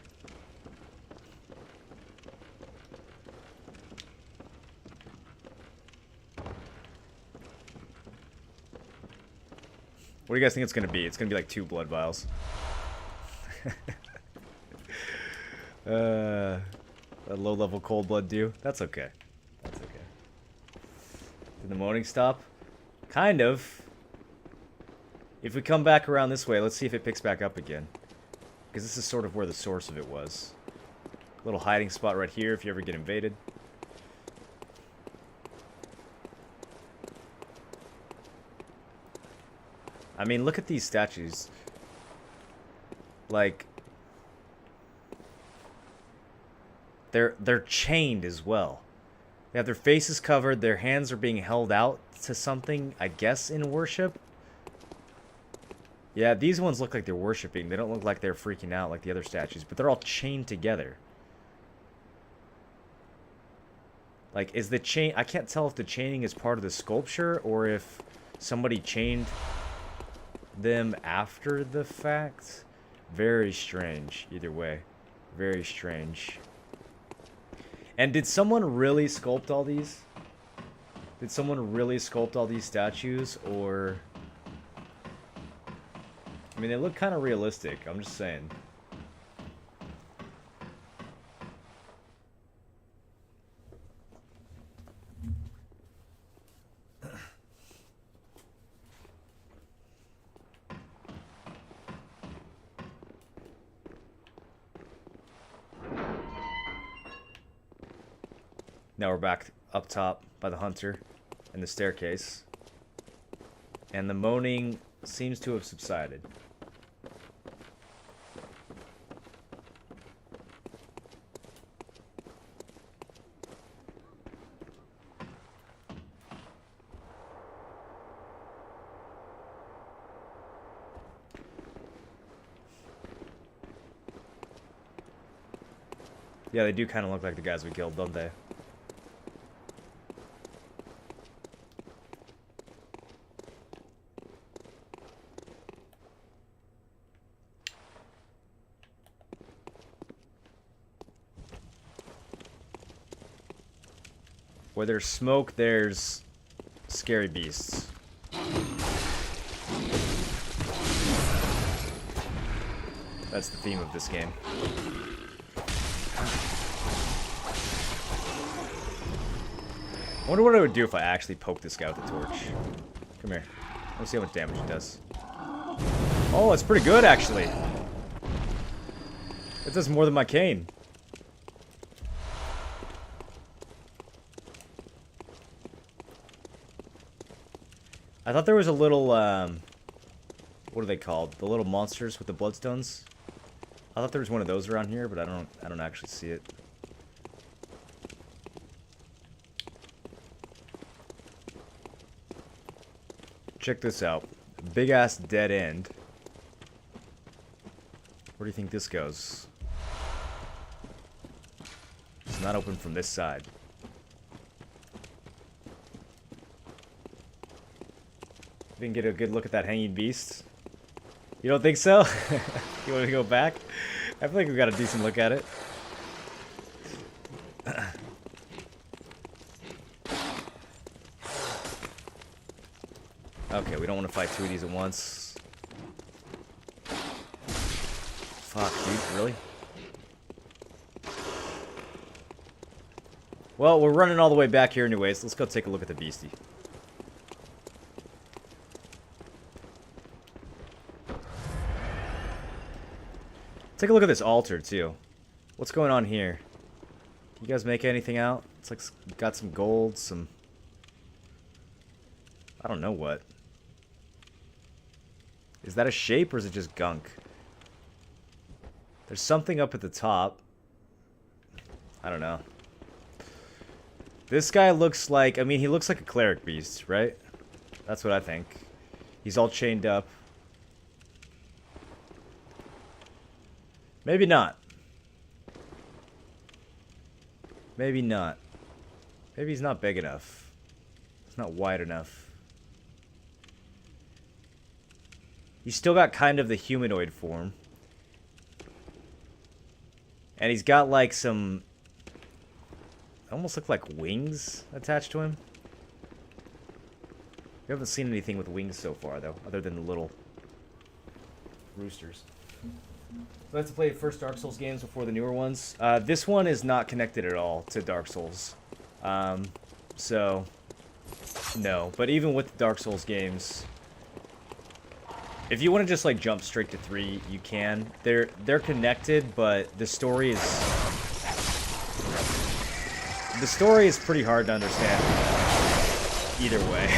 What do you guys think it's gonna be? It's gonna be like 2 blood vials. A low-level cold blood do? That's okay. That's okay. Did the moaning stop? Kind of. If we come back around this way, let's see if it picks back up again. Because this is sort of where the source of it was. Little hiding spot right here if you ever get invaded. I mean, look at these statues. Like... They're chained as well. They have their faces covered, their hands are being held out to something, I guess, in worship. Yeah, these ones look like they're worshiping. They don't look like they're freaking out like the other statues, but they're all chained together. Like, is the chain... I can't tell if the chaining is part of the sculpture or if somebody chained them after the fact. Very strange, either way. Very strange. And did someone really sculpt all these? Did someone really sculpt all these statues, or... I mean, they look kind of realistic, I'm just saying. Now we're back up top by the hunter and the staircase. And the moaning seems to have subsided. Yeah, they do kind of look like the guys we killed, don't they? Where there's smoke, there's scary beasts. That's the theme of this game. I wonder what I would do if I actually poked this guy with a torch. Come here. Let's see how much damage it does. Oh, it's pretty good, actually. It does more than my cane. I thought there was a little, what are they called? The little monsters with the bloodstones? I thought there was one of those around here, but I don't actually see it. Check this out. Big ass dead end. Where do you think this goes? It's not open from this side. We can get a good look at that hanging beast. You don't think so? You want to go back? I feel like we got a decent look at it. Okay, we don't want to fight 2 of these at once. Fuck, dude, really? Well, we're running all the way back here anyways. Let's go take a look at the beastie. Take a look at this altar, too. What's going on here? You guys make anything out? It's like got some gold, some... I don't know what. Is that a shape or is it just gunk? There's something up at the top. I don't know. This guy looks like... I mean, he looks like a cleric beast, right? That's what I think. He's all chained up. Maybe not. Maybe not. Maybe he's not big enough. It's not wide enough. He's still got kind of the humanoid form. And he's got like some... almost look like wings attached to him. We haven't seen anything with wings so far, though, other than the little roosters. So I have to play the first Dark Souls games before the newer ones. This one is not connected at all to Dark Souls. So, no. But even with the Dark Souls games, if you want to just like jump straight to 3, you can. They're connected, but the story is pretty hard to understand either way.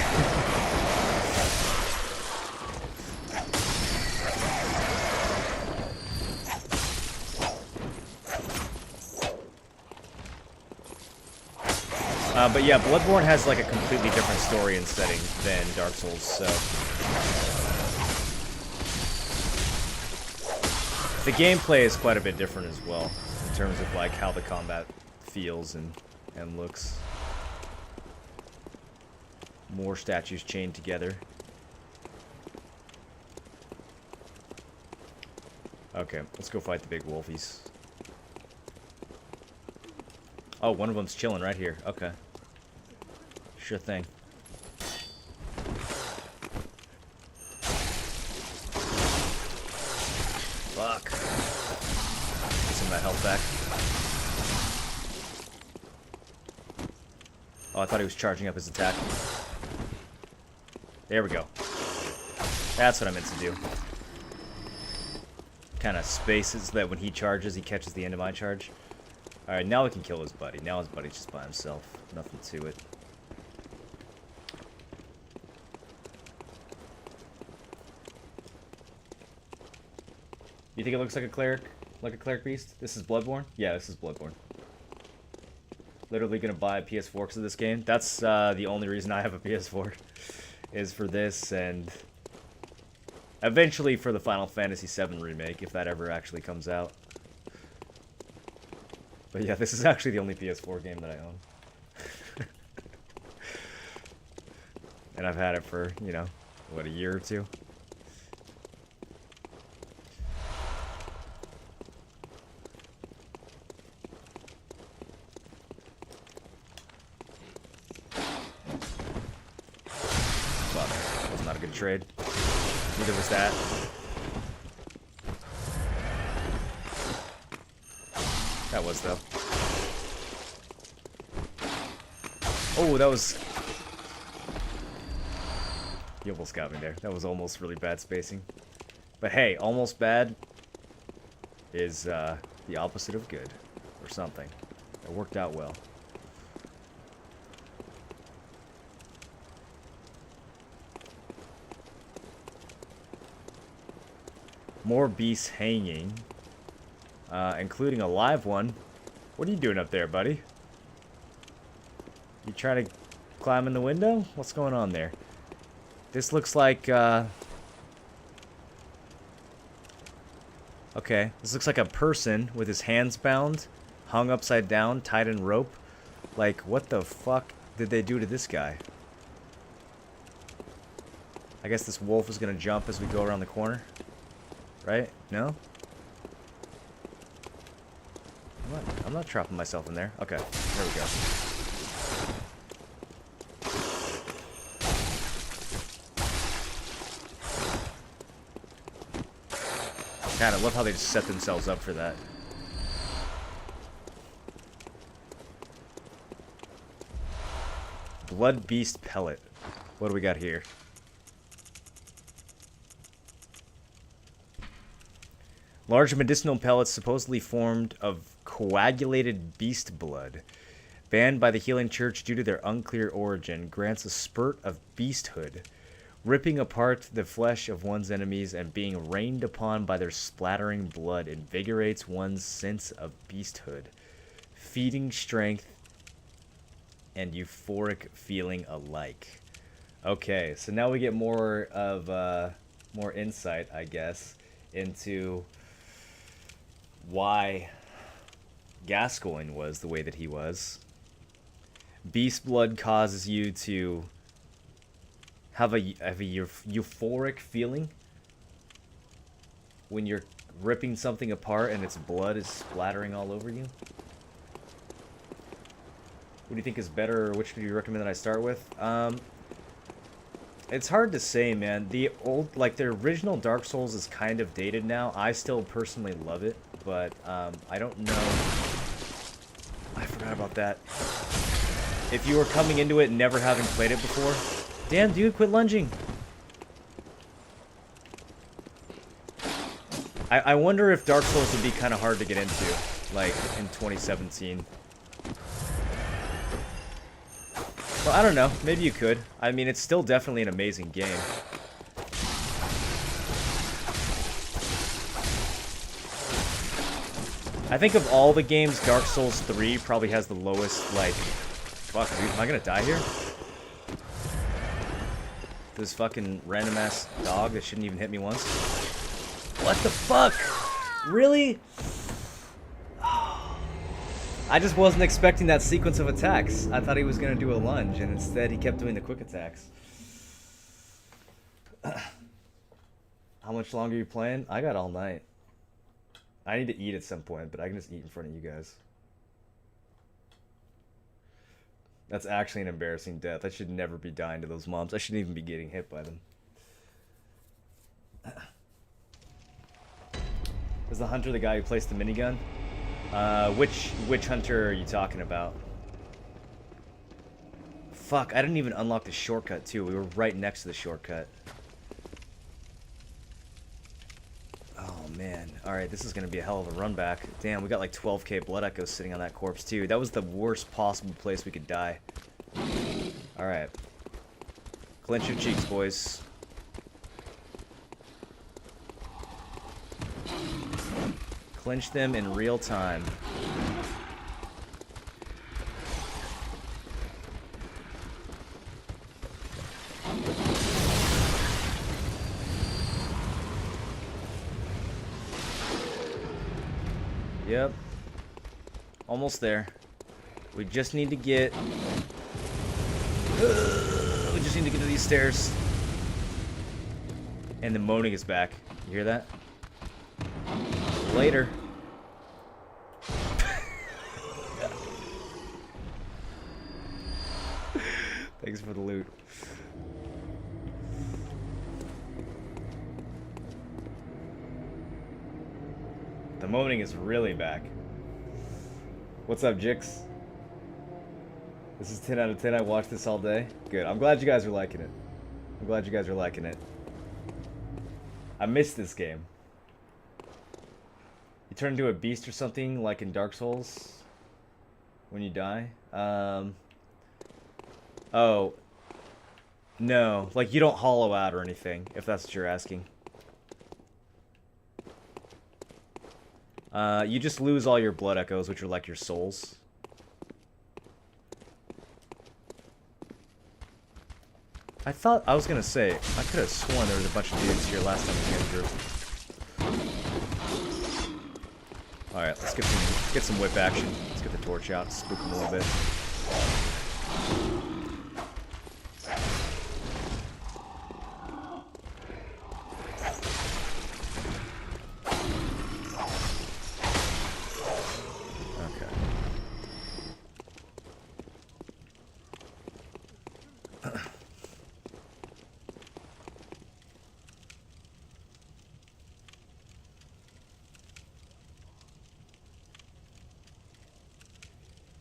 But yeah, Bloodborne has like a completely different story and setting than Dark Souls, so... The gameplay is quite a bit different as well, in terms of like how the combat feels and looks. More statues chained together. Okay, let's go fight the big wolfies. Oh, one of them's chilling right here. Okay. Sure thing. Fuck. Get some of that health back. Oh, I thought he was charging up his attack. There we go. That's what I meant to do. Kind of spaces so that when he charges, he catches the end of my charge. Alright, now we can kill his buddy. Now his buddy's just by himself. Nothing to it. You think it looks like a cleric? Like a cleric beast? This is Bloodborne? Yeah, this is Bloodborne. Literally gonna buy a PS4 because of this game. That's the only reason I have a PS4. Is for this and... eventually for the Final Fantasy VII remake, if that ever actually comes out. But yeah, this is actually the only PS4 game that I own. And I've had it for, you know, what, a year or two? Fuck, was not a good trade. Neither was that. That was, though. Oh, that was... You almost got me there. That was almost really bad spacing. But hey, almost bad is the opposite of good. Or something. It worked out well. More beasts hanging. Including a live one. What are you doing up there, buddy? You trying to climb in the window? What's going on there? This looks like, okay, this looks like a person with his hands bound, hung upside down, tied in rope. Like, what the fuck did they do to this guy? I guess this wolf is gonna jump as we go around the corner. Right? No? I'm not trapping myself in there. Okay, there we go. God, I love how they just set themselves up for that. Blood Beast Pellet. What do we got here? Large medicinal pellets supposedly formed of coagulated beast blood. Banned by the Healing Church due to their unclear origin, grants a spurt of beasthood. Ripping apart the flesh of one's enemies and being rained upon by their splattering blood invigorates one's sense of beasthood. Feeding strength and euphoric feeling alike. Okay, so now we get more of more insight, I guess, into why Gascoigne was the way that he was. Beast blood causes you to have a euphoric feeling when you're ripping something apart and its blood is splattering all over you. What do you think is better, or which do you recommend that I start with? It's hard to say, man. The original Dark Souls is kind of dated now. I still personally love it, but I don't know. I forgot about that. If you were coming into it never having played it before, damn dude, quit lunging. I wonder if Dark Souls would be kind of hard to get into, like in 2017. Well, I don't know. Maybe you could. I mean, it's still definitely an amazing game. I think of all the games, Dark Souls 3 probably has the lowest, like... Fuck, dude. Am I gonna die here? This fucking random-ass dog that shouldn't even hit me once. What the fuck? Really? I just wasn't expecting that sequence of attacks. I thought he was going to do a lunge, and instead he kept doing the quick attacks. How much longer are you playing? I got all night. I need to eat at some point, but I can just eat in front of you guys. That's actually an embarrassing death. I should never be dying to those mobs. I shouldn't even be getting hit by them. Is the hunter the guy who placed the minigun? Which hunter are you talking about? Fuck, I didn't even unlock the shortcut too. We were right next to the shortcut. Oh man. Alright, this is gonna be a hell of a run back. Damn, we got like 12k blood echoes sitting on that corpse too. That was the worst possible place we could die. Alright. Clench your cheeks, boys. Clinch them in real time. Yep. Almost there. We just need to get... we just need to get to these stairs. And the moaning is back. You hear that? Later. Thanks for the loot. The moaning is really back. What's up, Jix? This is 10 out of 10. I watched this all day. Good. I'm glad you guys are liking it. I'm glad you guys are liking it. I missed this game. You turn into a beast or something, like in Dark Souls, when you die? Oh. No. Like, you don't hollow out or anything, if that's what you're asking. You just lose all your blood echoes, which are like your souls. I was gonna say, I could have sworn there was a bunch of dudes here last time we came through. Alright, let's get some whip action. Let's get the torch out, spook them a little bit.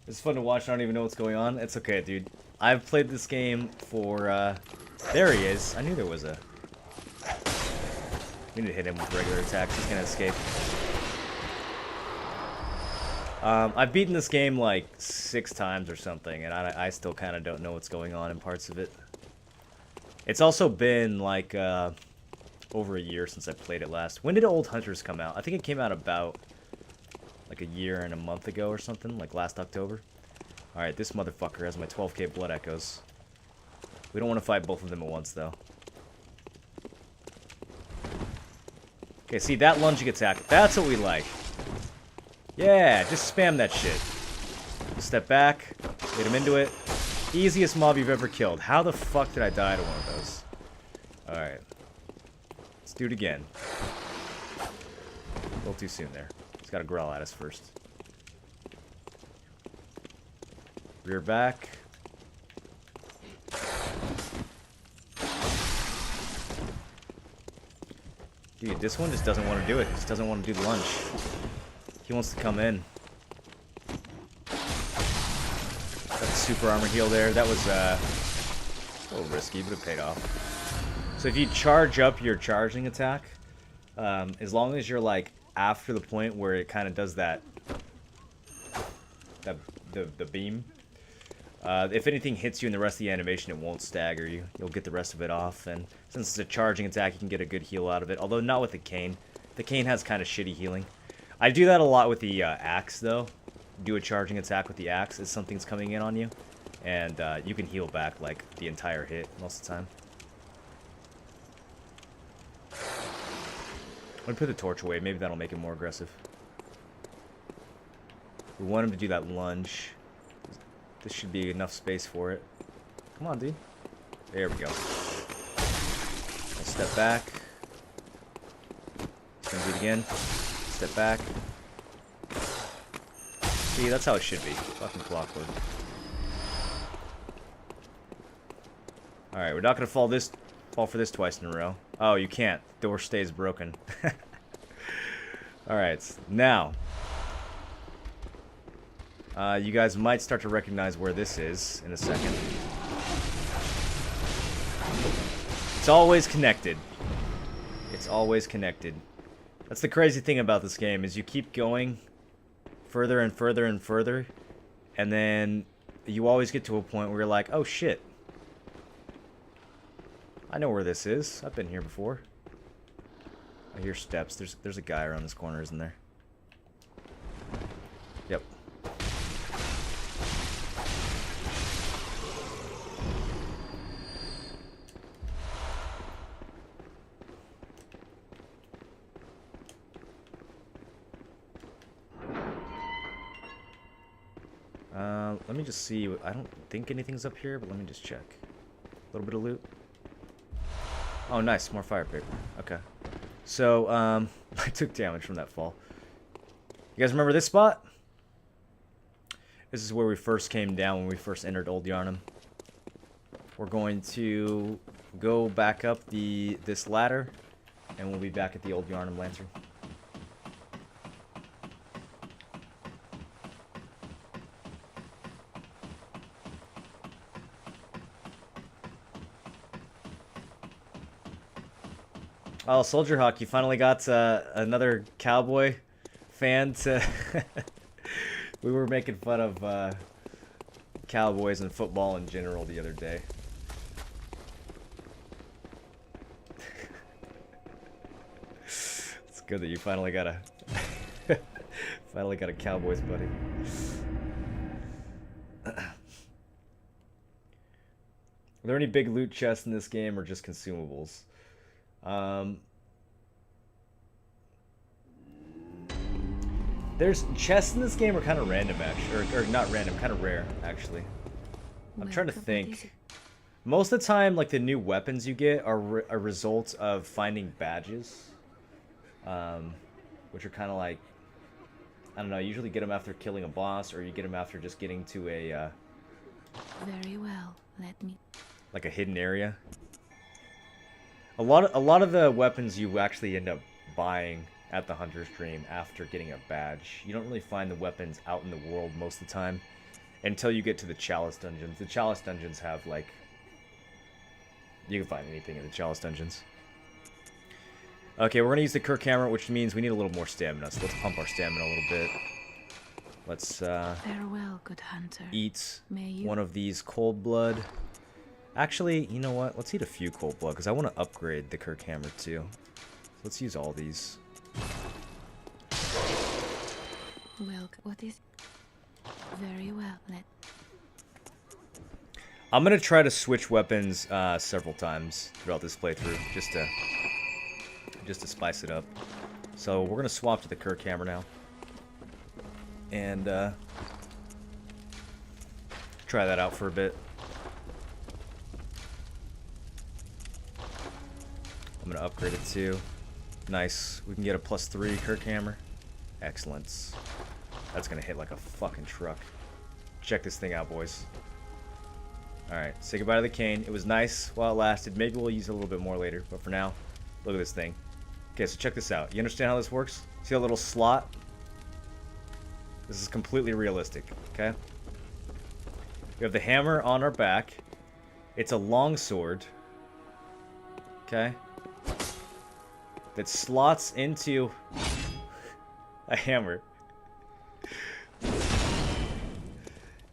It's fun to watch. I don't even know what's going on. It's okay, dude. I've played this game for, there he is. I knew there was a... We need to hit him with regular attacks. He's gonna escape. I've beaten this game like 6 times or something, and I still kind of don't know what's going on in parts of it. It's also been like over a year since I played it last. When did Old Hunters come out? I think it came out about like a year and a month ago or something, like last October. Alright, this motherfucker has my 12k blood echoes. We don't want to fight both of them at once, though. Okay, see, that lunging attack, that's what we like. Yeah, just spam that shit. Step back, get him into it. Easiest mob you've ever killed. How the fuck did I die to one of those? Alright. Let's do it again. A little too soon there. He's got to growl at us first. Rear back. Dude, this one just doesn't want to do it. He just doesn't want to do the lunge. He wants to come in. Got the super armor heal there. That was a little risky, but it paid off. So if you charge up your charging attack, as long as you're like after the point where it kind of does that, the beam, if anything hits you in the rest of the animation, it won't stagger you. You'll get the rest of it off, and since it's a charging attack, you can get a good heal out of it, although not with the cane. The cane has kind of shitty healing. I do that a lot with the axe, though. Do a charging attack with the axe as something's coming in on you, and you can heal back like the entire hit most of the time. I'm gonna put the torch away. Maybe that'll make it more aggressive. We want him to do that lunge. This should be enough space for it. Come on, dude. There we go. I'll step back. He's gonna do it again. Step back. See, that's how it should be. Fucking clockwork. Alright, we're not gonna fall for this twice in a row. Oh, you can't. The door stays broken. Alright, now. You guys might start to recognize where this is in a second. It's always connected. It's always connected. That's the crazy thing about this game, is you keep going further and further and further, and then you always get to a point where you're like, oh shit. I know where this is. I've been here before. I hear steps. There's a guy around this corner, isn't there? Yep. Let me just see. I don't think anything's up here, but let me just check. A little bit of loot. Oh, nice. More fire paper. Okay. So, I took damage from that fall. You guys remember this spot? This is where we first came down when we first entered Old Yharnam. We're going to go back up this ladder, and we'll be back at the Old Yharnam Lantern. Oh, Soldier Hawk, you finally got another cowboy fan to... We were making fun of cowboys and football in general the other day. It's good that you finally got a... finally got a Cowboys buddy. Are there any big loot chests in this game or just consumables? There's chests in this game are kind of random, actually, or not random, kind of rare, actually. I'm trying to think. Most of the time, like, the new weapons you get are a result of finding badges, which are kind of like, I don't know, you usually get them after killing a boss, or you get them after just getting to a, Very well, let me... like a hidden area. A lot of the weapons you actually end up buying at the Hunter's Dream after getting a badge. You don't really find the weapons out in the world most of the time until you get to the Chalice dungeons. The Chalice dungeons have, like... You can find anything in the Chalice dungeons. Okay, we're going to use the Kirk hammer, which means we need a little more stamina, so let's pump our stamina a little bit. Let's Farewell, good hunter. eat May you... one of these cold blood. Actually, you know what? Let's eat a few cold blood because I want to upgrade the Kirk hammer too. So let's use all these. Well, what is... Very well, I'm gonna try to switch weapons several times throughout this playthrough, just to spice it up. So we're gonna swap to the Kirk hammer now, and try that out for a bit. I'm gonna upgrade it too. Nice. We can get a +3 Kirk hammer. Excellent. That's gonna hit like a fucking truck. Check this thing out, boys. Alright, say goodbye to the cane. It was nice while it lasted. Maybe we'll use it a little bit more later, but for now, look at this thing. Okay, so check this out. You understand how this works? See that little slot? This is completely realistic, okay? We have the hammer on our back. It's a long sword. Okay? That slots into a hammer.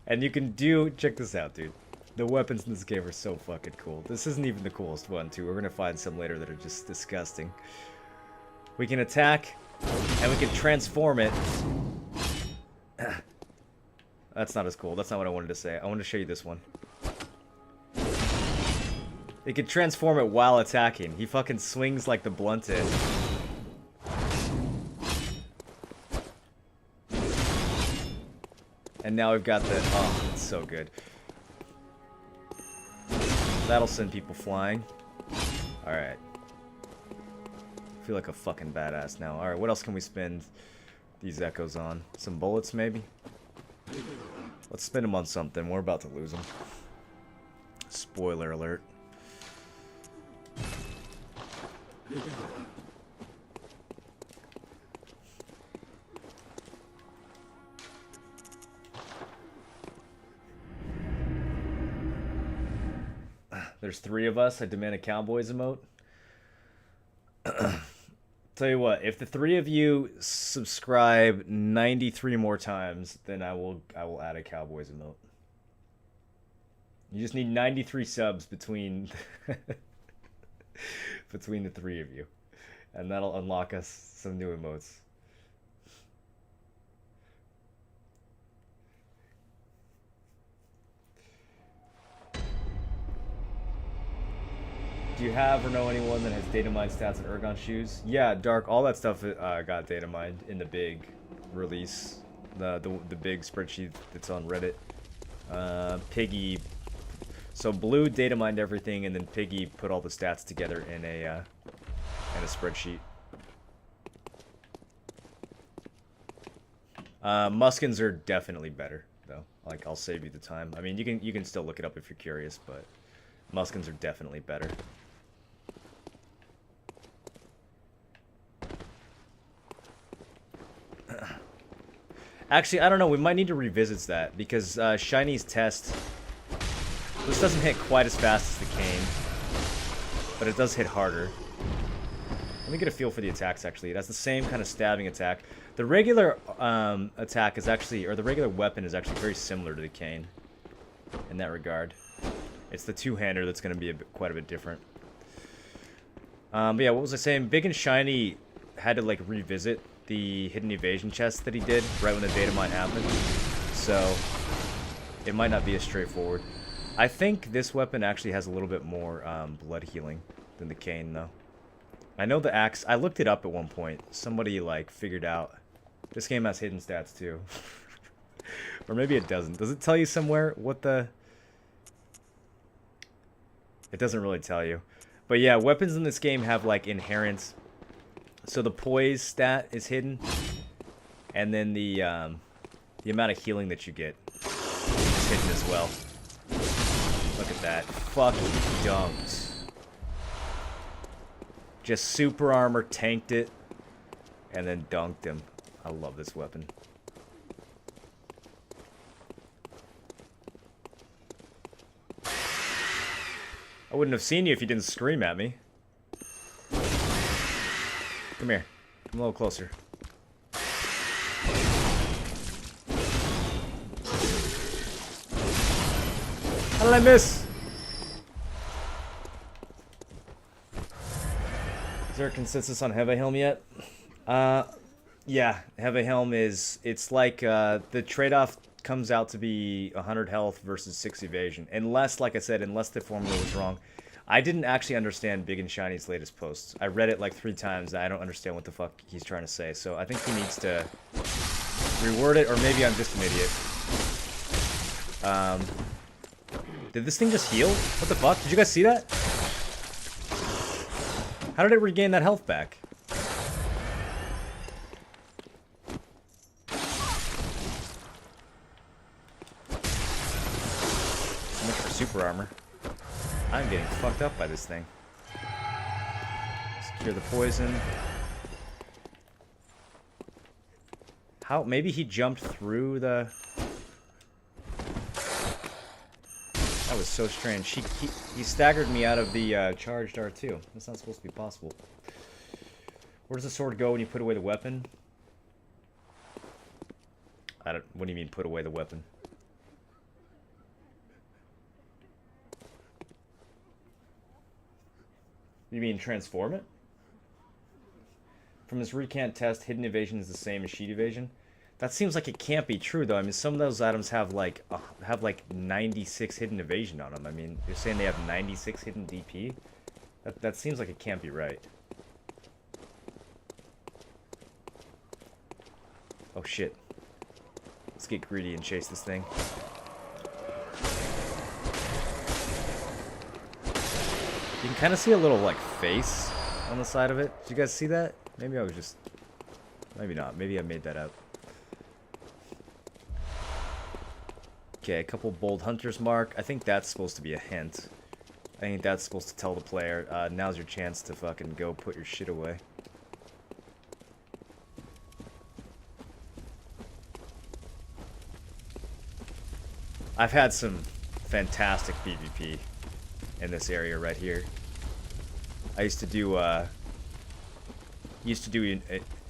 And you can do... Check this out, dude. The weapons in this game are so fucking cool. This isn't even the coolest one, too. We're gonna find some later that are just disgusting. We can attack, and we can transform it. That's not as cool. That's not what I wanted to say. I wanted to show you this one. It can transform it while attacking. He fucking swings like the blunt end. And now we've got the... Oh, it's so good. That'll send people flying. Alright. I feel like a fucking badass now. Alright, what else can we spend these echoes on? Some bullets, maybe? Let's spend them on something. We're about to lose them. Spoiler alert. There's 3 of us. I demand a Cowboys emote. Tell you what, if the 3 of you subscribe 93 more times, then I will add a Cowboys emote. You just need 93 subs between between the 3 of you, and that'll unlock us some new emotes. Do you have or know anyone that has data mined stats and Ergon shoes? Yeah, Dark, all that stuff got data mined in the big release. The big spreadsheet that's on Reddit. Piggy... So Blue data mined everything, and then Piggy put all the stats together in a spreadsheet. Muskins are definitely better, though. Like, I'll save you the time. I mean, you can still look it up if you're curious, but Muskins are definitely better. Actually, I don't know. We might need to revisit that because Shiny's test. This doesn't hit quite as fast as the cane, but it does hit harder. Let me get a feel for the attacks. Actually, it has the same kind of stabbing attack. The regular attack is actually, or the regular weapon is actually very similar to the cane in that regard. It's the two-hander that's going to be quite a bit different. But yeah, what was I saying? Big and Shiny had to like revisit the hidden evasion chest that he did right when the data mine happened, so it might not be as straightforward. I think this weapon actually has a little bit more blood healing than the cane, though. I know the axe. I looked it up at one point. Somebody like figured out this game has hidden stats too, or maybe it doesn't. Does it tell you somewhere what the? It doesn't really tell you. But yeah, weapons in this game have like inherent. So the poise stat is hidden, and then the amount of healing that you get is hidden as well. Look at that, fucking dunked. Just super armor tanked it, and then dunked him. I love this weapon. I wouldn't have seen you if you didn't scream at me. Come here. Come a little closer. How did I miss? Is there a consensus on Heavy Helm yet? Yeah, Heavy Helm is, it's like, the trade-off comes out to be 100 health versus 6 evasion. Unless, like I said, unless the formula was wrong. I didn't actually understand Big and Shiny's latest posts. I read it like 3 times, and I don't understand what the fuck he's trying to say. So I think he needs to reword it, or maybe I'm just an idiot. Did this thing just heal? What the fuck? Did you guys see that? How did it regain that health back? So much for super armor. I'm getting fucked up by this thing. Secure the poison. How? Maybe he jumped through the... That was so strange. He staggered me out of the charged R2. That's not supposed to be possible. Where does the sword go when you put away the weapon? I don't... What do you mean, put away the weapon? You mean transform it? From this recant test, hidden evasion is the same as sheet evasion. That seems like it can't be true, though. I mean, some of those items have like 96 hidden evasion on them. I mean, you're saying they have 96 hidden DP? That seems like it can't be right. Oh shit. Let's get greedy and chase this thing. You can kind of see a little, like, face on the side of it. Did you guys see that? Maybe I was just... Maybe not. Maybe I made that up. Okay, a couple bold hunters mark. I think that's supposed to be a hint. I think that's supposed to tell the player, now's your chance to fucking go put your shit away. I've had some fantastic PvP in this area right here. I used to do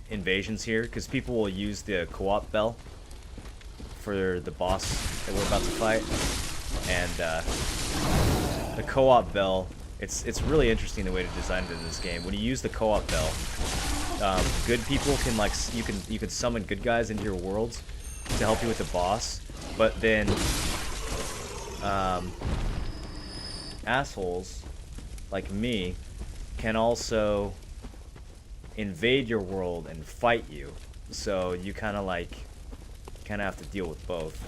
invasions here because people will use the co-op bell for the boss that we're about to fight, and the co-op bell. It's really interesting the way to design it in this game. When you use the co-op bell, good people can you can summon good guys into your worlds to help you with the boss, but then assholes like me can also invade your world and fight you, so you kind of have to deal with both.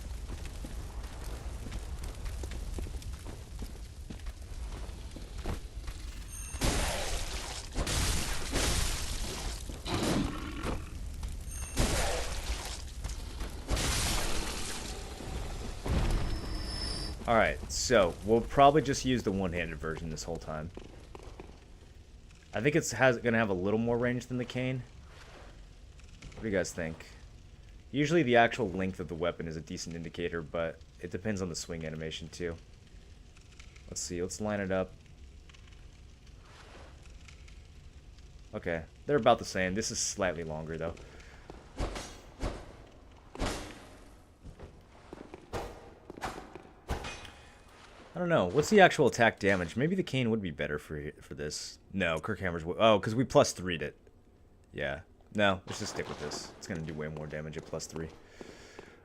Alright, so we'll probably just use the one-handed version this whole time. I think it's gonna have a little more range than the cane. What do you guys think? Usually the actual length of the weapon is a decent indicator, but it depends on the swing animation too. Let's see, let's line it up. Okay, they're about the same. This is slightly longer though. I don't know. What's the actual attack damage? Maybe the cane would be better for this. No, Kirkhammer's... Oh, because we plus 3'd it. Yeah. No, let's just stick with this. It's going to do way more damage at plus 3.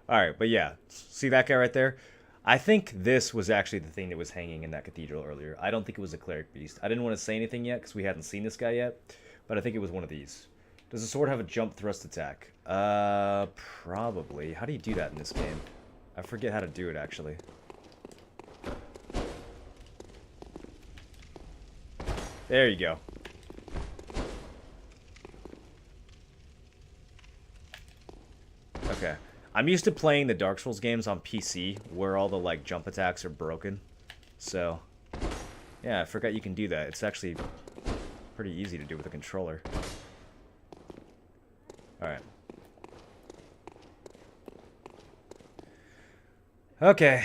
Alright, but yeah. See that guy right there? I think this was actually the thing that was hanging in that cathedral earlier. I don't think it was a cleric beast. I didn't want to say anything yet because we hadn't seen this guy yet. But I think it was one of these. Does the sword have a jump thrust attack? Probably. How do you do that in this game? I forget how to do it, actually. There you go. Okay. I'm used to playing the Dark Souls games on PC, where all the, like, jump attacks are broken. So, yeah, I forgot you can do that. It's actually pretty easy to do with a controller. Alright. Okay.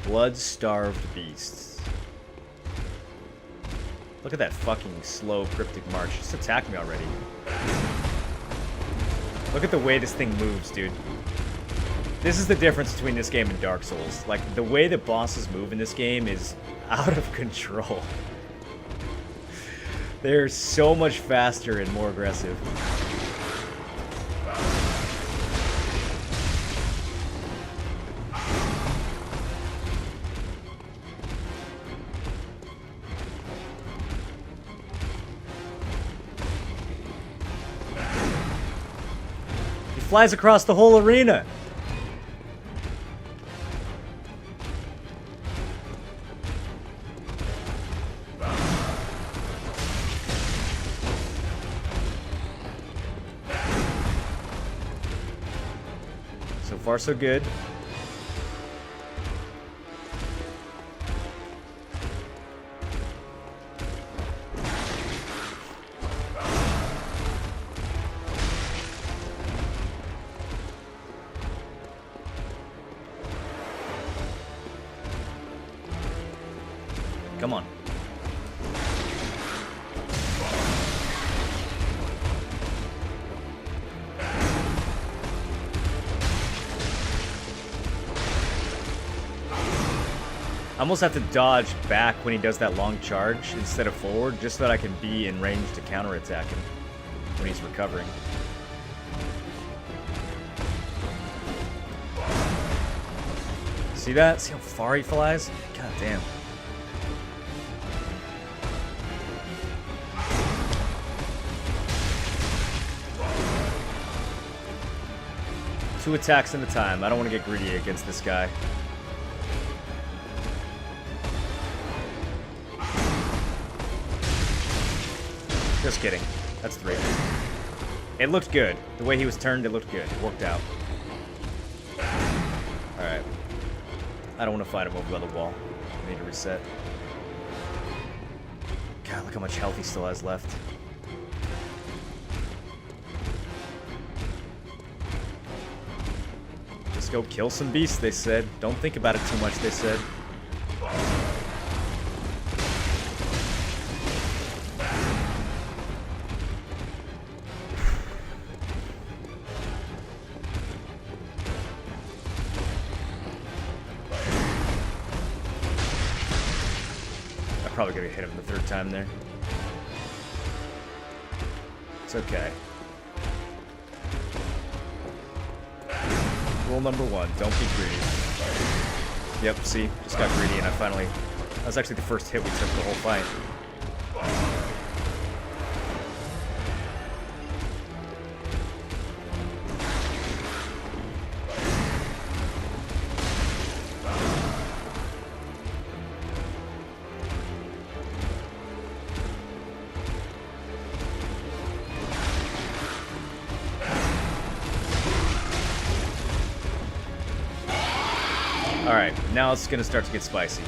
Blood-starved beasts. Look at that fucking slow cryptic march. Just attack me already. Look at the way this thing moves, dude. This is the difference between this game and Dark Souls. Like, the way the bosses move in this game is out of control. They're so much faster and more aggressive. He flies across the whole arena. So far, so good. Come on. I almost have to dodge back when he does that long charge instead of forward, just so that I can be in range to counterattack him when he's recovering. See that? See how far he flies? God damn. Two attacks at a time. I don't want to get greedy against this guy. Just kidding. That's 3. It looked good. The way he was turned, it looked good. It worked out. Alright. I don't want to fight him over by the wall. I need to reset. God, look how much health he still has left. Just go kill some beasts, they said. Don't think about it too much, they said. Probably gonna hit him the 3rd time there. It's okay. Rule number 1, don't be greedy. Yep, see, just got greedy and I finally... That was actually the first hit we took the whole fight. Alright, now it's gonna start to get spicy.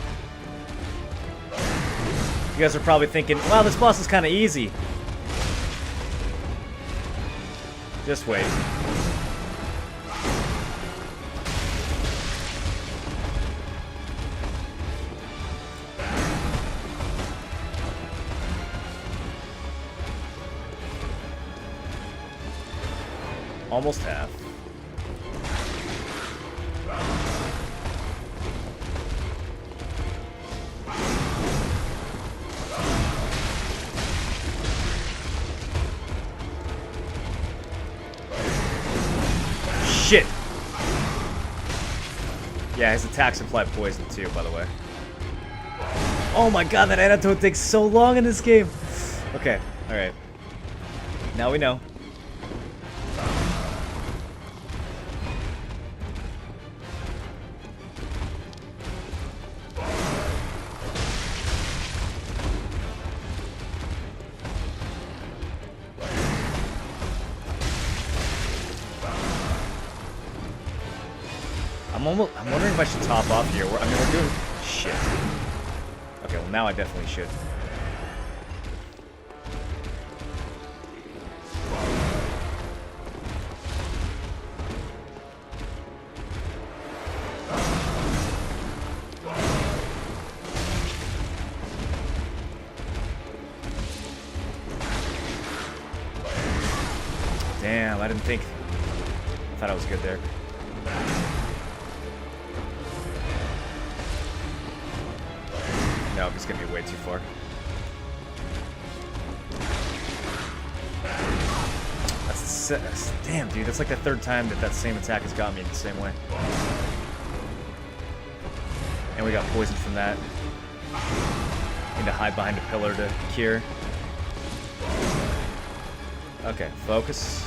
You guys are probably thinking, wow, this boss is kinda easy. Just wait. Almost half. Shit! Yeah, his attacks imply poison too, by the way. Oh my god, that antidote takes so long in this game! Okay, alright. Now we know. I'm wondering if I should top off here. I mean, we're doing... Shit. Okay, well now I definitely should. Damn, I didn't think. I thought I was good there. No, he's gonna be way too far. Damn, dude, that's like the third time that same attack has got me in the same way. And we got poisoned from that. Need to hide behind a pillar to cure. Okay, focus.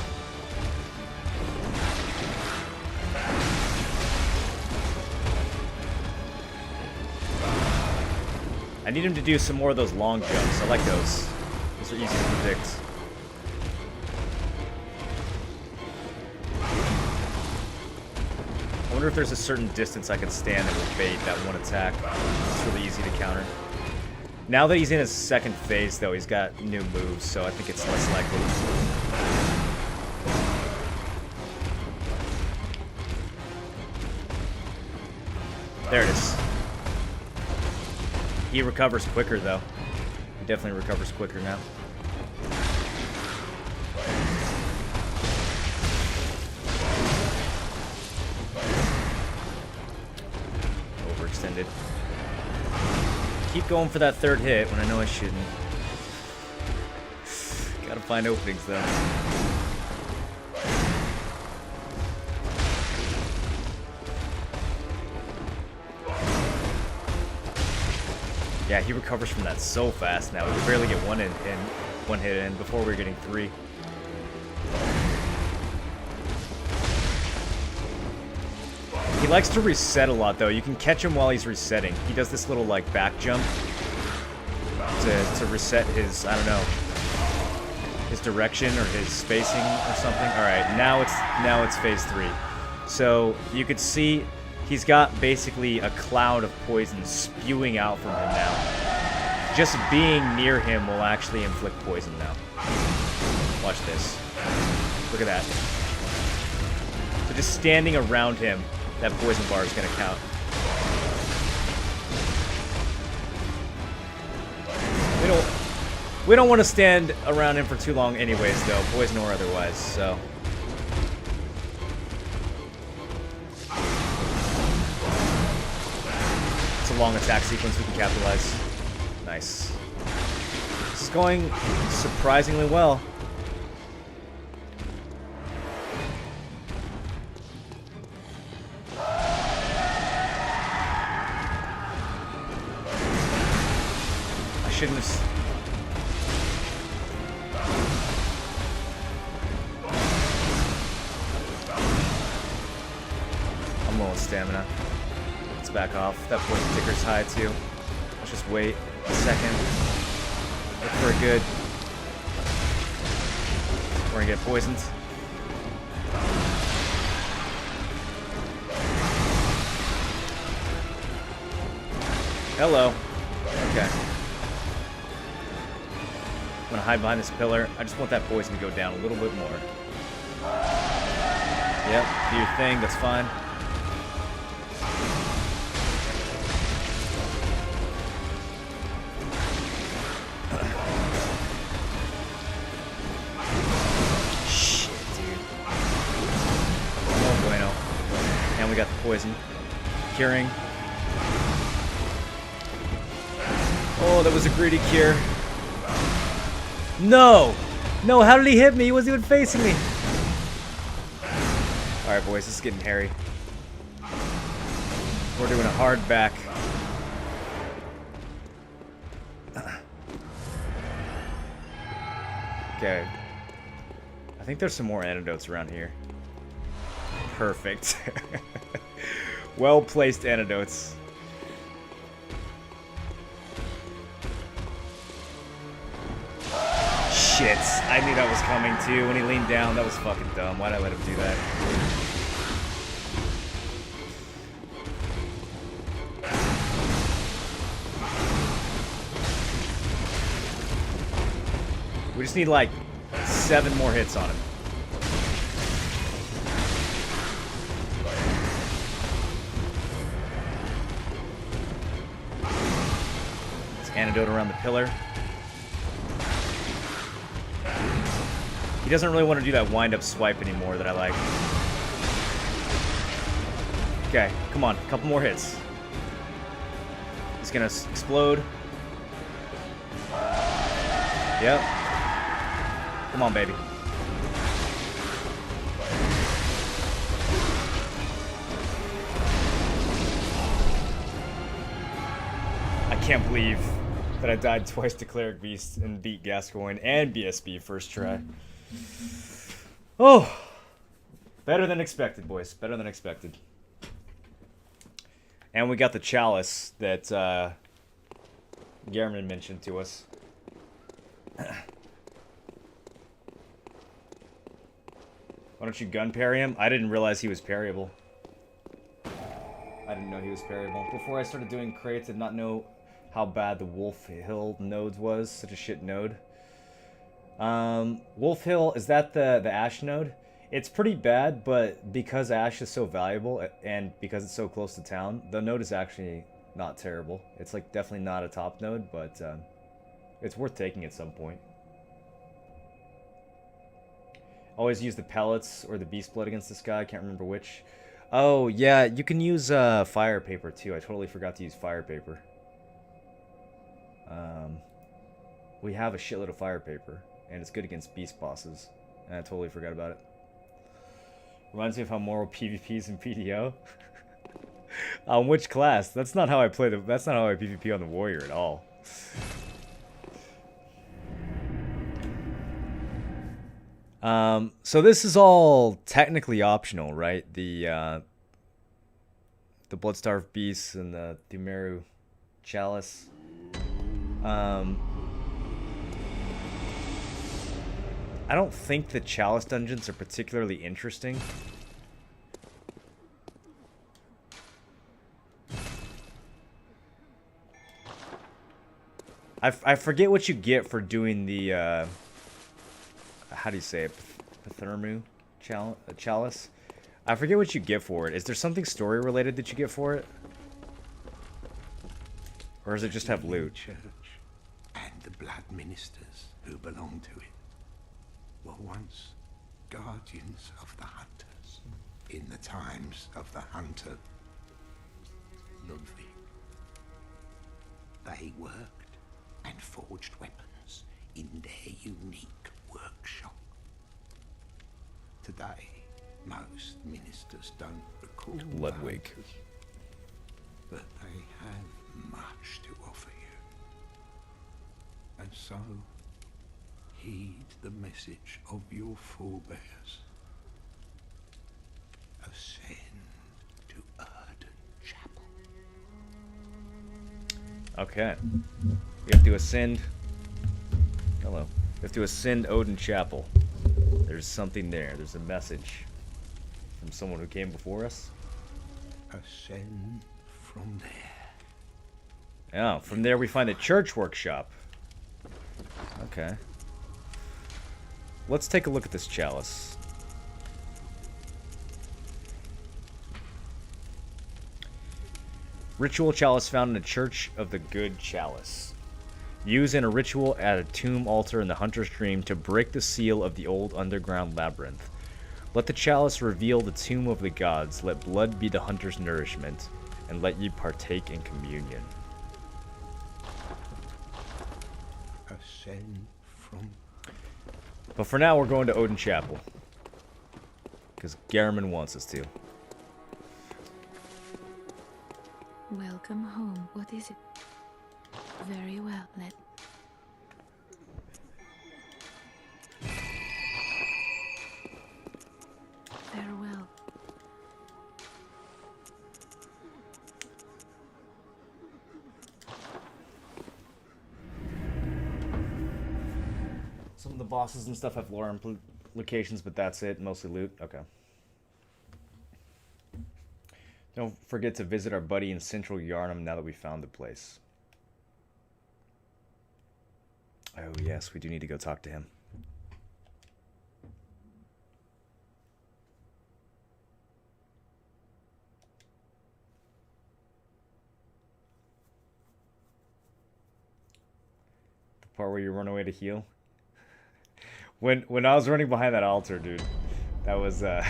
I need him to do some more of those long jumps. I like those. Those are easy to predict. I wonder if there's a certain distance I can stand that will bait that one attack. It's really easy to counter. Now that he's in his second phase, though, he's got new moves, so I think it's less likely. There it is. He recovers quicker, though. He definitely recovers quicker now. Overextended. Keep going for that third hit when I know I shouldn't. Gotta find openings, though. Yeah, he recovers from that so fast now. We could barely get one hit in before we were getting 3. He likes to reset a lot, though. You can catch him while he's resetting. He does this little, like, back jump to reset his, I don't know, his direction or his spacing or something. All right, now it's phase 3. So you could see he's got basically a cloud of poison spewing out from him now. Just being near him will actually inflict poison now. Watch this. Look at that. So just standing around him, that poison bar is going to count. We don't want to stand around him for too long anyways, though, poison or otherwise, so. It's a long attack sequence we can capitalize. Nice. This is going surprisingly well. I shouldn't have... I'm low on stamina. Let's back off. That poison ticker's high too. Let's just wait a second. Look for a good... We're gonna get poisoned. Hello. Okay. I'm gonna hide behind this pillar. I just want that poison to go down a little bit more. Yep, do your thing, that's fine. Shit, dude. Oh bueno. And we got the poison. Curing. Oh, that was a greedy cure. No! No, how did he hit me? He wasn't even facing me. Alright, boys, this is getting hairy. We're doing a hard back. Okay. I think there's some more antidotes around here. Perfect. Well-placed antidotes. Shit, I knew that was coming too. When he leaned down, that was fucking dumb. Why'd I let him do that? We just need like 7 more hits on him. Let's antidote around the pillar. He doesn't really want to do that wind-up swipe anymore that I like. Okay, come on. A couple more hits. He's gonna explode. Yep. Come on, baby. I can't believe that I died twice to Cleric Beast and beat Gascoigne and BSB first try. Oh! Better than expected, boys. Better than expected. And we got the chalice that Gehrman mentioned to us. Why don't you gun parry him? I didn't realize he was parryable. I didn't know he was parryable. Before I started doing crates, I did not know how bad the Wolf Hill node was. Such a shit node. Wolf Hill, is that the Ash node? It's pretty bad, but because Ash is so valuable and because it's so close to town, the node is actually not terrible. It's like definitely not a top node, but it's worth taking at some point. Always use the pellets or the beast blood against this guy. I can't remember which. Oh, yeah, you can use fire paper too. I totally forgot to use fire paper. We have a shitload of fire paper, and it's good against beast bosses. And I totally forgot about it. Reminds me of how moral PvP is in PDO. On which class? That's not how I play that's not how I PvP on the warrior at all. So this is all technically optional, right? The Bloodstarved Beasts and the Thumeru Chalice. I don't think the Chalice dungeons are particularly interesting. I forget what you get for doing the, how do you say it? Pathermu Chalice? I forget what you get for it. Is there something story related that you get for it? Or does it just have loot? Church and the blood ministers who belong to it were once guardians of the hunters in the times of the hunter Ludwig. They worked and forged weapons in their unique workshop. Today, most ministers don't recall Ludwig, hunters, but they have much to offer you. And so, heed the message of your forebears. Ascend to Erden Chapel. Okay. We have to ascend. Hello. We have to ascend Odin Chapel. There's something there. There's a message from someone who came before us. Ascend from there. Oh, from there we find the church workshop. Okay. Let's take a look at this chalice. Ritual chalice found in the Church of the Good Chalice. Used in a ritual at a tomb altar in the Hunter's Dream to break the seal of the old underground labyrinth. Let the chalice reveal the tomb of the gods. Let blood be the hunter's nourishment, and let ye partake in communion. Ascend from... But for now, we're going to Odin Chapel. Because Gehrman wants us to. Welcome home. What is it? Very well, let... Farewell. Some of the bosses and stuff have lore implications, but that's it. Mostly loot. Okay. Don't forget to visit our buddy in Central Yarnum now that we found the place. Oh yes, we do need to go talk to him. The part where you run away to heal? When I was running behind that altar, dude, that was I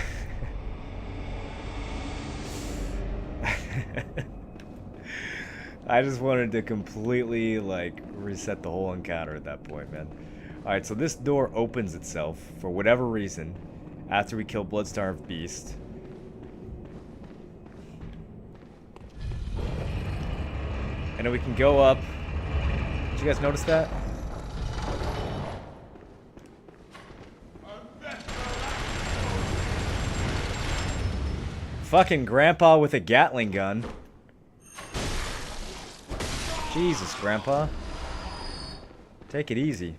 just wanted to completely like reset the whole encounter at that point, man. All right, so this door opens itself for whatever reason after we kill Bloodstarved Beast. And then we can go up. Did you guys notice that? Fucking grandpa with a Gatling gun. Jesus, grandpa. Take it easy.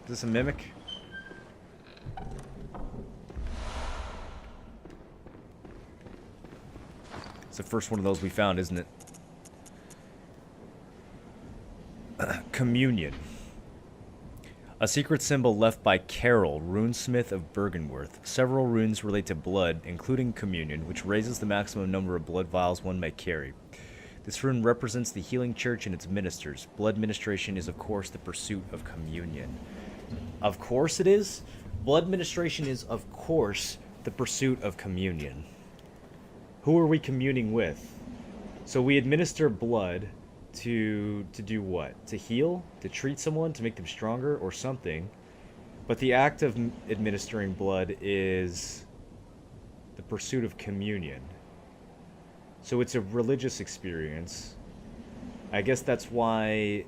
Is this a mimic? It's the first one of those we found, isn't it? Communion. A secret symbol left by Carol, runesmith of Bergenworth. Several runes relate to blood, including communion, which raises the maximum number of blood vials one may carry. This rune represents the healing church and its ministers. Blood ministration is, of course, the pursuit of communion. Of course it is? Blood ministration is, of course, the pursuit of communion. Who are we communing with? So we administer blood to do what? To heal? To treat someone? To make them stronger? Or something. But the act of administering blood is the pursuit of communion. So it's a religious experience. I guess that's why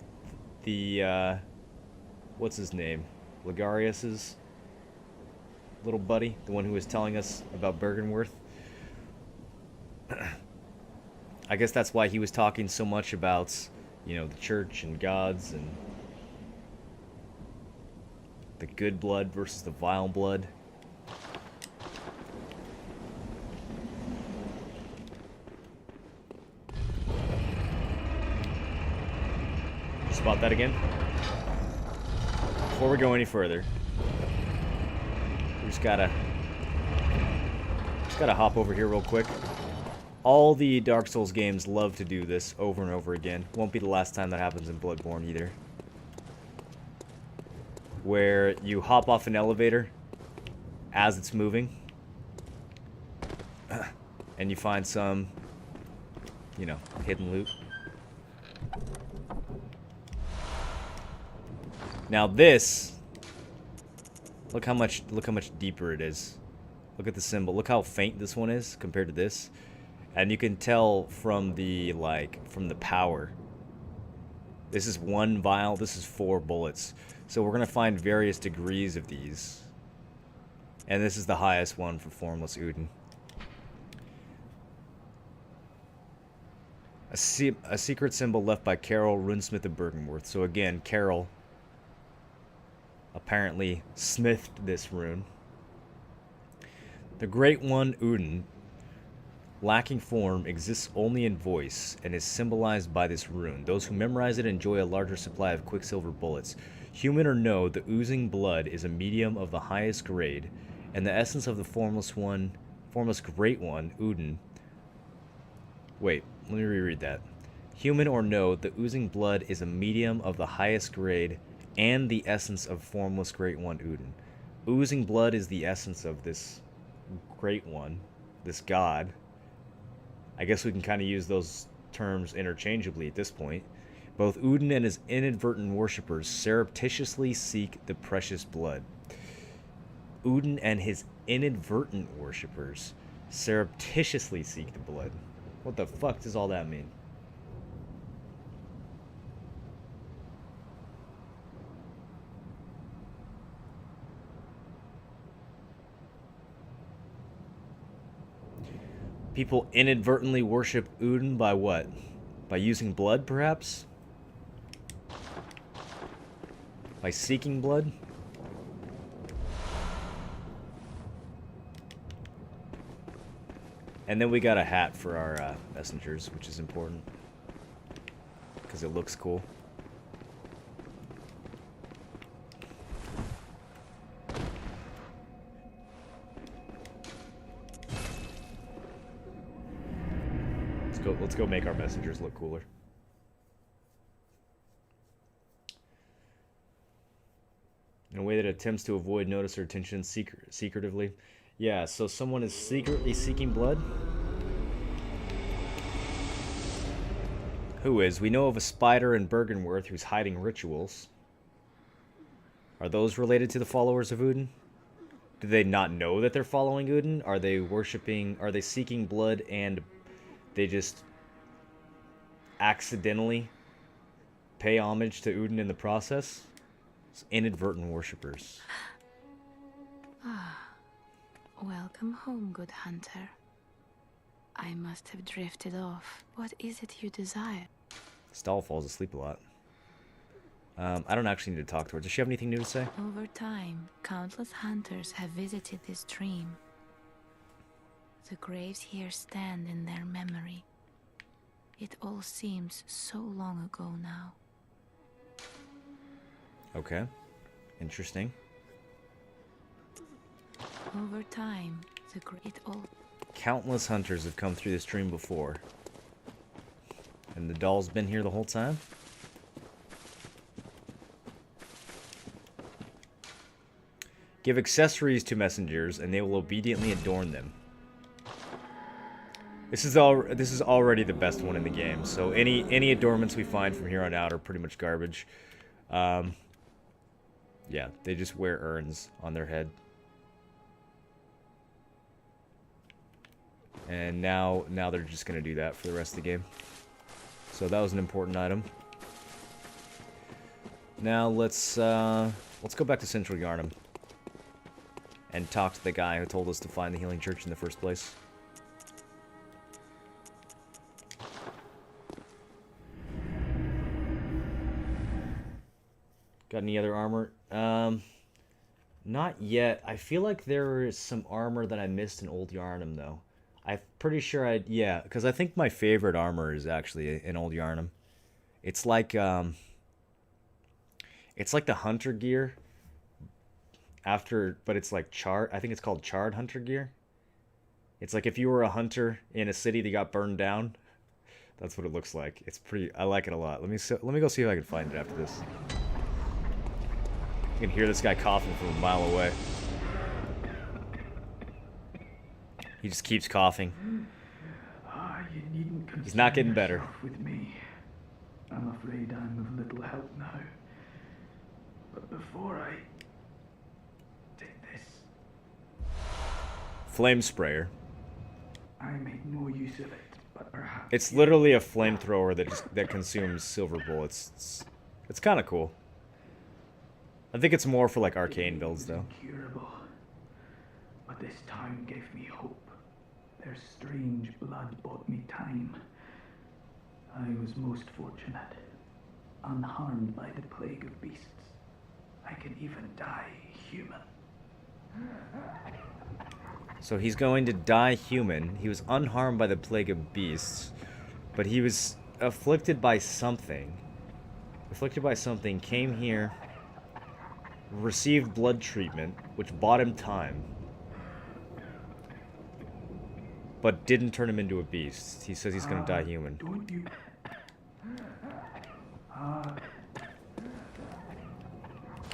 the, what's his name? Ligarius's little buddy? The one who was telling us about Bergenworth? I guess that's why he was talking so much about, you know, the church and gods and the good blood versus the vile blood. Spot that again. Before we go any further, we just gotta hop over here real quick. All the Dark Souls games love to do this over and over again. Won't be the last time that happens in Bloodborne either. Where you hop off an elevator as it's moving. And you find some, you know, hidden loot. Now this, look how much deeper it is. Look at the symbol. Look how faint this one is compared to this. And you can tell from the, from the power. This is 1 vial, this is 4 bullets. So we're going to find various degrees of these. And this is the highest one for Formless Uden. A secret symbol left by Carol, runesmith of Bergenworth. So again, Carol apparently smithed this rune. The Great One, Uden, lacking form, exists only in voice and is symbolized by this rune. Those who memorize it enjoy a larger supply of quicksilver bullets. Human or no, the oozing blood is a medium of the highest grade, and the essence of the formless Great One, Uden. Wait, let me reread that. Human or no, the oozing blood is a medium of the highest grade, and the essence of formless Great One, Uden. Oozing blood is the essence of this Great One, this god. I guess we can kind of use those terms interchangeably at this point. Both Uden and his inadvertent worshippers surreptitiously seek the precious blood. Uden and his inadvertent worshippers surreptitiously seek the blood. What the fuck does all that mean? People inadvertently worship Uden by what? By using blood, perhaps? By seeking blood? And then we got a hat for our messengers, which is important. Because it looks cool. Let's go make our messengers look cooler. in a way that attempts to avoid notice or attention secretively. Yeah, so someone is secretly seeking blood? Who is? We know of a spider in Bergenworth who's hiding rituals. Are those related to the followers of Udin? Do they not know that they're following Udin? Are they worshipping, are they seeking blood and they just accidentally pay homage to Udin in the process? It's inadvertent worshippers. Ah, welcome home, good hunter. I must have drifted off. What is it you desire? Stahl falls asleep a lot. I don't actually need to talk to her. Does she have anything new to say? Over time, countless hunters have visited this stream. The graves here stand in their memory. It all seems so long ago now. Okay. Interesting. Over time, it all... Countless hunters have come through this stream before. And the doll's been here the whole time? Give accessories to messengers, and they will obediently adorn them. This is already the best one in the game. So any adornments we find from here on out are pretty much garbage. Yeah, they just wear urns on their head. And now they're just gonna do that for the rest of the game. So that was an important item. Now let's go back to Central Yarnum and talk to the guy who told us to find the Healing Church in the first place. Got any other armor? Not yet. I feel like there is some armor that I missed in Old Yarnum, though. I'm pretty sure yeah, because I think my favorite armor is actually in Old Yarnum. It's like the hunter gear but it's like charred. I think it's called charred hunter gear. It's like if you were a hunter in a city that got burned down. That's what it looks like. It's pretty. I like it a lot. Let me go see if I can find it after this. You can hear this guy coughing from a mile away. He just keeps coughing. You needn't He's not getting better. With me. I'm afraid I'm of little help now. But before I take this, Flame sprayer. I made no use of it, but perhaps It's literally a flamethrower that consumes silver bullets. It's kind of cool. I think it's more for like arcane builds though. incurable. But this town gave me hope. Their strange blood bought me time. I was most fortunate, unharmed by the plague of beasts. I can even die human. So he's going to die human. He was unharmed by the plague of beasts, but he was afflicted by something. Came here, received blood treatment, which bought him time, but didn't turn him into a beast. He says he's going to die human. Don't you?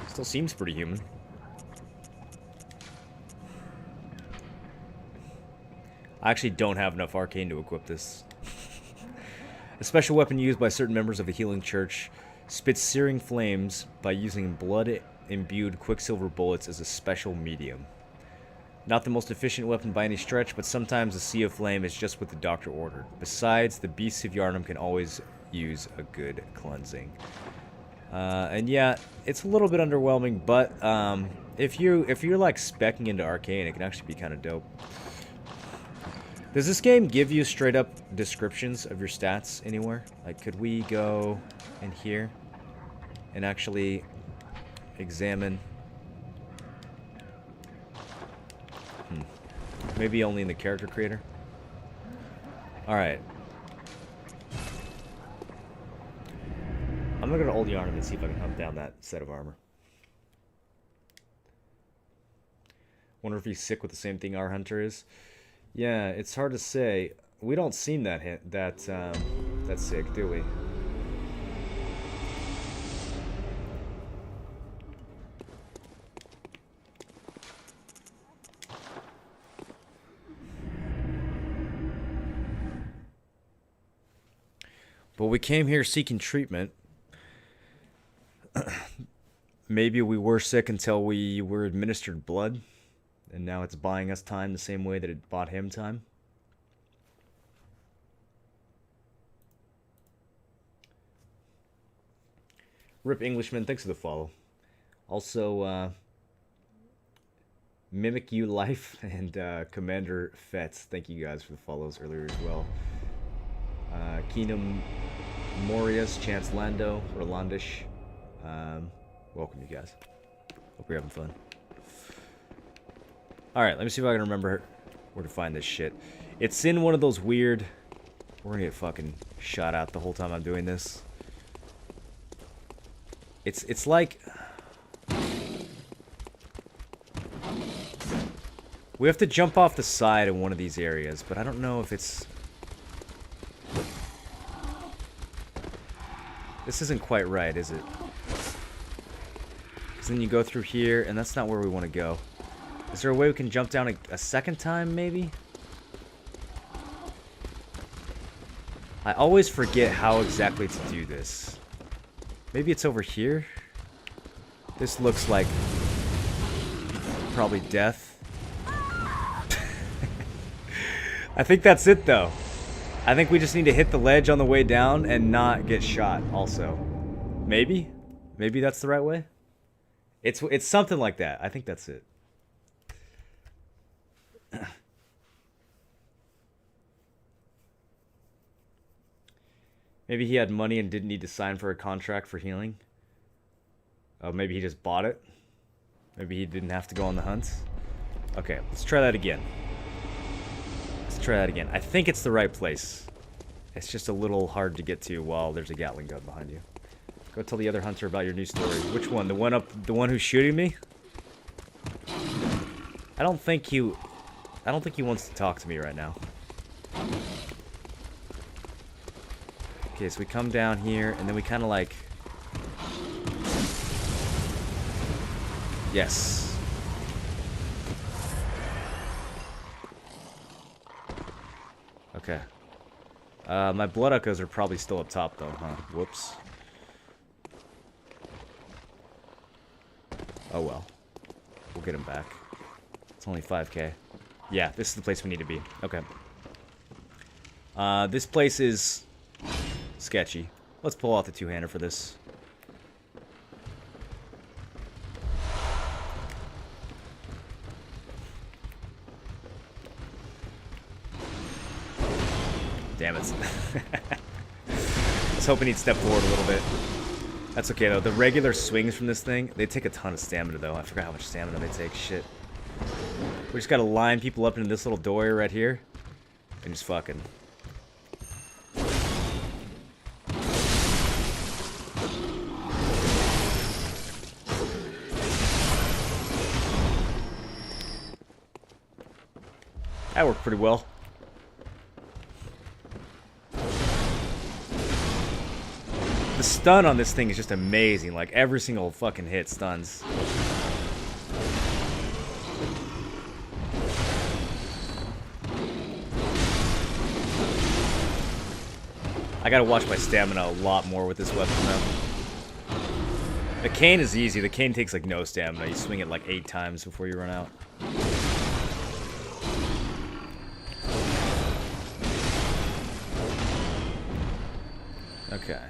Still seems pretty human. I actually don't have enough arcane to equip this. A special weapon used by certain members of the Healing Church spits searing flames by using blood-imbued quicksilver bullets as a special medium. Not the most efficient weapon by any stretch, but sometimes a sea of flame is just what the doctor ordered. Besides, the beasts of Yarnum can always use a good cleansing. And yeah, it's a little bit underwhelming, but if you're like speccing into arcane, it can actually be kind of dope. Does this game give you straight up descriptions of your stats anywhere? Like, could we go in here and actually examine? Maybe only in the character creator. Alright. I'm gonna go to Old Yarnum and see if I can hunt down that set of armor. Wonder if he's sick with the same thing our hunter is. Yeah, it's hard to say. We don't seem that sick, do we? Well, we came here seeking treatment. Maybe we were sick until we were administered blood, and now it's buying us time the same way that it bought him time. Rip Englishman, thanks for the follow. Also, Mimic You Life and Commander Fetz, thank you guys for the follows earlier as well. Keenum Morius, Chance Lando, Rolandish. Welcome, you guys. Hope you're having fun. Alright, let me see if I can remember where to find this shit. It's in one of those weird... We're gonna get fucking shot at the whole time I'm doing this. It's like... We have to jump off the side in one of these areas, but I don't know if it's... This isn't quite right, is it? Because then you go through here, and that's not where we want to go. Is there a way we can jump down a second time, maybe? I always forget how exactly to do this. Maybe it's over here? This looks like... probably death. I think that's it, though. I think we just need to hit the ledge on the way down and not get shot, also. Maybe? Maybe that's the right way? It's something like that. I think that's it. Maybe he had money and didn't need to sign for a contract for healing. Oh, maybe he just bought it. Maybe he didn't have to go on the hunts. Okay, let's try that again. Let's try that again. I think it's the right place. It's just a little hard to get to while there's a Gatling gun behind you. Go tell the other hunter about your new story. Which one? The one who's shooting me? I don't think he wants to talk to me right now. Okay, so we come down here and then we kind of like... Yes. Okay. My blood echoes are probably still up top though, huh? Whoops. Oh well. We'll get him back. It's only 5k. Yeah, this is the place we need to be. Okay. This place is sketchy. Let's pull out the two-hander for this. Damn it. I was hoping he'd step forward a little bit. That's okay, though. The regular swings from this thing, they take a ton of stamina, though. I forgot how much stamina they take. Shit. We just gotta line people up into this little doorway right here. And just fucking... That worked pretty well. The stun on this thing is just amazing. Like, every single fucking hit stuns. I gotta watch my stamina a lot more with this weapon, though. The cane is easy. The cane takes, like, no stamina. You swing it, like, 8 times before you run out. Okay.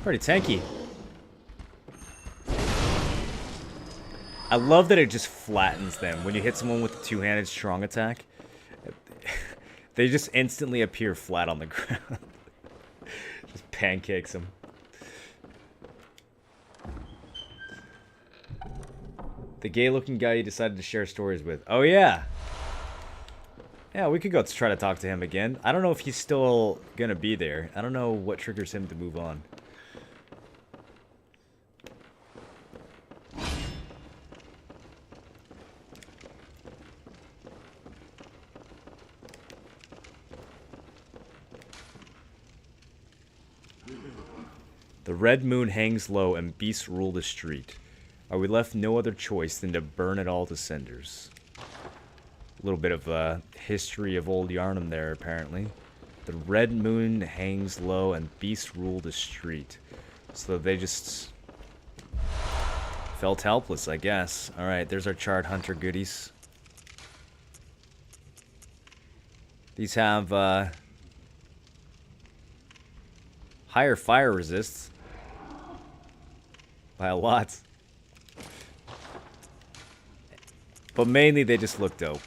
Pretty tanky. I love that it just flattens them. When you hit someone with a two-handed strong attack, they just instantly appear flat on the ground. Just pancakes them. The gay-looking guy you decided to share stories with. Oh, yeah. Yeah, we could go try to talk to him again. I don't know if he's still gonna be there. I don't know what triggers him to move on. The red moon hangs low and beasts rule the street. Are we left no other choice than to burn it all to cinders? little bit of history of old Yarnum there, apparently. The red moon hangs low and beasts rule the street. So they just felt helpless, I guess. Alright, there's our charred hunter goodies. These have higher fire resist by a lot. But mainly they just look dope.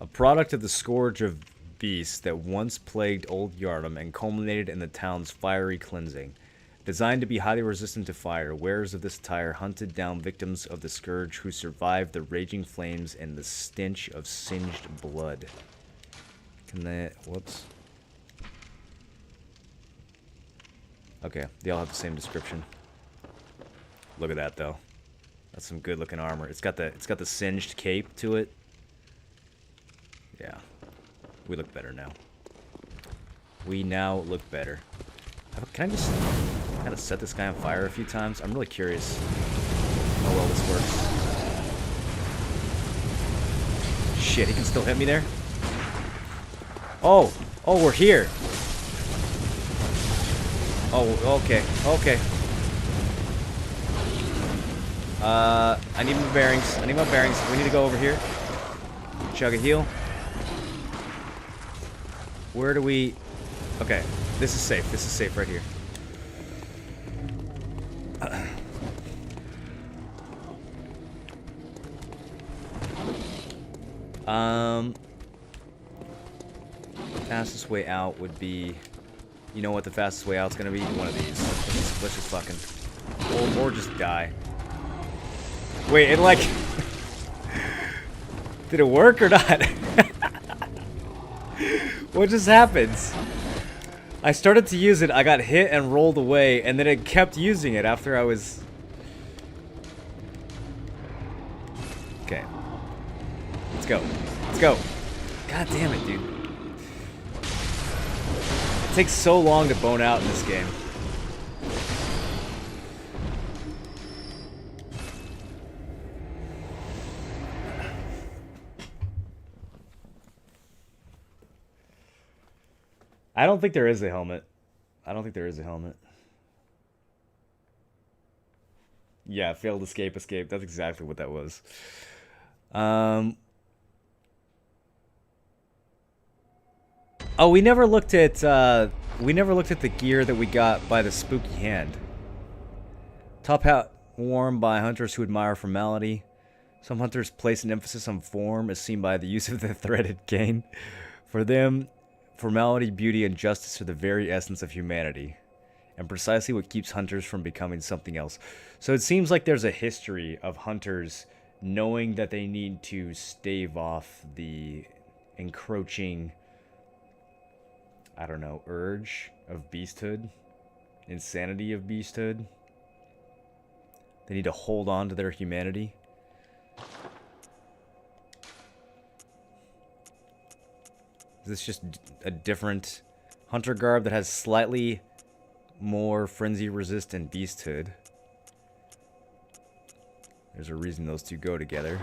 A product of the scourge of beasts that once plagued old Yharnam and culminated in the town's fiery cleansing. Designed to be highly resistant to fire, wearers of this attire hunted down victims of the scourge who survived the raging flames and the stench of singed blood. Can they... whoops. Okay, they all have the same description. Look at that, though. That's some good-looking armor. It's got the singed cape to it. Yeah. We look better now. We now look better. Can I just kind of set this guy on fire a few times? I'm really curious how well this works. Shit, he can still hit me there? Oh! Oh, we're here! Oh, okay, okay. I need my bearings. I need my bearings. We need to go over here. Chug a heal. Where do we... Okay, this is safe. This is safe right here. Fastest way out would be... You know what the fastest way out's gonna be? One of these. Let's just fucking... Or just die. Wait, it like... Did it work or not? What just happened? I started to use it, I got hit and rolled away, and then it kept using it after I was... Okay. Let's go. Let's go. God damn it, dude. It takes so long to bone out in this game. I don't think there is a helmet. I don't think there is a helmet. Yeah, failed escape. That's exactly what that was. Oh, we never looked at the gear that we got by the spooky hand. Top hat worn by hunters who admire formality. Some hunters place an emphasis on form, as seen by the use of the threaded cane. For them, formality, beauty, and justice are the very essence of humanity, and precisely what keeps hunters from becoming something else. So it seems like there's a history of hunters knowing that they need to stave off the encroaching, I don't know, urge of beasthood, insanity of beasthood. They need to hold on to their humanity. Is this just a different hunter garb that has slightly more frenzy resistant beasthood? There's a reason those two go together.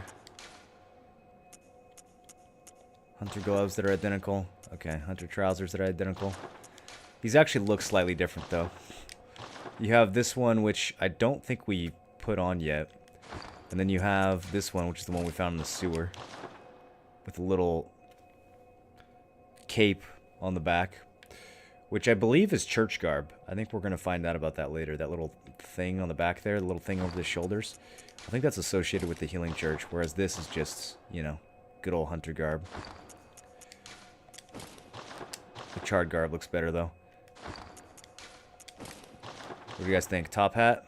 Hunter gloves that are identical. Okay, hunter trousers that are identical. These actually look slightly different though. You have this one, which I don't think we put on yet. And then you have this one, which is the one we found in the sewer. With a little cape on the back, which I believe is church garb. I think we're going to find out about that later. That little thing on the back there, the little thing over the shoulders. I think that's associated with the healing church, whereas this is just, you know, good old hunter garb. The charred garb looks better, though. What do you guys think? Top hat?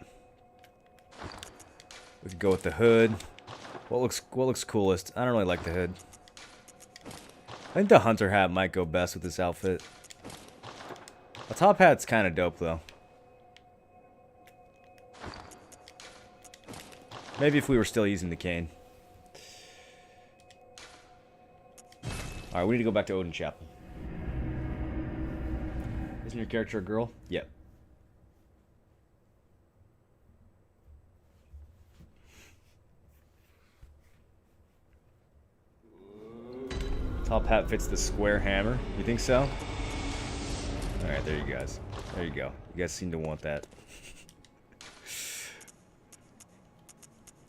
We could go with the hood. What looks coolest? I don't really like the hood. I think the hunter hat might go best with this outfit. A top hat's kind of dope, though. Maybe if we were still using the cane. Alright, we need to go back to Odin Chapel. Isn't your character a girl? Yep. Top hat fits the square hammer. You think so? Alright, there you guys. There you go. You guys seem to want that.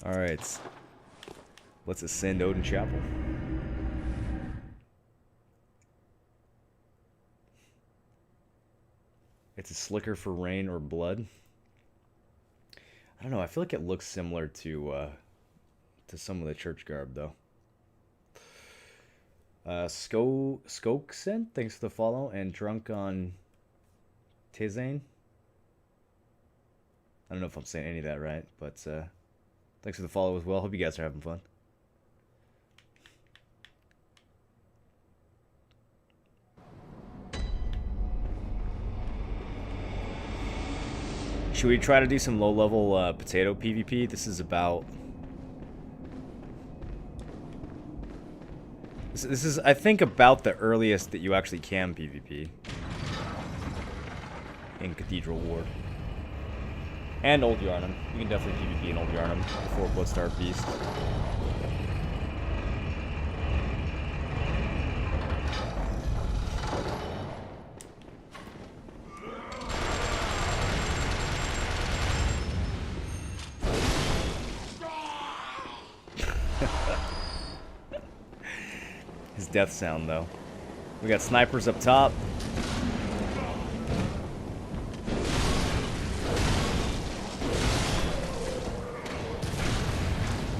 Alright. Let's ascend Odin Chapel. It's a slicker for rain or blood. I don't know. I feel like it looks similar to some of the church garb, though. Skoksen, thanks for the follow, and Drunk on Tizane. I don't know if I'm saying any of that right, but thanks for the follow as well. Hope you guys are having fun. Should we try to do some low-level potato PvP? This is about... This is, I think, about the earliest that you actually can PvP. In Cathedral Ward. And Old Yarnum. You can definitely PvP in Old Yarnum before Bloodstar Beast. His death sound, though. We got snipers up top.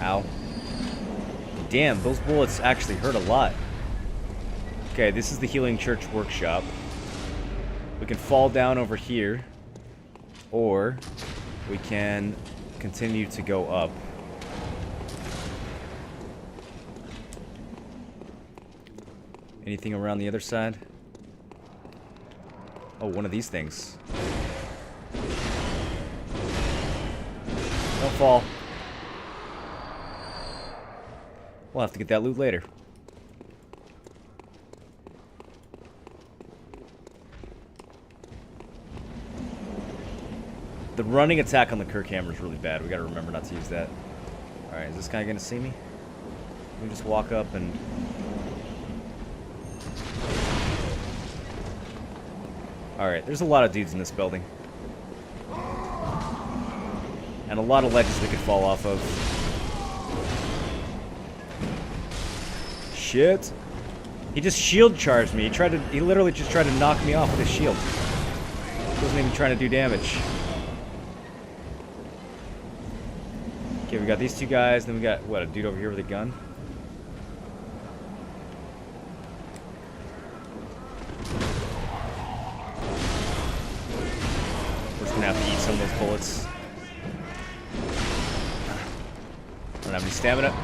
Ow. Damn, those bullets actually hurt a lot. Okay, this is the Healing Church Workshop. We can fall down over here, or we can continue to go up. Anything around the other side? Oh, one of these things. Don't fall. We'll have to get that loot later. The running attack on the Kirk hammer is really bad. We gotta remember not to use that. Alright, is this guy gonna see me? Let me just walk up and... Alright, there's a lot of dudes in this building. And a lot of ledges they could fall off of. Shit. He just shield charged me. He literally just tried to knock me off with his shield. He wasn't even trying to do damage. Okay, we got these two guys, then we got, what, a dude over here with a gun? We're just gonna have to eat some of those bullets. I don't have any stamina.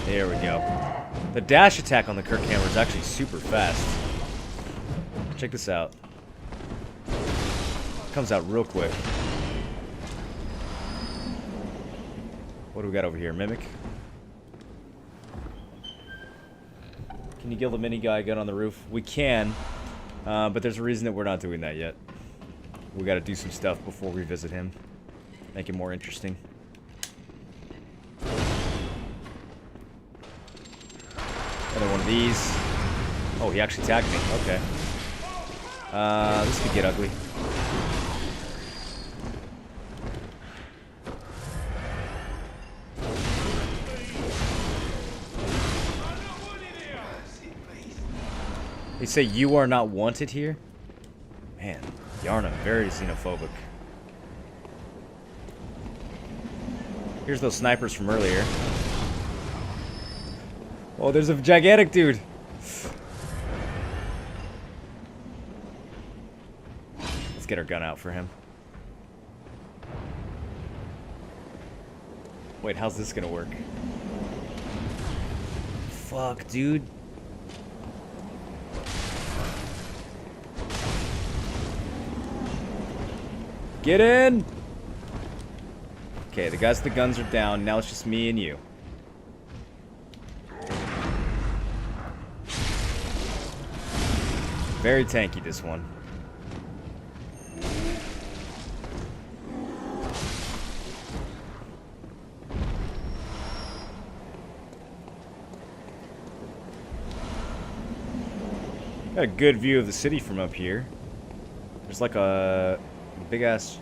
There we go. The dash attack on the Kirk hammer is actually super fast. Check this out. Comes out real quick. What do we got over here? Mimic? Can you kill the mini guy gun on the roof? We can, but there's a reason that we're not doing that yet. We gotta do some stuff before we visit him. Make it more interesting. Another one of these. Oh, he actually tagged me. Okay. This could get ugly. They say you are not wanted here? Man, Yarna, very xenophobic. Here's those snipers from earlier. Oh, there's a gigantic dude. Let's get our gun out for him. Wait, how's this gonna work? Fuck, dude. Get in! Okay, the guys with the guns are down. Now it's just me and you. Very tanky, this one. Got a good view of the city from up here. There's like a big ass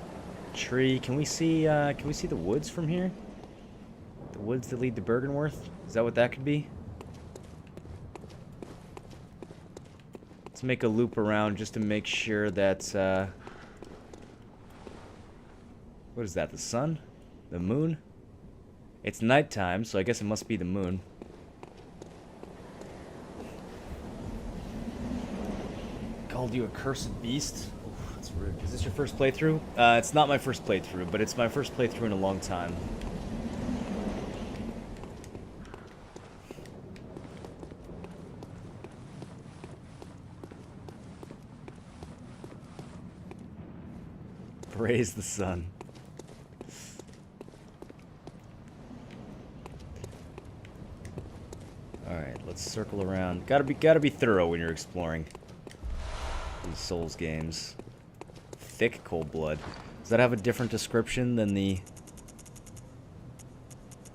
tree. Can we see the woods from here? The woods that lead to Bergenworth? Is that what that could be? Let's make a loop around just to make sure that what is that? The sun? The moon? It's nighttime, so I guess it must be the moon. Called you a cursed beast? Oof, that's rude. Is this your first playthrough? It's not my first playthrough, but it's my first playthrough in a long time. Praise the sun. Alright, let's circle around. Gotta be thorough when you're exploring these Souls games. Thick cold blood. Does that have a different description than the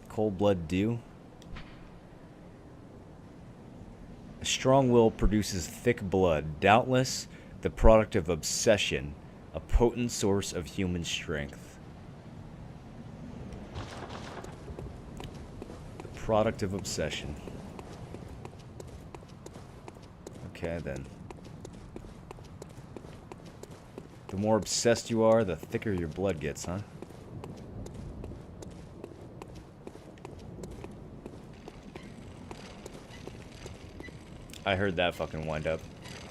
cold blood do? A strong will produces thick blood, doubtless the product of obsession, a potent source of human strength. The product of obsession. Okay, then. The more obsessed you are, the thicker your blood gets, huh? I heard that fucking wind up.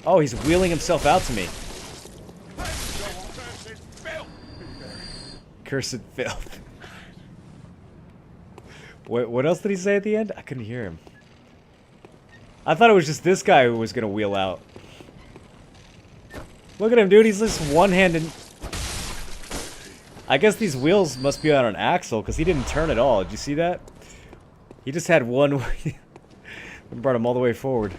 Oh, he's wheeling himself out to me. Cursed filth. What else did he say at the end? I couldn't hear him. I thought it was just this guy who was gonna wheel out. Look at him, dude. He's just one-handed. I guess these wheels must be on an axle because he didn't turn at all. Did you see that? He just had one. And brought him all the way forward.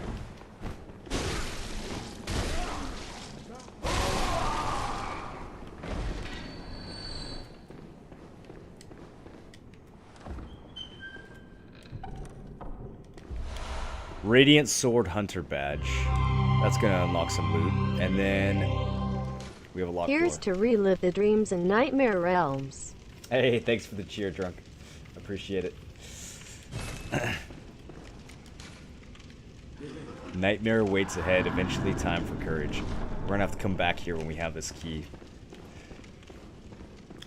Radiant Sword Hunter badge. That's gonna unlock some loot. And then we have a locked Here's door. to relive the dreams and nightmare realms. Hey, thanks for the cheer, Drunk. Appreciate it. Nightmare waits ahead, eventually time for courage. We're gonna have to come back here when we have this key.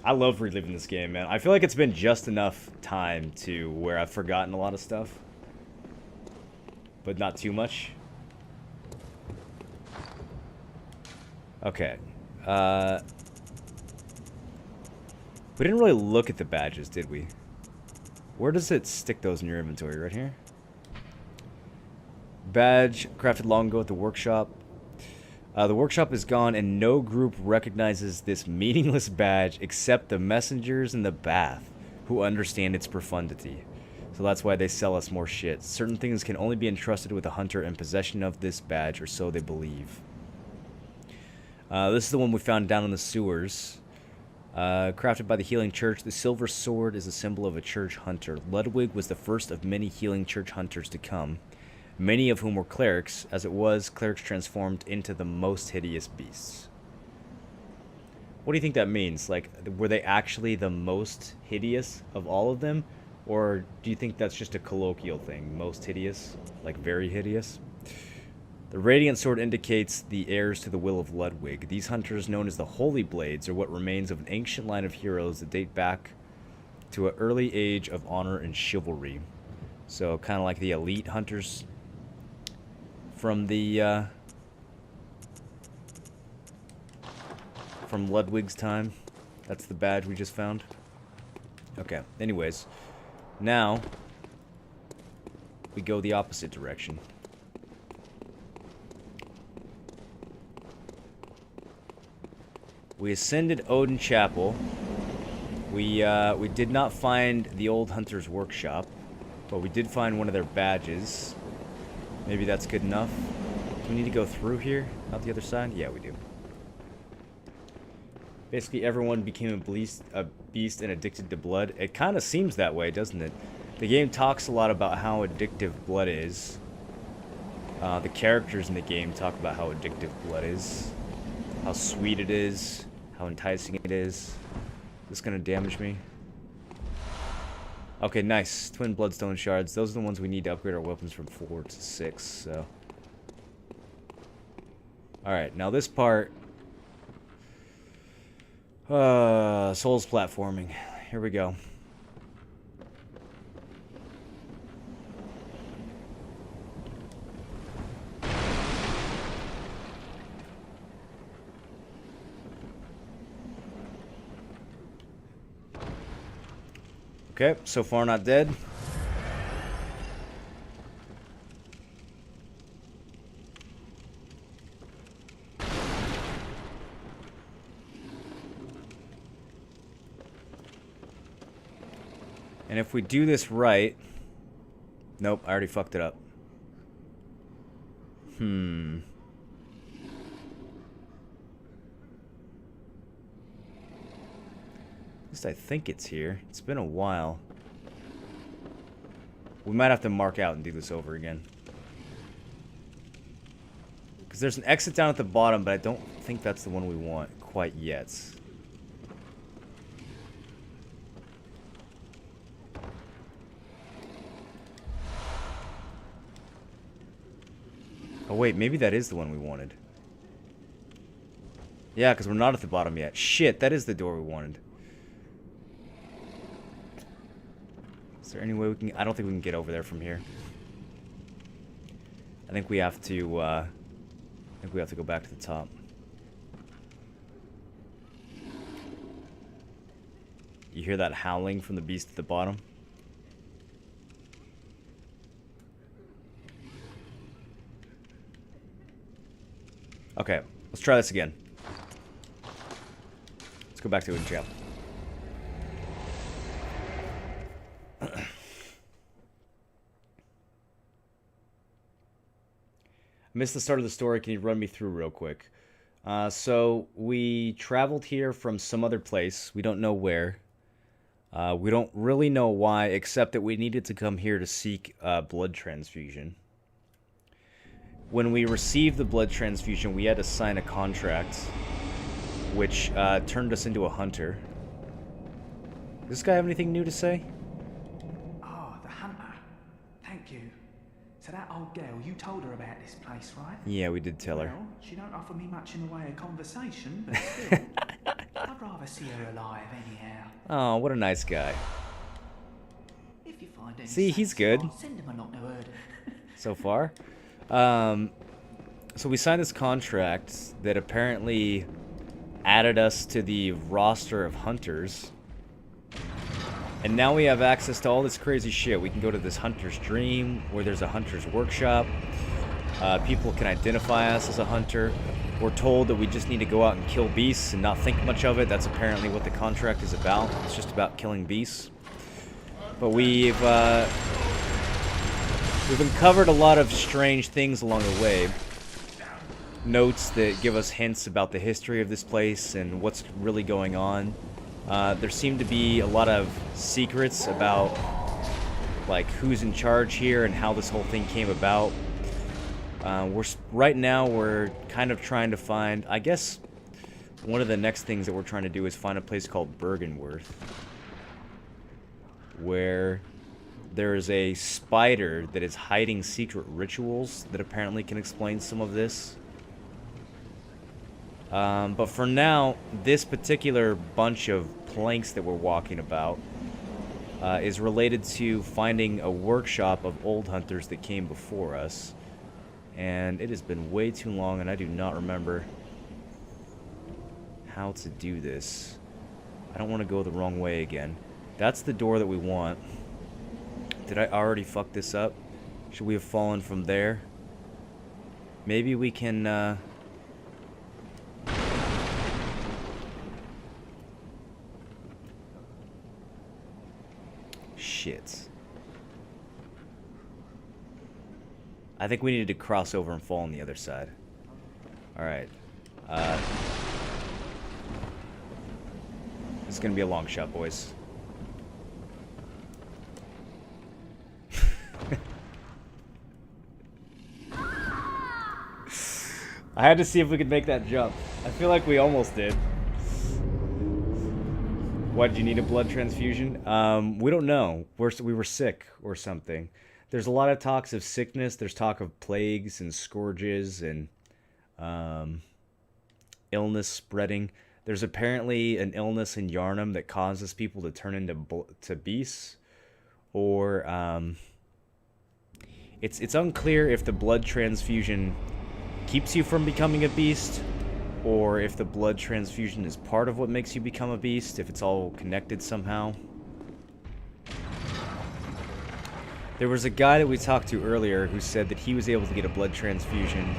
I love reliving this game, man. I feel like it's been just enough time to where I've forgotten a lot of stuff. But not too much. Okay. We didn't really look at the badges, did we? Where does it stick those in your inventory? Right here? Badge crafted long ago at the workshop. The workshop is gone and no group recognizes this meaningless badge except the messengers in the bath who understand its profundity. So that's why they sell us more shit. Certain things can only be entrusted with a hunter in possession of this badge, or so they believe. This is the one we found down in the sewers. Crafted by the Healing Church, the silver sword is a symbol of a church hunter. Ludwig was the first of many Healing Church hunters to come, many of whom were clerics. As it was, clerics transformed into the most hideous beasts. What do you think that means? Like, were they actually the most hideous of all of them? Or do you think that's just a colloquial thing? Most hideous? Like very hideous? The Radiant Sword indicates the heirs to the will of Ludwig. These hunters, known as the Holy Blades, are what remains of an ancient line of heroes that date back to an early age of honor and chivalry. So kind of like the elite hunters from the from Ludwig's time. That's the badge we just found. Okay, anyways. Now, we go the opposite direction. We ascended Odin Chapel. We did not find the old hunter's workshop, but we did find one of their badges. Maybe that's good enough. Do we need to go through here? Out the other side? Yeah, we do. Basically, everyone became a beast and addicted to blood. It kind of seems that way, doesn't it? The game talks a lot about how addictive blood is. The characters in the game talk about how addictive blood is, how sweet it is, how enticing it is. Is this gonna damage me? Okay, nice. Twin bloodstone shards. Those are the ones we need to upgrade our weapons from 4 to 6, so. Alright, now this part. Souls platforming. Here we go. Okay, so far not dead. And if we do this right... Nope, I already fucked it up. At least I think it's here. It's been a while. We might have to mark out and do this over again. Because there's an exit down at the bottom, but I don't think that's the one we want quite yet. Oh wait, maybe that is the one we wanted. Yeah, because we're not at the bottom yet. Shit, that is the door we wanted. Is there any way we can... I don't think we can get over there from here. I think we have to, go back to the top. You hear that howling from the beast at the bottom? Okay, let's try this again. Let's go back to Winchell. I missed the start of the story. Can you run me through real quick? So we traveled here from some other place. We don't know where. We don't really know why, except that we needed to come here to seek blood transfusion. When we received the blood transfusion, we had to sign a contract, which turned us into a hunter. Does this guy have anything new to say? Oh, the hunter. Thank you. So that old girl, you told her about this place, right? Yeah, we did tell her. Well, she don't offer me much in the way of conversation, but still, I'd rather see her alive anyhow. Oh, what a nice guy. If you find any See, he's good. send him a lot to herd. So far. So we signed this contract that apparently added us to the roster of hunters. And now we have access to all this crazy shit. We can go to this hunter's dream, where there's a hunter's workshop. People can identify us as a hunter. We're told that we just need to go out and kill beasts and not think much of it. That's apparently what the contract is about. It's just about killing beasts. But we've uncovered a lot of strange things along the way. Notes that give us hints about the history of this place and what's really going on. There seem to be a lot of secrets about, like, who's in charge here and how this whole thing came about. Right now we're kind of trying to find, I guess, one of the next things that we're trying to do is find a place called Bergenworth, where there's a spider that is hiding secret rituals that apparently can explain some of this. But for now, this particular bunch of planks that we're walking about is related to finding a workshop of old hunters that came before us. And it has been way too long, and I do not remember how to do this. I don't want to go the wrong way again. That's the door that we want. Did I already fuck this up? Should we have fallen from there? Maybe we can, Shit. I think we needed to cross over and fall on the other side. Alright. This is gonna be a long shot, boys. I had to see if we could make that jump. I feel like we almost did. Why did you need a blood transfusion? We don't know. We were sick or something. There's a lot of talks of sickness. There's talk of plagues and scourges and illness spreading. There's apparently an illness in Yharnam that causes people to turn into beasts, or it's unclear if the blood transfusion keeps you from becoming a beast, or if the blood transfusion is part of what makes you become a beast, if it's all connected somehow. There was a guy that we talked to earlier who said that he was able to get a blood transfusion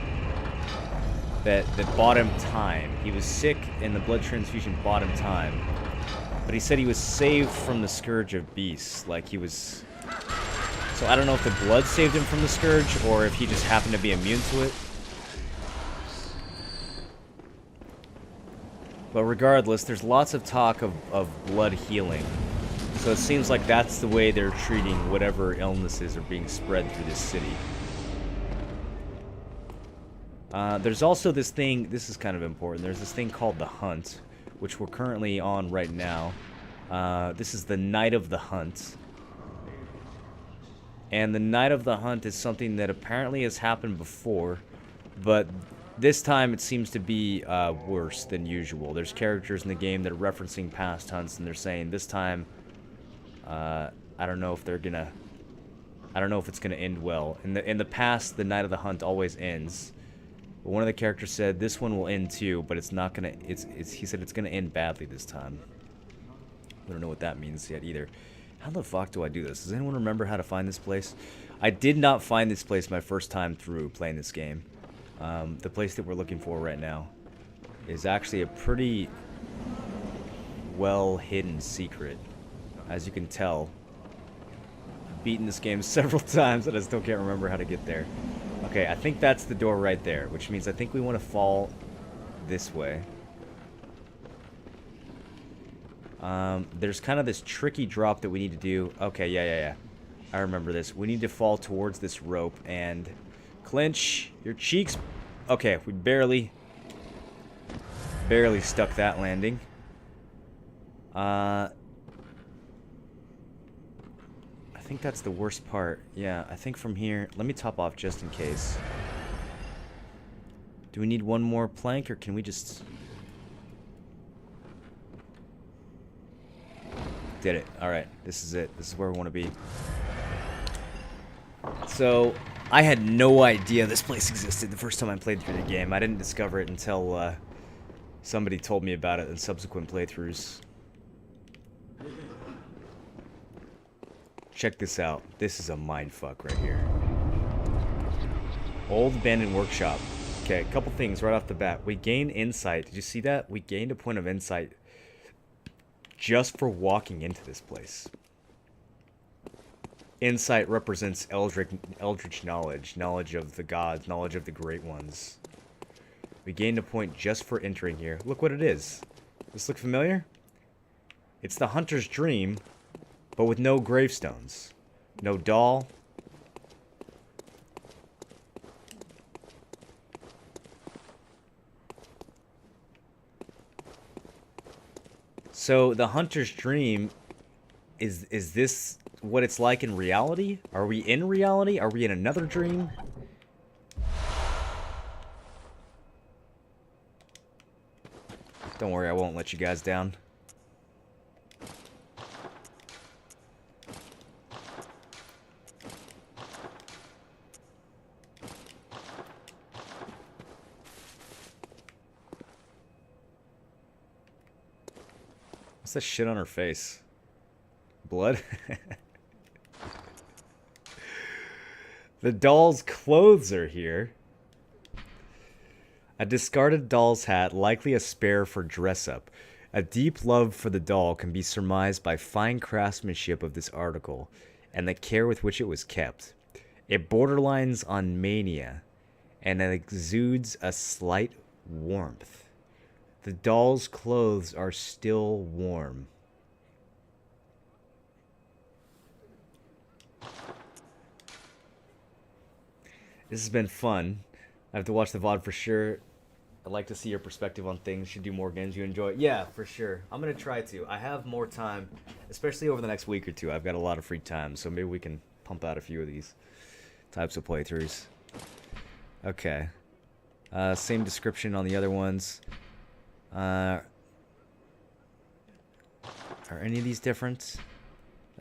that bought him time. He was sick and the blood transfusion bought him time. But he said he was saved from the scourge of beasts. Like he was... So I don't know if the blood saved him from the scourge or if he just happened to be immune to it. But regardless, there's lots of talk of blood healing. So it seems like that's the way they're treating whatever illnesses are being spread through this city. There's also this thing, this is kind of important, there's this thing called the Hunt, which we're currently on right now. This is the Night of the Hunt. And the Night of the Hunt is something that apparently has happened before, but this time it seems to be worse than usual. There's characters in the game that are referencing past hunts, and they're saying this time, I don't know if it's gonna end well. In the past, the Night of the Hunt always ends. But one of the characters said this one will end too, but it's not gonna. He said it's gonna end badly this time. I don't know what that means yet either. How the fuck do I do this? Does anyone remember how to find this place? I did not find this place my first time through playing this game. The place that we're looking for right now is actually a pretty well hidden secret. As you can tell, I've beaten this game several times and I still can't remember how to get there. Okay, I think that's the door right there, which means I think we want to fall this way. There's kind of this tricky drop that we need to do. Okay, yeah. I remember this. We need to fall towards this rope and clench your cheeks. Okay, we barely stuck that landing. I think that's the worst part. Yeah, I think from here... Let me top off just in case. Do we need one more plank, or can we just... Did it. Alright, this is it. This is where we want to be. So, I had no idea this place existed the first time I played through the game. I didn't discover it until somebody told me about it in subsequent playthroughs. Check this out. This is a mindfuck right here. Old abandoned workshop. Okay, a couple things right off the bat. We gain insight. Did you see that? We gained a point of insight just for walking into this place. Insight represents eldritch knowledge. Knowledge of the gods. Knowledge of the great ones. We gained a point just for entering here. Look what it is. This look familiar? It's the Hunter's Dream, but with no gravestones. No doll. So the Hunter's Dream, is this what it's like in reality? Are we in reality? Are we in another dream? Don't worry, I won't let you guys down. What's that shit on her face? Blood? The doll's clothes are here. A discarded doll's hat, likely a spare for dress-up. A deep love for the doll can be surmised by fine craftsmanship of this article, and the care with which it was kept. It borderlines on mania, and it exudes a slight warmth. The doll's clothes are still warm. This has been fun. I have to watch the VOD for sure. I'd like to see your perspective on things. Should do more games you enjoy. Yeah, for sure. I'm gonna try to. I have more time, especially over the next week or two. I've got a lot of free time, so maybe we can pump out a few of these types of playthroughs. Okay. Same description on the other ones. Are any of these different?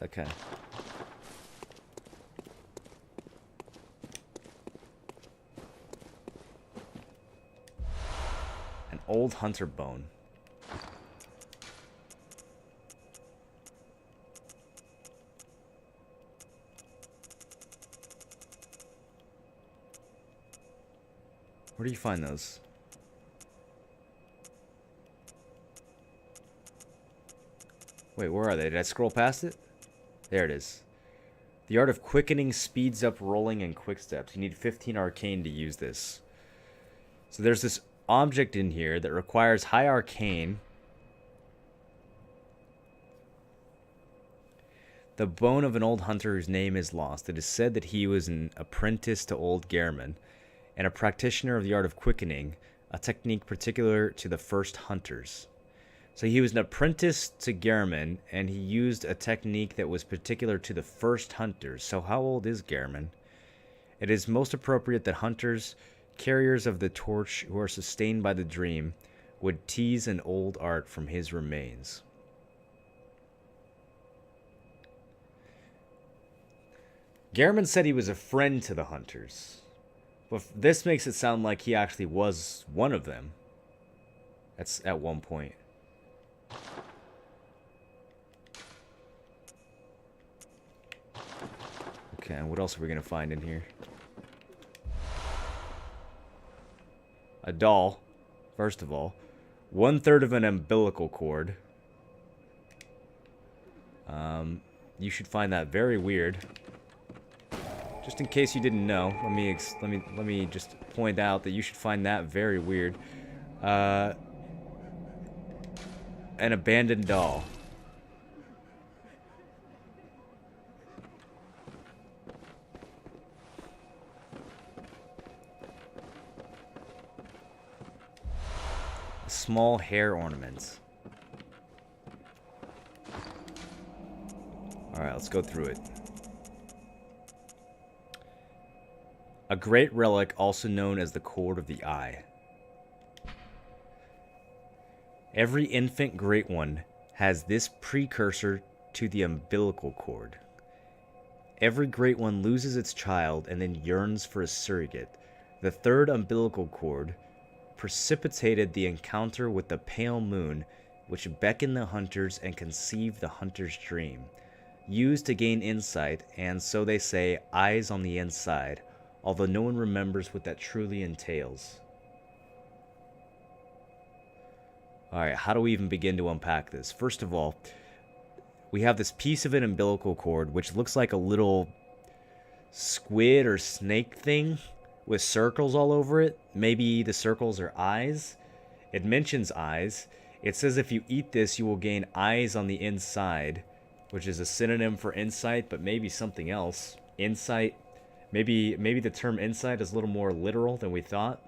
Okay. An old hunter bone. Where do you find those? Wait, where are they? Did I scroll past it? There it is. The art of quickening speeds up rolling and quick steps. You need 15 arcane to use this. So there's this object in here that requires high arcane. The bone of an old hunter whose name is lost. It is said that he was an apprentice to old Gehrman and a practitioner of the art of quickening, a technique particular to the first hunters. So he was an apprentice to Gehrman, and he used a technique that was particular to the first hunters. So how old is Gehrman? It is most appropriate that hunters, carriers of the torch who are sustained by the dream, would tease an old art from his remains. Gehrman said he was a friend to the hunters. But this makes it sound like he actually was one of them. That's at one point. Okay, and what else are we gonna find in here? A doll, first of all. 1/3 of an umbilical cord. You should find that very weird. Just in case you didn't know, let me just point out that you should find that very weird. An abandoned doll. Small hair ornaments. Alright, let's go through it. A great relic, also known as the Cord of the Eye. Every infant great one has this precursor to the umbilical cord. Every great one loses its child and then yearns for a surrogate. The third umbilical cord precipitated the encounter with the pale moon, which beckoned the hunters and conceived the hunter's dream. Used to gain insight, and so they say, eyes on the inside, although no one remembers what that truly entails. Alright, how do we even begin to unpack this? First of all, we have this piece of an umbilical cord, which looks like a little squid or snake thing with circles all over it. Maybe the circles are eyes. It mentions eyes. It says if you eat this, you will gain eyes on the inside, which is a synonym for insight, but maybe something else. Insight. Maybe the term insight is a little more literal than we thought.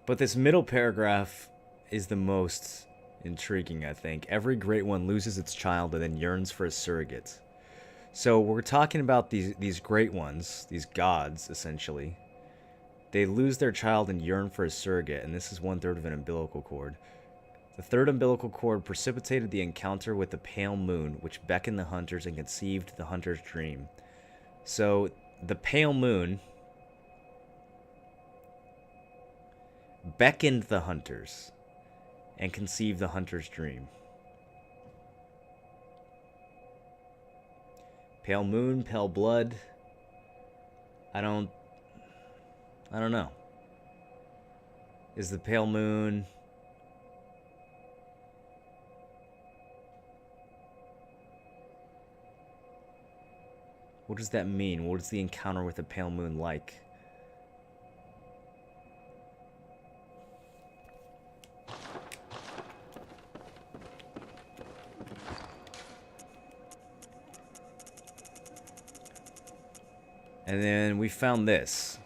But this middle paragraph is the most intriguing, I think. Every great one loses its child and then yearns for a surrogate. So we're talking about these great ones, these gods, essentially. They lose their child and yearn for a surrogate, and this is 1/3 of an umbilical cord. The third umbilical cord precipitated the encounter with the pale moon, which beckoned the hunters and conceived the hunter's dream. So the pale moon beckoned the hunters and conceived the hunter's dream. Pale moon, pale blood. I don't know. Is the pale moon... What does that mean? What is the encounter with the pale moon like? And then we found this.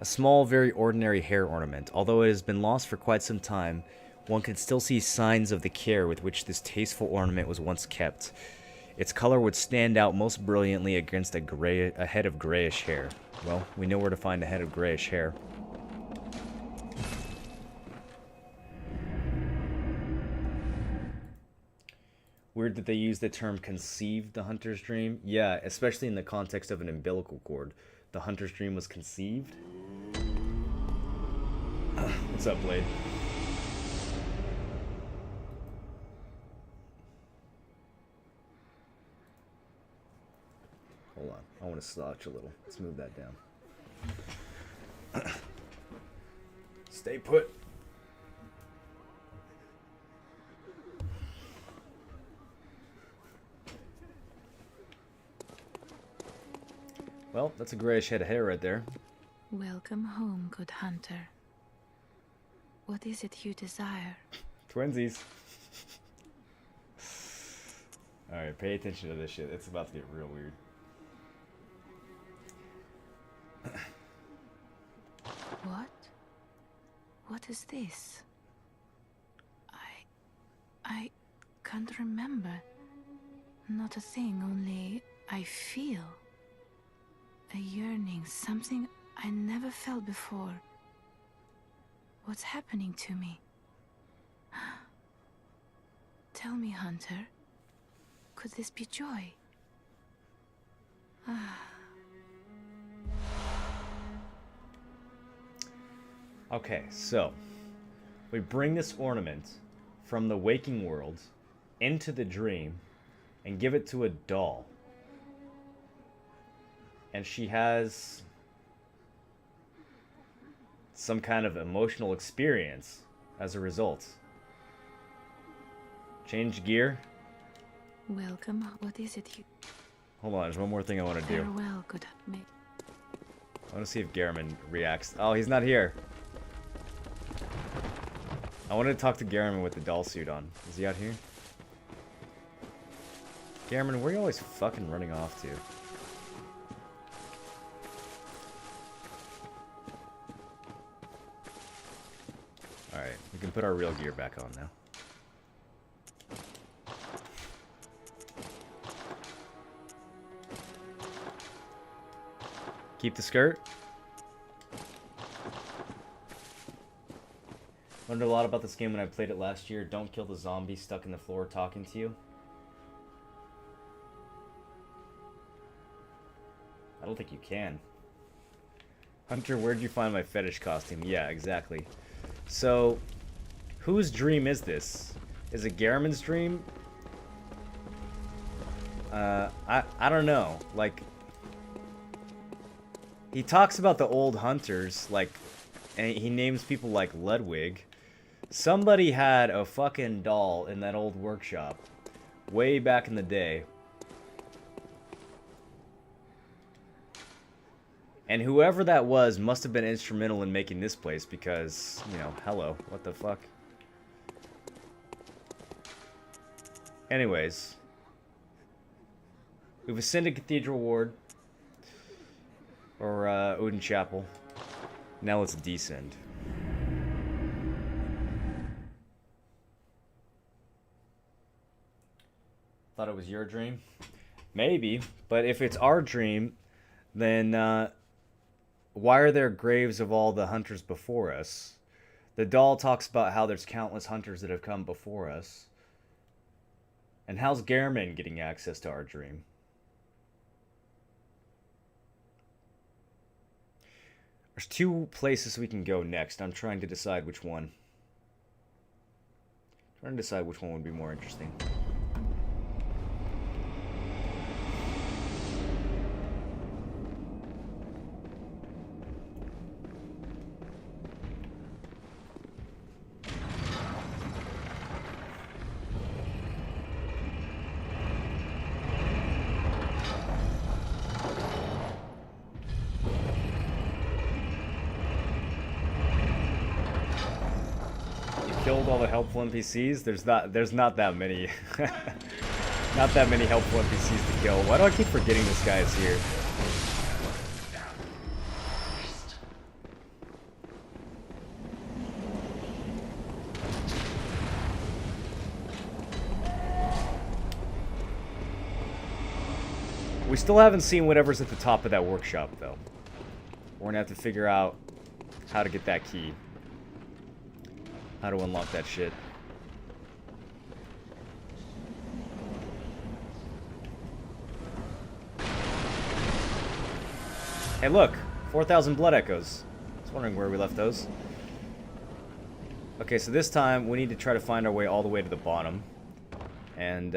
A small, very ordinary hair ornament. Although it has been lost for quite some time, one can still see signs of the care with which this tasteful ornament was once kept. Its color would stand out most brilliantly against a head of grayish hair. Well, we know where to find a head of grayish hair. Weird that they use the term conceived the hunter's dream. Yeah, especially in the context of an umbilical cord. The hunter's dream was conceived. What's up, Blade? Hold on. I want to slouch a little. Let's move that down. Stay put. Well, that's a grayish head of hair right there. Welcome home, good hunter. What is it you desire? Twinsies. Alright, pay attention to this shit. It's about to get real weird. What? What is this? I can't remember. Not a thing, only I feel. A yearning, something I never felt before. What's happening to me? Tell me, Hunter. Could this be joy? Okay, so we bring this ornament from the waking world into the dream and give it to a doll. And she has some kind of emotional experience as a result. Change gear. Welcome. What is it you... Hold on, there's one more thing I want to do. Farewell, good mate. I want to see if Garamond reacts. Oh, he's not here. I wanted to talk to Garamond with the doll suit on. Is he out here? Garamond, where are you always fucking running off to? Alright, we can put our real gear back on now. Keep the skirt. Learned a lot about this game when I played it last year. Don't kill the zombie stuck in the floor talking to you. I don't think you can. Hunter, where'd you find my fetish costume? Yeah, exactly. So, whose dream is this? Is it Garamond's dream? I don't know. Like, he talks about the old hunters, like, and he names people like Ludwig. Somebody had a fucking doll in that old workshop way back in the day. And whoever that was must have been instrumental in making this place because, you know, hello, what the fuck? Anyways. We've ascended Cathedral Ward. Or, Odin Chapel. Now let's descend. Thought it was your dream? Maybe, but if it's our dream, then, why are there graves of all the hunters before us? The doll talks about how there's countless hunters that have come before us. And how's Garamond getting access to our dream? There's two places we can go next. I'm trying to decide which one. Trying to decide which one would be more interesting. Killed all the helpful NPCs? There's not that many. Not that many helpful NPCs to kill. Why do I keep forgetting this guy is here? We still haven't seen whatever's at the top of that workshop, though. We're gonna have to figure out how to get that key. How to unlock that shit. Hey, look! 4,000 blood echoes. I was wondering where we left those. Okay, so this time we need to try to find our way all the way to the bottom. And,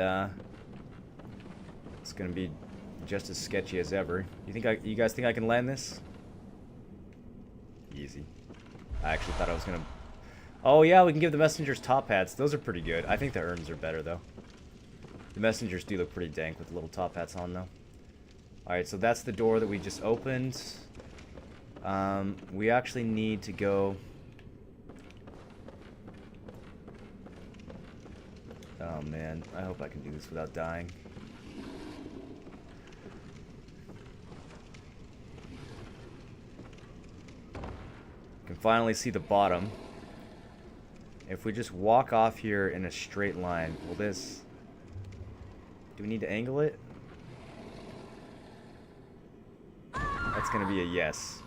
it's gonna be just as sketchy as ever. You guys think I can land this? Easy. I actually thought I was gonna... Oh yeah, we can give the messengers top hats. Those are pretty good. I think the urns are better, though. The messengers do look pretty dank with little top hats on, though. Alright, so that's the door that we just opened. We actually need to go... Oh man, I hope I can do this without dying. Can finally see the bottom. If we just walk off here in a straight line, will this... Do we need to angle it? That's gonna be a yes.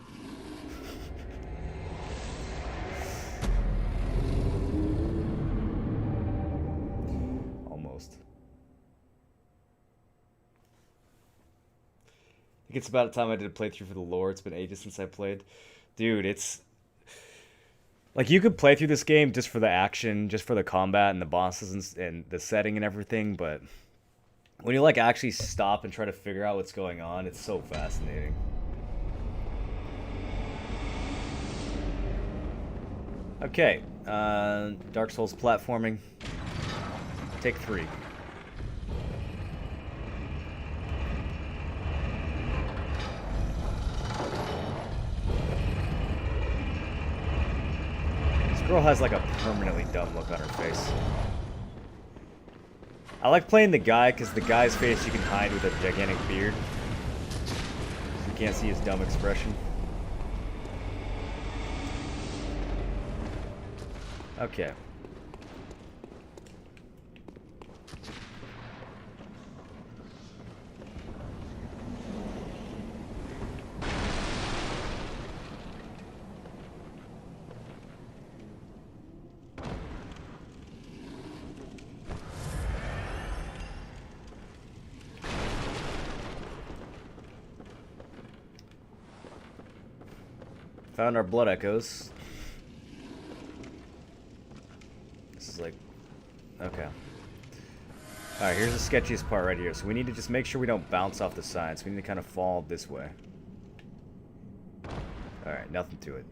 Almost. I think it's about time I did a playthrough for the lore. It's been ages since I played. Dude, it's... Like, you could play through this game just for the action, just for the combat and the bosses and the setting and everything, but... When you, like, actually stop and try to figure out what's going on, it's so fascinating. Okay, Dark Souls platforming. Take 3. This girl has like a permanently dumb look on her face. I like playing the guy because the guy's face you can hide with a gigantic beard. So you can't see his dumb expression. Okay. Found our blood echoes. This is like... Okay. Alright, here's the sketchiest part right here. So we need to just make sure we don't bounce off the sides. We need to kind of fall this way. Alright, nothing to it.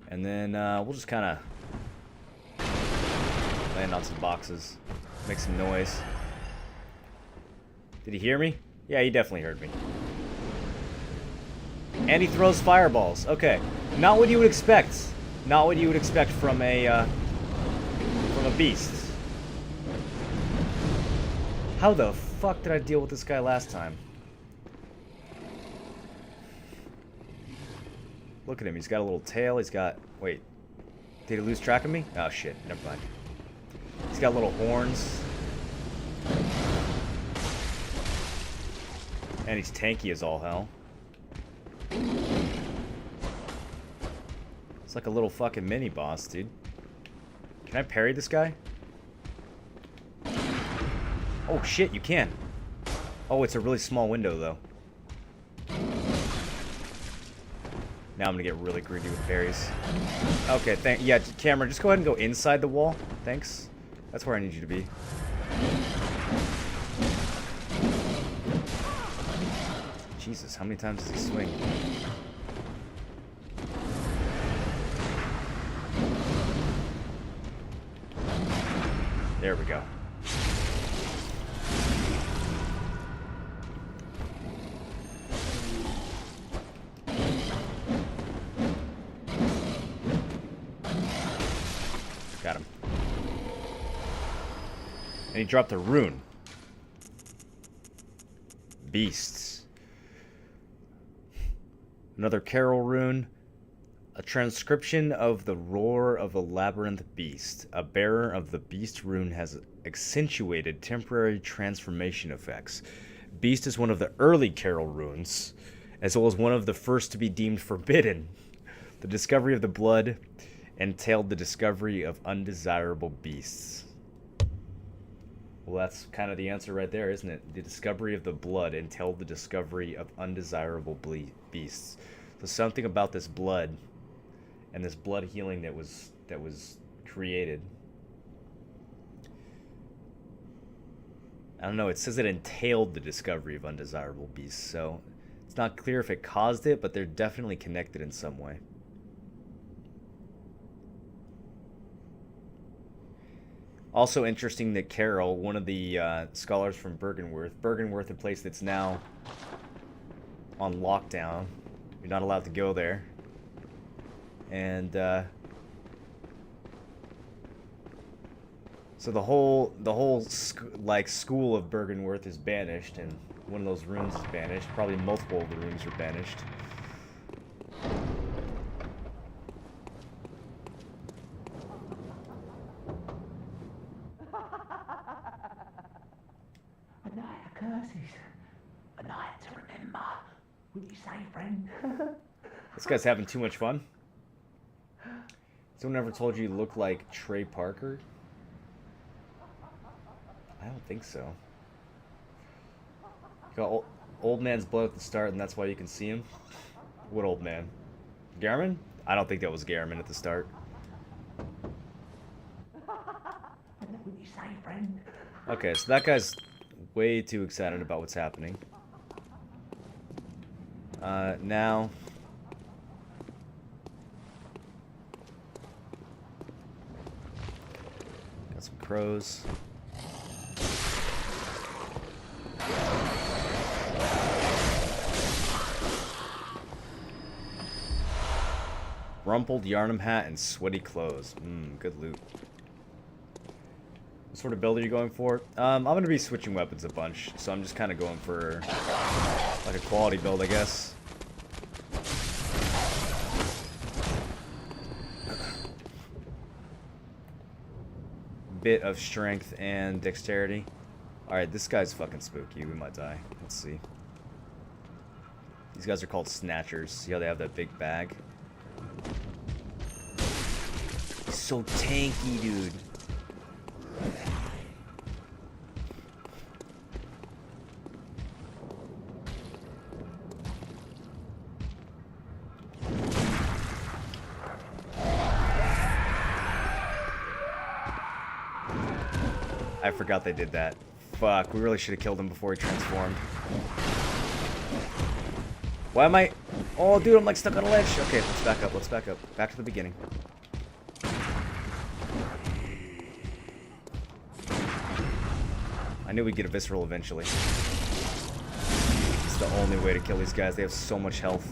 And then we'll just kind of land on some boxes. Make some noise. Did he hear me? Yeah, he definitely heard me. And he throws fireballs. Okay. Not what you would expect. Not what you would expect from a beast. How the fuck did I deal with this guy last time? Look at him. He's got a little tail. He's got... Wait. Did he lose track of me? Oh, shit. Never mind. He's got little horns. And he's tanky as all hell. It's like a little fucking mini boss, dude. Can I parry this guy? Oh shit, you can. Oh, it's a really small window though. Now I'm gonna get really greedy with parries. Okay, yeah, Cameron, just go ahead and go inside the wall. Thanks. That's where I need you to be. Jesus, how many times does he swing? There we go. Got him. And he dropped a rune. Beasts. Another Carol rune. A transcription of the roar of a labyrinth beast. A bearer of the beast rune has accentuated temporary transformation effects. Beast is one of the early Carol runes, as well as one of the first to be deemed forbidden. The discovery of the blood entailed the discovery of undesirable beasts. Well, that's kind of the answer right there, isn't it? The discovery of the blood entailed the discovery of undesirable beasts. So something about this blood and this blood healing that was created. I don't know, it says it entailed the discovery of undesirable beasts, so it's not clear if it caused it, but they're definitely connected in some way. Also interesting that Carol, one of the scholars from Bergenworth, a place that's now on lockdown. You're not allowed to go there. And so the whole school of Bergenworth is banished, and one of those rooms is banished. Probably multiple of the rooms are banished. A night of curses. A night to remember. Would you say, friend? This guy's having too much fun. Someone ever told you you look like Trey Parker? I don't think so. You got old man's blood at the start, and that's why you can see him? What old man? Garmin? I don't think that was Garmin at the start. Would you say, friend? Okay, so that guy's way too excited about what's happening. Now... got some crows. Rumpled Yarnum hat and sweaty clothes. Good loot. What sort of build are you going for? I'm going to be switching weapons a bunch, so I'm just kind of going for like a quality build, I guess. Bit of strength and dexterity. Alright, this guy's fucking spooky. We might die. Let's see. These guys are called snatchers. See how they have that big bag? He's so tanky, dude. I forgot they did that. Fuck, we really should have killed him before he transformed. Why am I... Oh, dude, I'm like stuck on a ledge. Okay, let's back up, let's back up. Back to the beginning. I knew we'd get a visceral eventually. It's the only way to kill these guys. They have so much health.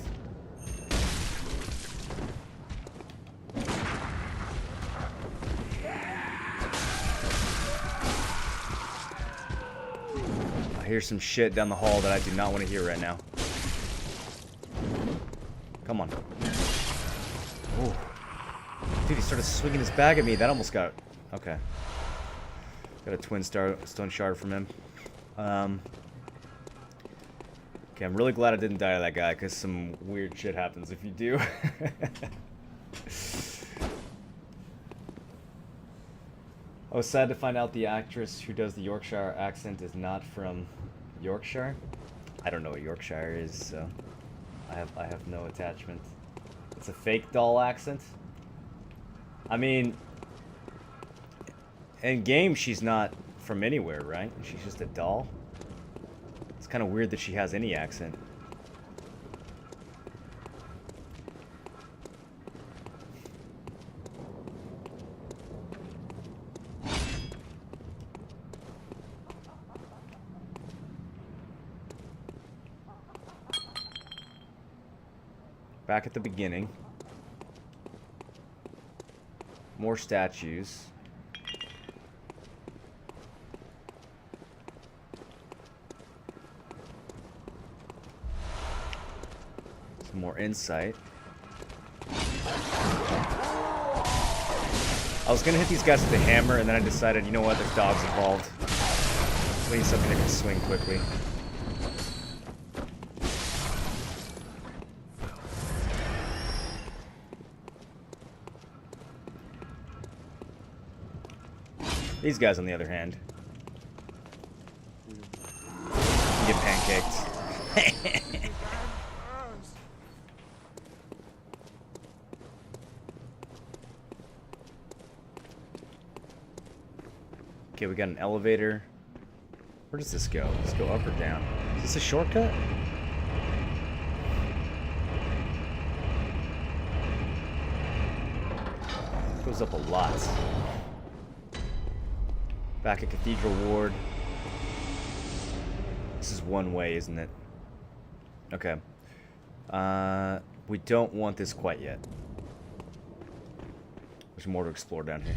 I hear some shit down the hall that I do not want to hear right now. Come on. Ooh. Dude, he started swinging his bag at me. That almost got... Okay. Got a twin stone shard from him. Okay, I'm really glad I didn't die to that guy, because some weird shit happens if you do. I was sad to find out the actress who does the Yorkshire accent is not from Yorkshire. I don't know what Yorkshire is, so I have no attachment. It's a fake doll accent. I mean, in game she's not from anywhere, right? She's just a doll. It's kind of weird that she has any accent. Back at the beginning. More statues. Some more insight. I was gonna hit these guys with the hammer, and then I decided, you know what, there's dogs involved. We need something that can swing quickly. These guys, on the other hand, get pancaked. Okay, we got an elevator. Where does this go? Does this go up or down? Is this a shortcut? It goes up a lot. Back at Cathedral Ward. This is one way, isn't it? Okay. We don't want this quite yet. There's more to explore down here.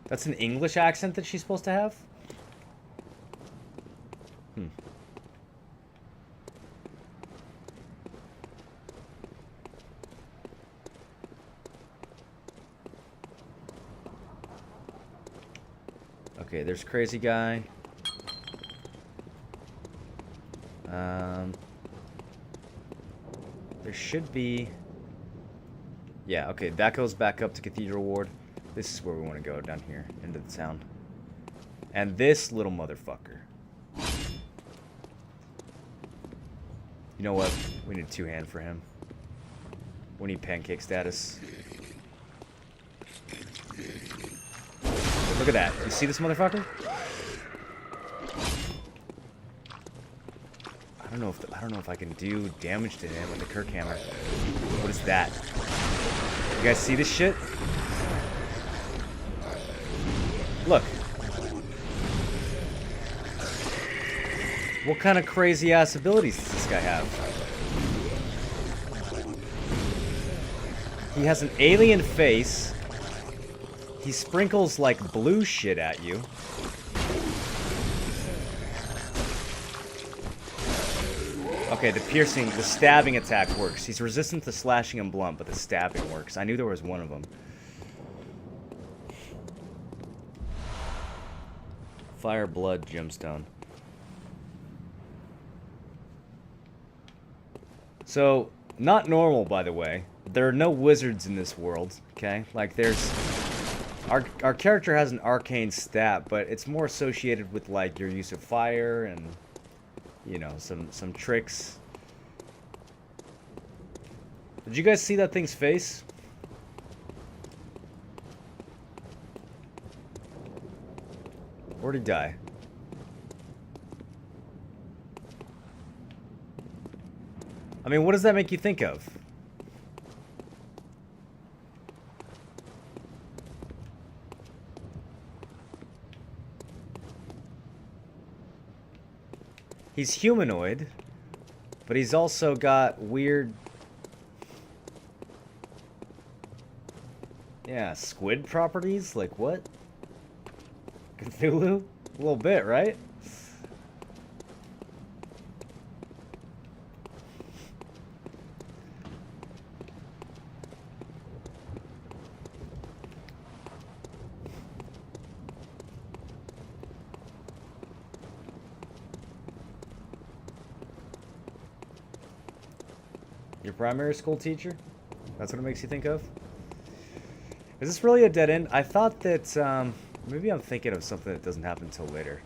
That's an English accent that she's supposed to have? Hmm. Okay, there's Crazy Guy. There should be... Yeah, okay, that goes back up to Cathedral Ward. This is where we want to go, down here, into the town. And this little motherfucker. You know what? We need a two-hand for him. We need pancake status. Look at that. You see this motherfucker? I don't know if I can do damage to him with the Kirk hammer. What is that? You guys see this shit? Look. What kind of crazy ass abilities does this guy have? He has an alien face. He sprinkles like blue shit at you. Okay, the piercing, the stabbing attack works. He's resistant to slashing and blunt, but the stabbing works. I knew there was one of them. Fire, blood, gemstone. So, not normal, by the way. There are no wizards in this world, okay? Like, there's... Our character has an arcane stat, but it's more associated with, like, your use of fire and, you know, some tricks. Did you guys see that thing's face? Where'd he die? I mean, what does that make you think of? He's humanoid, but he's also got weird... Yeah, squid properties? Like what? Cthulhu? A little bit, right? Your primary school teacher? That's what it makes you think of? Is this really a dead end? I thought that, maybe I'm thinking of something that doesn't happen until later.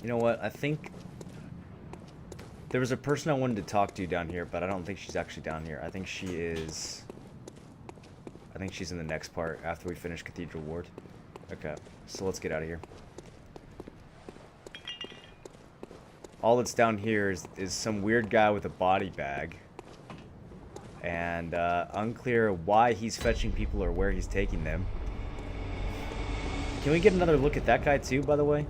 You know what? I think there was a person I wanted to talk to down here, but I don't think she's actually down here. I think she is... I think she's in the next part after we finish Cathedral Ward. Okay, so let's get out of here. All that's down here is some weird guy with a body bag. And unclear why he's fetching people or where he's taking them. Can we get another look at that guy too, by the way?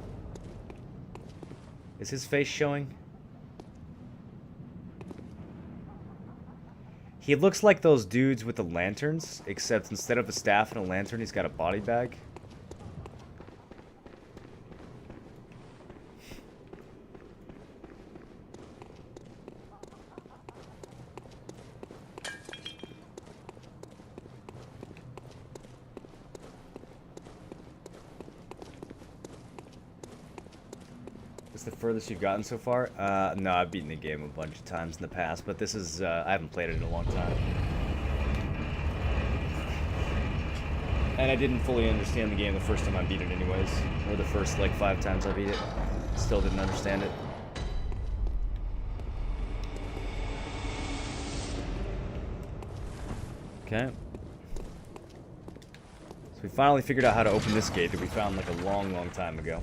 Is his face showing? He looks like those dudes with the lanterns, except instead of a staff and a lantern, he's got a body bag. Is the furthest you've gotten so far? No, I've beaten the game a bunch of times in the past, but this is, I haven't played it in a long time. And I didn't fully understand the game the first time I beat it anyways. Or the first, like, 5 times I beat it. Still didn't understand it. Okay. So we finally figured out how to open this gate that we found, like, a long, long time ago.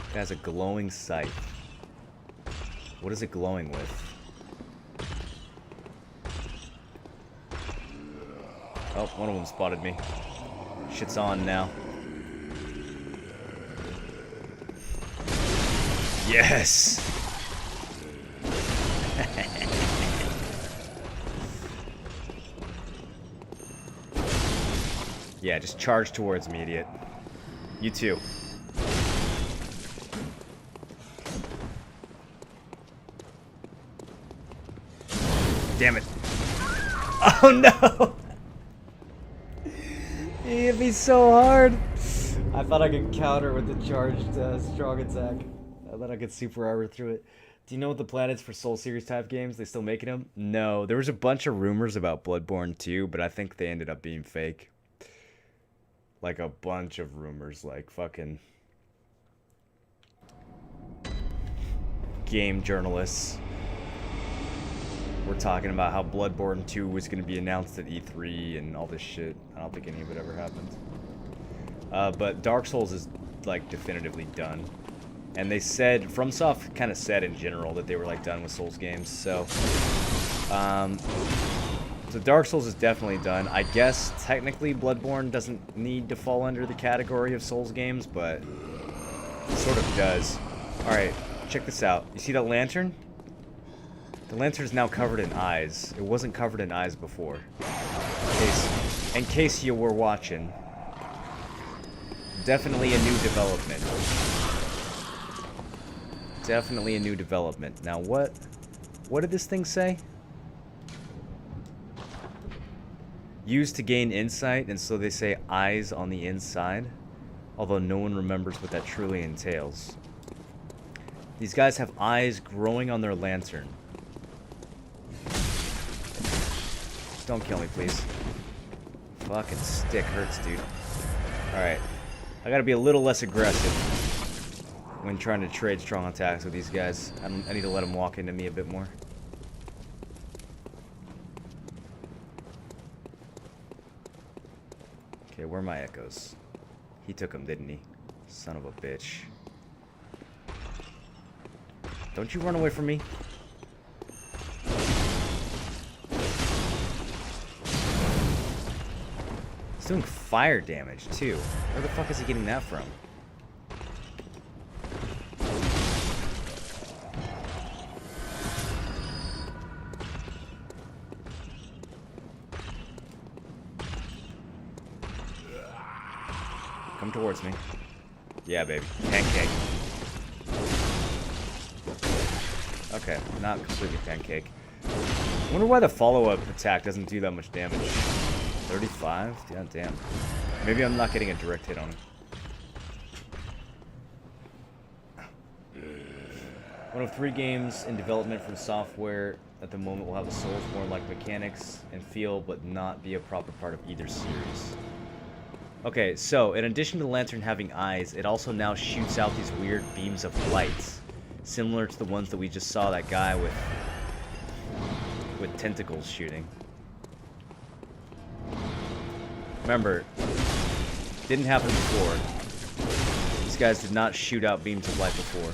It has a glowing sight. What is it glowing with? Oh, one of them spotted me. Shit's on now. Yes! Yeah, just charge towards me, idiot. You too. Damn it. Oh no! He hit me so hard. I thought I could counter with the charged strong attack. I thought I could super armor through it. Do you know what the plan is for Soul Series type games? They still making them? No. There was a bunch of rumors about Bloodborne 2, but I think they ended up being fake. Like a bunch of rumors, like fucking game journalists. We're talking about how Bloodborne 2 was going to be announced at E3 and all this shit. I don't think any of it ever happened. But Dark Souls is, like, definitively done. And they said, FromSoft kind of said in general that they were, like, done with Souls games. So, so Dark Souls is definitely done. I guess, technically, Bloodborne doesn't need to fall under the category of Souls games, but it sort of does. Alright, check this out. You see that lantern? The lantern's now covered in eyes. It wasn't covered in eyes before. In case you were watching. Definitely a new development. Definitely a new development. Now what did this thing say? Used to gain insight, and so they say eyes on the inside. Although no one remembers what that truly entails. These guys have eyes growing on their lantern. Don't kill me, please. Fucking stick hurts, dude. Alright. I gotta be a little less aggressive when trying to trade strong attacks with these guys. I need to let them walk into me a bit more. Okay, where are my echoes? He took them, didn't he? Son of a bitch. Don't you run away from me. It's doing fire damage, too. Where the fuck is he getting that from? Come towards me. Yeah, baby. Pancake. Okay, not completely pancake. I wonder why the follow-up attack doesn't do that much damage. 35? God damn. Maybe I'm not getting a direct hit on him. One of 3 games in development from software at the moment will have a Soulsborne-like mechanics and feel, but not be a proper part of either series. Okay, so in addition to the lantern having eyes, it also now shoots out these weird beams of light, similar to the ones that we just saw that guy with tentacles shooting. Remember, didn't happen before. These guys did not shoot out beams of light before.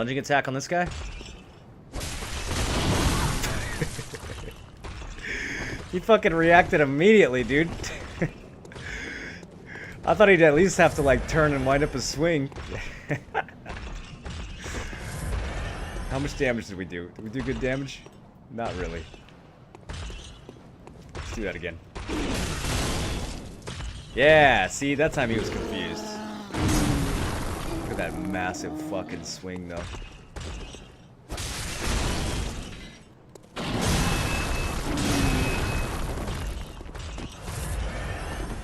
Plunging attack on this guy? He fucking reacted immediately, dude. I thought he'd at least have to like turn and wind up his swing. How much damage did we do? Did we do good damage? Not really. Let's do that again. Yeah, see, that time he was confused. Look at that massive fucking swing, though.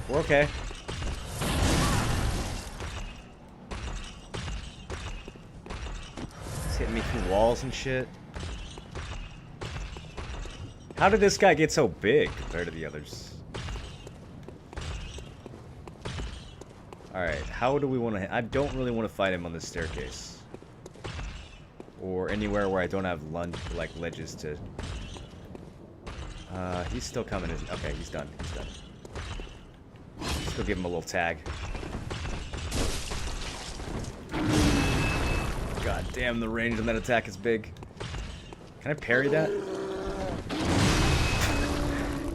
We're okay. He's hitting me through walls and shit. How did this guy get so big compared to the others? Alright, how do we want to... I don't really want to fight him on this staircase. Or anywhere where I don't have like ledges to... he's still coming. Okay, he's done. He's done. Let's go give him a little tag. God damn, the range on that attack is big. Can I parry that?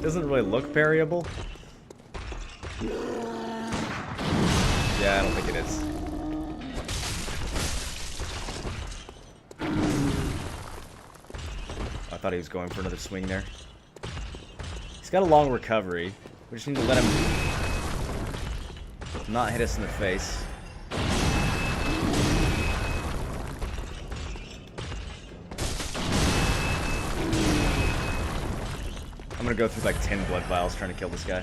Doesn't really look parryable. Yeah, I don't think it is. I thought he was going for another swing there. He's got a long recovery. We just need to let him not hit us in the face. I'm gonna go through like 10 blood vials trying to kill this guy.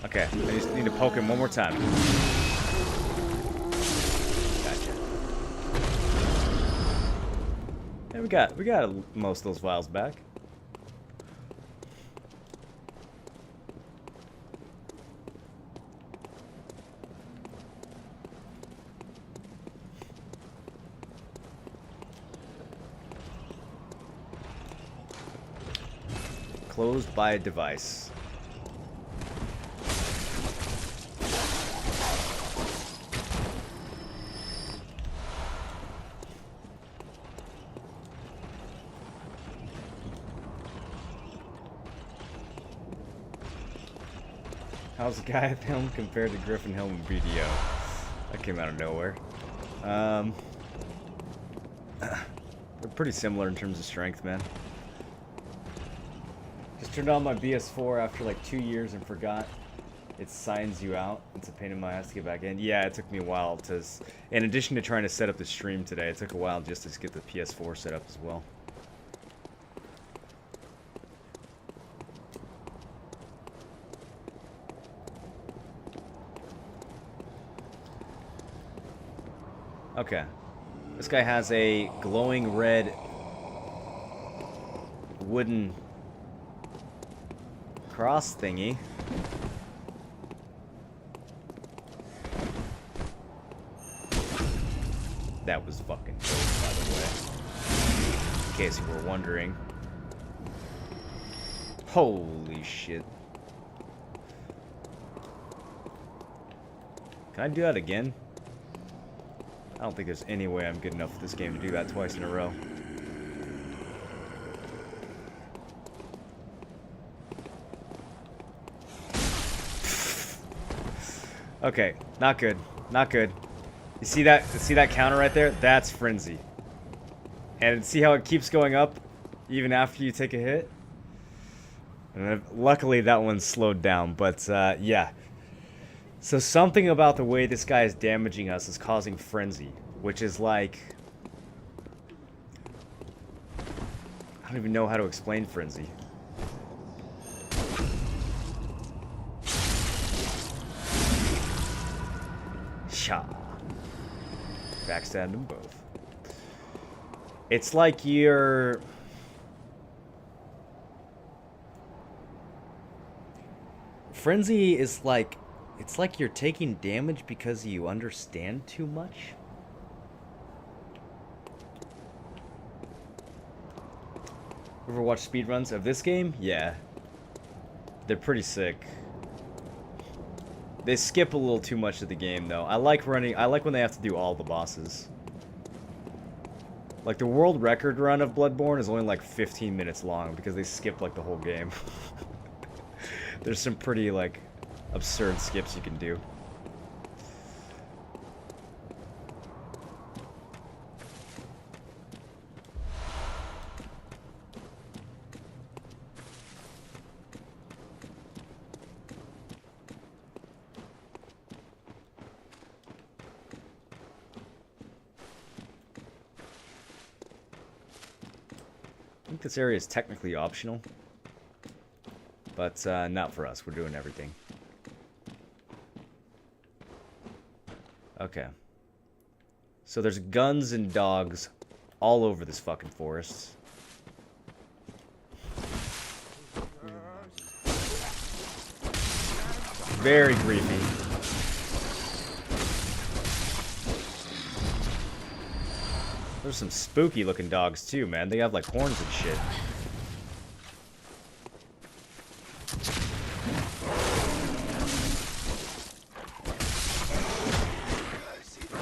Okay, I just need to poke him one more time. Gotcha. Yeah, we got most of those vials back. Closed by a device. How's the Gaia Helm compared to Griffin Helm and BDO? That came out of nowhere. They're pretty similar in terms of strength, man. Just turned on my BS4 after like 2 years and forgot it signs you out. It's a pain in my ass to get back in. Yeah, it took me a while to... In addition to trying to set up the stream today, it took a while just to get the PS4 set up as well. Okay. This guy has a glowing red wooden cross thingy. That was fucking dope, by the way. In case you were wondering. Holy shit. Can I do that again? I don't think there's any way I'm good enough at this game to do that twice in a row. Okay, not good. Not good. You see that counter right there? That's frenzy. And see how it keeps going up even after you take a hit? And luckily that one's slowed down, but yeah. So something about the way this guy is damaging us is causing frenzy, which is like... I don't even know how to explain frenzy. Sha. Backstabbed them both. It's like you're... Frenzy is like... It's like you're taking damage because you understand too much. Ever watch speedruns of this game? Yeah. They're pretty sick. They skip a little too much of the game, though. I like when they have to do all the bosses. Like, the world record run of Bloodborne is only like 15 minutes long because they skip like the whole game. There's some pretty, like, absurd skips you can do. I think this area is technically optional, but not for us. We're doing everything. Okay. So there's guns and dogs all over this fucking forest. Very creepy. There's some spooky looking dogs too, man. They have like horns and shit.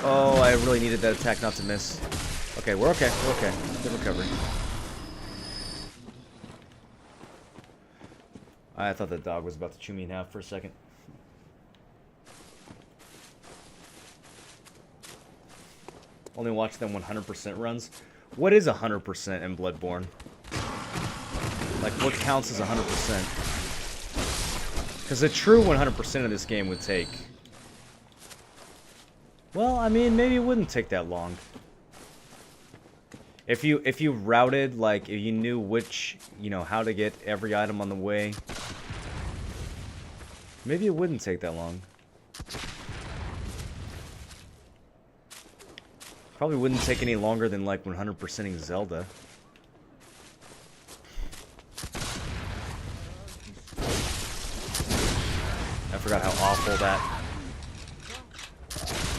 Oh, I really needed that attack not to miss. Okay, we're okay. We're okay. Good recovery. I thought that dog was about to chew me in half for a second. Only watch them 100% runs. What is 100% in Bloodborne? Like, what counts as 100%? Because a true 100% of this game would take... Well, I mean, maybe it wouldn't take that long. If you routed, like, if you knew which, you know, how to get every item on the way, maybe it wouldn't take that long. Probably wouldn't take any longer than, like, 100%ing Zelda. I forgot how awful that...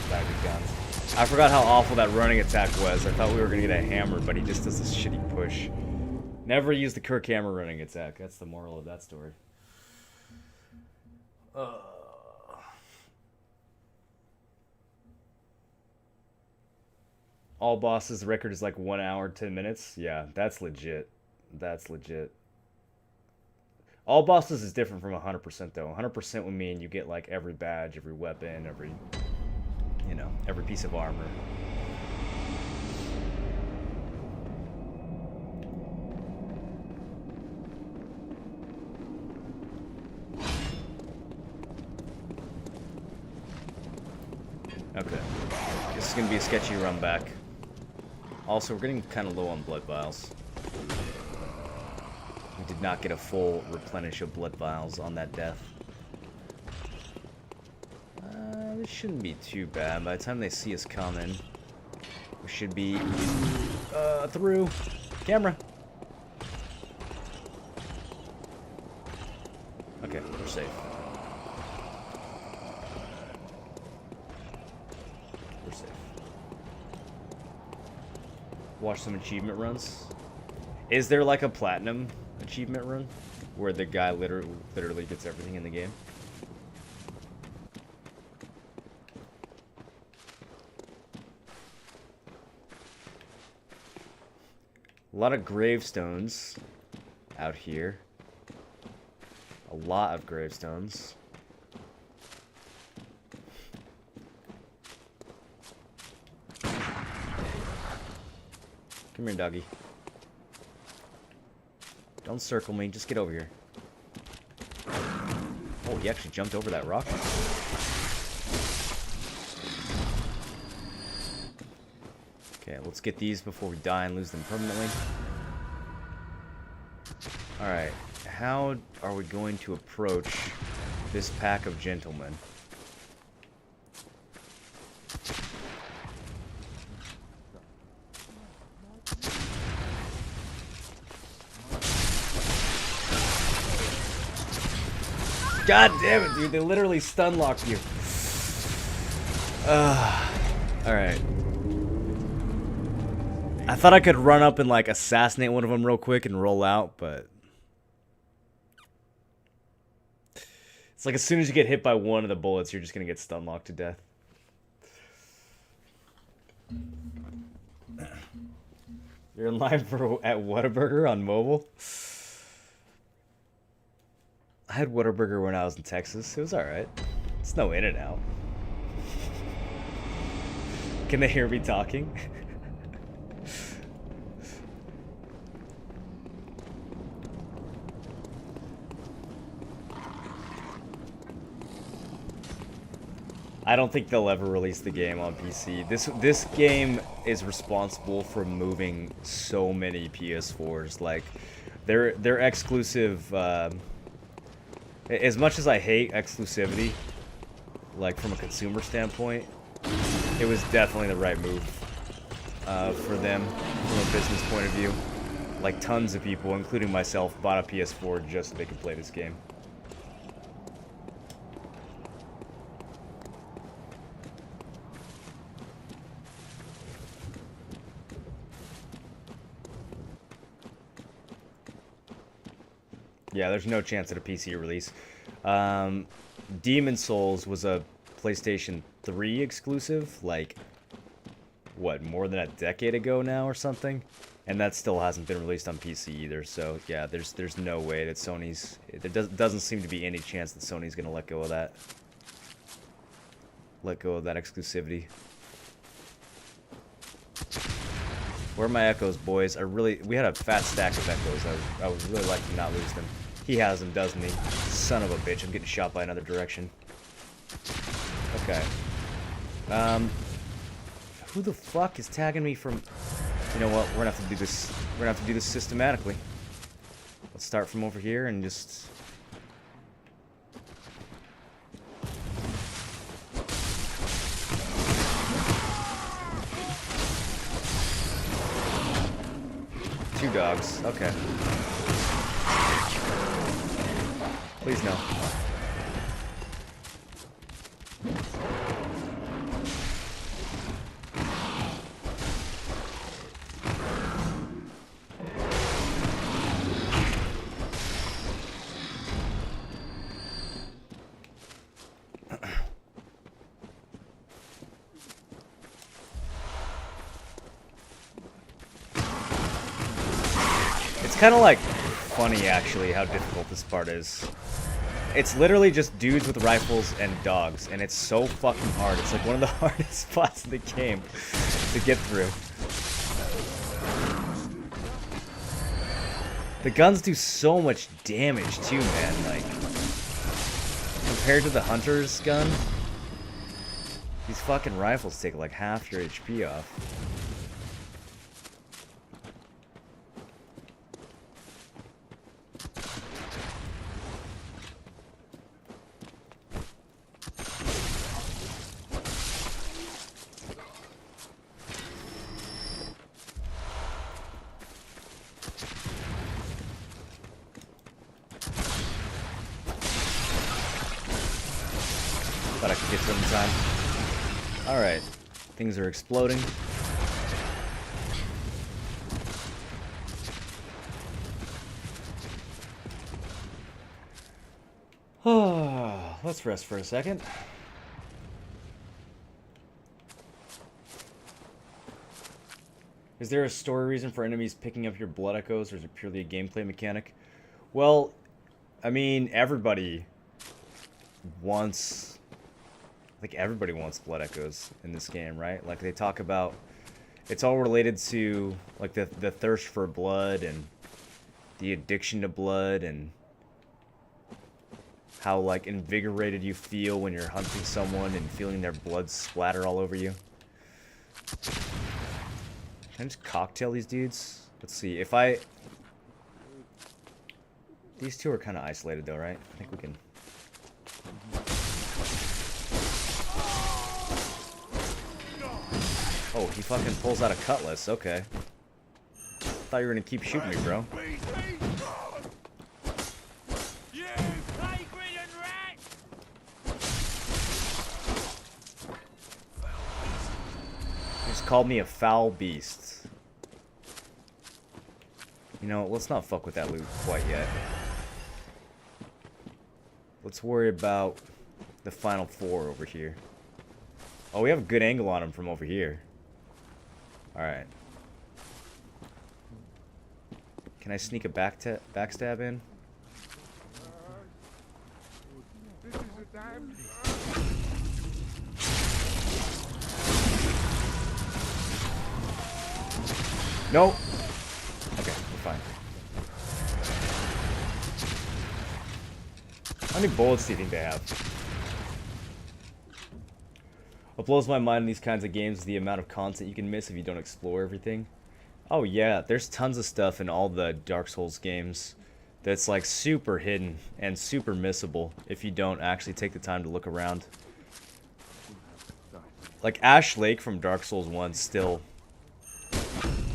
bag of guns. I forgot how awful that running attack was. I thought we were gonna get a hammer, but he just does this shitty push. Never use the Kirk Hammer running attack. That's the moral of that story. All bosses, the record is like 1 hour, 10 minutes. Yeah, that's legit. That's legit. All bosses is different from 100% though. 100% would mean you get like every badge, every weapon, every, you know, every piece of armor. Okay. This is going to be a sketchy run back. Also, we're getting kind of low on blood vials. We did not get a full replenish of blood vials on that death. This shouldn't be too bad. By the time they see us coming, we should be through. Camera. Okay, we're safe. We're safe. Watch some achievement runs. Is there like a platinum achievement run where the guy literally gets everything in the game? A lot of gravestones out here. A lot of gravestones. Come here, doggy. Don't circle me, just get over here. Oh, he actually jumped over that rock. Okay, let's get these before we die and lose them permanently. Alright, how are we going to approach this pack of gentlemen? God damn it, dude. They literally stun locked you. Alright. I thought I could run up and, like, assassinate one of them real quick and roll out, but... It's like as soon as you get hit by one of the bullets, you're just gonna get stun locked to death. You're in line for at Whataburger on mobile. I had Whataburger when I was in Texas. It was alright. It's no In-N-Out. Can they hear me talking? I don't think they'll ever release the game on PC. This game is responsible for moving so many PS4s. Like, they're exclusive. As much as I hate exclusivity, like from a consumer standpoint, it was definitely the right move for them from a business point of view. Like tons of people, including myself, bought a PS4 just so they could play this game. Yeah, there's no chance at a PC release. Demon Souls was a PlayStation 3 exclusive, like, what, more than a decade ago now or something? And that still hasn't been released on PC either, so yeah, there's no way that Sony's... There doesn't seem to be any chance that Sony's gonna let go of that. Let go of that exclusivity. Where are my echoes, boys? We had a fat stack of echoes. I would really like to not lose them. He has them, doesn't he? Son of a bitch, I'm getting shot by another direction. Okay. Who the fuck is tagging me from... You know what, we're gonna have to do this. We're gonna have to do this systematically. Let's start from over here and just... Two dogs, okay. Please no. It's kind of like funny actually how difficult this part is. It's literally just dudes with rifles and dogs, and it's so fucking hard. It's like one of the hardest spots in the game to get through. The guns do so much damage too, man. Like, compared to the hunter's gun, these fucking rifles take like half your HP off. Thought I could get to them in time. Alright. Things are exploding. Oh, let's rest for a second. Is there a story reason for enemies picking up your blood echoes, or is it purely a gameplay mechanic? Well, I mean, everybody wants... I think everybody wants blood echoes in this game, right? Like, they talk about... It's all related to, like, the thirst for blood and the addiction to blood and how, like, invigorated you feel when you're hunting someone and feeling their blood splatter all over you. Can I just cocktail these dudes? Let's see, if I... These two are kind of isolated though, right? I think we can... Oh, he fucking pulls out a cutlass, okay. Thought you were gonna keep shooting me, bro. He just called me a foul beast. You know, let's not fuck with that loot quite yet. let's worry about the final four over here. Oh, we have a good angle on them from over here. Alright. Can I sneak a backstab in? No. Okay, we're fine. How many bullets do you think they have? What blows my mind in these kinds of games is the amount of content you can miss if you don't explore everything. Oh yeah, there's tons of stuff in all the Dark Souls games that's like super hidden and super missable if you don't actually take the time to look around. Like Ash Lake from Dark Souls 1 still,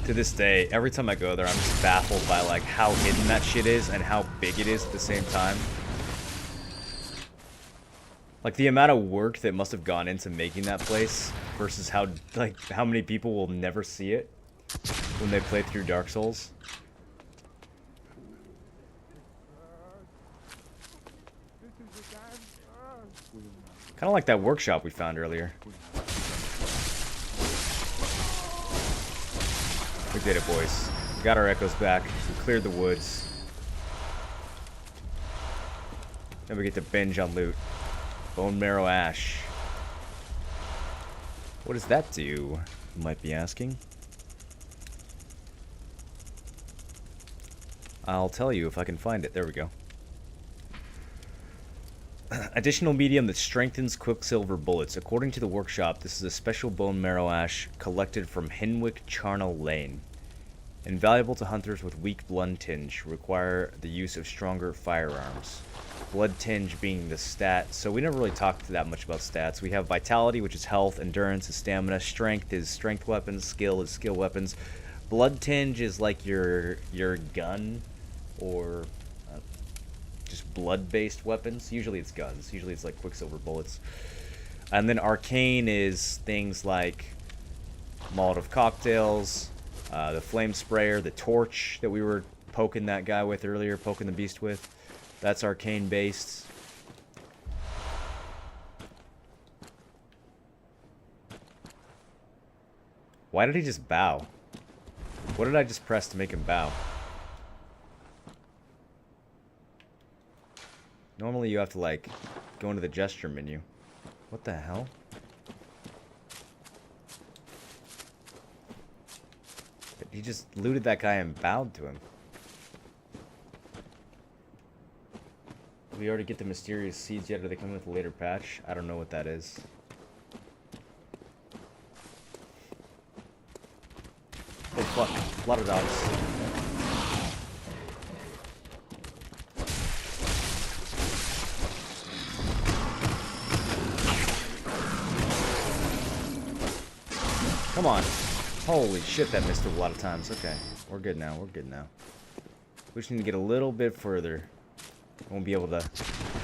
to this day, every time I go there I'm just baffled by like how hidden that shit is and how big it is at the same time. Like the amount of work that must have gone into making that place versus how many people will never see it when they play through Dark Souls. Kind of like that workshop we found earlier. We did it, boys. We got our echoes back. We cleared the woods. Then we get to binge on loot. Bone Marrow Ash. What does that do, you might be asking? I'll tell you if I can find it. There we go. Additional medium that strengthens Quicksilver bullets. According to the workshop, this is a special Bone Marrow Ash collected from Hinwick Charnel Lane. Invaluable to hunters with weak blood tinge, require the use of stronger firearms. Blood tinge being the stat, so we never really talked that much about stats. We have vitality, which is health, endurance is stamina, strength is strength weapons, skill is skill weapons. Blood tinge is like your gun or just blood-based weapons. Usually it's guns. Usually it's like Quicksilver bullets. And then arcane is things like Molotov cocktails, the flame sprayer, the torch that we were poking that guy with earlier, poking the beast with. That's arcane based. Why did he just bow? What did I just press to make him bow? Normally you have to like go into the gesture menu. What the hell? He just looted that guy and bowed to him. Did we already get the mysterious seeds yet? Or they come with a later patch? I don't know what that is. Oh fuck. A lot of dogs. Come on. Holy shit, that missed a lot of times. Okay. We're good now. We're good now. We just need to get a little bit further. Won't be able to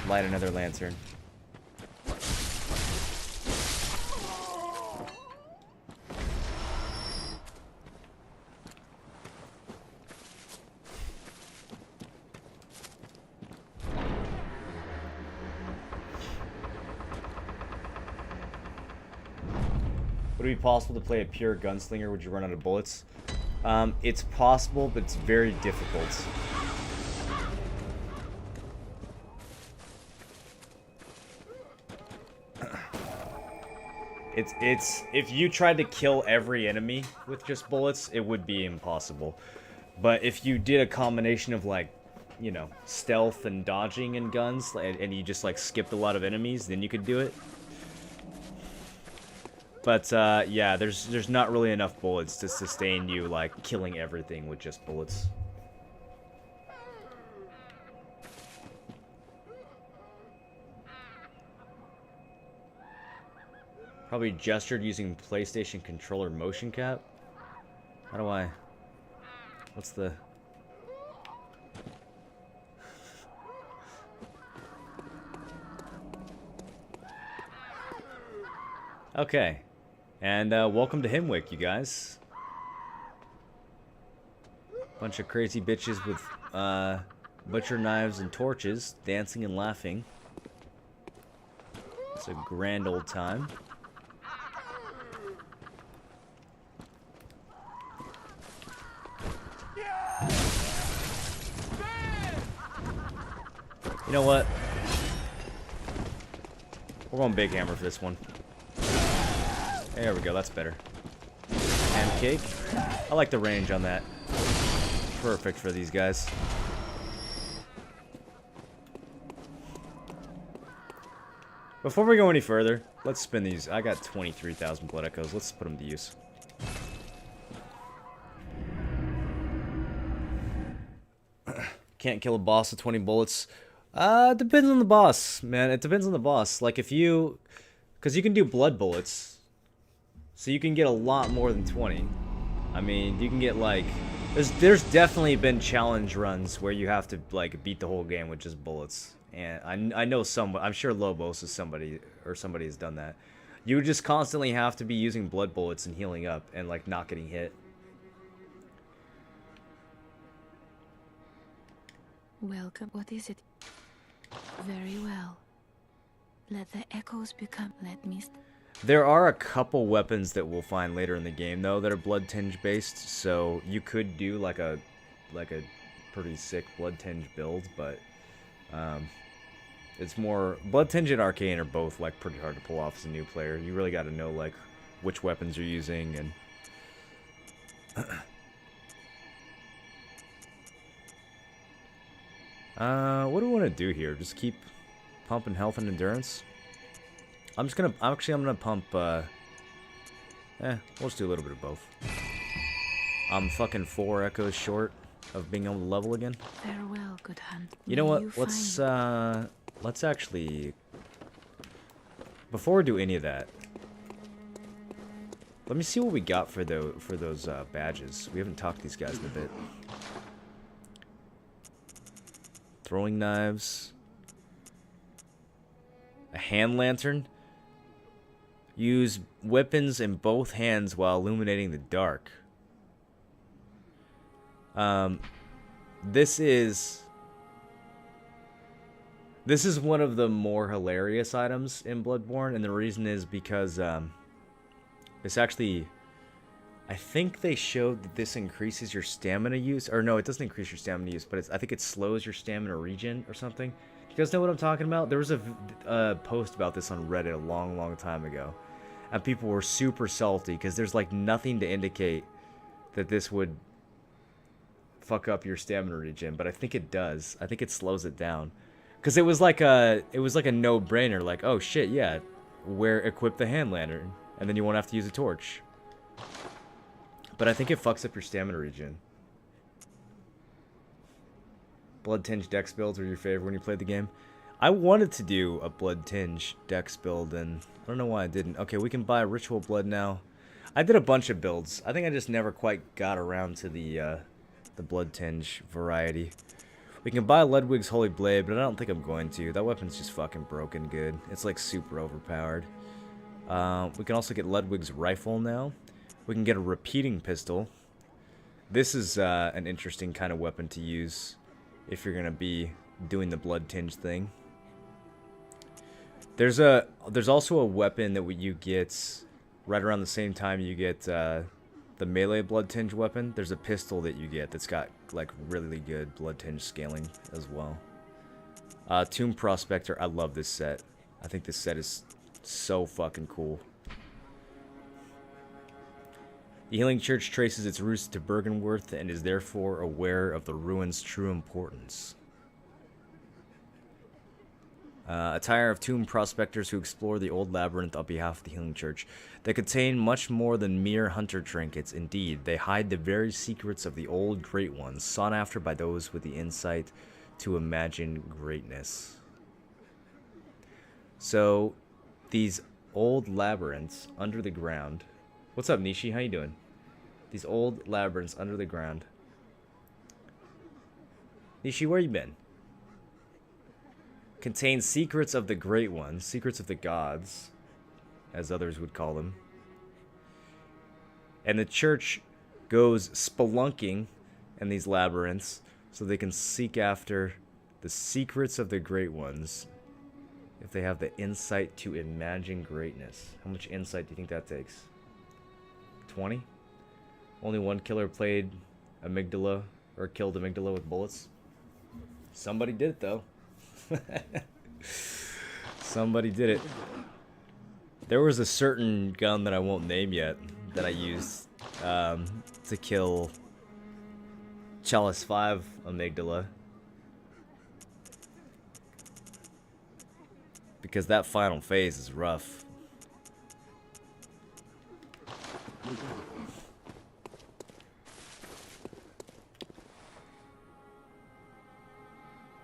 light another lantern. Would it be possible to play a pure gunslinger? Would you run out of bullets? It's possible, but it's very difficult. It's if you tried to kill every enemy with just bullets, it would be impossible. But if you did a combination of like, you know, stealth and dodging and guns, and you just like skipped a lot of enemies, then you could do it. But yeah, there's not really enough bullets to sustain you like killing everything with just bullets. Probably gestured using PlayStation controller motion cap. How do I... What's the... Okay. And welcome to Hinwick, you guys. Bunch of crazy bitches with butcher knives and torches, dancing and laughing. It's a grand old time. You know what? We're going big hammer for this one. There we go, that's better. Pancake. I like the range on that. Perfect for these guys. Before we go any further, let's spin these. I got 23,000 blood echoes. Let's put them to use. Can't kill a boss with 20 bullets. Depends on the boss, man. It depends on the boss. Like if you... Because you can do blood bullets. So you can get a lot more than 20. I mean, you can get like... There's definitely been challenge runs where you have to like beat the whole game with just bullets. And I know I'm sure Lobos is somebody has done that. You would just constantly have to be using blood bullets and healing up and like not getting hit. Welcome. What is it? Very well. Let the echoes become. Let me. There are a couple weapons that we'll find later in the game though that are blood tinge based, so you could do like a pretty sick blood tinge build, but it's more blood tinge and arcane are both like pretty hard to pull off as a new player. You really got to know like which weapons you're using and what do we want to do here? Just keep pumping health and endurance. I'm gonna pump, we'll just do a little bit of both. I'm fucking 4 echoes short of being able to level again. Farewell, good hunt. You know what, let's actually, before we do any of that, let me see what we got for those badges. We haven't talked to these guys in a bit. Throwing knives. A hand lantern. Use weapons in both hands while illuminating the dark. This is one of the more hilarious items in Bloodborne, and the reason is because this actually, I think they showed that this increases your stamina use, or no, it doesn't increase your stamina use, but I think it slows your stamina regen or something. You guys know what I'm talking about? There was a post about this on Reddit a long time ago. And people were super salty because there's like nothing to indicate that this would fuck up your stamina regen, but I think it does. I think it slows it down. Because it was like a no-brainer, like, oh shit, yeah, equip the hand lantern, and then you won't have to use a torch. But I think it fucks up your stamina regen. Blood Tinge Dex builds were your favorite when you played the game? I wanted to do a Blood Tinge Dex build, and I don't know why I didn't. Okay, we can buy Ritual Blood now. I did a bunch of builds. I think I just never quite got around to the Blood Tinge variety. We can buy Ludwig's Holy Blade, but I don't think I'm going to. That weapon's just fucking broken good. It's like super overpowered. We can also get Ludwig's Rifle now. We can get a repeating pistol. This is an interesting kind of weapon to use if you're gonna be doing the blood tinge thing. There's also a weapon that you get right around the same time you get the melee blood tinge weapon. There's a pistol that you get that's got like really good blood tinge scaling as well. Tomb Prospector, I love this set. I think this set is so fucking cool. The Healing Church traces its roots to Bergenworth and is therefore aware of the ruin's true importance. A tire of tomb prospectors who explore the old labyrinth on behalf of the Healing Church. They contain much more than mere hunter trinkets. Indeed, they hide the very secrets of the old great ones, sought after by those with the insight to imagine greatness. So, these old labyrinths under the ground. What's up, Nishi? How you doing? These old labyrinths under the ground. Nishi, where you been? Contain secrets of the great ones, secrets of the gods, as others would call them. And the church goes spelunking in these labyrinths so they can seek after the secrets of the great ones If they have the insight to imagine greatness. How much insight do you think that takes? 20? Only one killer played amygdala, or killed amygdala with bullets. Somebody did it, though. Somebody did it. There was a certain gun that I won't name yet that I used to kill Chalice 5 amygdala. Because that final phase is rough.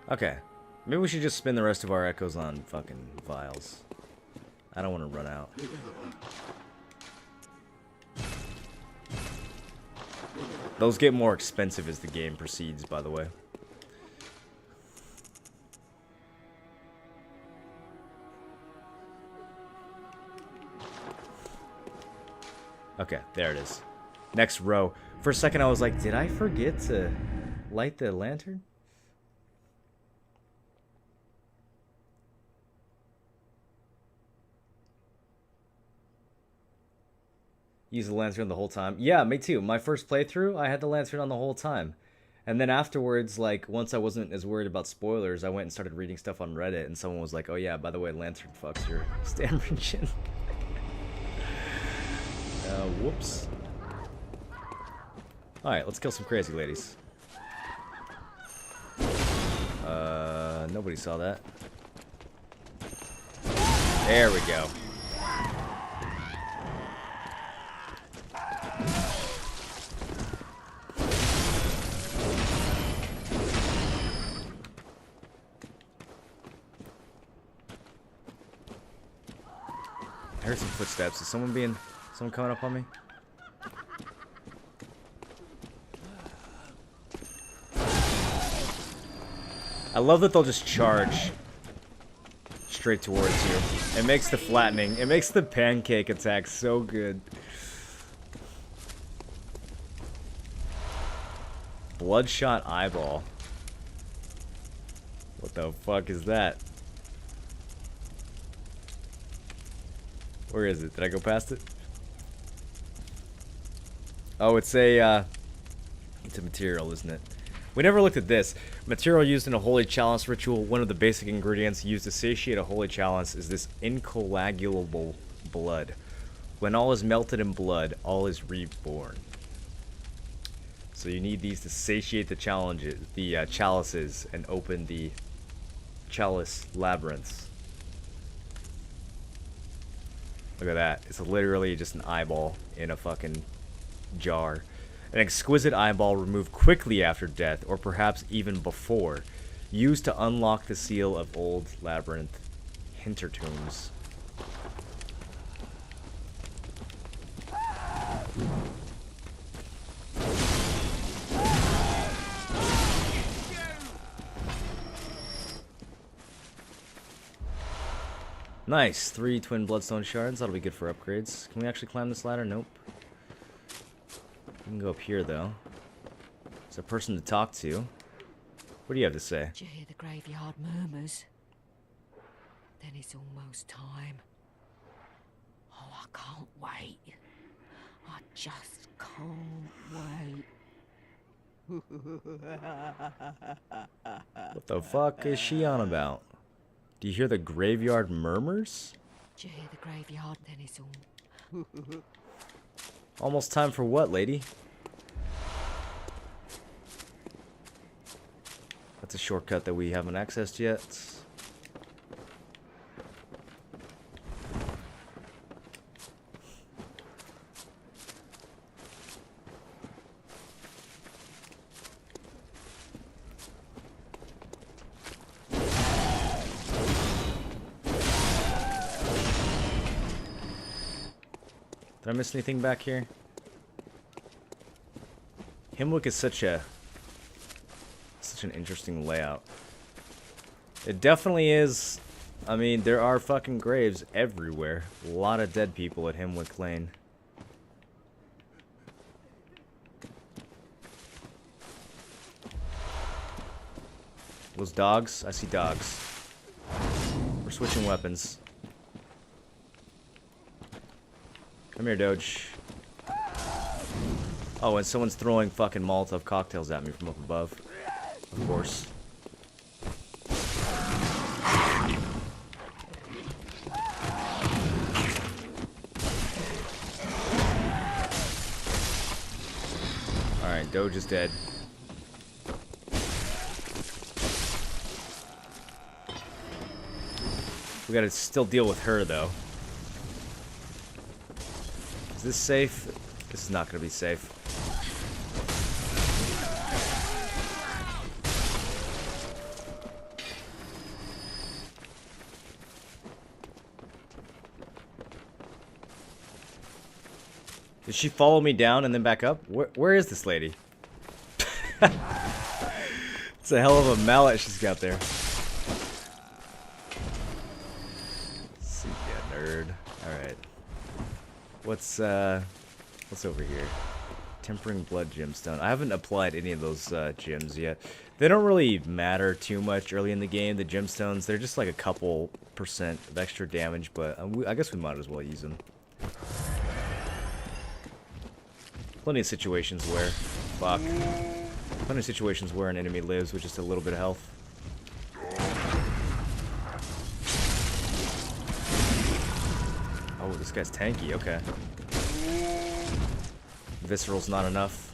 Okay. Maybe we should just spin the rest of our echoes on fucking vials. I don't want to run out. Those get more expensive as the game proceeds, by the way. Okay, there it is. Next row. For a second I was like, did I forget to light the lantern? Use the lantern the whole time. Yeah, me too. My first playthrough, I had the lantern on the whole time. And then afterwards, like, once I wasn't as worried about spoilers, I went and started reading stuff on Reddit, and someone was like, oh yeah, by the way, lantern fucks your stamina chin. Whoops. Alright, let's kill some crazy ladies. Nobody saw that. There we go. I heard some footsteps. Is someone coming up on me? I love that they'll just charge straight towards you. It makes the flattening, it makes the pancake attack so good. Bloodshot eyeball. What the fuck is that? Where is it? Did I go past it? Oh, it's a material, isn't it? We never looked at this. Material used in a holy chalice ritual. One of the basic ingredients used to satiate a holy chalice is this incoagulable blood. When all is melted in blood, all is reborn. So you need these to satiate the chalices and open the chalice labyrinths. Look at that. It's literally just an eyeball in a fucking jar. An exquisite eyeball removed quickly after death, or perhaps even before, used to unlock the seal of old labyrinth hintertombs. Nice. 3 twin bloodstone shards. That'll be good for upgrades. Can we actually climb this ladder? Nope. We can go up here, though. There's a person to talk to. What do you have to say? Did you hear the graveyard murmurs? Then it's almost time. Oh, I can't wait. I just can't wait. What the fuck is she on about? Do you hear the graveyard murmurs? Did you hear the graveyard? Then it's all... Almost time for what, lady? That's a shortcut that we haven't accessed yet. Did I miss anything back here? Himwick is such an interesting layout. It definitely is. I mean, there are fucking graves everywhere. A lot of dead people at Himwick Lane. Those dogs? I see dogs. switching weapons. Come here, Doge. Oh, and someone's throwing fucking Molotov cocktails at me from up above. Of course. Alright, Doge is dead. We gotta still deal with her, though. Is this safe? This is not gonna be safe. Did she follow me down and then back up? Where is this lady? It's a hell of a mallet she's got there. See ya, nerd. Alright. What's over here? Tempering Blood Gemstone. I haven't applied any of those gems yet. They don't really matter too much early in the game, the gemstones. They're just like a couple % of extra damage, but I guess we might as well use them. Plenty of situations where... Fuck. Plenty of situations where an enemy lives with just a little bit of health. Oh, this guy's tanky, okay. Visceral's not enough.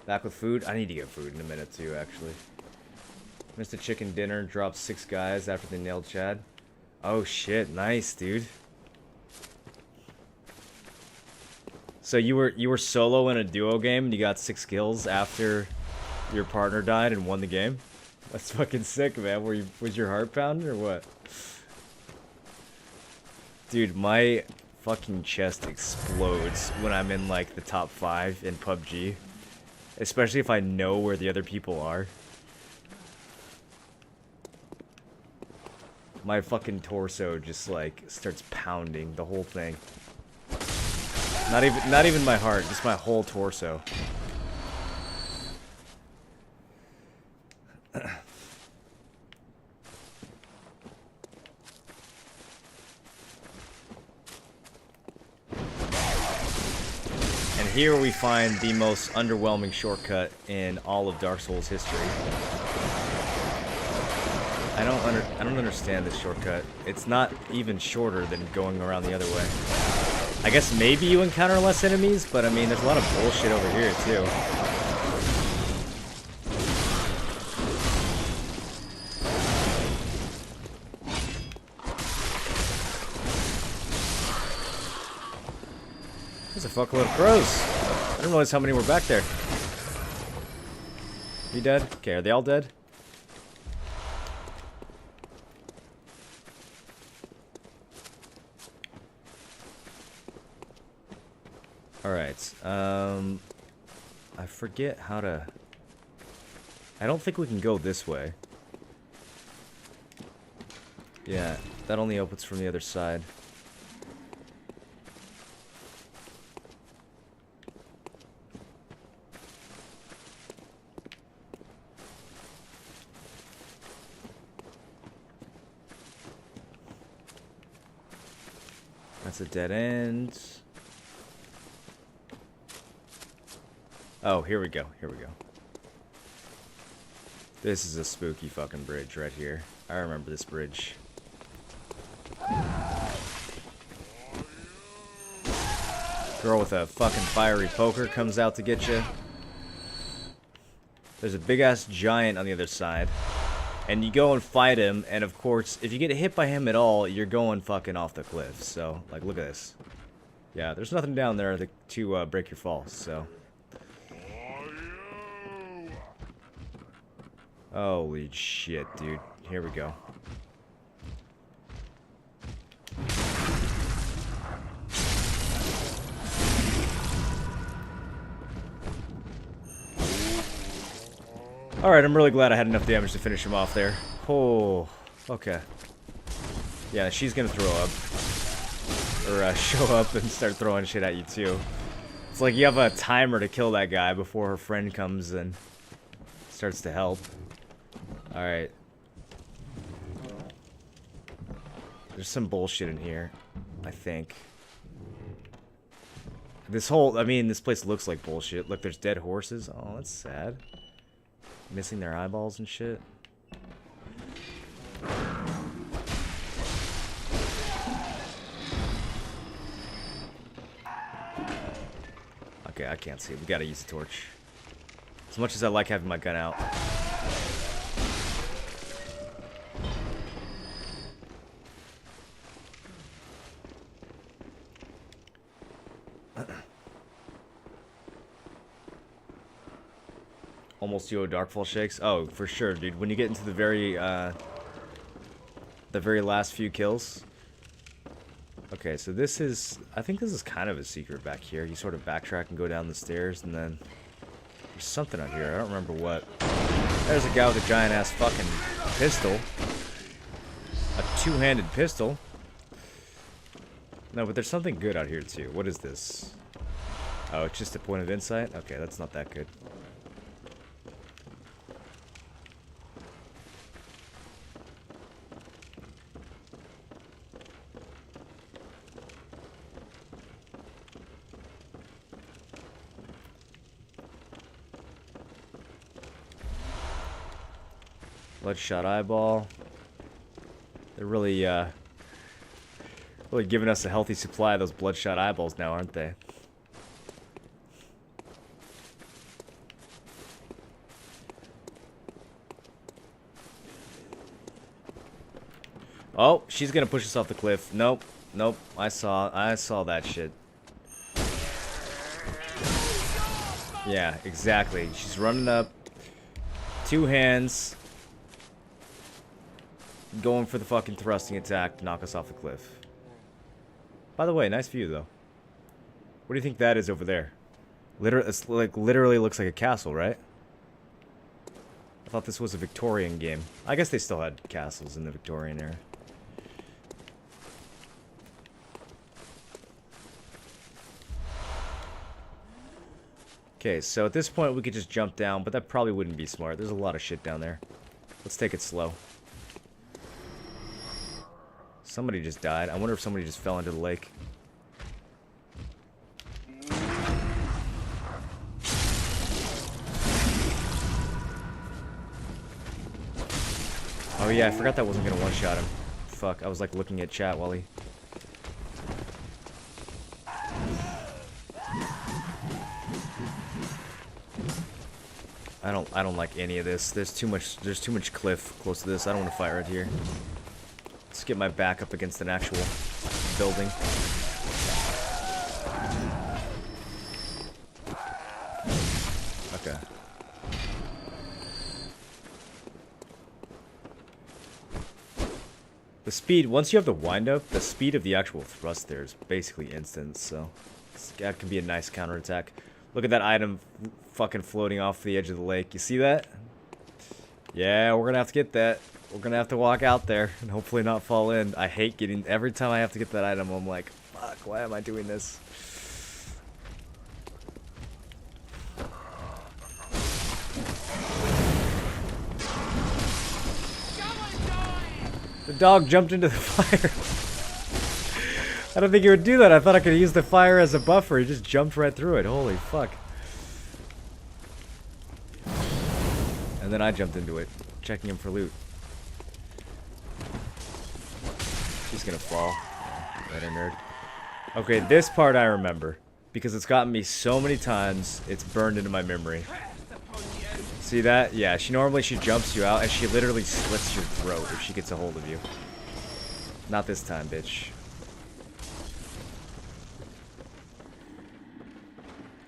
Back with food? I need to get food in a minute too, actually. Mr. Chicken Dinner dropped 6 guys after they nailed Chad. Oh shit, nice, dude. So you were solo in a duo game and you got 6 kills after your partner died and won the game? That's fucking sick, man. Was your heart pounding or what? Dude, my fucking chest explodes when I'm in like the top 5 in PUBG. Especially if I know where the other people are. My fucking torso just like starts pounding the whole thing. Not even my heart, just my whole torso. And here we find the most underwhelming shortcut in all of Dark Souls history. I don't understand this shortcut. It's not even shorter than going around the other way. I guess maybe you encounter less enemies, but I mean, there's a lot of bullshit over here too. There's a fuckload of crows. I didn't realize how many were back there. You dead? Okay, are they all dead? Alright, I forget how to... I don't think we can go this way. Yeah, that only opens from the other side. That's a dead end. Oh, here we go. Here we go. This is a spooky fucking bridge right here. I remember this bridge. Girl with a fucking fiery poker comes out to get you. There's a big ass giant on the other side. And you go and fight him, and of course, if you get hit by him at all, you're going fucking off the cliff. So, like, look at this. Yeah, there's nothing down there to break your fall, so... Holy shit, dude. Here we go. Alright, I'm really glad I had enough damage to finish him off there. Oh, okay. Yeah, she's gonna throw up. Or show up and start throwing shit at you too. It's like you have a timer to kill that guy before her friend comes and starts to help. Alright. There's some bullshit in here, I think. This whole, I mean, this place looks like bullshit. Look, there's dead horses. Oh, that's sad. Missing their eyeballs and shit. Okay, I can't see it. We gotta use the torch. As much as I like having my gun out. Almost Yo Darkfall shakes. Oh, for sure, dude. When you get into the very last few kills. Okay, so this is, I think this is kind of a secret back here. You sort of backtrack and go down the stairs, and then there's something out here. I don't remember what. There's a guy with a giant ass fucking pistol. A two-handed pistol. No, but there's something good out here too. What is this? Oh, it's just a point of insight? Okay, that's not that good. Bloodshot eyeball. They're really, really giving us a healthy supply of those bloodshot eyeballs now, aren't they? Oh, she's gonna push us off the cliff. Nope, nope. I saw that shit. Yeah, exactly. She's running up, two hands. Going for the fucking thrusting attack to knock us off the cliff. By the way, nice view though. What do you think that is over there? It's like literally looks like a castle, right? I thought this was a Victorian game. I guess they still had castles in the Victorian era. Okay, so at this point we could just jump down, but that probably wouldn't be smart. There's a lot of shit down there. Let's take it slow. Somebody just died. I wonder if somebody just fell into the lake. Oh yeah, I forgot that wasn't gonna one-shot him. Fuck, I was like looking at chat while he... I don't like any of this. There's too much cliff close to this. I don't want to fight right here. Let's get my back up against an actual building. Okay. The speed, once you have the wind up, the speed of the actual thrust there is basically instant, so that can be a nice counterattack. Look at that item fucking floating off the edge of the lake. You see that? Yeah, we're gonna have to get that. We're gonna have to walk out there and hopefully not fall in. I hate getting, every time I have to get that item, I'm like, fuck, why am I doing this? The dog jumped into the fire. I don't think he would do that. I thought I could use the fire as a buffer. He just jumped right through it. Holy fuck. And then I jumped into it, checking him for loot. She's gonna fall. Better nerd. Okay, this part I remember. Because it's gotten me so many times, it's burned into my memory. See that? Yeah, she jumps you out and she literally slits your throat if she gets a hold of you. Not this time, bitch.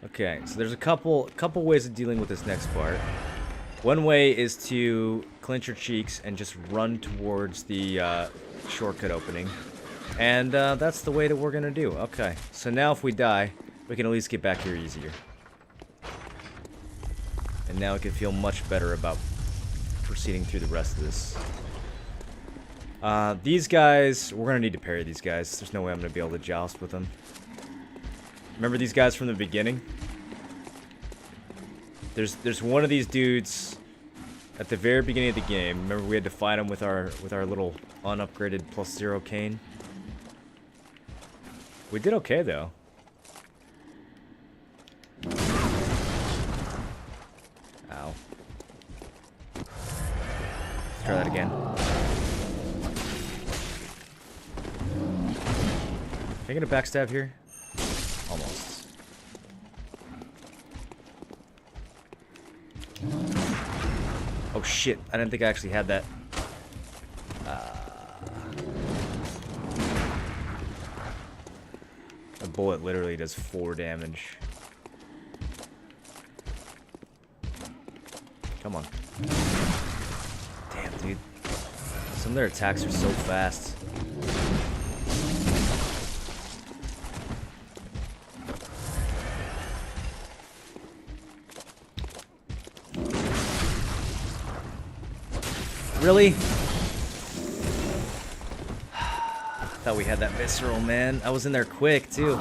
Okay, so there's a couple ways of dealing with this next part. One way is to clench your cheeks and just run towards the shortcut opening. And that's the way that we're gonna do. Okay, so now if we die, we can at least get back here easier. And now I can feel much better about proceeding through the rest of this. These guys, we're gonna need to parry these guys. There's no way I'm gonna be able to joust with them. Remember these guys from the beginning? There's one of these dudes at the very beginning of the game. Remember we had to fight him with our little unupgraded +0 cane. We did okay though. Ow. Let's try that again. Can I get a backstab here? Almost. Oh shit, I didn't think I actually had that. A bullet literally does 4 damage. Come on. Damn, dude. Some of their attacks are so fast. Really? Thought we had that visceral, man. I was in there quick, too.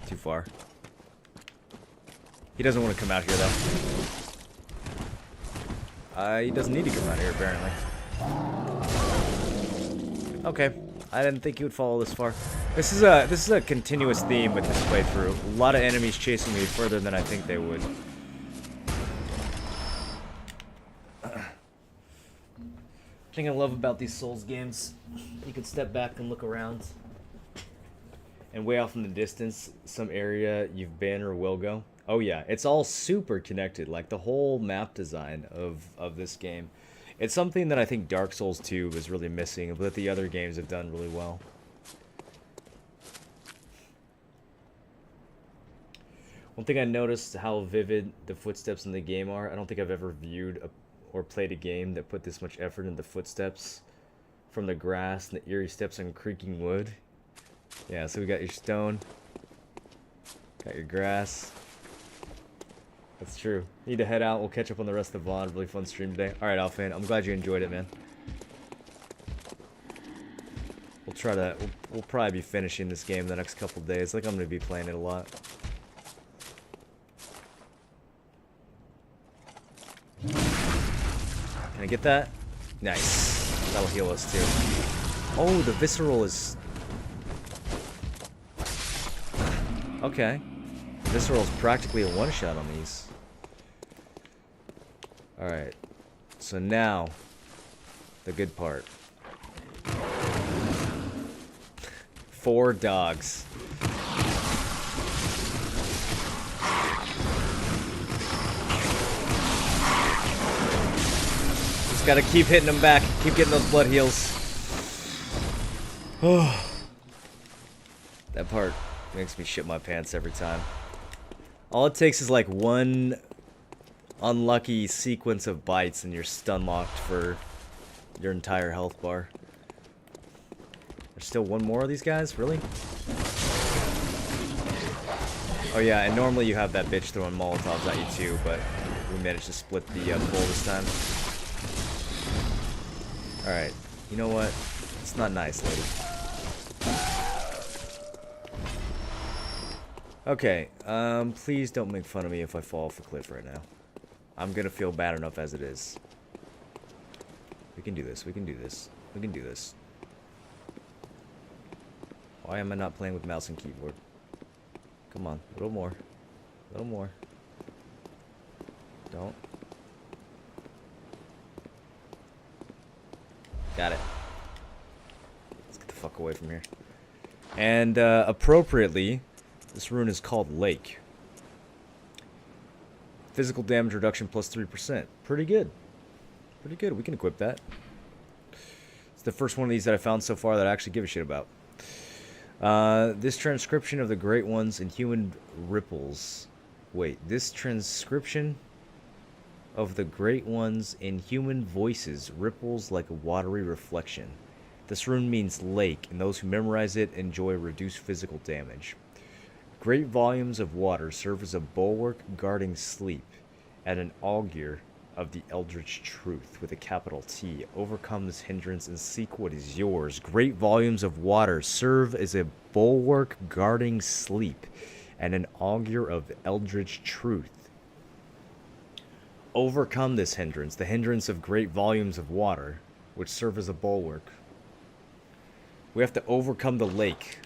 Too far. He doesn't want to come out here, though. He doesn't need to come out here, apparently. Okay. I didn't think he would follow this far. This is a continuous theme with this playthrough. A lot of enemies chasing me further than I think they would. Thing I love about these Souls games, you can step back and look around. And way off in the distance, some area you've been or will go. Oh yeah, it's all super connected, like the whole map design of this game. It's something that I think Dark Souls 2 was really missing, but the other games have done really well. One thing I noticed how vivid the footsteps in the game are. I don't think I've ever viewed or played a game that put this much effort into footsteps. From the grass and the eerie steps on creaking wood. Yeah, so we got your stone. Got your grass. That's true. Need to head out. We'll catch up on the rest of the VOD. Really fun stream today. Alright, Alfan. I'm glad you enjoyed it, man. We'll try to... We'll probably be finishing this game the next couple days. Like, I'm going to be playing it a lot. Can I get that? Nice. That'll heal us, too. Oh, the visceral is... Okay. Visceral is practically a one-shot on these. Alright. So now, the good part. 4 dogs. Just gotta keep hitting them back. Keep getting those blood heals. That part makes me shit my pants every time. All it takes is like one unlucky sequence of bites and you're stun locked for your entire health bar. There's still one more of these guys? Really? Oh yeah, and normally you have that bitch throwing Molotovs at you too, but we managed to split the bowl this time. Alright, you know what? It's not nice, lady. Okay, please don't make fun of me if I fall off a cliff right now. I'm gonna feel bad enough as it is. We can do this, we can do this, we can do this. Why am I not playing with mouse and keyboard? Come on, a little more. A little more. Don't. Got it. Let's get the fuck away from here. And, appropriately, this rune is called Lake. Physical damage reduction plus 3%. Pretty good. Pretty good. We can equip that. It's the first one of these that I found so far that I actually give a shit about. This transcription of the Great Ones and human ripples. Wait, this transcription of the great ones in human voices ripples like a watery reflection. This rune means lake, and those who memorize it enjoy reduced physical damage. Great volumes of water serve as a bulwark guarding sleep, and an augur of the eldritch truth with a capital T. Overcome this hindrance and seek what is yours. Great volumes of water serve as a bulwark guarding sleep, and an augur of eldritch truth. Overcome this hindrance, the hindrance of great volumes of water, which serve as a bulwark. We have to overcome the lake.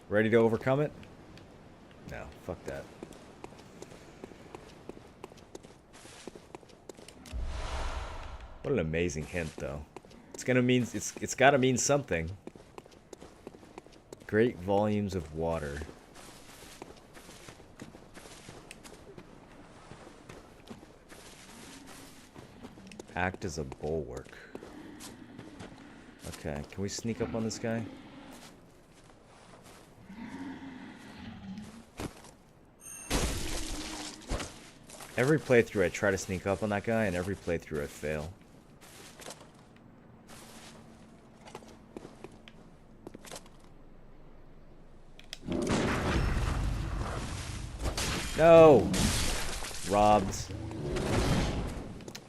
Ready to overcome it? No, fuck that. What an amazing hint, though. It's gonna mean it's gotta mean something. Great volumes of water. Act as a bulwark. Okay, can we sneak up on this guy? Every playthrough I try to sneak up on that guy, and every playthrough I fail. No! Robbed.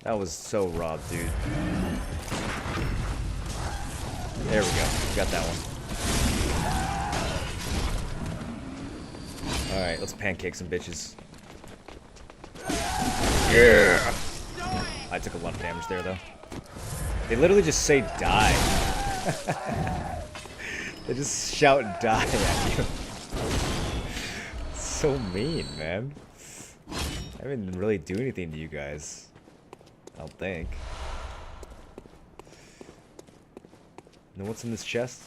That was so robbed, dude. There we go. Got that one. Alright, let's pancake some bitches. Yeah! I took a lot of damage there, though. They literally just say die. They just shout die at you. So mean, man. I didn't really do anything to you guys. I don't think. Now what's in this chest?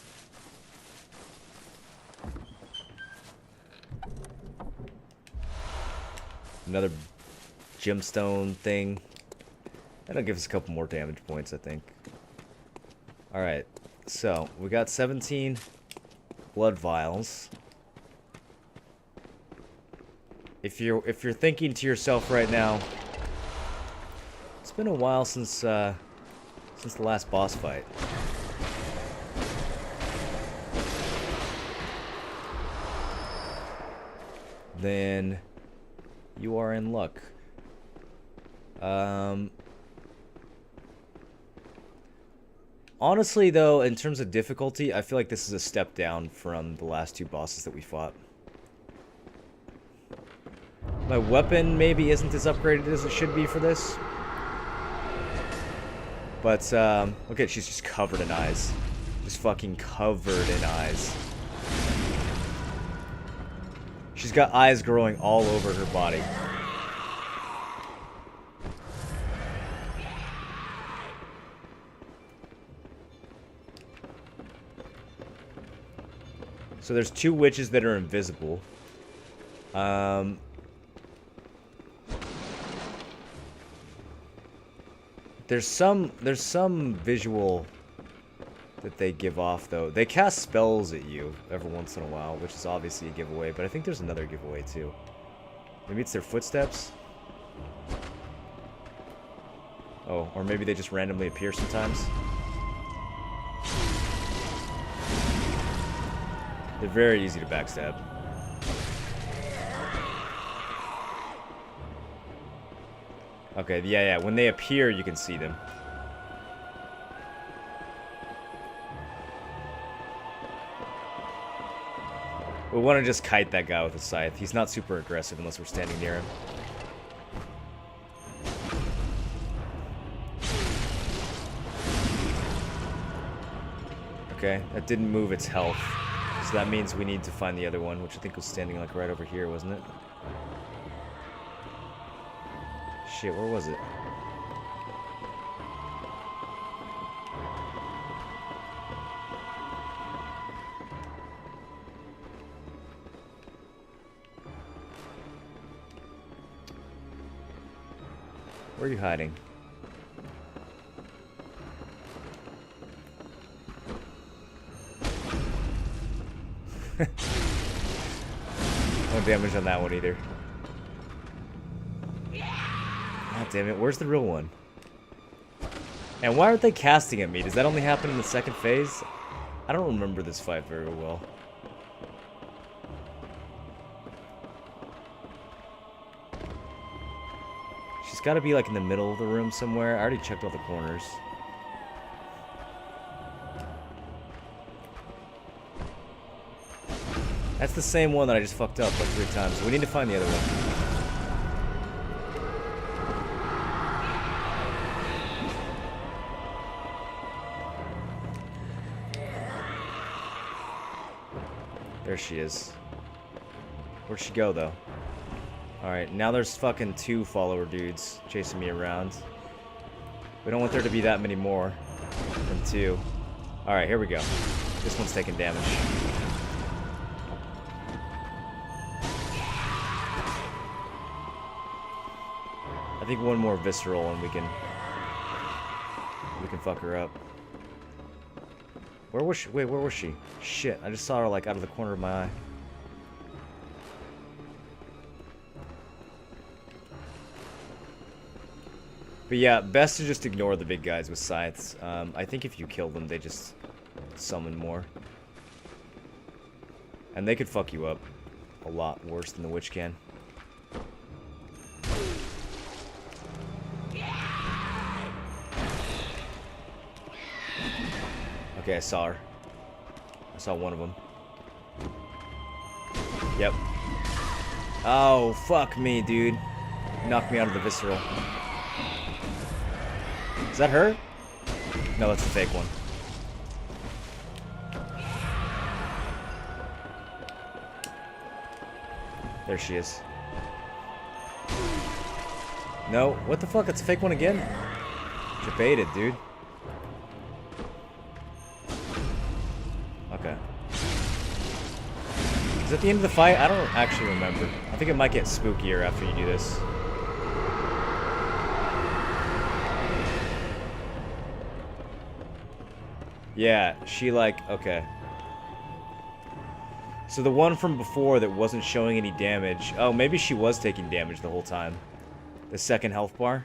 Another gemstone thing. That'll give us a couple more damage points, I think. Alright, so we got 17 blood vials. If you're thinking to yourself right now, it's been a while since the last boss fight. Then you are in luck. Honestly, though, in terms of difficulty, I feel like this is a step down from the last two bosses that we fought. My weapon maybe isn't as upgraded as it should be for this. But, look at, she's just covered in eyes. Just fucking covered in eyes. She's got eyes growing all over her body. So there's two witches that are invisible. There's some visual that they give off, though. They cast spells at you every once in a while, which is obviously a giveaway, but I think there's another giveaway, too. Maybe it's their footsteps? Oh, or maybe they just randomly appear sometimes? They're very easy to backstab. Okay, yeah, when they appear, you can see them. We want to just kite that guy with a scythe. He's not super aggressive unless we're standing near him. Okay, that didn't move its health. So that means we need to find the other one, which I think was standing like right over here, wasn't it? Shit, where was it? Where are you hiding? No damage on that one either. God damn it, where's the real one? And why aren't they casting at me? Does that only happen in the second phase? I don't remember this fight very well. She's got to be like in the middle of the room somewhere. I already checked all the corners. That's the same one that I just fucked up like 3 times. We need to find the other one. There she is. Where'd she go, though? Alright, now there's fucking 2 follower dudes chasing me around. We don't want there to be that many more than 2. Alright, here we go. This one's taking damage. I think one more visceral and we can fuck her up. Where was she? Wait, where was she? Shit, I just saw her like out of the corner of my eye. But yeah, best to just ignore the big guys with scythes. I think if you kill them, they just summon more. And they could fuck you up a lot worse than the witch can. Okay, I saw her. I saw one of them. Yep. Oh, fuck me, dude. Knocked me out of the visceral. Is that her? No, that's the fake one. There she is. No, what the fuck? It's a fake one again? You baited, dude. Okay. Is that the end of the fight? I don't actually remember. I think it might get spookier after you do this. Yeah, she like, okay. So the one from before that wasn't showing any damage. Oh, maybe she was taking damage the whole time. The second health bar.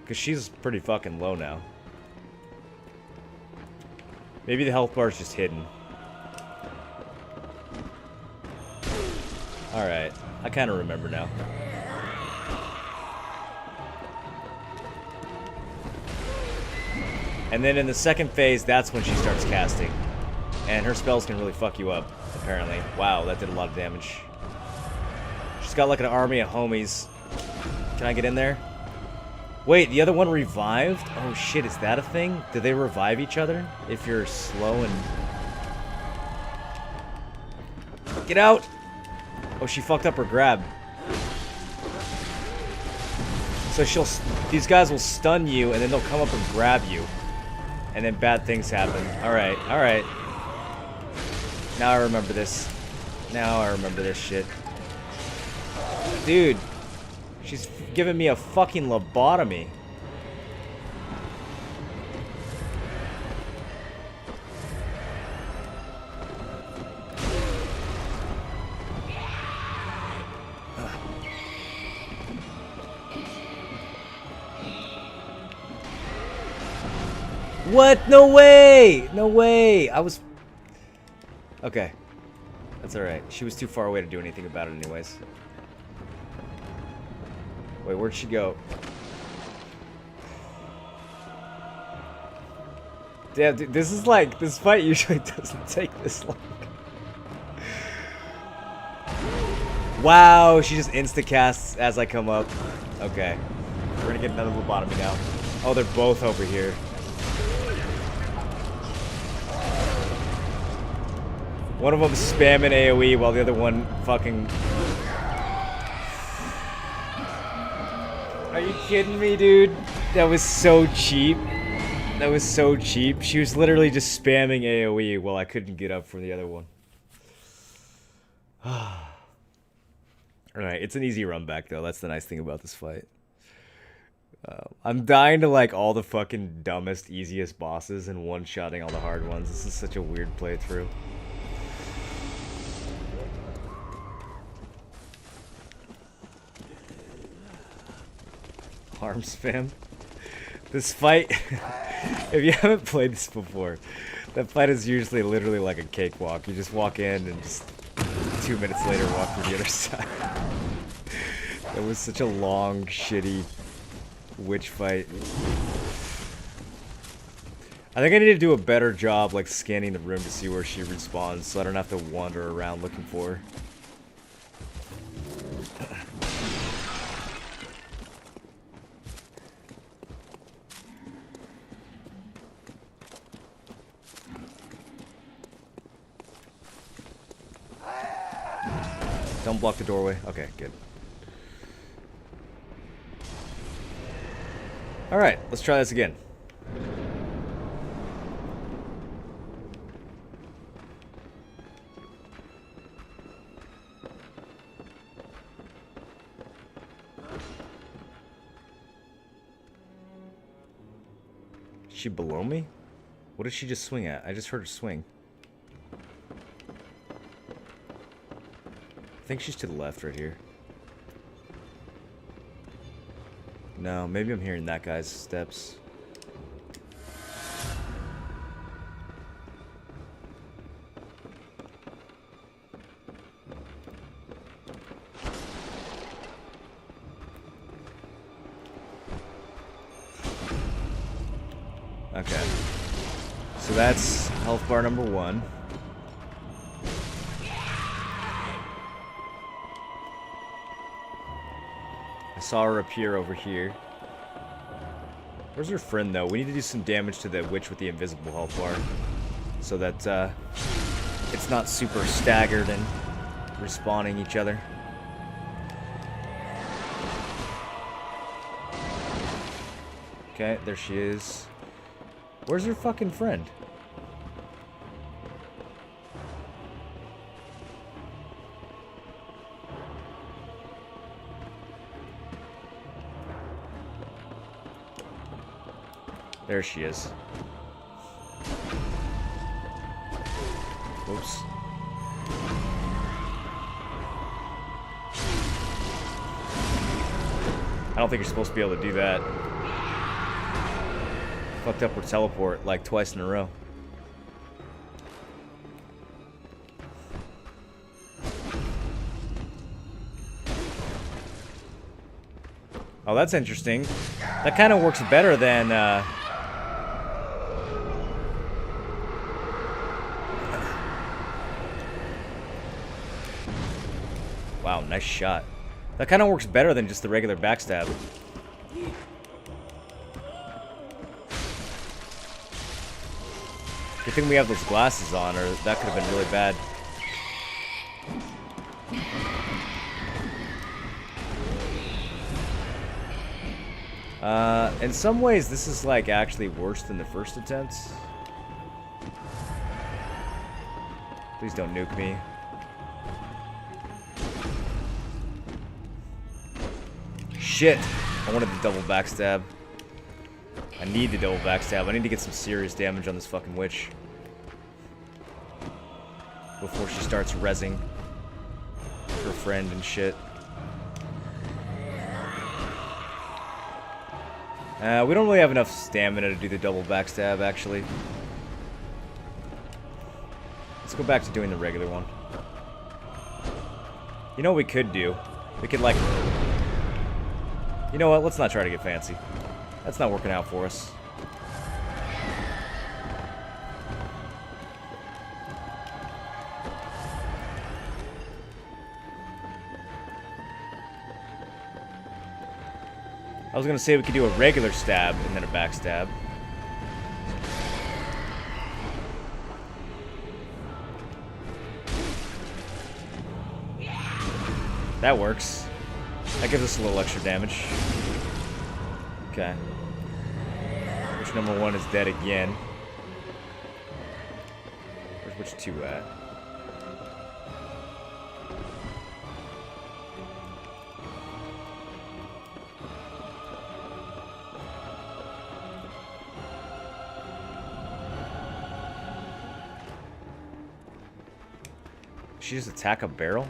Because she's pretty fucking low now. Maybe the health bar is just hidden. Alright, I kind of remember now. And then in the second phase, that's when she starts casting. And her spells can really fuck you up, apparently. Wow, that did a lot of damage. She's got like an army of homies. Can I get in there? Wait, the other one revived? Oh shit, is that a thing? Do they revive each other if you're slow and... Get out! Oh, she fucked up her grab. So these guys will stun you and then they'll come up and grab you. And then bad things happen. Alright, alright. Now I remember this. Now I remember this shit. Dude. She's giving me a fucking lobotomy. What? No way! No way! I was... Okay. That's alright. She was too far away to do anything about it anyways. Wait, where'd she go? Damn, dude, this is like... This fight usually doesn't take this long. Wow, she just insta-casts as I come up. Okay. We're gonna get another lobotomy now. Oh, they're both over here. One of them spamming AoE while the other one fucking... Are you kidding me, dude? That was so cheap. That was so cheap. She was literally just spamming AoE while I couldn't get up from the other one. Alright, it's an easy run back though. That's the nice thing about this fight. I'm dying to like all the fucking dumbest, easiest bosses and one-shotting all the hard ones. This is such a weird playthrough. Arm spam. This fight, if you haven't played this before, that fight is usually literally like a cakewalk. You just walk in and just 2 minutes later walk to the other side. It was such a long, shitty witch fight. I think I need to do a better job like scanning the room to see where she respawns so I don't have to wander around looking for her. Don't block the doorway. Okay, good. Alright, let's try this again. Is she below me? What did she just swing at? I just heard her swing. I think she's to the left right here. No, maybe I'm hearing that guy's steps. Okay. So that's health bar number 1. I saw her appear over here. Where's her friend, though? We need to do some damage to the witch with the invisible health bar. So that, it's not super staggered and respawning each other. Okay, there she is. Where's her fucking friend? There she is. Whoops. I don't think you're supposed to be able to do that. Fucked up with teleport like twice in a row. Oh, that's interesting. That kind of works better than, Wow, nice shot. That kind of works better than just the regular backstab. Good thing we have those glasses on, or that could have been really bad. In some ways, this is like actually worse than the first attempt. Please don't nuke me. Shit! I wanted the double backstab. I need the double backstab. I need to get some serious damage on this fucking witch before she starts rezzing her friend and shit. We don't really have enough stamina to do the double backstab, actually. Let's go back to doing the regular one. You know what we could do? We could, like... You know what? Let's not try to get fancy. That's not working out for us. I was gonna say we could do a regular stab and then a backstab. That works. That gives us a little extra damage. Okay. Witch number 1 is dead again. Where's witch 2 at? She just attack a barrel?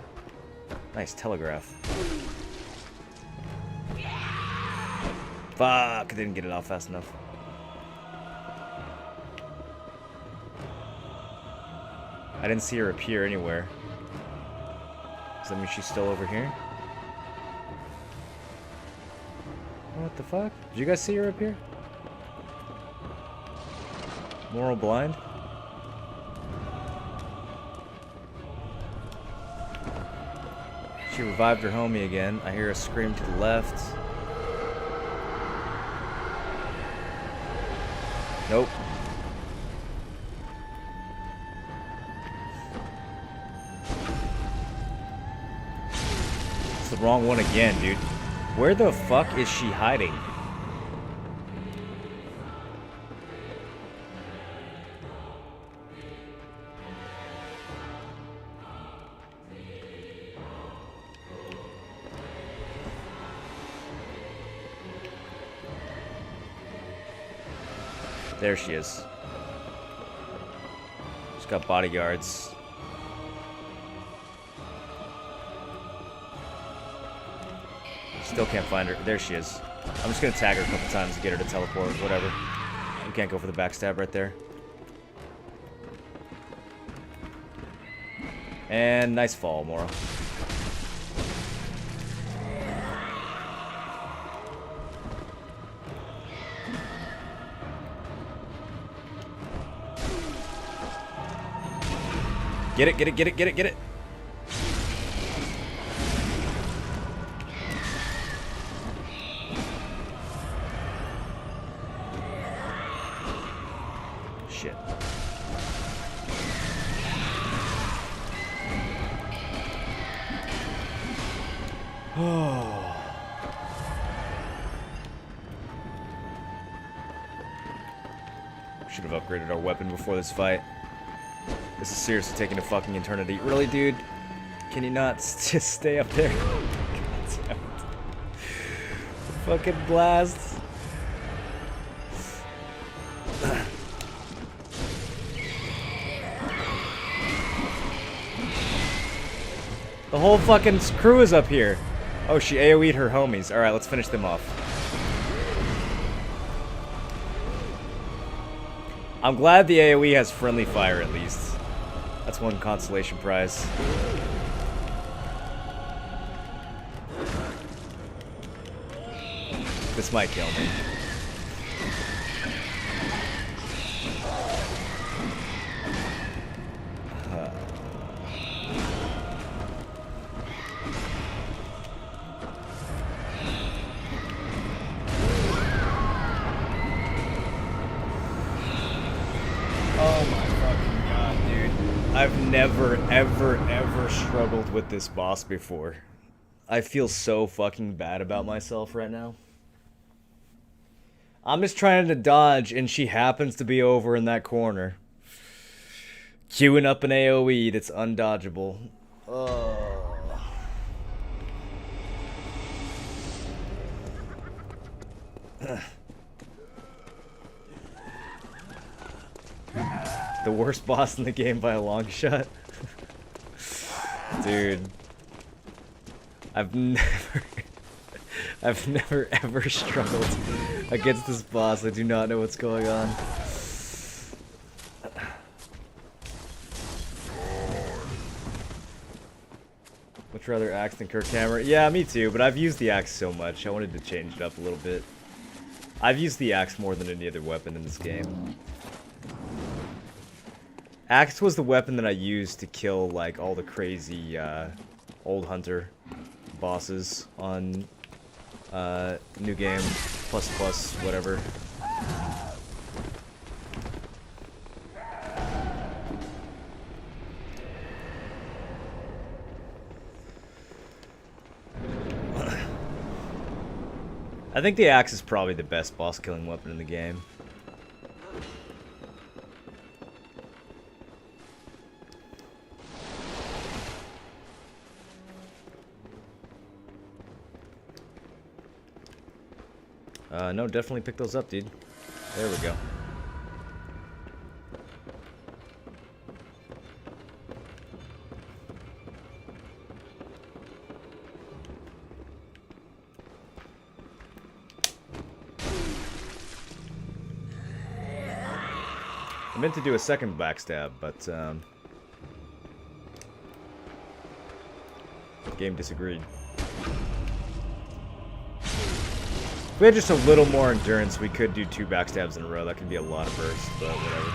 Nice telegraph. Fuck, I didn't get it off fast enough. I didn't see her appear anywhere. Does that mean she's still over here? What the fuck? Did you guys see her up here? Moral blind? She revived her homie again. I hear a scream to the left. Nope. It's the wrong one again, dude. Where the fuck is she hiding? There she is. She's got bodyguards. Still can't find her. There she is. I'm just gonna tag her a couple times to get her to teleport. Whatever. We can't go for the backstab right there. And nice fall, Mora. Get it, get it, get it, get it, get it. Shit. Oh. Should have upgraded our weapon before this fight. This is seriously taking a fucking eternity. Really, dude? Can you not just stay up there? God damn it. Fucking blast. The whole fucking crew is up here. Oh, she AoE'd her homies. Alright, let's finish them off. I'm glad the AoE has friendly fire at least. That's one consolation prize. This might kill me. I've never, ever, ever struggled with this boss before. I feel so fucking bad about myself right now. I'm just trying to dodge, and she happens to be over in that corner. Queuing up an AoE that's undodgeable. The worst boss in the game by a long shot. Dude. I've never ever struggled against this boss. I do not know what's going on. Much rather axe than Kirkhammer. Yeah, me too, but I've used the axe so much. I wanted to change it up a little bit. I've used the axe more than any other weapon in this game. Axe was the weapon that I used to kill, like, all the crazy, old hunter bosses on, New Game, plus, whatever. I think the axe is probably the best boss killing weapon in the game. No, definitely pick those up, dude. There we go. I meant to do a second backstab, but the game disagreed. If we had just a little more endurance, we could do 2 backstabs in a row. That could be a lot of bursts, but whatever.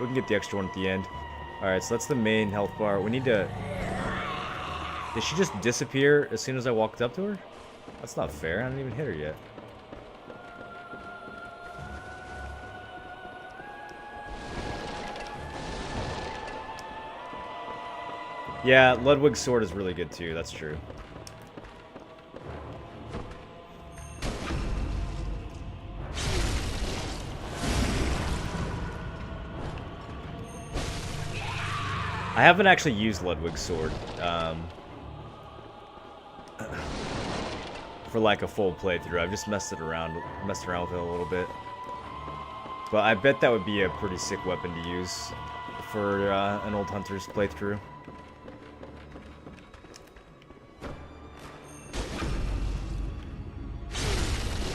We can get the extra one at the end. Alright, so that's the main health bar. We need to... Did she just disappear as soon as I walked up to her? That's not fair. I didn't even hit her yet. Yeah, Ludwig's sword is really good too. That's true. I haven't actually used Ludwig's sword for like a full playthrough. I've just messed around with it a little bit. But I bet that would be a pretty sick weapon to use for an old hunter's playthrough.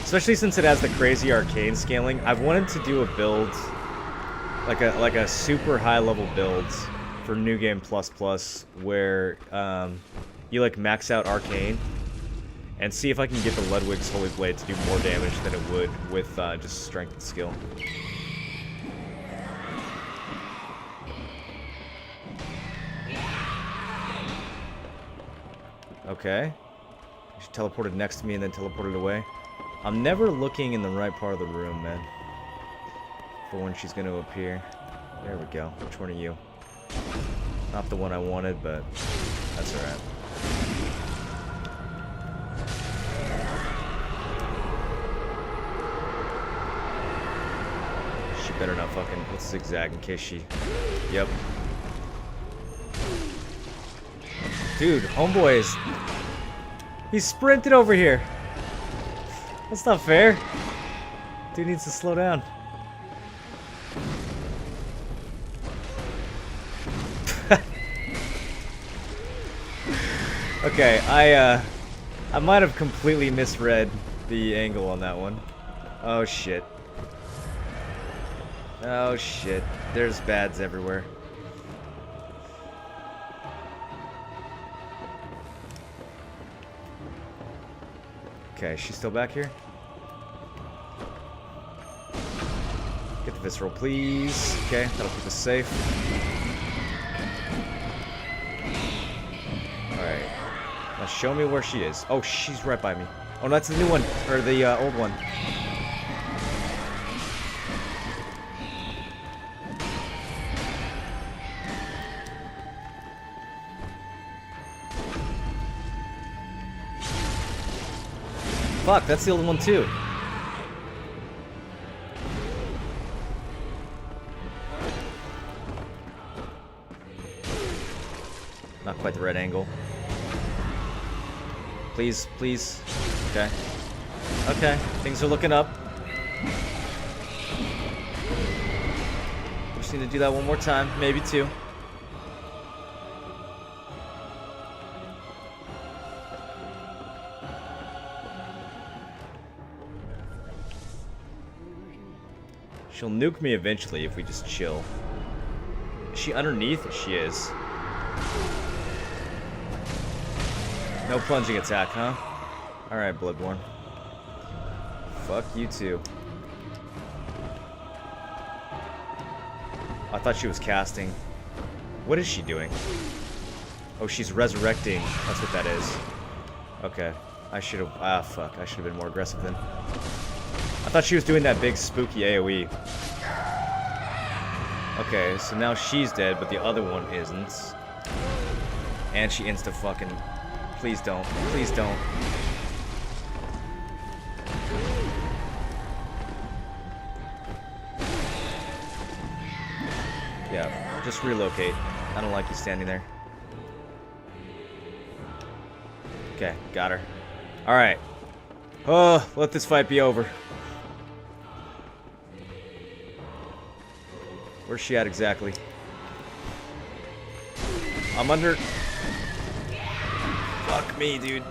Especially since it has the crazy arcane scaling. I've wanted to do a build, like a super high level build for New Game Plus Plus, where you like max out arcane and see if I can get the Ludwig's Holy Blade to do more damage than it would with just strength and skill. Okay. She teleported next to me and then teleported away. I'm never looking in the right part of the room, man, for when she's going to appear. There we go. Which one are you? Not the one I wanted, but that's alright. She better not fucking... Let's zigzag in case she... Yep. Dude, homeboy is... He sprinted over here. That's not fair. Dude needs to slow down. Okay, I might have completely misread the angle on that one. Oh shit. Oh shit. There's bads everywhere. Okay, she's still back here? Get the visceral, please. Okay, that'll keep us safe. Alright. Now show me where she is. Oh, she's right by me. Oh, no, that's the new one. Or the old one. Fuck, that's the old one too. Not quite the right angle. Please, please. Okay. Okay, things are looking up. Just need to do that one more time, maybe two. She'll nuke me eventually if we just chill. Is she underneath? She is. No plunging attack, huh? Alright, Bloodborne. Fuck you too. I thought she was casting. What is she doing? Oh, she's resurrecting. That's what that is. Okay. I should have... Ah, fuck. I should have been more aggressive then. I thought she was doing that big spooky AoE. Okay, so now she's dead, but the other one isn't. And she insta-fucking... Please don't. Please don't. Yeah, just relocate. I don't like you standing there. Okay, got her. Alright. Oh, let this fight be over. Where's she at exactly? I'm under... Fuck me, dude.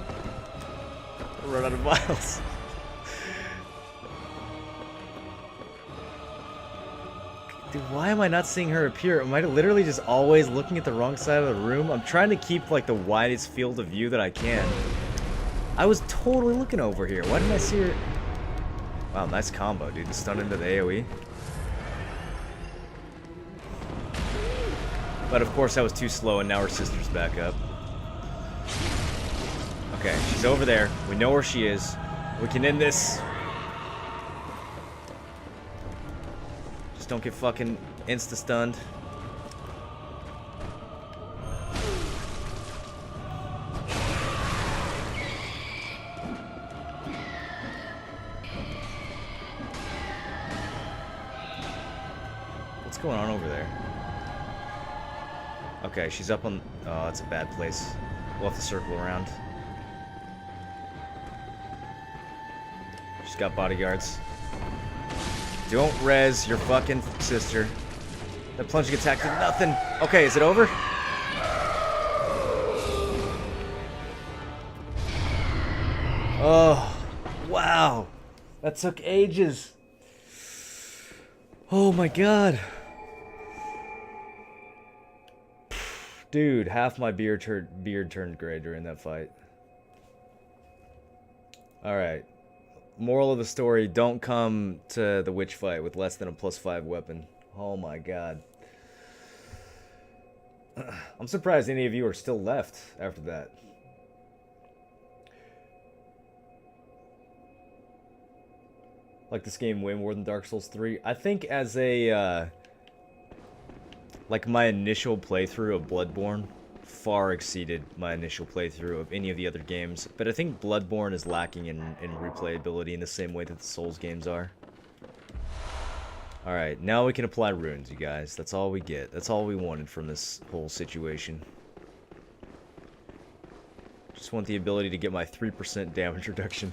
I'll run out of vials. Dude, why am I not seeing her appear? Am I literally just always looking at the wrong side of the room? I'm trying to keep, like, the widest field of view that I can. I was totally looking over here. Why didn't I see her? Wow, nice combo, dude. The stun into the AoE. But, of course, that was too slow, and now her sister's back up. Okay, she's over there. We know where she is. We can end this. Just don't get fucking insta-stunned. What's going on over there? Okay, she's up on... Oh, that's a bad place. We'll have to circle around. She's got bodyguards. Don't res your fucking sister. That plunging attack did nothing. Okay, is it over? Oh, wow. That took ages. Oh my god. Dude, half my beard turned gray during that fight. Alright. Moral of the story, don't come to the witch fight with less than a +5 weapon. Oh my god. I'm surprised any of you are still left after that. Like this game way more than Dark Souls 3. I think as a, like my initial playthrough of Bloodborne far exceeded my initial playthrough of any of the other games, but I think Bloodborne is lacking in replayability in the same way that the Souls games are. Alright, now we can apply runes, you guys. That's all we get. That's all we wanted from this whole situation. Just want the ability to get my 3% damage reduction.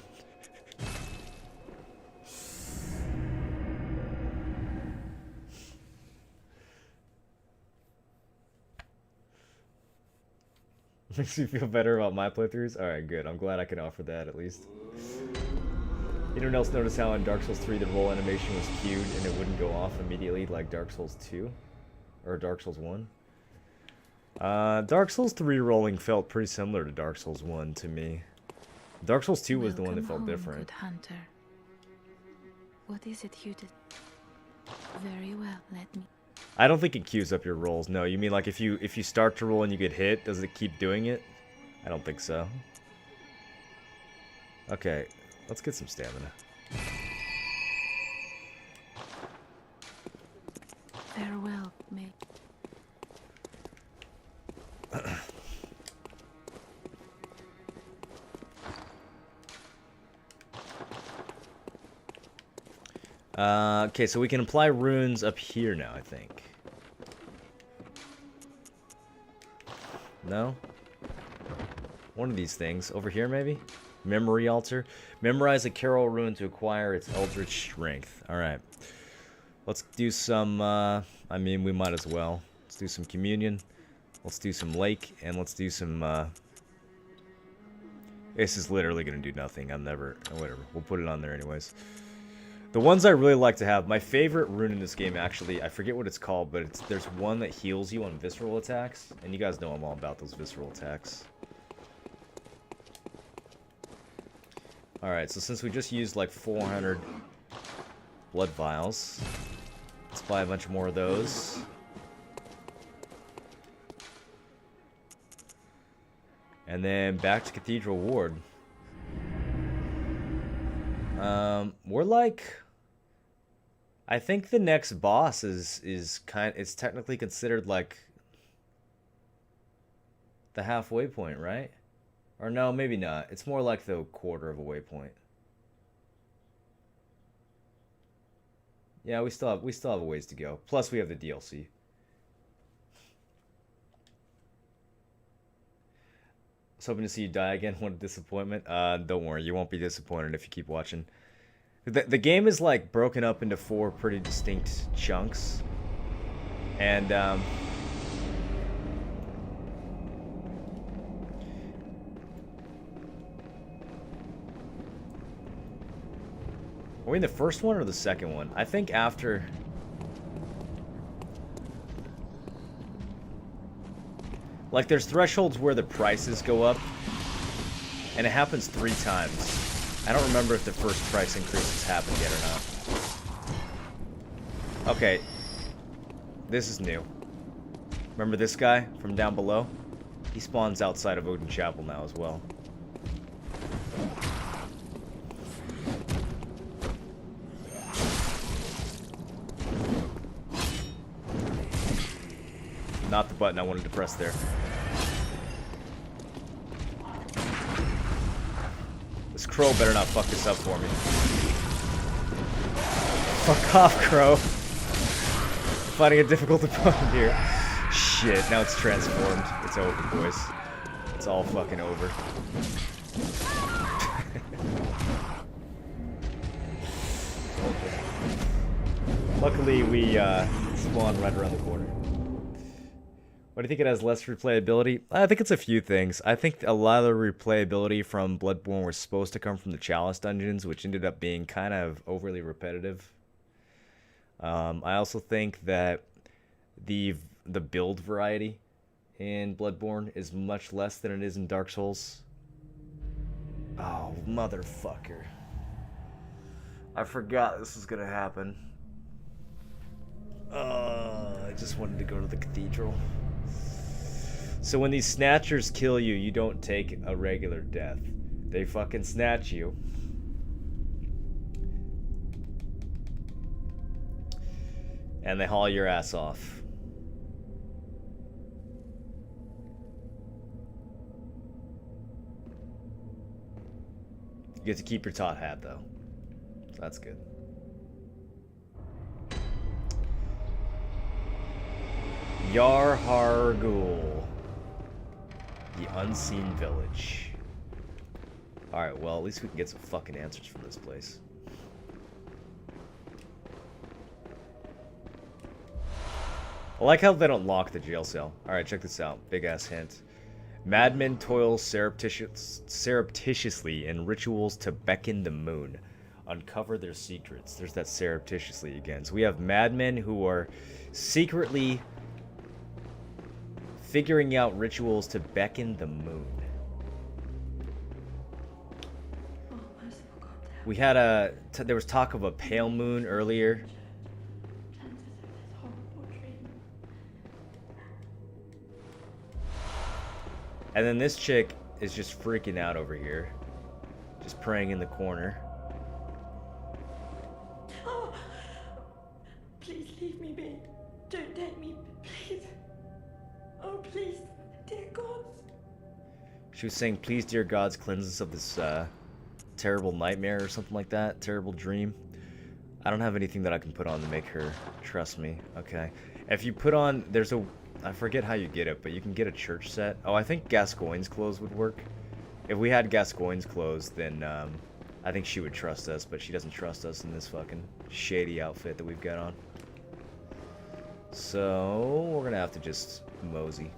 Makes me feel better about my playthroughs? Alright, good. I'm glad I can offer that, at least. Anyone else notice how in Dark Souls 3 the roll animation was queued and it wouldn't go off immediately like Dark Souls 2? Or Dark Souls 1? Dark Souls 3 rolling felt pretty similar to Dark Souls 1 to me. Dark Souls 2 was the one that felt different. Good hunter. What is it you did? Very well, let me... I don't think it queues up your rolls. No, you mean like if you start to roll and you get hit, does it keep doing it? I don't think so. Okay, let's get some stamina. Farewell, mate. Okay, so we can apply runes up here now, I think. No? One of these things. Over here, maybe? Memory altar. Memorize a Carol rune to acquire its eldritch strength. Alright. Let's do some, I mean, we might as well. Let's do some communion. Let's do some lake. And let's do some, This is literally gonna do nothing. I'm never... Whatever. We'll put it on there anyways. The ones I really like to have, my favorite rune in this game, actually, I forget what it's called, but there's one that heals you on visceral attacks, and you guys know I'm all about those visceral attacks. Alright, so since we just used like 400 blood vials, let's buy a bunch more of those. And then back to Cathedral Ward. We're like... I think the next boss is technically considered like the halfway point, right? Or no, maybe not. It's more like the quarter of a waypoint. Yeah, we still have a ways to go. Plus we have the DLC. I was hoping to see you die again. What a disappointment. Don't worry, you won't be disappointed if you keep watching. The game is like broken up into 4 pretty distinct chunks. And I mean the first one or the second one? I think after Like, there's thresholds where the prices go up, and it happens 3 times. I don't remember if the first price increase has happened yet or not. Okay. This is new. Remember this guy from down below? He spawns outside of Odin Chapel now as well. Not the button I wanted to press there. This crow better not fuck this up for me. Fuck off, crow. Finding a difficult opponent here. Shit, now it's transformed. It's over, boys. It's all fucking over. Luckily, we spawned right around the corner. What do you think it has less replayability? I think it's a few things. I think a lot of the replayability from Bloodborne was supposed to come from the Chalice dungeons, which ended up being kind of overly repetitive. I also think that the build variety in Bloodborne is much less than it is in Dark Souls. Oh, motherfucker. I forgot this was gonna happen. I just wanted to go to the cathedral. So when these snatchers kill you, you don't take a regular death. They fucking snatch you. And they haul your ass off. You get to keep your tot hat, though. So that's good. Yarhargul. The Unseen Village. Alright, well, at least we can get some fucking answers from this place. I like how they don't lock the jail cell. Alright, check this out. Big ass hint. Madmen toil surreptitiously in rituals to beckon the moon. Uncover their secrets. There's that surreptitiously again. So we have madmen who are secretly figuring out rituals to beckon the moon. We had there was talk of a pale moon earlier. And then this chick is just freaking out over here. Just praying in the corner. Oh, please leave me be. Don't take me, please. Oh, please, dear gods. She was saying, please, dear gods, cleanse us of this terrible nightmare or something like that. Terrible dream. I don't have anything that I can put on to make her trust me. Okay. If you put on, there's a, I forget how you get it, but you can get a church set. Oh, I think Gascoigne's clothes would work. If we had Gascoigne's clothes, then I think she would trust us, but she doesn't trust us in this fucking shady outfit that we've got on. So, we're gonna have to just mosey.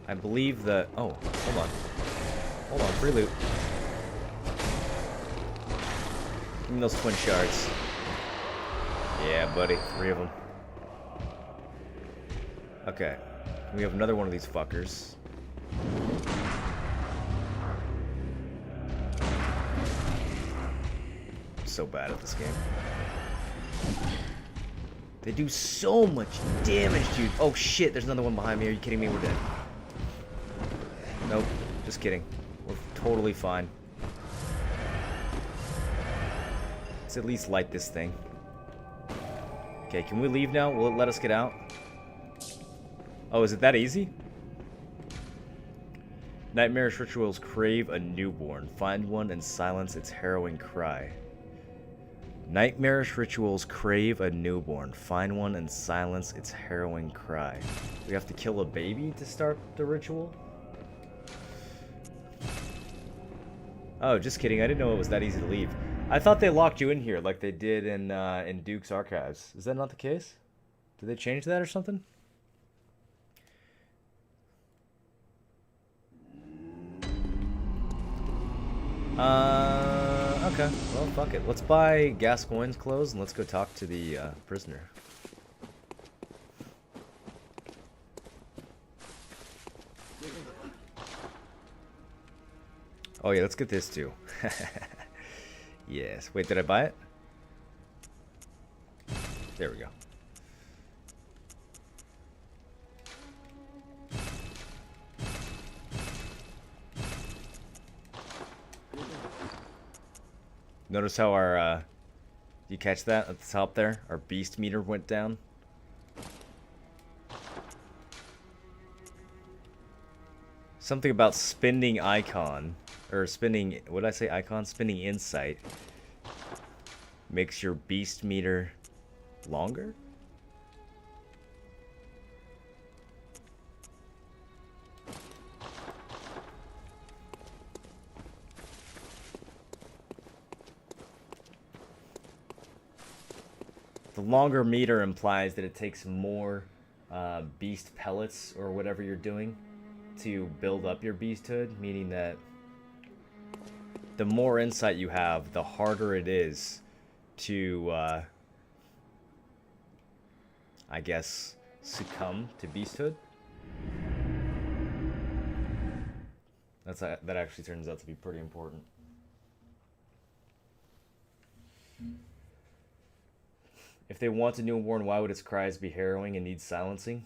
I believe that... Oh, hold on. Hold on, free loot. Give me those twin shards. Yeah, buddy. 3 of them. Okay. We have another one of these fuckers. I'm so bad at this game. They do so much damage, dude. Oh shit, there's another one behind me. Are you kidding me? We're dead. Nope, just kidding. We're totally fine. Let's at least light this thing. Okay, can we leave now? Will it let us get out? Oh, is it that easy? Nightmarish rituals crave a newborn. Find one and silence its harrowing cry. Nightmarish rituals crave a newborn. Find one and silence its harrowing cry. We have to kill a baby to start the ritual? Oh, just kidding. I didn't know it was that easy to leave. I thought they locked you in here like they did in Duke's Archives. Is that not the case? Did they change that or something? Okay. Well, fuck it. Let's buy Gascoigne's clothes and let's go talk to the prisoner. Oh yeah, let's get this too. Yes. Wait, did I buy it? There we go. Notice how our, you catch that at the top there? Our beast meter went down. Something about spending icon, or spending, what did I say, icon? Spending insight makes your beast meter longer? The longer meter implies that it takes more beast pellets or whatever you're doing to build up your beasthood, meaning that the more insight you have, the harder it is to, I guess, succumb to beasthood. That actually turns out to be pretty important. If they want a newborn, why would its cries be harrowing and need silencing?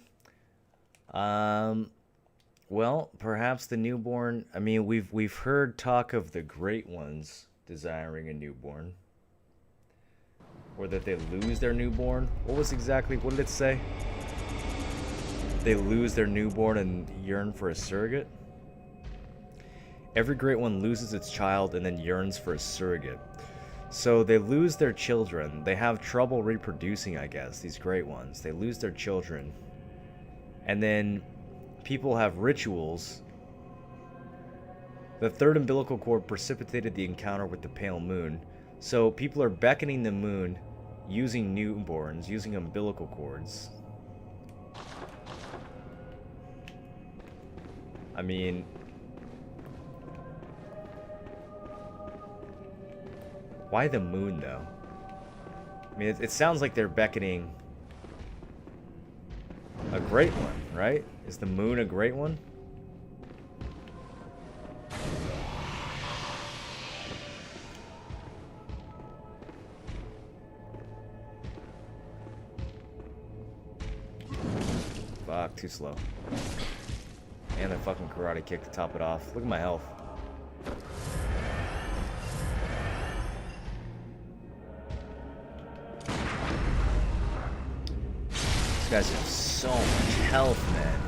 Well, perhaps the newborn. I mean, we've heard talk of the great ones desiring a newborn, or that they lose their newborn. What did it say? They lose their newborn and yearn for a surrogate. Every great one loses its child and then yearns for a surrogate. So they lose their children. They have trouble reproducing, I guess, these great ones. They lose their children. And then people have rituals. The third umbilical cord precipitated the encounter with the pale moon. So people are beckoning the moon using newborns, using umbilical cords. I mean, why the moon, though? I mean, it sounds like they're beckoning a great one, right? Is the moon a great one? Fuck, too slow. And a fucking karate kick to top it off. Look at my health. These guys have so much health, man.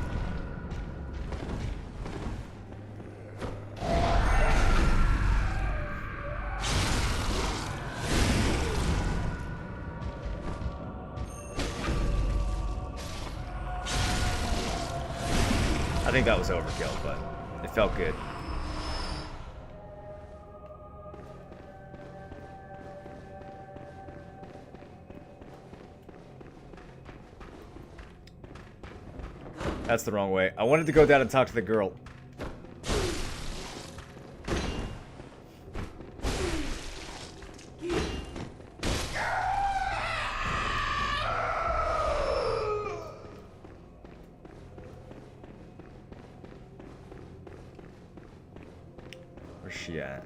I think that was overkill, but it felt good. That's the wrong way. I wanted to go down and talk to the girl. Where's she at?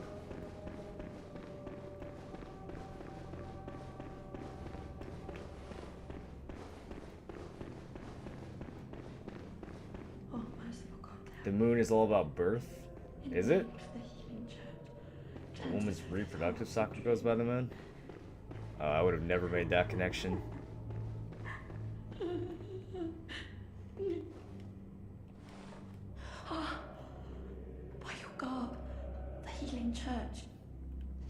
The moon is all about birth? Is it? A woman's reproductive cycle goes by the moon? Oh, I would have never made that connection. By your garb, the healing church.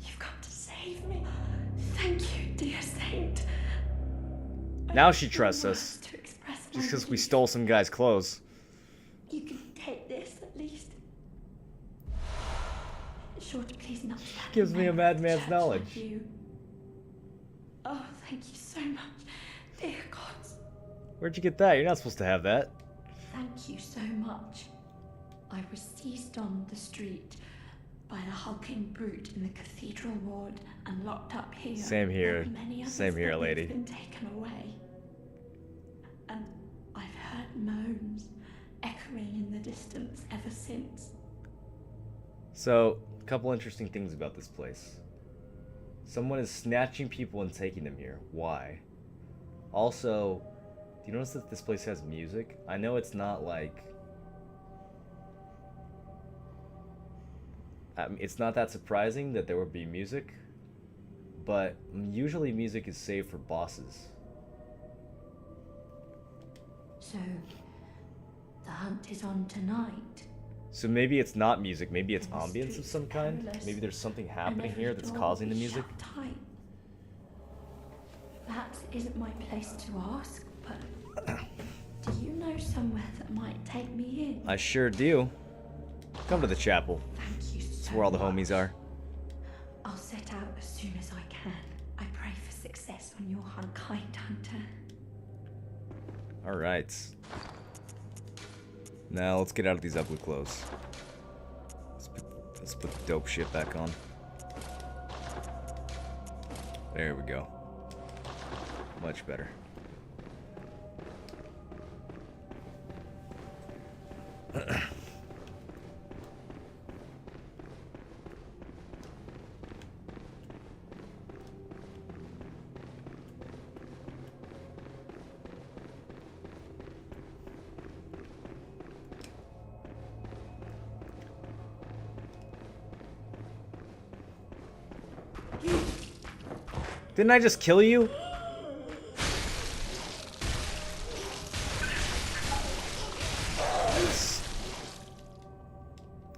You've come to save me. Thank you, dear saint. Now she trusts us. Just because we stole some guy's clothes. You can take this at least. It's sure to please not. Gives me a madman's knowledge. You. Oh, thank you so much, dear gods. Where'd you get that? You're not supposed to have that. Thank you so much. I was seized on the street by the hulking brute in the cathedral ward and locked up here. Same here. Like many others Same here, that lady. have been taken away. And I've heard moans echoing in the distance ever since. So, a couple interesting things about this place. Someone is snatching people and taking them here. Why? Also, do you notice that this place has music? I know it's not like... it's not that surprising that there would be music, but usually music is saved for bosses. So, the hunt is on tonight. So maybe it's not music, maybe it's ambience of some kind? Maybe there's something happening here that's causing the music? Tight. That isn't my place to ask, but do you know somewhere that might take me in? I sure do. Come to the chapel. Thank you so It's where all the homies are. I'll set out as soon as I can. I pray for success on your hunt, kind hunter. Alright. Now let's get out of these ugly clothes. Let's put the dope shit back on. There we go. Much better. Didn't I just kill you?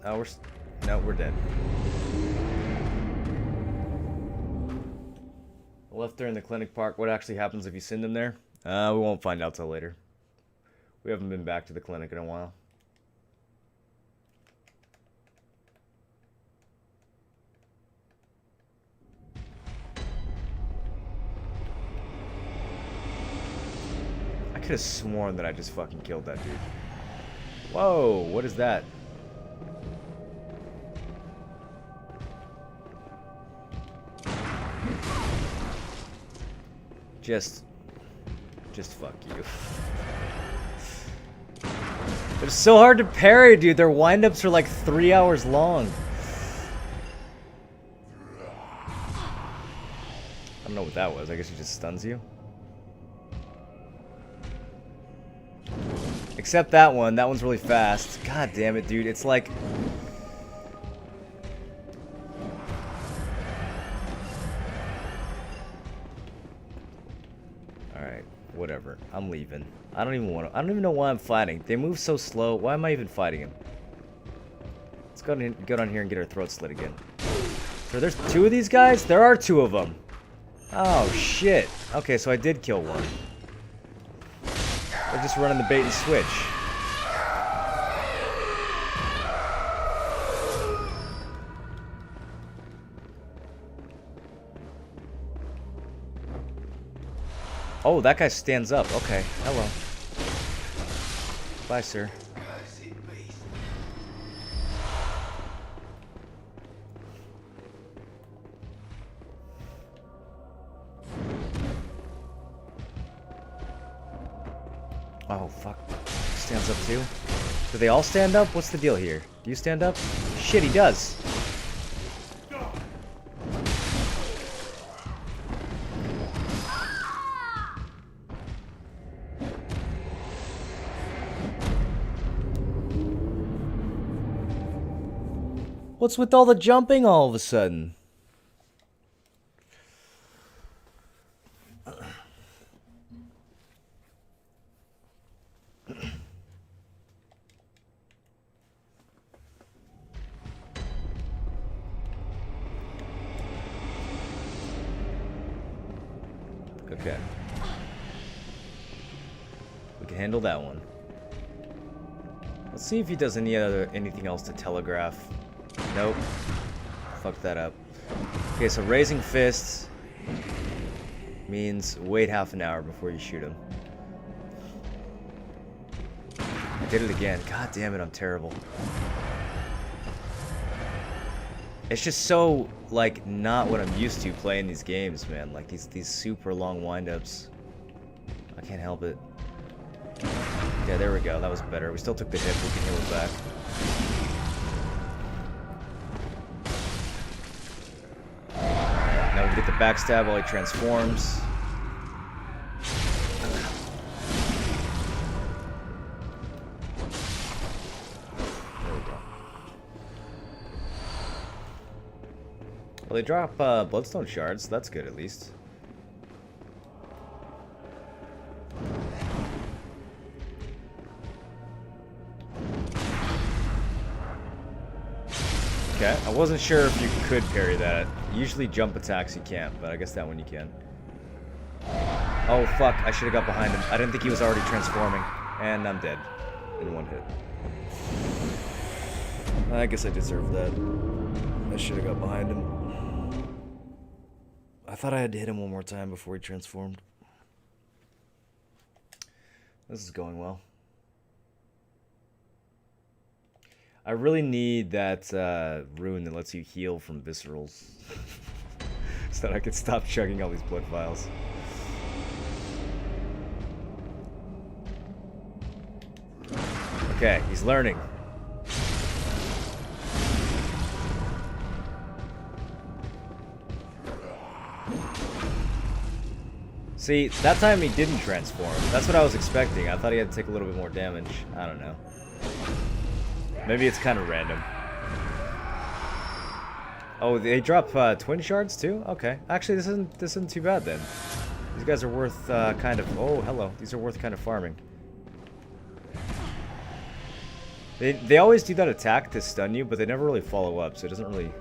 Oh, no, we're dead. I left her in the clinic park. What actually happens if you send them there? We won't find out till later. We haven't been back to the clinic in a while. I could have sworn that I just fucking killed that dude. Whoa, what is that? Just fuck you. They're so hard to parry, dude. Their windups are like 3 hours long. I don't know what that was. I guess he just stuns you. Except that one. That one's really fast. God damn it, dude. It's like... Alright, whatever. I'm leaving. I don't even know why I'm fighting. They move so slow. Why am I even fighting him? Let's go down here and get our throat slit again. So there's two of these guys? There are two of them. Oh, shit. Okay, so I did kill one. They're just running the bait and switch. Oh, that guy stands up. Okay, hello. Bye, sir. Oh, fuck. Stands up too? Do they all stand up? What's the deal here? Do you stand up? Shit, he does. What's with all the jumping all of a sudden? Okay. We can handle that one. Let's see if he does anything else to telegraph. Nope. Fuck that up. Okay, so raising fists means wait half an hour before you shoot him. I did it again. God damn it, I'm terrible. It's just so, like, not what I'm used to playing these games, man. Like, these super long windups. I can't help it. Yeah, there we go. That was better. We still took the hit, but we can heal it back. Now we can get the backstab while he transforms. Well, they drop bloodstone shards, so that's good at least. Okay, I wasn't sure if you could parry that. Usually jump attacks you can't, but I guess that one you can. Oh fuck, I should have got behind him. I didn't think he was already transforming. And I'm dead. In one hit. I guess I deserved that. I should have got behind him. I thought I had to hit him one more time before he transformed. This is going well. I really need that rune that lets you heal from viscerals. So that I can stop chugging all these blood vials. Okay, he's learning. See, that time he didn't transform. That's what I was expecting. I thought he had to take a little bit more damage. I don't know. Maybe it's kind of random. Oh, they drop twin shards too? Okay. Actually, this isn't too bad then. These guys are worth kind of... Oh, hello. These are worth kind of farming. They always do that attack to stun you, but they never really follow up, so it doesn't really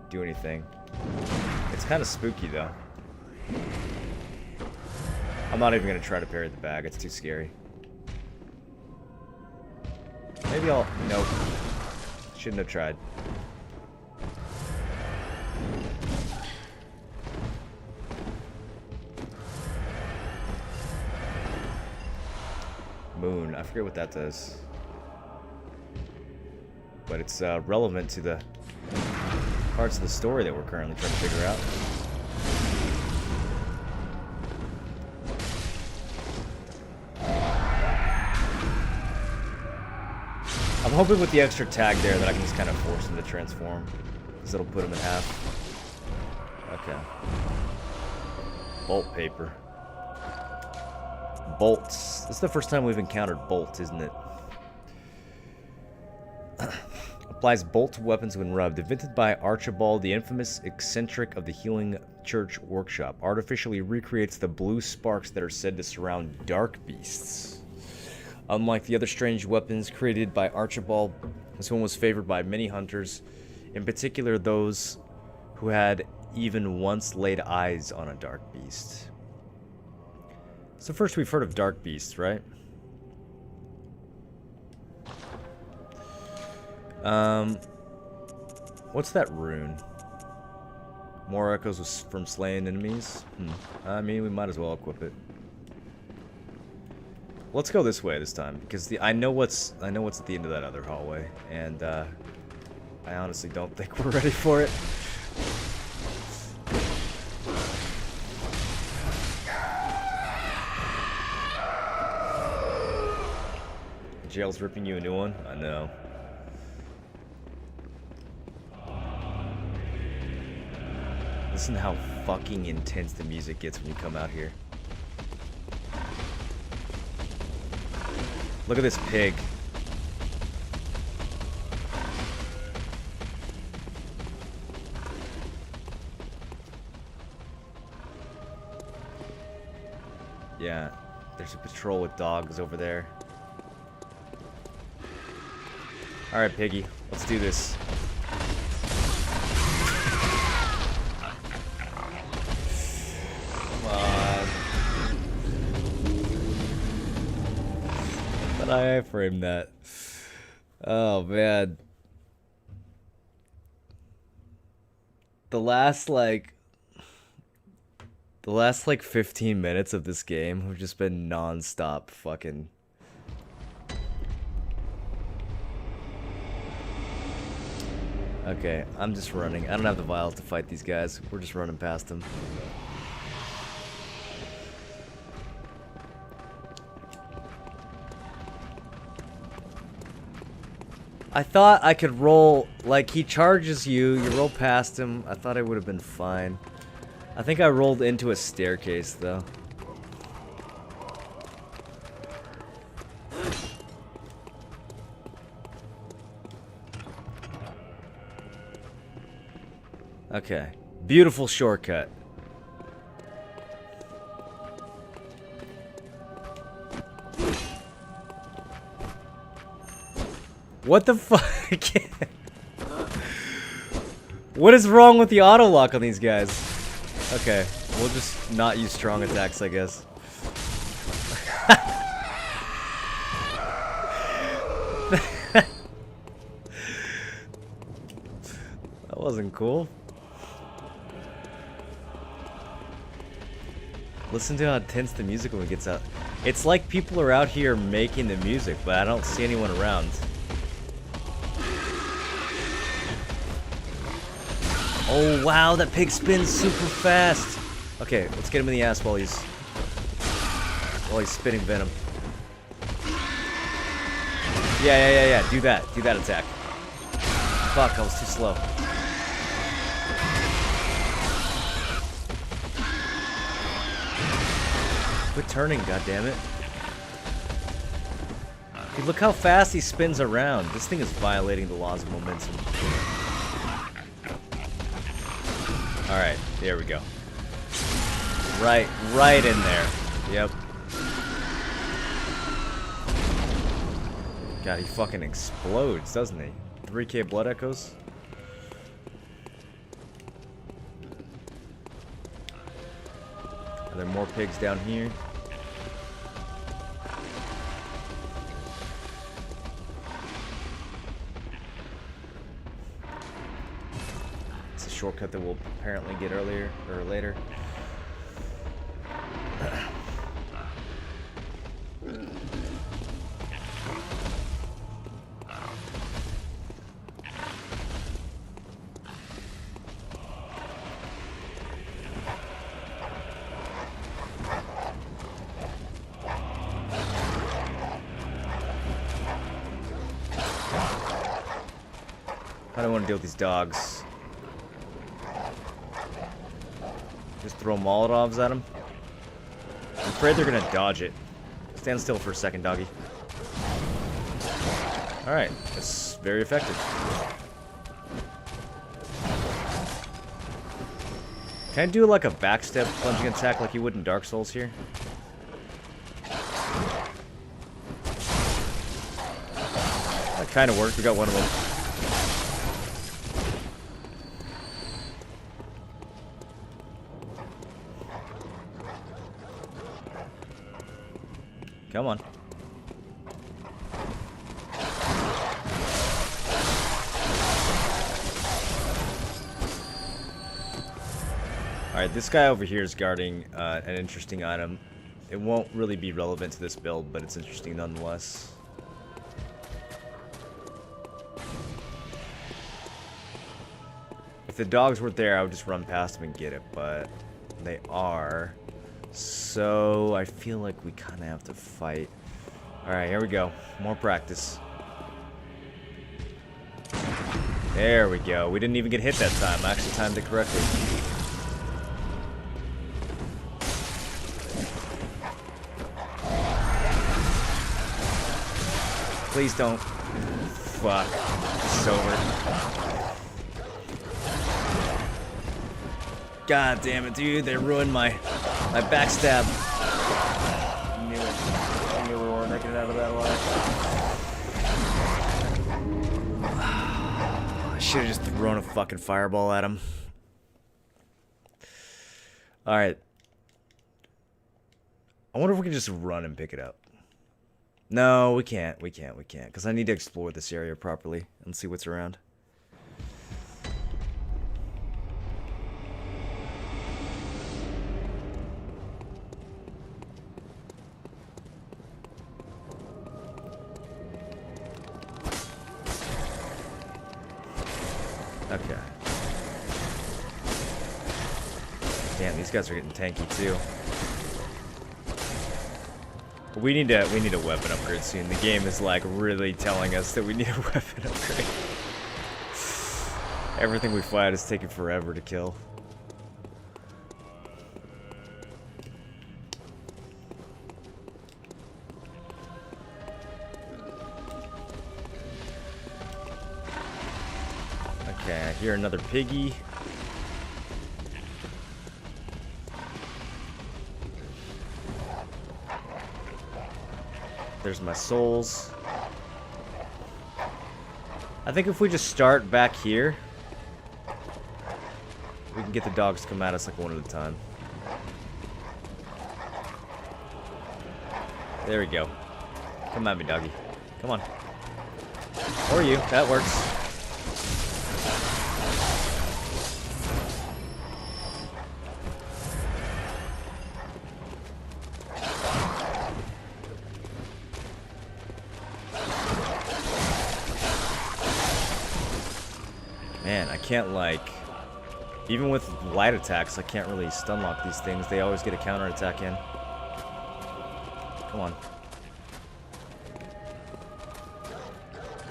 do anything. It's kind of spooky though. I'm not even going to try to parry the bag. It's too scary. Maybe I'll... Nope. Shouldn't have tried. Moon. I forget what that does. But it's relevant to the parts of the story that we're currently trying to figure out. I'm hoping with the extra tag there that I can just kind of force him to transform. Because it'll put him in half. Okay. Bolt paper. Bolts. This is the first time we've encountered bolts, isn't it? Applies bolt to weapons when rubbed. Invented by Archibald, the infamous eccentric of the Healing Church Workshop. Artificially recreates the blue sparks that are said to surround dark beasts. Unlike the other strange weapons created by Archibald, this one was favored by many hunters, in particular those who had even once laid eyes on a dark beast. It's the first we've heard of dark beasts, right? What's that rune? More echoes from slain enemies? I mean, we might as well equip it. Let's go this way this time, because I know what's at the end of that other hallway, and I honestly don't think we're ready for it. Jail's ripping you a new one? I know. Listen to how fucking intense the music gets when you come out here. Look at this pig. Yeah, there's a patrol with dogs over there. Alright, piggy, let's do this. Come on. But I framed that. Oh, man. The last 15 minutes of this game have just been non-stop fucking... Okay, I'm just running. I don't have the vials to fight these guys. We're just running past them. I thought I could roll, like, he charges you, you roll past him. I thought I would have been fine. I think I rolled into a staircase, though. Okay. Beautiful shortcut. What the fuck? What is wrong with the auto lock on these guys? Okay, we'll just not use strong attacks, I guess. That wasn't cool. Listen to how intense the music when it gets out. It's like people are out here making the music, but I don't see anyone around. Oh wow, that pig spins super fast. Okay, let's get him in the ass while he's spitting venom. Yeah. Do that attack. Fuck, I was too slow. Quit turning, goddammit. Dude, look how fast he spins around. This thing is violating the laws of momentum. Alright, there we go. Right in there. Yep. God, he fucking explodes, doesn't he? 3K blood echoes. Are there more pigs down here? It's a shortcut that we'll apparently get earlier or later. I don't want to deal with these dogs. Just throw Molotovs at them. I'm afraid they're gonna dodge it. Stand still for a second, doggy. Alright, that's very effective. Can I do like a backstep plunging attack like you would in Dark Souls here? That kind of worked. We got one of them. Come on. Alright, this guy over here is guarding an interesting item. It won't really be relevant to this build, but it's interesting nonetheless. If the dogs weren't there, I would just run past them and get it, but they are. So I feel like we kind of have to fight. Alright, here we go. More practice. There we go. We didn't even get hit that time. I actually timed it correctly. Please don't. Fuck. It's over. God damn it, dude. They ruined my backstab. I knew it. I knew we weren't making it out of that alive. I should have just thrown a fucking fireball at him. Alright. I wonder if we can just run and pick it up. No, we can't. We can't. Because I need to explore this area properly and see what's around. Okay. Damn, these guys are getting tanky too. We need a weapon upgrade soon. The game is like really telling us that we need a weapon upgrade. Everything we fight is taking forever to kill. Okay, I hear another piggy. There's my souls. I think if we just start back here, we can get the dogs to come at us like one at a time. There we go. Come at me, doggy. Come on. Or you. That works. Man, I can't, like, even with light attacks, I can't really stun lock these things. They always get a counter attack in. Come on.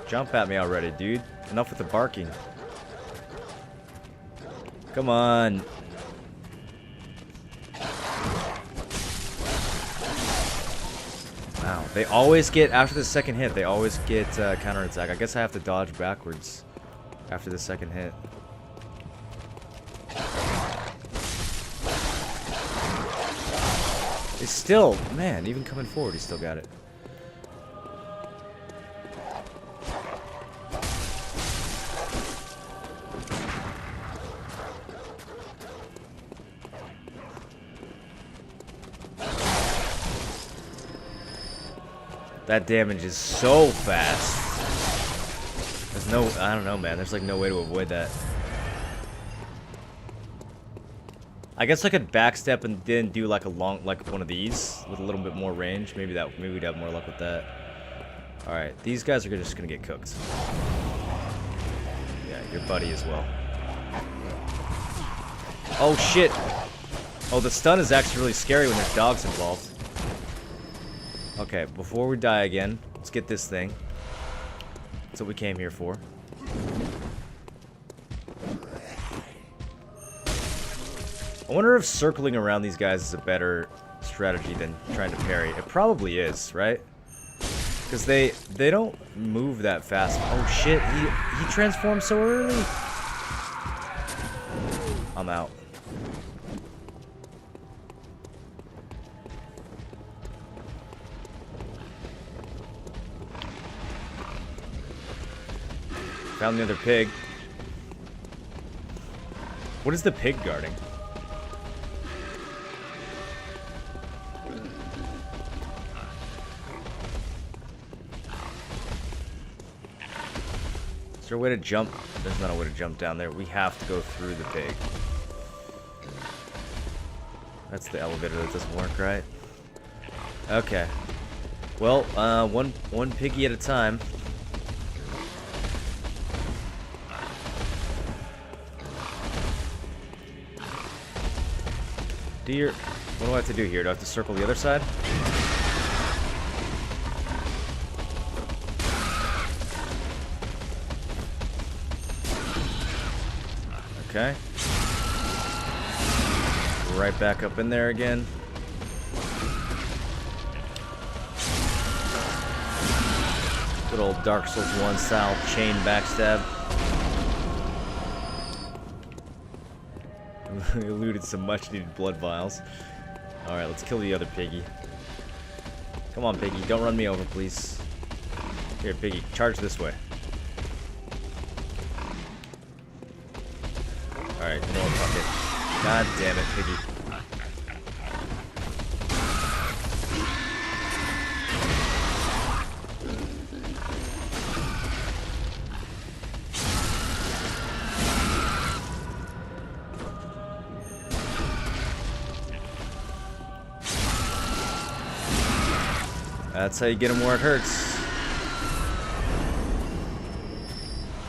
Jump at me already, dude. Enough with the barking. Come on. Wow, they always get, after the second hit, they always get counter attack. I guess I have to dodge backwards after the second hit. It's still, man, even coming forward, he still got it. That damage is so fast. There's no, I don't know, man. There's like no way to avoid that. I guess I could backstep and then do like a long, like one of these with a little bit more range. Maybe we'd have more luck with that. All right, these guys are just gonna get cooked. Yeah, your buddy as well. Oh shit! Oh, the stun is actually really scary when there's dogs involved. Okay, before we die again, let's get this thing. That's what we came here for. I wonder if circling around these guys is a better strategy than trying to parry. It probably is, right? Because they don't move that fast. Oh shit, he transformed so early. I'm out. Found the other pig. What is the pig guarding? Is there a way to jump? There's not a way to jump down there. We have to go through the pig. That's the elevator that doesn't work, right? Okay. Well, one piggy at a time. What do I have to do here? Do I have to circle the other side? Okay. Right back up in there again. Good old Dark Souls 1 style chain backstab. Eluded some much needed blood vials. Alright, let's kill the other piggy. Come on, piggy. Don't run me over, please. Here, piggy. Charge this way. Alright, no, fuck it. God damn it, piggy. That's how you get them where it hurts.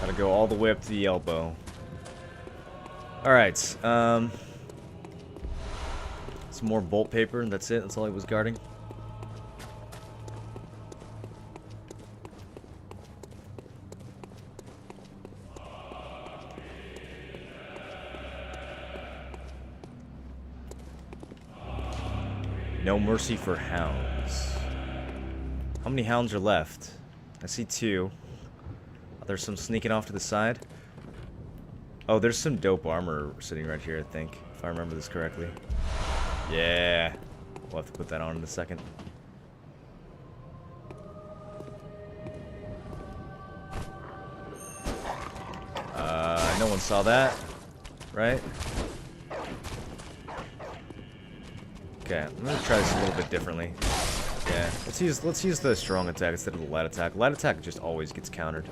Gotta go all the way up to the elbow. Alright, some more bolt paper, and that's it. That's all he was guarding. No mercy for hounds. How many hounds are left? I see 2. There's some sneaking off to the side. Oh, there's some dope armor sitting right here, I think, if I remember this correctly. Yeah. We'll have to put that on in a second. No one saw that, right? Okay, I'm gonna try this a little bit differently. Yeah, let's use the strong attack instead of the light attack. Light attack just always gets countered.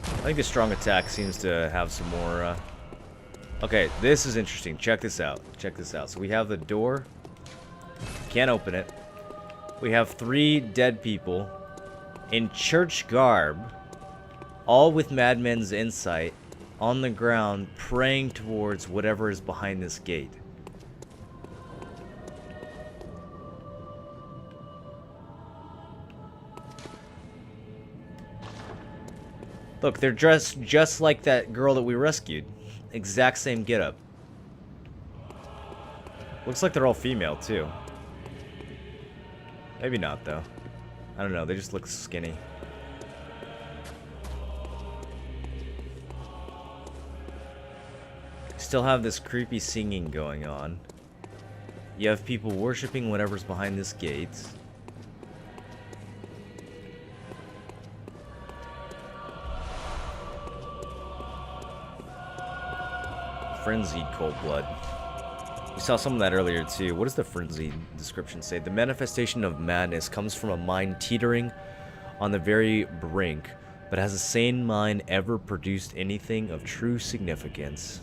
I think the strong attack seems to have some more. Okay, this is interesting. Check this out. Check this out. So we have the door. Can't open it. We have 3 dead people in church garb, all with Madmen's insight, on the ground, praying towards whatever is behind this gate. Look, they're dressed just like that girl that we rescued. Exact same getup. Looks like they're all female, too. Maybe not, though. I don't know, they just look skinny. Still have this creepy singing going on. You have people worshipping whatever's behind this gate. Frenzied cold blood. We saw some of that earlier too. What does the frenzied description say? The manifestation of madness comes from a mind teetering on the very brink, but has a sane mind ever produced anything of true significance?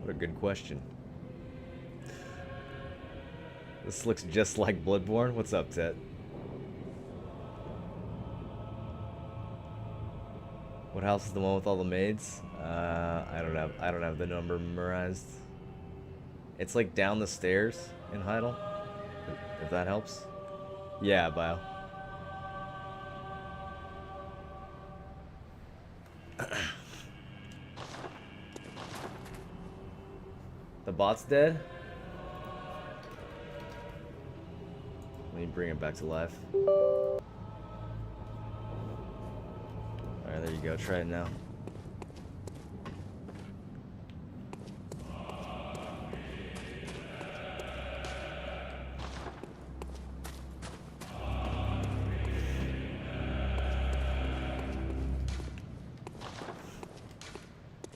What a good question. This looks just like Bloodborne. What's up, Tet? What house is the one with all the maids? I don't have the number memorized. It's like down the stairs in Heidel, if that helps. Yeah, Bio. The bot's dead? Let me bring it back to life. Alright, there you go. Try it now.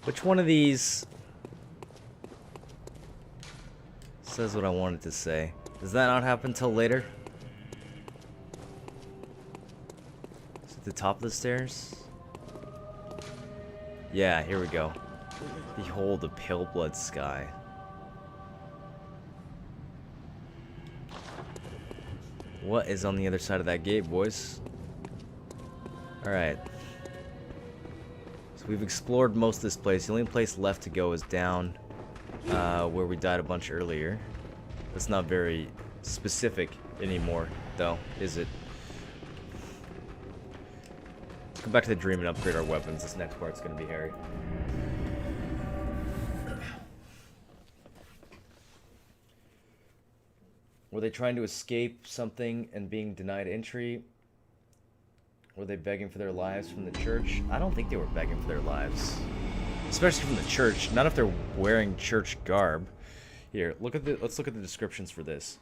Which one of these says what I wanted to say? Does that not happen till later? Is it the top of the stairs? Yeah, here we go. Behold the pale blood sky. What is on the other side of that gate, boys? Alright. We've explored most of this place. The only place left to go is down where we died a bunch earlier. That's not very specific anymore, though, is it? Let's go back to the dream and upgrade our weapons. This next part's going to be hairy. Were they trying to escape something and being denied entry? Were they begging for their lives from the church? I don't think they were begging for their lives. Especially from the church. Not if they're wearing church garb. Here, let's look at the descriptions for this.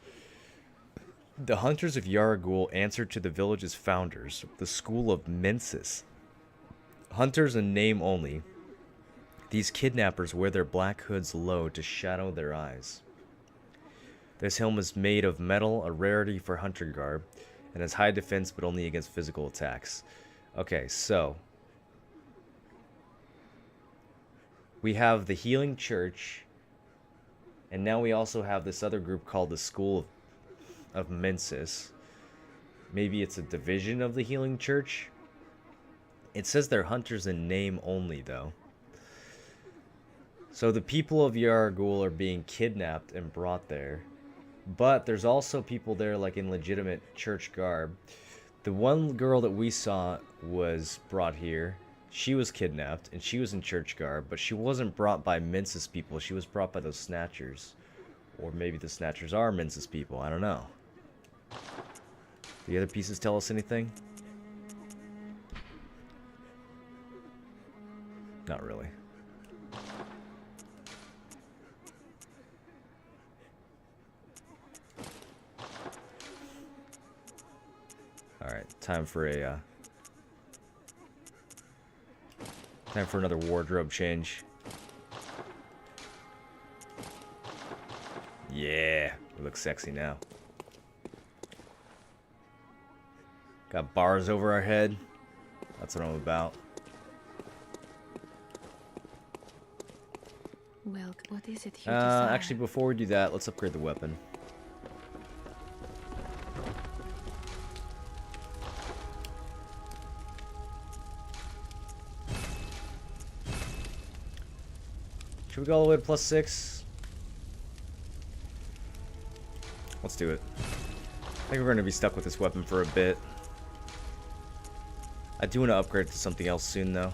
The hunters of Yaragul answered to the village's founders, the school of Mensis. Hunters in name only. These kidnappers wear their black hoods low to shadow their eyes. This helm is made of metal, a rarity for hunter garb, and has high defense but only against physical attacks. Okay, so we have the Healing Church, and now we also have this other group called the School of Mensis. Maybe it's a division of the Healing Church. It says they're hunters in name only, though. So the people of Yargul are being kidnapped and brought there. But there's also people there like in legitimate church garb. The one girl that we saw was brought here. She was kidnapped and she was in church garb, but she wasn't brought by Mince's people. She was brought by those Snatchers. Or maybe the Snatchers are Mince's people. I don't know. The other pieces tell us anything? Not really. Alright, time for another wardrobe change. Yeah, we look sexy now. Got bars over our head. That's what I'm about. Well, what is it you desire? Actually, before we do that, let's upgrade the weapon. Should we go all the way to +6? Let's do it. I think we're going to be stuck with this weapon for a bit. I do want to upgrade to something else soon, though.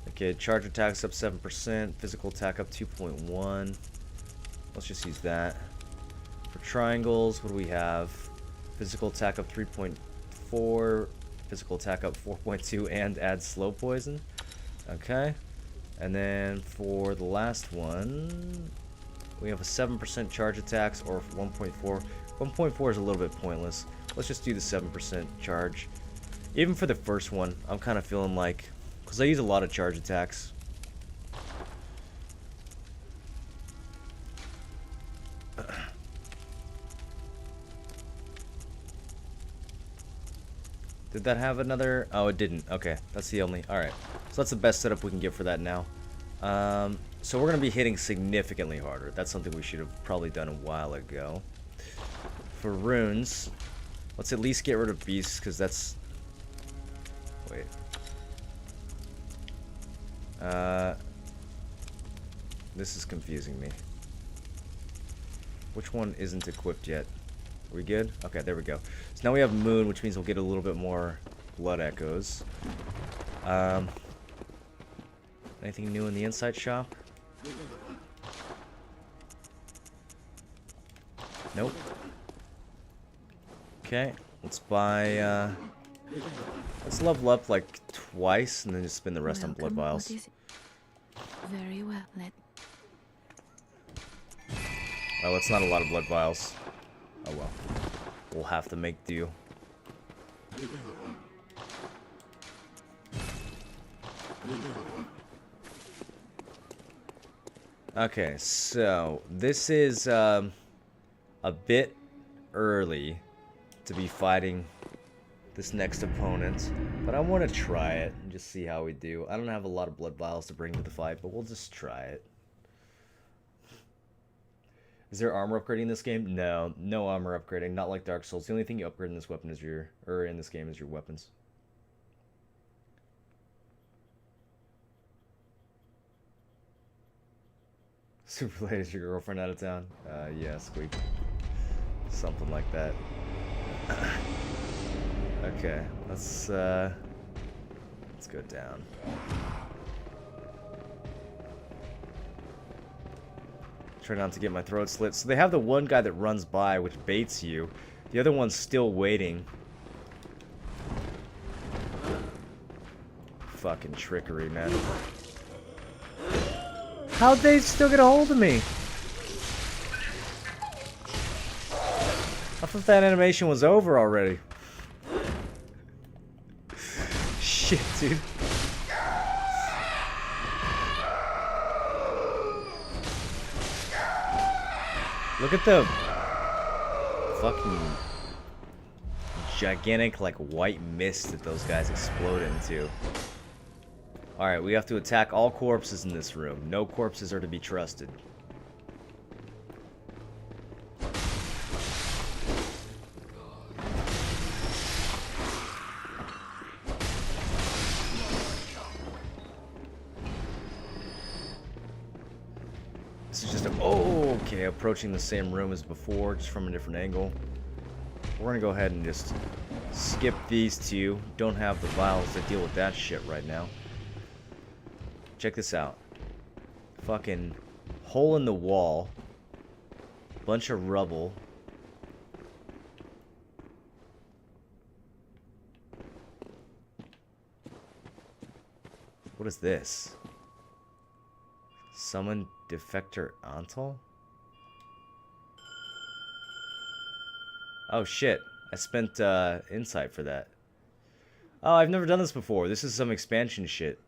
Okay, charge attack's up 7%, physical attack up 2.1. Let's just use that. For triangles, what do we have? Physical attack up 3.4, physical attack up 4.2, and add slow poison. Okay. And then for the last one, we have a 7% charge attacks or 1.4. 1.4 is a little bit pointless. Let's just do the 7% charge. Even for the first one, I'm kind of feeling like, because I use a lot of charge attacks. Did that have another? Oh, it didn't. Okay, that's the only. Alright, so that's the best setup we can get for that now. So we're going to be hitting significantly harder. That's something we should have probably done a while ago. For runes, let's at least get rid of beasts, because that's... Wait. This is confusing me. Which one isn't equipped yet? Are we good? Okay, there we go. So now we have moon, which means we'll get a little bit more blood echoes. Anything new in the inside shop? Nope. Okay, let's buy, let's level up like twice and then just spend the rest on blood vials. Very well, Oh, that's not a lot of blood vials. Oh well. We'll have to make do. Okay, so this is a bit early to be fighting this next opponent, but I want to try it and just see how we do. I don't have a lot of blood vials to bring to the fight, but we'll just try it. Is there armor upgrading in this game? No, no armor upgrading. Not like Dark Souls. The only thing you upgrade in this weapon is in this game is your weapons. Super late, is your girlfriend out of town? Yeah, Squeak. Something like that. Okay, let's go down. Try not to get my throat slit. So they have the one guy that runs by, which baits you. The other one's still waiting. Fucking trickery, man. How'd they still get a hold of me? I thought that animation was over already. Shit, dude. Look at the fucking gigantic, like, white mist that those guys explode into. Alright, we have to attack all corpses in this room. No corpses are to be trusted. This is just a... Oh, okay. Approaching the same room as before, just from a different angle. We're gonna go ahead and just skip these two. Don't have the vials to deal with that shit right now. Check this out. Fucking hole in the wall. Bunch of rubble. What is this? Summon Defector Antal? Oh shit. I spent insight for that. Oh, I've never done this before. This is some expansion shit.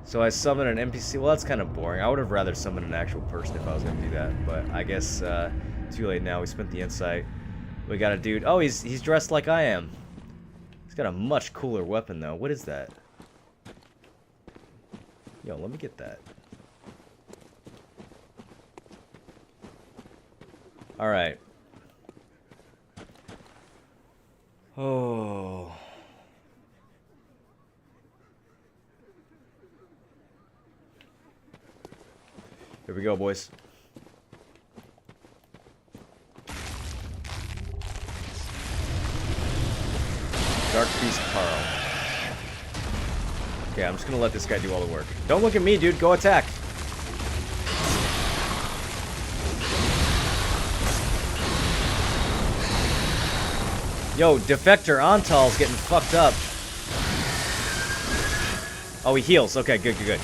So I summon an NPC. Well, that's kind of boring. I would have rather summoned an actual person if I was going to do that. But I guess too late now. We spent the insight. We got a dude. Oh, he's dressed like I am. He's got a much cooler weapon, though. What is that? Yo, let me get that. Alright. Oh. Here we go, boys. Dark Beast Carl. Okay, I'm just gonna let this guy do all the work. Don't look at me, dude. Go attack. Yo, Defector Antal's getting fucked up. Oh, he heals. Okay, good. He heals.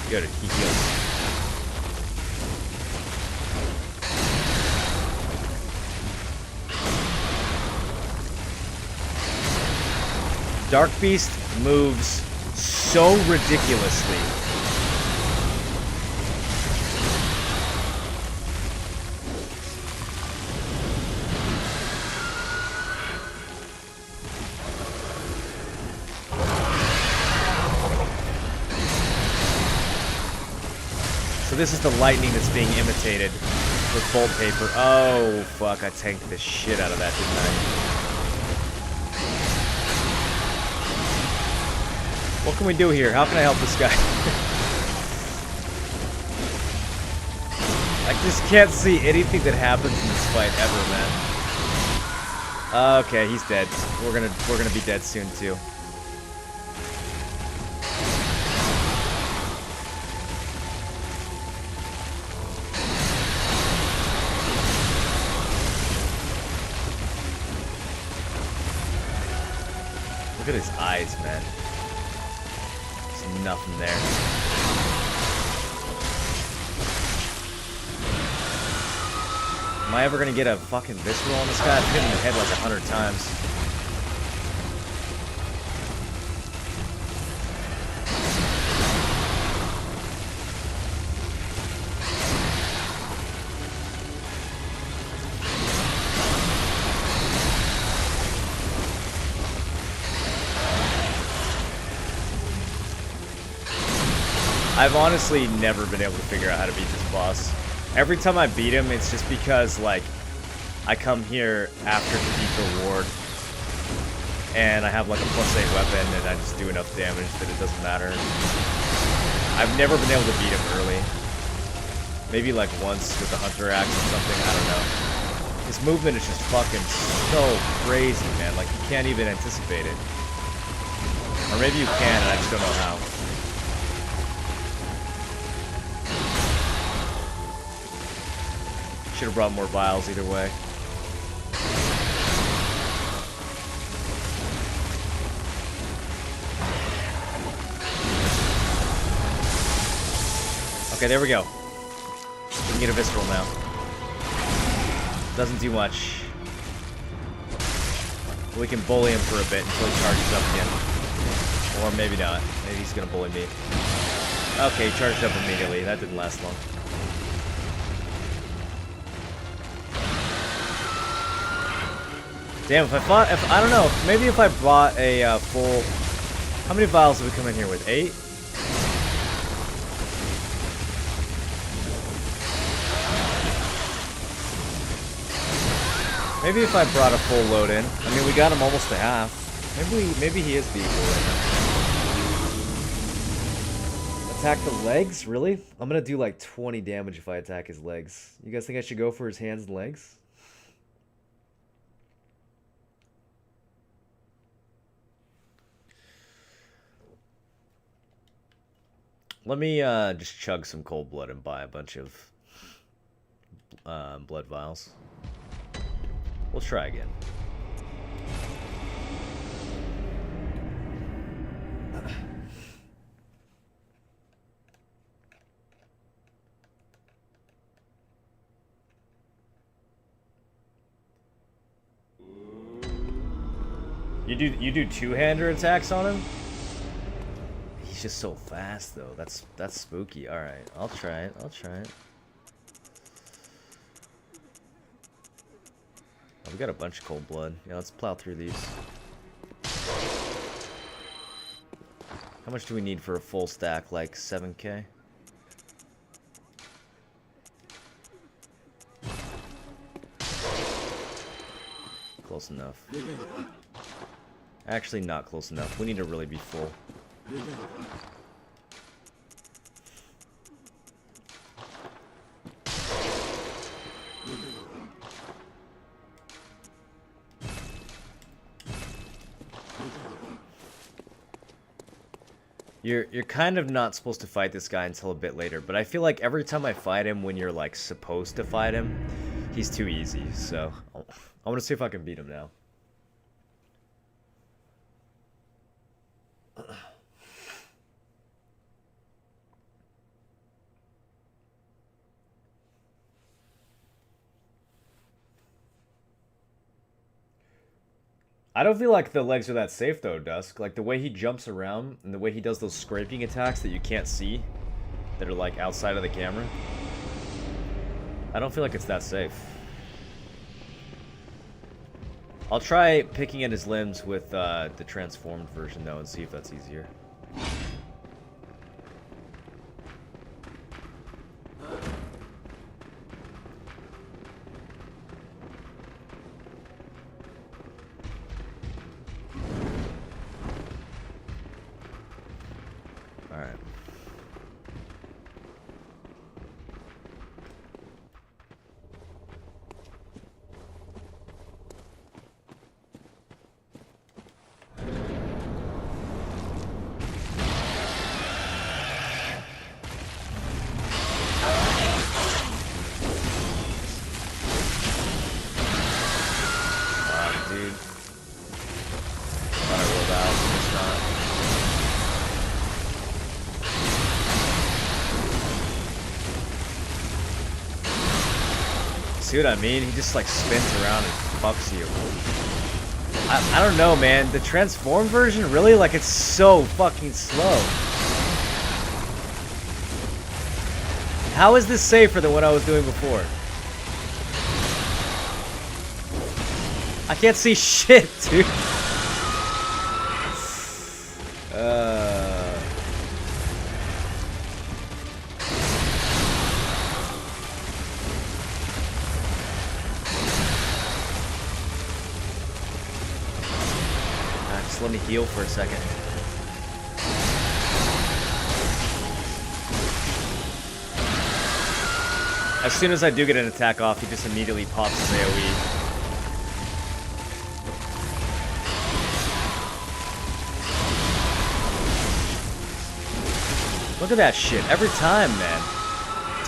Dark Beast moves so ridiculously. So this is the lightning that's being imitated with bolt paper. Oh, fuck. I tanked the shit out of that, didn't I? What can we do here? How can I help this guy? I just can't see anything that happens in this fight ever, man. Okay, he's dead. We're gonna be dead soon too. Look at his eyes, man. Nothing there. Am I ever gonna get a fucking visceral on this guy? I've hit him in the head like 100 times. I've honestly never been able to figure out how to beat this boss. Every time I beat him, it's just because, like, I come here after defeat the reward, and I have, like, a +8 weapon, and I just do enough damage that it doesn't matter. I've never been able to beat him early. Maybe, like, once with the Hunter Axe or something, I don't know. His movement is just fucking so crazy, man. Like, you can't even anticipate it. Or maybe you can, and I just don't know how. Should have brought more vials either way. Okay, there we go. We can get a visceral now. Doesn't do much. We can bully him for a bit until he charges up again. Or maybe not. Maybe he's gonna bully me. Okay, he charged up immediately. That didn't last long. Damn, I don't know, maybe if I bought a full, how many vials did we come in here with? 8? Maybe if I brought a full load in. I mean, we got him almost to half. Maybe he is beatable right now. Attack the legs? Really? I'm gonna do like 20 damage if I attack his legs. You guys think I should go for his hands and legs? Let me just chug some cold blood and buy a bunch of blood vials. We'll try again. You do two-hander attacks on him? He's just so fast though. That's spooky. All right, I'll try it. I'll try it. Oh, we got a bunch of cold blood. Yeah, let's plow through these. How much do we need for a full stack? Like 7K? Close enough. Actually, not close enough. We need to really be full. You're kind of not supposed to fight this guy until a bit later, but I feel like every time I fight him when you're like supposed to fight him, he's too easy. So I want to see if I can beat him now. I don't feel like the legs are that safe though, Dusk. Like the way he jumps around and the way he does those scraping attacks that you can't see, that are like outside of the camera. I don't feel like it's that safe. I'll try picking at his limbs with the transformed version though and see if that's easier. See what I mean? He just like spins around and fucks you. I don't know, man. The transform version, really? Like, it's so fucking slow. How is this safer than what I was doing before? I can't see shit, dude. Just let me heal for a second. As soon as I do get an attack off, he just immediately pops his AoE. Look at that shit. Every time, man.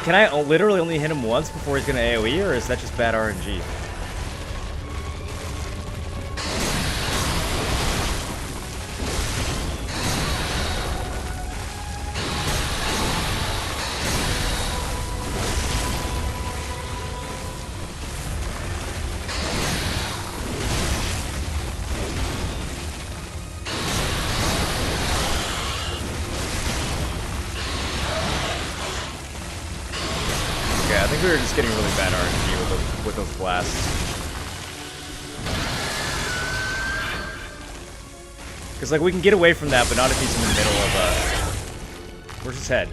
Can I literally only hit him once before he's gonna AoE, or is that just bad RNG? I think we were just getting really bad RNG with those blasts. Because, like, we can get away from that, but not if he's in the middle of, where's his head?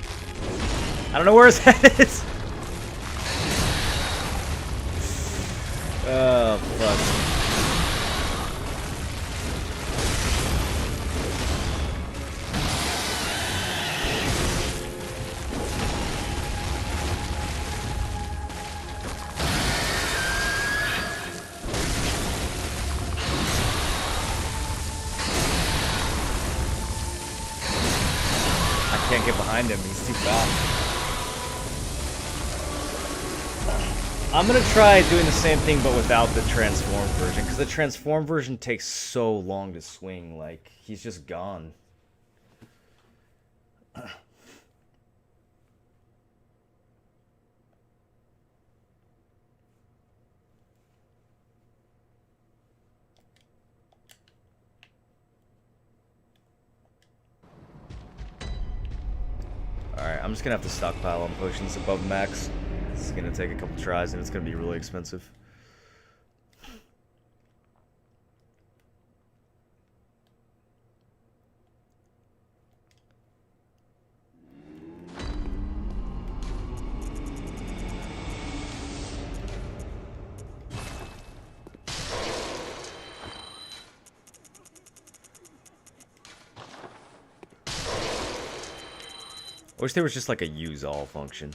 I don't know where his head is! Oh, fuck. I can't get behind him. He's too fast. I'm gonna try doing the same thing but without the transformed version, because the transformed version takes so long to swing, like, he's just gone. Alright, I'm just gonna have to stockpile on potions above max. It's gonna take a couple tries and it's gonna be really expensive. I wish there was just like a use all function.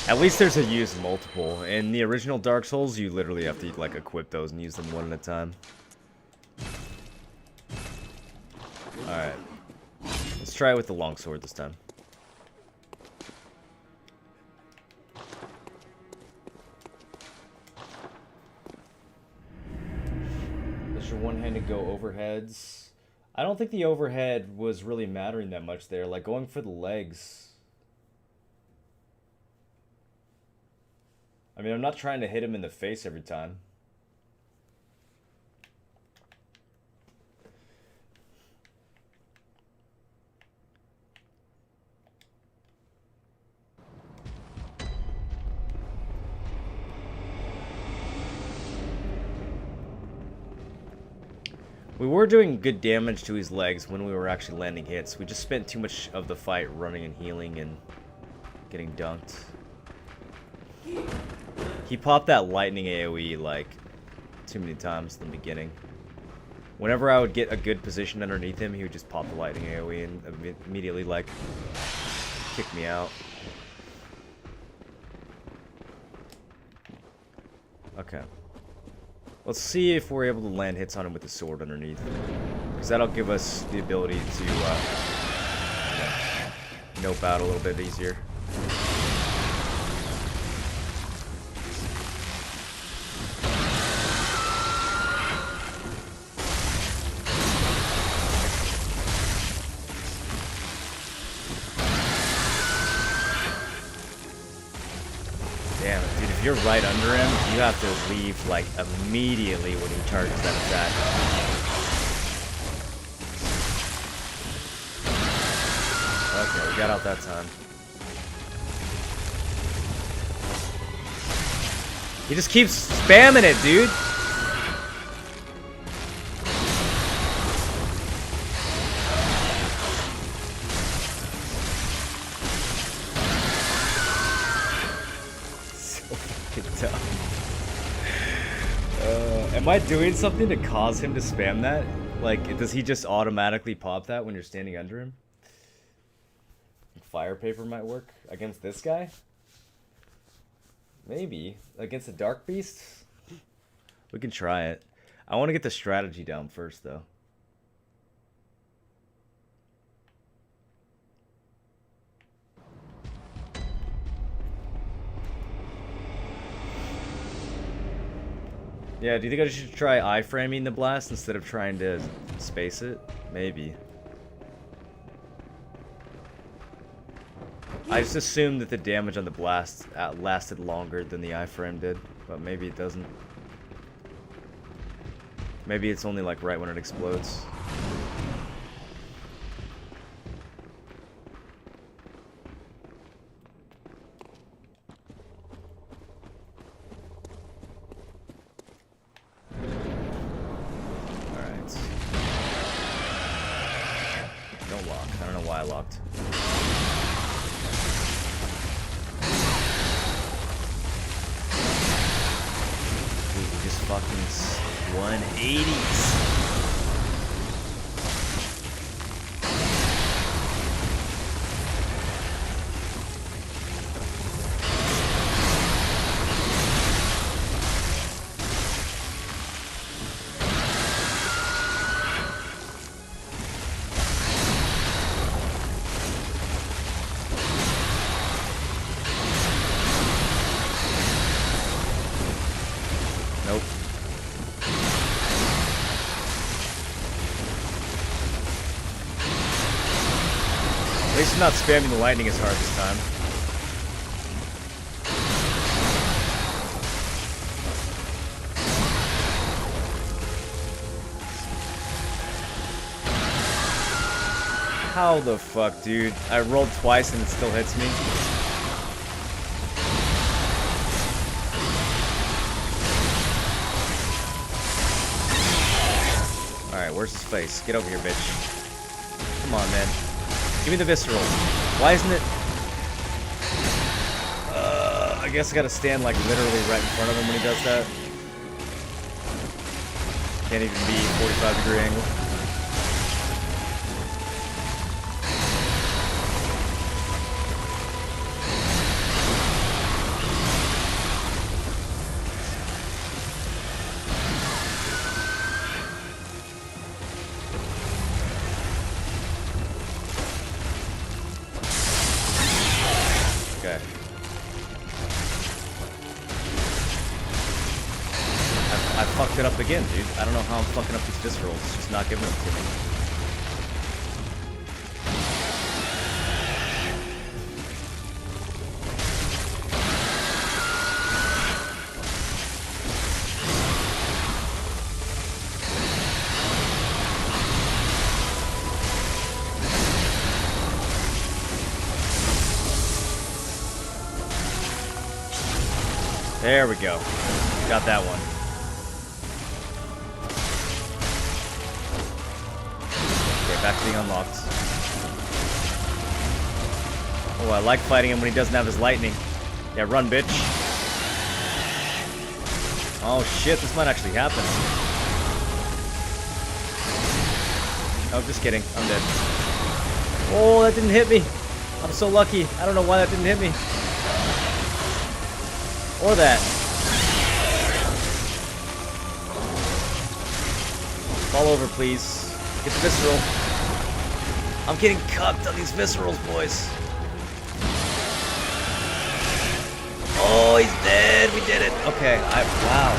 At least there's a use multiple. In the original Dark Souls, you literally have to like equip those and use them one at a time. Alright. Let's try it with the longsword this time. Does your one-handed go overheads? I don't think the overhead was really mattering that much there. Like going for the legs. I mean, I'm not trying to hit him in the face every time. We were doing good damage to his legs when we were actually landing hits. We just spent too much of the fight running and healing and getting dunked. He popped that lightning AoE like too many times in the beginning. Whenever I would get a good position underneath him, he would just pop the lightning AoE and immediately like kick me out. Okay. Let's see if we're able to land hits on him with the sword underneath. Because that'll give us the ability to nope out a little bit easier. Damn it, dude, if you're right under him, you have to leave, like, immediately when he charges that attack. Okay, we got out that time. He just keeps spamming it, dude! Am I doing something to cause him to spam that? Like, does he just automatically pop that when you're standing under him? Fire paper might work against this guy? Maybe. Against the Dark Beast? We can try it. I want to get the strategy down first, though. Yeah, do you think I should try iframing the blast instead of trying to space it? Maybe. I just assumed that the damage on the blast lasted longer than the iframe did, but maybe it doesn't. Maybe it's only like right when it explodes. Don't lock. I don't know why I locked. Dude, we just fucking 180s. least you're not spamming the lightning as hard this time. How the fuck, dude? I rolled twice and it still hits me. Alright, where's his face? Get over here, bitch. Come on, man. Give me the visceral. Why isn't it... I guess I gotta stand like literally right in front of him when he does that. Can't even be 45-degree angle. I fucked it up again, dude. I don't know how I'm fucking up these viscerals. It's just not giving them to me. There we go. Got that one. Okay, back to being unlocked. Oh, I like fighting him when he doesn't have his lightning. Yeah, run, bitch. Oh shit, this might actually happen. Oh, just kidding. I'm dead. Oh, that didn't hit me. I'm so lucky. I don't know why that didn't hit me. Or that. Fall over, please. Get the visceral. I'm getting cucked on these viscerals, boys. Oh, he's dead. We did it. Okay. Wow.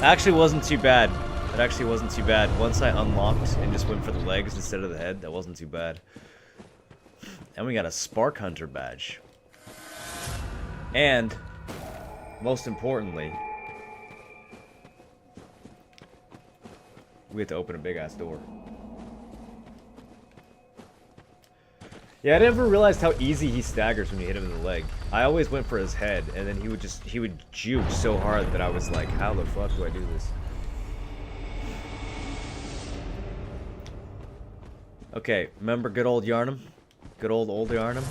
That actually wasn't too bad. That actually wasn't too bad. Once I unlocked and just went for the legs instead of the head, that wasn't too bad. And we got a Spark Hunter badge. And... most importantly, we have to open a big ass door. Yeah, I never realized how easy he staggers when you hit him in the leg. I always went for his head, and then he would juke so hard that I was like, how the fuck do I do this? Okay, remember good old Yharnam? Good old Yharnam?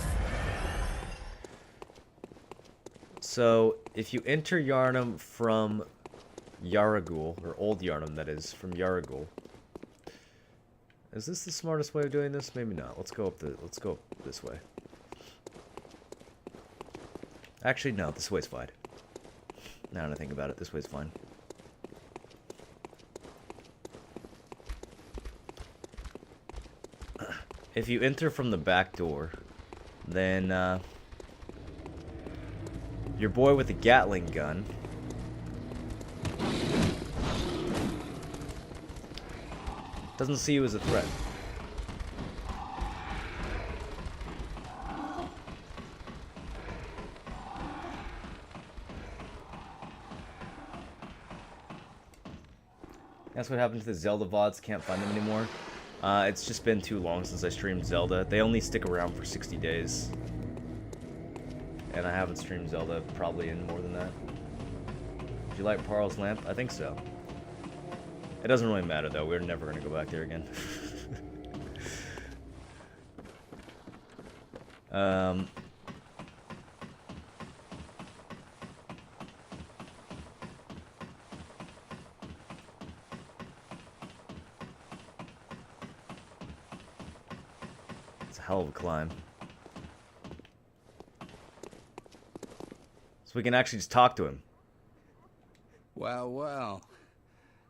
So, if you enter Yharnam from Yaragul, or Old Yharnam, that is, from Yaragul. Is this the smartest way of doing this? Maybe not. Let's go up this way. Actually, no, this way's fine. Now that I think about it, this way's fine. If you enter from the back door, then, your boy with the Gatling gun doesn't see you as a threat. That's what happened to the Zelda VODs. Can't find them anymore. It's just been too long since I streamed Zelda. They only stick around for 60 days. And I haven't streamed Zelda probably in more than that. Did you like Parl's lamp? I think so. It doesn't really matter though, we're never going to go back there again. It's a hell of a climb. So we can actually just talk to him. Well, well.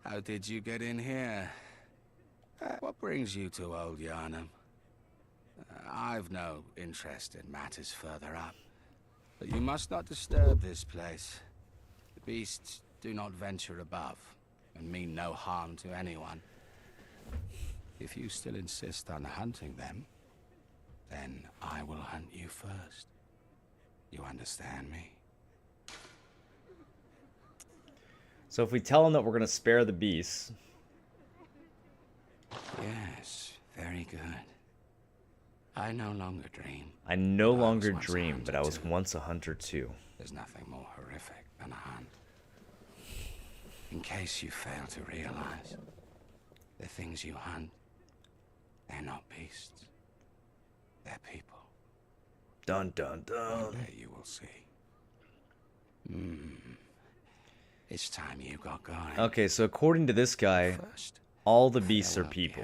How did you get in here? What brings you to Old Yharnam? I've no interest in matters further up. But you must not disturb this place. The beasts do not venture above, and mean no harm to anyone. If you still insist on hunting them, then I will hunt you first. You understand me? So if we tell him that we're going to spare the beasts... Yes, very good. I no longer dream. I no longer dream, but I was once a hunter too. There's nothing more horrific than a hunt. In case you fail to realize, the things you hunt, they're not beasts. They're people. Dun dun dun. One day you will see. It's time you got going. Okay, so according to this guy, all the beasts are people.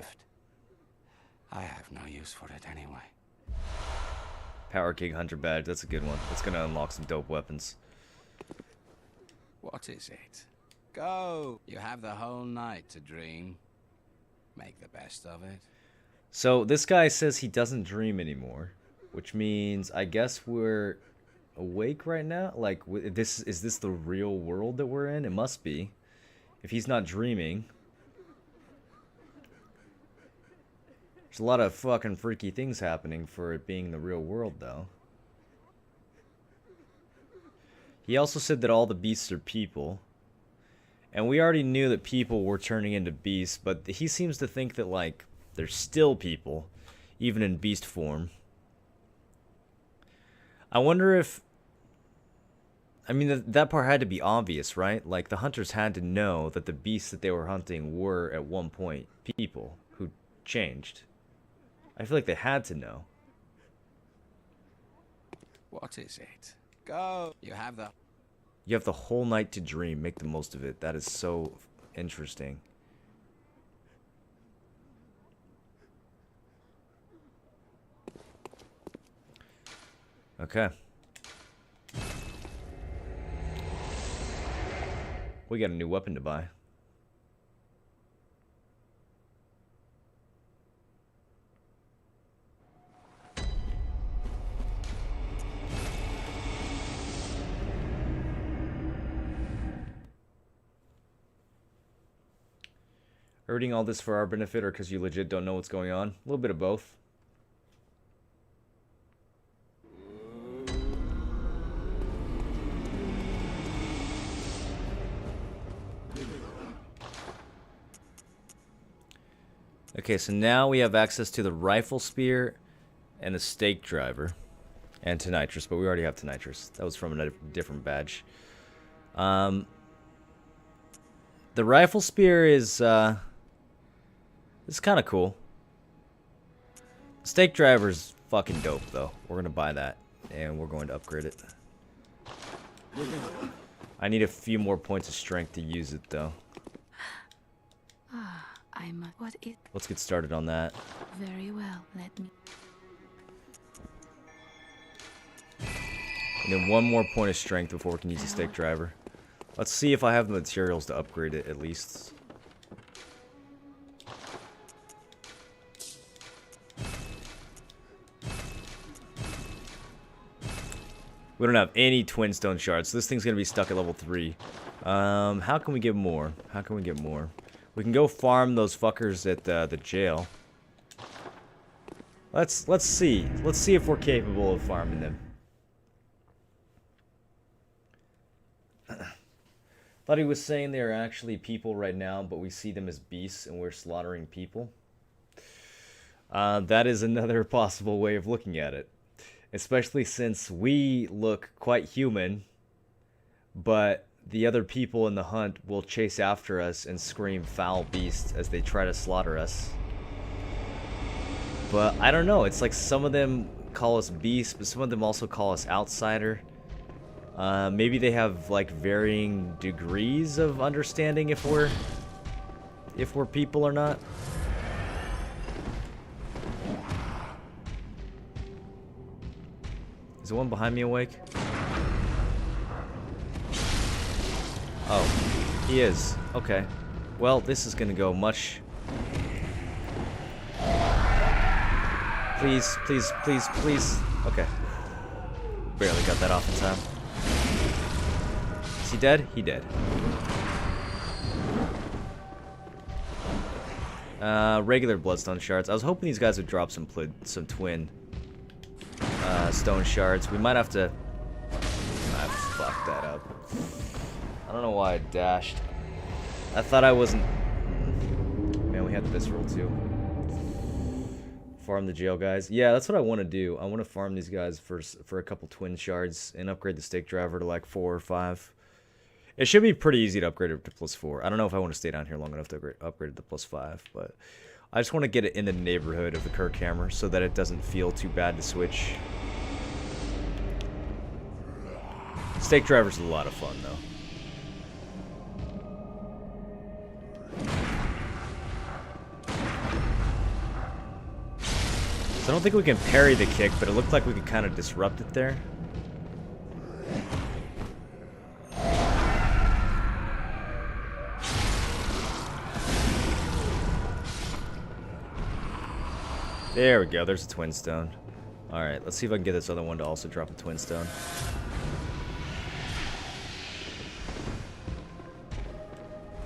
I have no use for it anyway. Power King Hunter badge, that's a good one. That's gonna unlock some dope weapons. What is it? Go! You have the whole night to dream. Make the best of it. So this guy says he doesn't dream anymore, which means I guess we're awake right now. Like, is this the real world that we're in? It must be. If he's not dreaming. There's a lot of fucking freaky things happening for it being the real world, though. He also said that all the beasts are people. And we already knew that people were turning into beasts, but he seems to think that, like, they're still people, even in beast form. I wonder if... I mean, that part had to be obvious, right? Like, the hunters had to know that the beasts that they were hunting were, at one point, people who changed. I feel like they had to know. What is it? Go! You have the... You have the whole night to dream. Make the most of it. That is so interesting. Okay. We got a new weapon to buy. Are you reading all this for our benefit or because you legit don't know what's going on? A little bit of both. Okay, so now we have access to the rifle spear and the stake driver. And to nitrous, but we already have to nitrous. That was from a different badge. The rifle spear is... It's kind of cool. Stake driver's fucking dope, though. We're going to buy that, and we're going to upgrade it. I need a few more points of strength to use it, though. What is... Let's get started on that. Very well, let me... And then one more point of strength before we can use the stake driver. Let's see if I have the materials to upgrade it, at least. We don't have any twin stone shards, so this thing's gonna be stuck at level 3. How can we get more? How can we get more? We can go farm those fuckers at the jail. Let's see. Let's see if we're capable of farming them. Thought he was saying they are actually people right now, but we see them as beasts and we're slaughtering people. That is another possible way of looking at it. Especially since we look quite human, but the other people in the hunt will chase after us and scream foul beast as they try to slaughter us. But I don't know, it's like some of them call us beast, but some of them also call us outsider. Maybe they have like varying degrees of understanding if we're people or not. Is the one behind me awake? Oh, he is. Okay. Well, this is gonna go much... Please, please, please, please. Okay. Barely got that off in time. Is he dead? He dead. Regular bloodstone shards. I was hoping these guys would drop some twin. stone shards. We might have to... I fucked that up. I don't know why I dashed. I thought I wasn't... Man, we had the visceral too. Farm the jail guys. Yeah, that's what I want to do. I want to farm these guys for a couple twin shards and upgrade the stake driver to like 4 or 5. It should be pretty easy to upgrade it to +4. I don't know if I want to stay down here long enough to upgrade it to +5, but I just want to get it in the neighborhood of the Kirk hammer so that it doesn't feel too bad to switch. Stake driver's a lot of fun though. I don't think we can parry the kick, but it looked like we could kind of disrupt it there. There we go, there's a twin stone. Alright, let's see if I can get this other one to also drop a twin stone.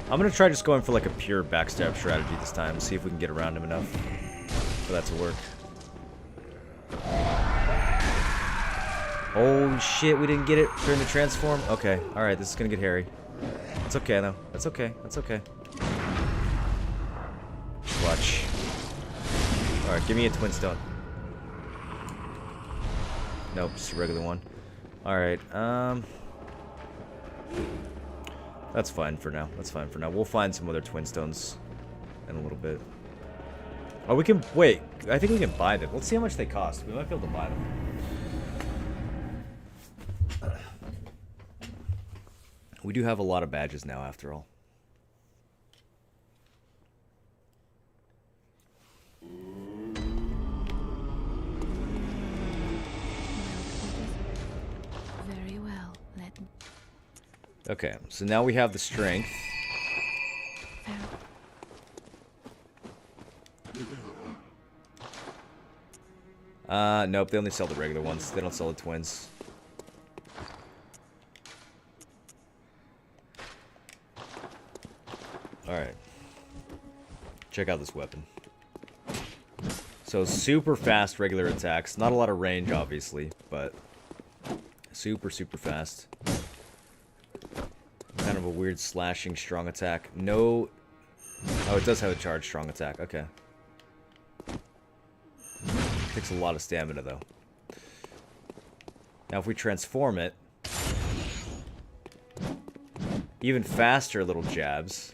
I'm gonna try just going for like a pure backstab strategy this time, see if we can get around him enough for that to work. Oh shit, we didn't get it during the transform? Okay, alright, this is gonna get hairy. It's okay though. That's okay. That's okay. Watch. Alright, give me a twin stone. Nope, just a regular one. Alright, that's fine for now. That's fine for now. We'll find some other twin stones in a little bit. Oh, we can... Wait, I think we can buy them. Let's see how much they cost. We might be able to buy them. We do have a lot of badges now, after all. Very well. Let me... Okay, so now we have the strength. Nope, they only sell the regular ones. They don't sell the twins. Alright. Check out this weapon. So, super fast regular attacks. Not a lot of range, obviously, but super, super fast. Kind of a weird slashing strong attack. No... Oh, it does have a charged strong attack. Okay. Takes a lot of stamina, though. Now, if we transform it... Even faster little jabs.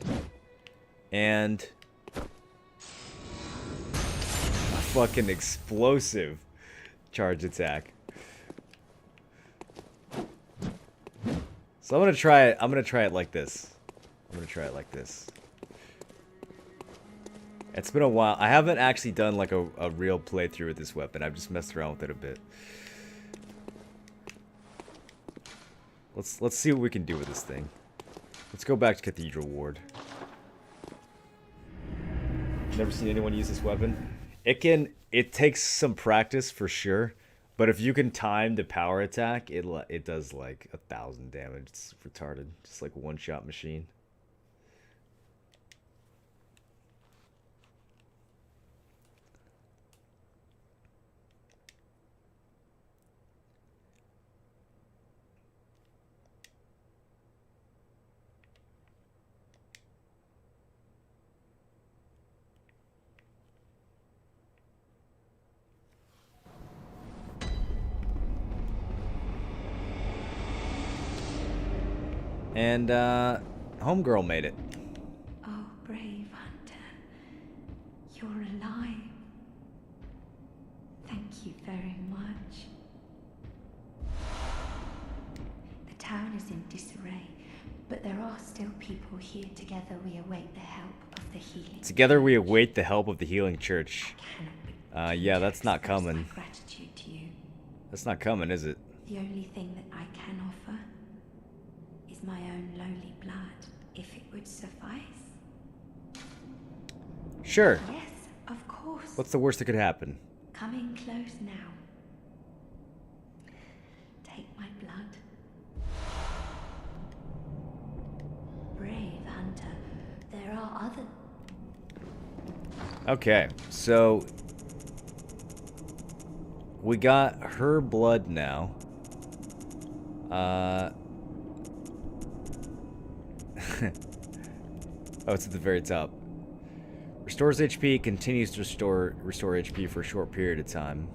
And... a fucking explosive charge attack. So I'm gonna try it. I'm gonna try it like this. It's been a while. I haven't actually done like a real playthrough with this weapon. I've just messed around with it a bit. Let's see what we can do with this thing. Let's go back to Cathedral Ward. Never seen anyone use this weapon. It takes some practice for sure, but if you can time the power attack, it does like 1,000 damage. It's retarded. Just like a one-shot machine. And, Homegirl made it. Oh, brave hunter. You're alive. Thank you very much. The town is in disarray, but there are still people here. Together we await the help of the healing. Together we await the help of the healing church. Yeah, that's not coming. My gratitude to you. That's not coming, is it? The only thing that I can offer is my own lowly blood, if it would suffice. Sure. Yes, of course. What's the worst that could happen? Coming close now. Take my blood. Brave hunter, there are other... Okay, so... we got her blood now. Oh, it's at the very top. Restores HP, continues to restore HP for a short period of time.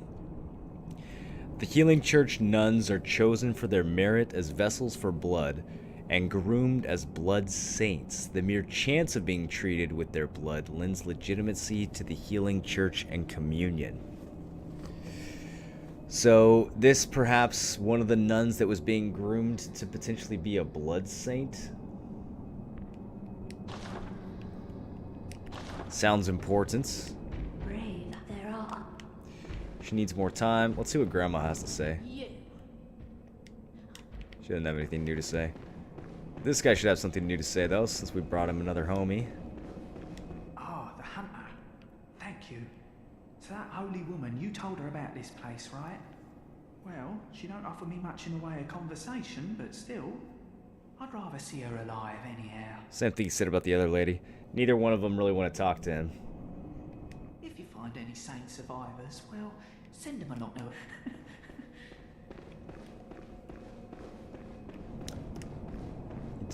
The Healing Church nuns are chosen for their merit as vessels for blood and groomed as blood saints. The mere chance of being treated with their blood lends legitimacy to the Healing Church and communion. So, this perhaps one of the nuns that was being groomed to potentially be a blood saint? Sounds important. Brave there are. She needs more time. Let's see what Grandma has to say. Yeah. She doesn't have anything new to say. This guy should have something new to say, though, since we brought him another homie. Ah, the hunter. Thank you. So that holy woman, you told her about this place, right? Well, she don't offer me much in the way of conversation, but still, I'd rather see her alive anyhow. Same thing he said about the other lady. Neither one of them really want to talk to him. If you find any saint survivors, well, send them a note.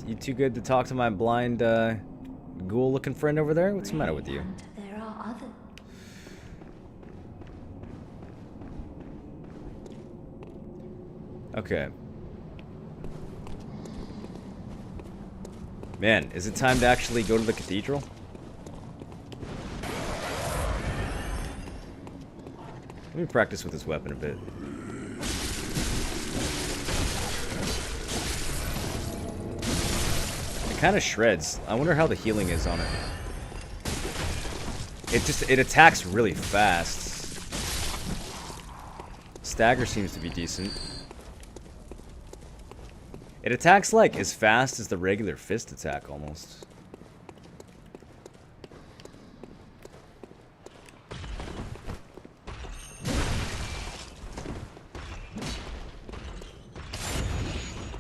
You too good to talk to my blind, ghoul-looking friend over there? What's the matter with you? There are others. Okay. Man, is it time to actually go to the cathedral? Let me practice with this weapon a bit. It kind of shreds. I wonder how the healing is on it. It attacks really fast. Stagger seems to be decent. It attacks like as fast as the regular fist attack almost.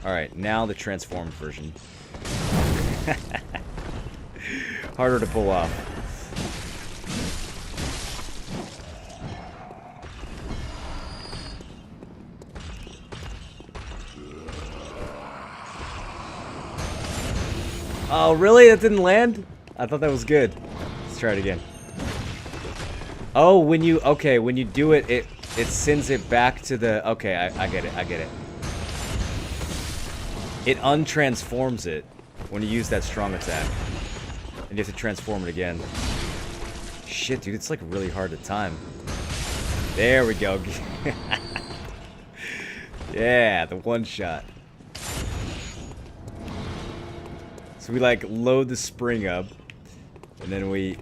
Alright, now the transformed version. Harder to pull off. Oh, really? That didn't land? I thought that was good. Let's try it again. Oh, when you do it, it sends it back to the... Okay, I get it, I get it. It untransforms it when you use that strong attack. And you have to transform it again. Shit, dude, it's like really hard to time. There we go. Yeah, the one shot. So we like load the spring up, and then we...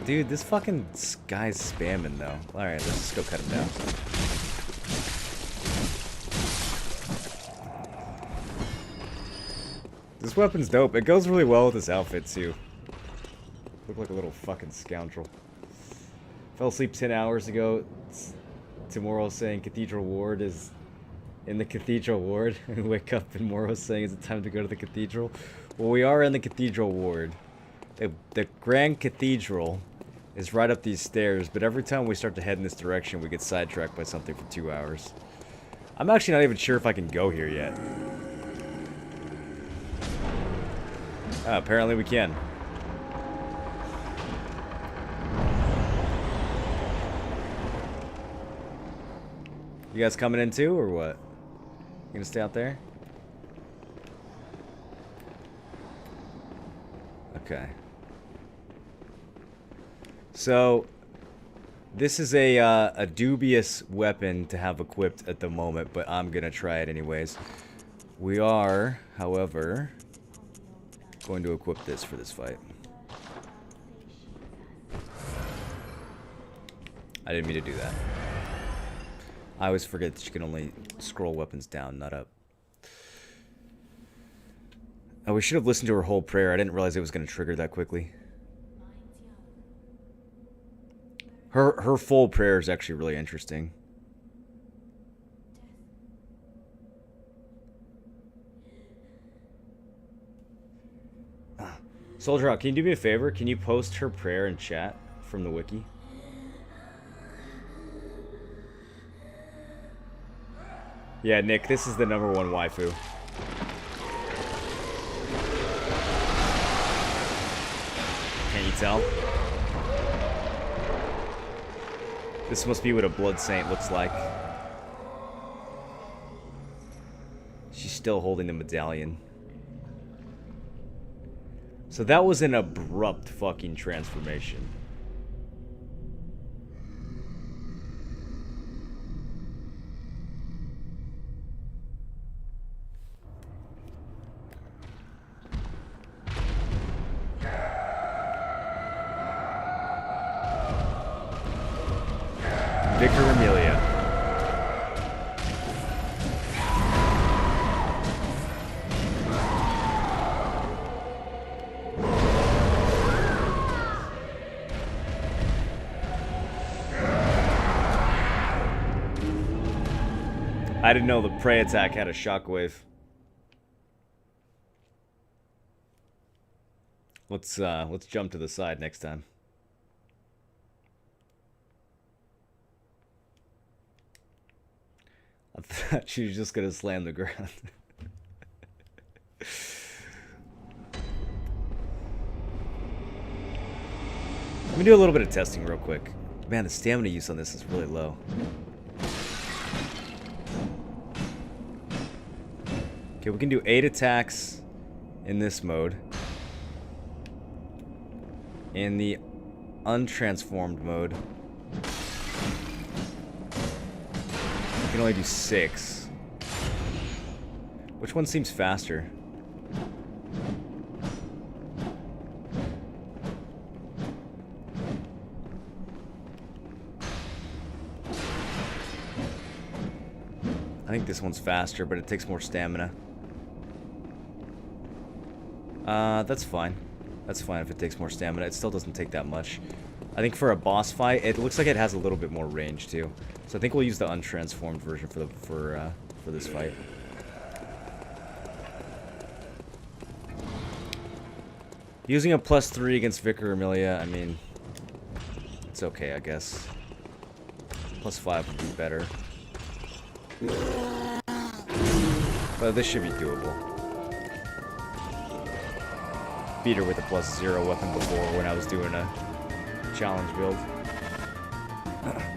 Dude, this fucking guy's spamming though. Alright, let's just go cut him down. This weapon's dope. It goes really well with this outfit too. Look like a little fucking scoundrel. Fell asleep 10 hours ago. Tomorrow saying Cathedral Ward is in the Cathedral Ward. And wake up and Moro saying it's time to go to the Cathedral. Well, we are in the Cathedral Ward. The Grand Cathedral is right up these stairs, but every time we start to head in this direction, we get sidetracked by something for 2 hours. I'm actually not even sure if I can go here yet. Apparently we can. You guys coming in too, or what? You gonna stay out there? Okay. So, this is a dubious weapon to have equipped at the moment, but I'm gonna try it anyways. We are, however, going to equip this for this fight. I didn't mean to do that. I always forget that you can only scroll weapons down, not up. Oh, we should have listened to her whole prayer. I didn't realize it was going to trigger that quickly. Her full prayer is actually really interesting. Soldier Hawk, can you do me a favor? Can you post her prayer in chat from the wiki? Yeah, Nick, this is the #1 waifu. Can't you tell? This must be what a blood saint looks like. She's still holding the medallion. So that was an abrupt fucking transformation. Vicar Amelia. I didn't know the prey attack had a shockwave. Let's jump to the side next time. I thought she was just gonna slam the ground. Let me do a little bit of testing real quick. Man, the stamina use on this is really low. Okay, we can do 8 attacks in this mode. In the untransformed mode, we can only do 6. Which one seems faster? I think this one's faster, but it takes more stamina. That's fine. That's fine if it takes more stamina. It still doesn't take that much. I think for a boss fight, it looks like it has a little bit more range too. So I think we'll use the untransformed version for this fight. Using a +3 against Vicar Amelia, I mean, it's okay, I guess. +5 would be better. But this should be doable. Beat her with a +0 weapon before when I was doing a challenge build.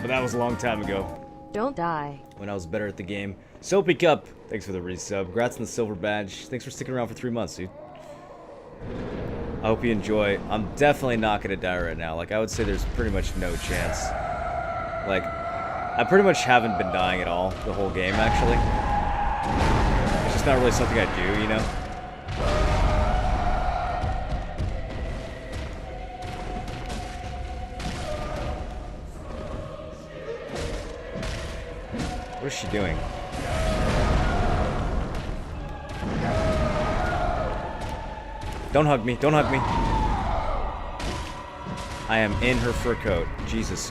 But that was a long time ago. Don't die. When I was better at the game. Soapy Cup, thanks for the resub. Congrats on the silver badge. Thanks for sticking around for 3 months, dude. I hope you enjoy. I'm definitely not gonna die right now. Like, I would say there's pretty much no chance. Like, I pretty much haven't been dying at all the whole game, actually. It's just not really something I do, you know? What is she doing? Don't hug me. Don't hug me. I am in her fur coat. Jesus.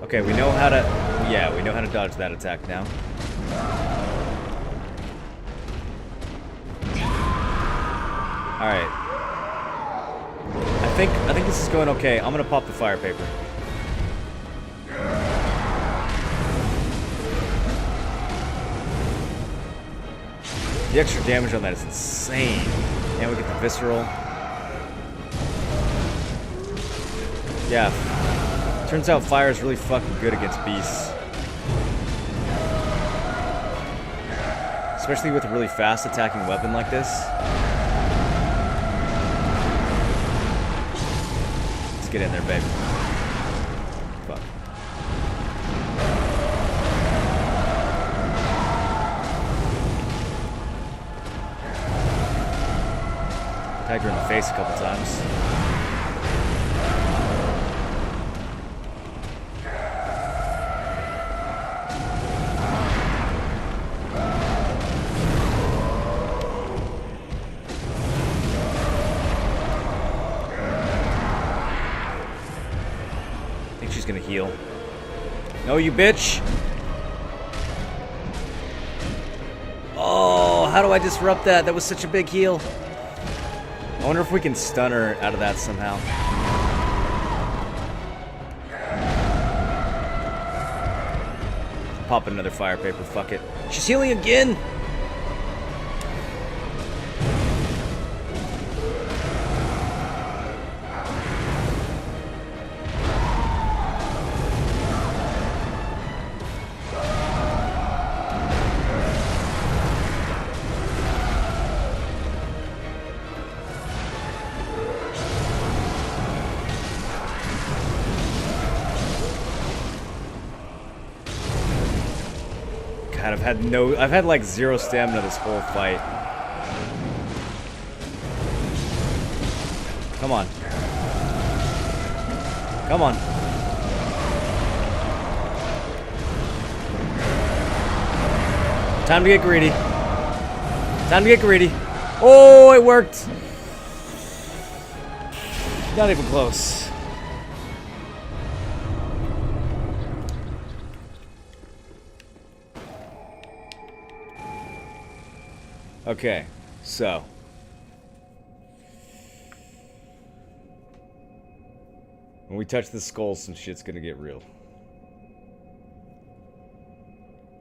Okay, we know how to... Yeah, we know how to dodge that attack now. Alright. I think this is going okay. I'm gonna pop the fire paper. The extra damage on that is insane. And we get the visceral. Yeah. Turns out fire is really fucking good against beasts. Especially with a really fast attacking weapon like this. Let's get in there, babe. Fuck. Tagged her in the face a couple times. Gonna heal. No, you bitch! Oh, how do I disrupt that? That was such a big heal. I wonder if we can stun her out of that somehow. pop another fire paper, fuck it. She's healing again! God, I've had like 0 stamina this whole fight. Come on. Come on. Time to get greedy. Time to get greedy. Oh, it worked. Not even close. Okay, so when we touch the skull, some shit's gonna get real.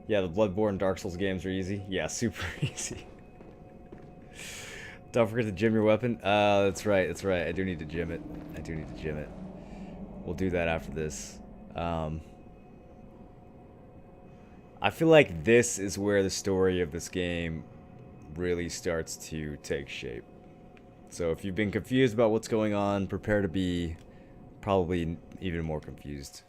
Yeah, the Bloodborne Dark Souls games are easy. Yeah, super easy. Don't forget to gym your weapon. That's right, that's right. I do need to gym it. I do need to gym it. We'll do that after this. I feel like this is where the story of this game really starts to take shape. So if you've been confused about what's going on, prepare to be probably even more confused.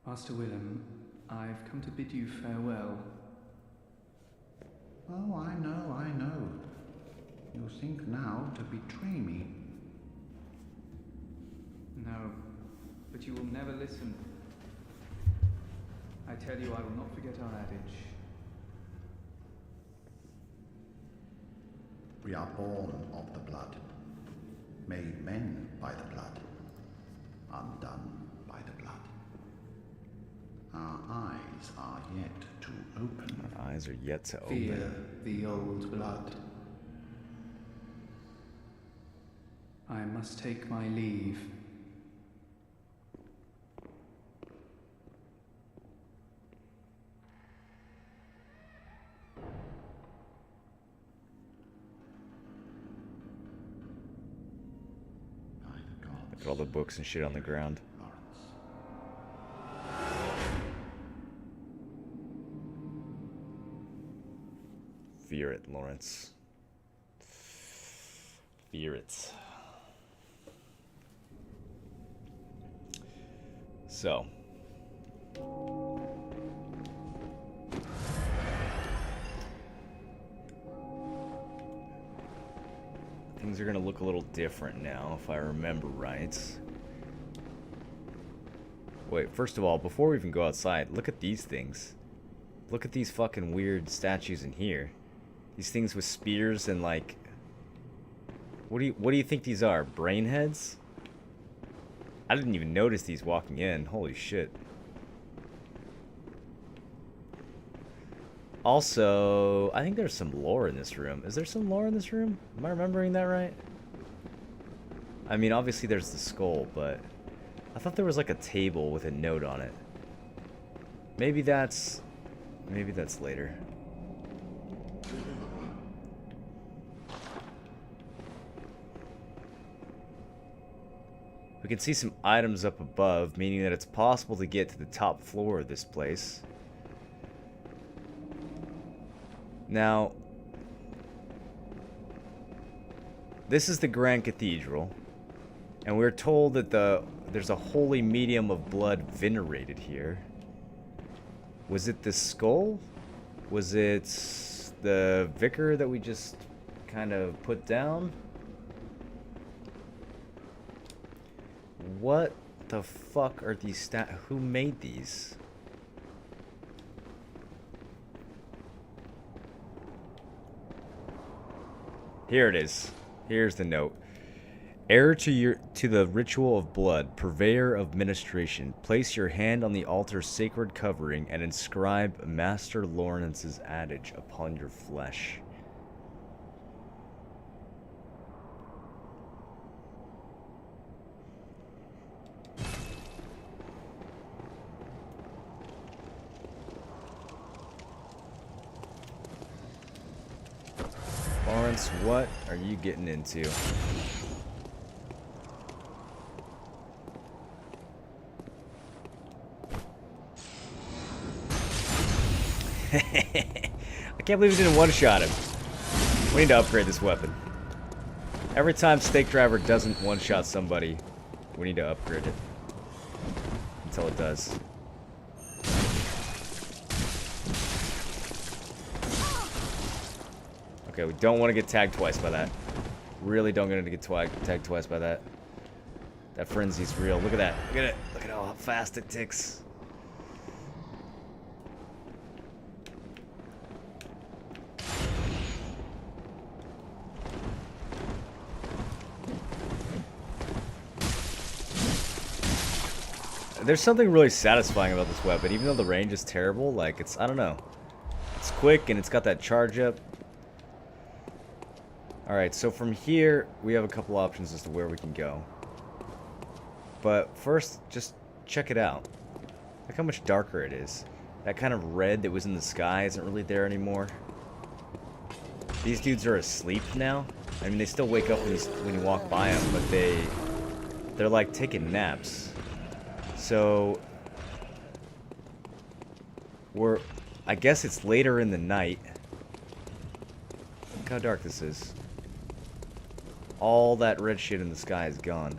Master Willem, I've come to bid you farewell. Oh, I know. You think now to betray me. No, but you will never listen. I tell you, I will not forget our adage. We are born of the blood, made men by the blood, undone by the blood. Our eyes are yet to open. Our eyes are yet to open. Fear the old blood. I must take my leave. Look at all the books and shit on the ground. Fear it, Lawrence. Fear it. So. Things are going to look a little different now, if I remember right. Wait, first of all, before we even go outside, look at these things. Look at these fucking weird statues in here. These things with spears and like... What do you think these are? Brain heads? I didn't even notice these walking in. Holy shit. Also, I think there's some lore in this room. Is there some lore in this room? Am I remembering that right? I mean, obviously there's the skull, but I thought there was like a table with a note on it. Maybe that's later. We can see some items up above, meaning that it's possible to get to the top floor of this place. Now, this is the Grand Cathedral, and we're told that there's a holy medium of blood venerated here. Was it the skull? Was it the vicar that we just kind of put down? What the fuck are these who made these? Here it is. Here's the note. Heir to the ritual of blood, purveyor of ministration, place your hand on the altar's sacred covering and inscribe Master Lawrence's adage upon your flesh. Lawrence, what are you getting into? I can't believe he didn't one-shot him. We need to upgrade this weapon. Every time Stake Driver doesn't one-shot somebody, we need to upgrade it. Until it does. Okay, we don't want to get tagged twice by that. Really don't want to get tagged twice by that. That frenzy's real. Look at that. Look at it. Look at how fast it ticks. There's something really satisfying about this weapon, even though the range is terrible. Like, it's, I don't know. It's quick and it's got that charge up. Alright, so from here, we have a couple options as to where we can go. But first, just check it out. Look how much darker it is. That kind of red that was in the sky isn't really there anymore. These dudes are asleep now. I mean, they still wake up when you walk by them, but they're like taking naps. So, I guess it's later in the night. Look how dark this is. All that red shit in the sky is gone.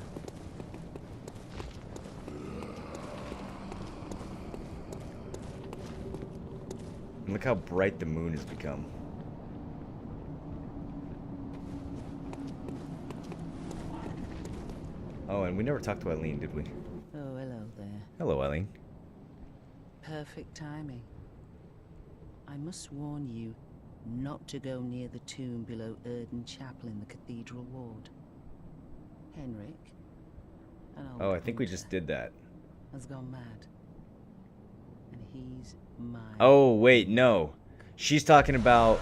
And look how bright the moon has become. Oh, and we never talked to Eileen, did we? Oh, hello there. Hello, Eileen. Perfect timing. I must warn you not to go near the tomb below Erden Chapel in the Cathedral Ward. Henrik, an old Oh, I think we just did that. has gone mad. And he's mine. Oh, wait, no. She's talking about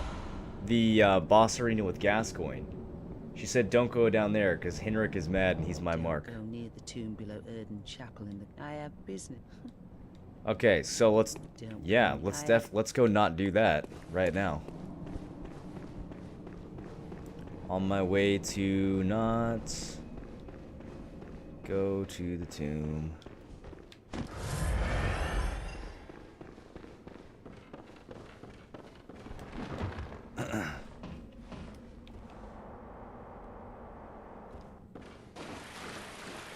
the boss arena with Gascoigne. She said don't go down there because Henrik is mad and he's my mark. Go near the tomb below Erden Chapel in the... I have business. Okay, so let's let's go not do that right now. On my way to not go to the tomb.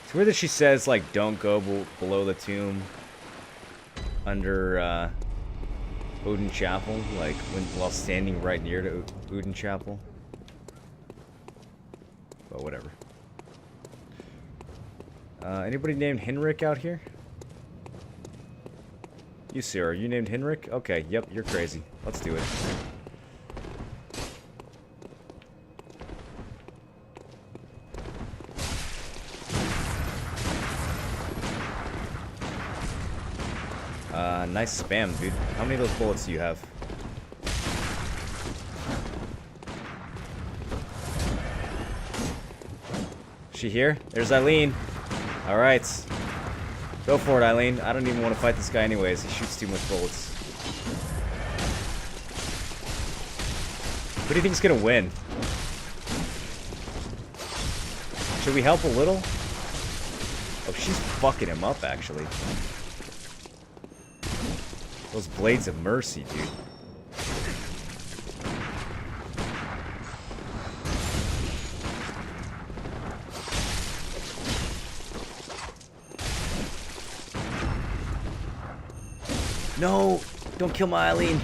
It's weird that she says, like, don't go below the tomb under Odin Chapel, like, while standing right near to Odin Chapel. But whatever. Anybody named Henrik out here? You, sir, are you named Henrik? Okay, yep, you're crazy. Let's do it. Nice spam, dude. How many of those bullets do you have? Is she here? There's Eileen. Alright. Go for it, Eileen. I don't even want to fight this guy anyways. He shoots too much bullets. Who do you think's gonna win? Should we help a little? Oh, she's fucking him up, actually. Those Blades of Mercy, dude. No! Don't kill my Eileen!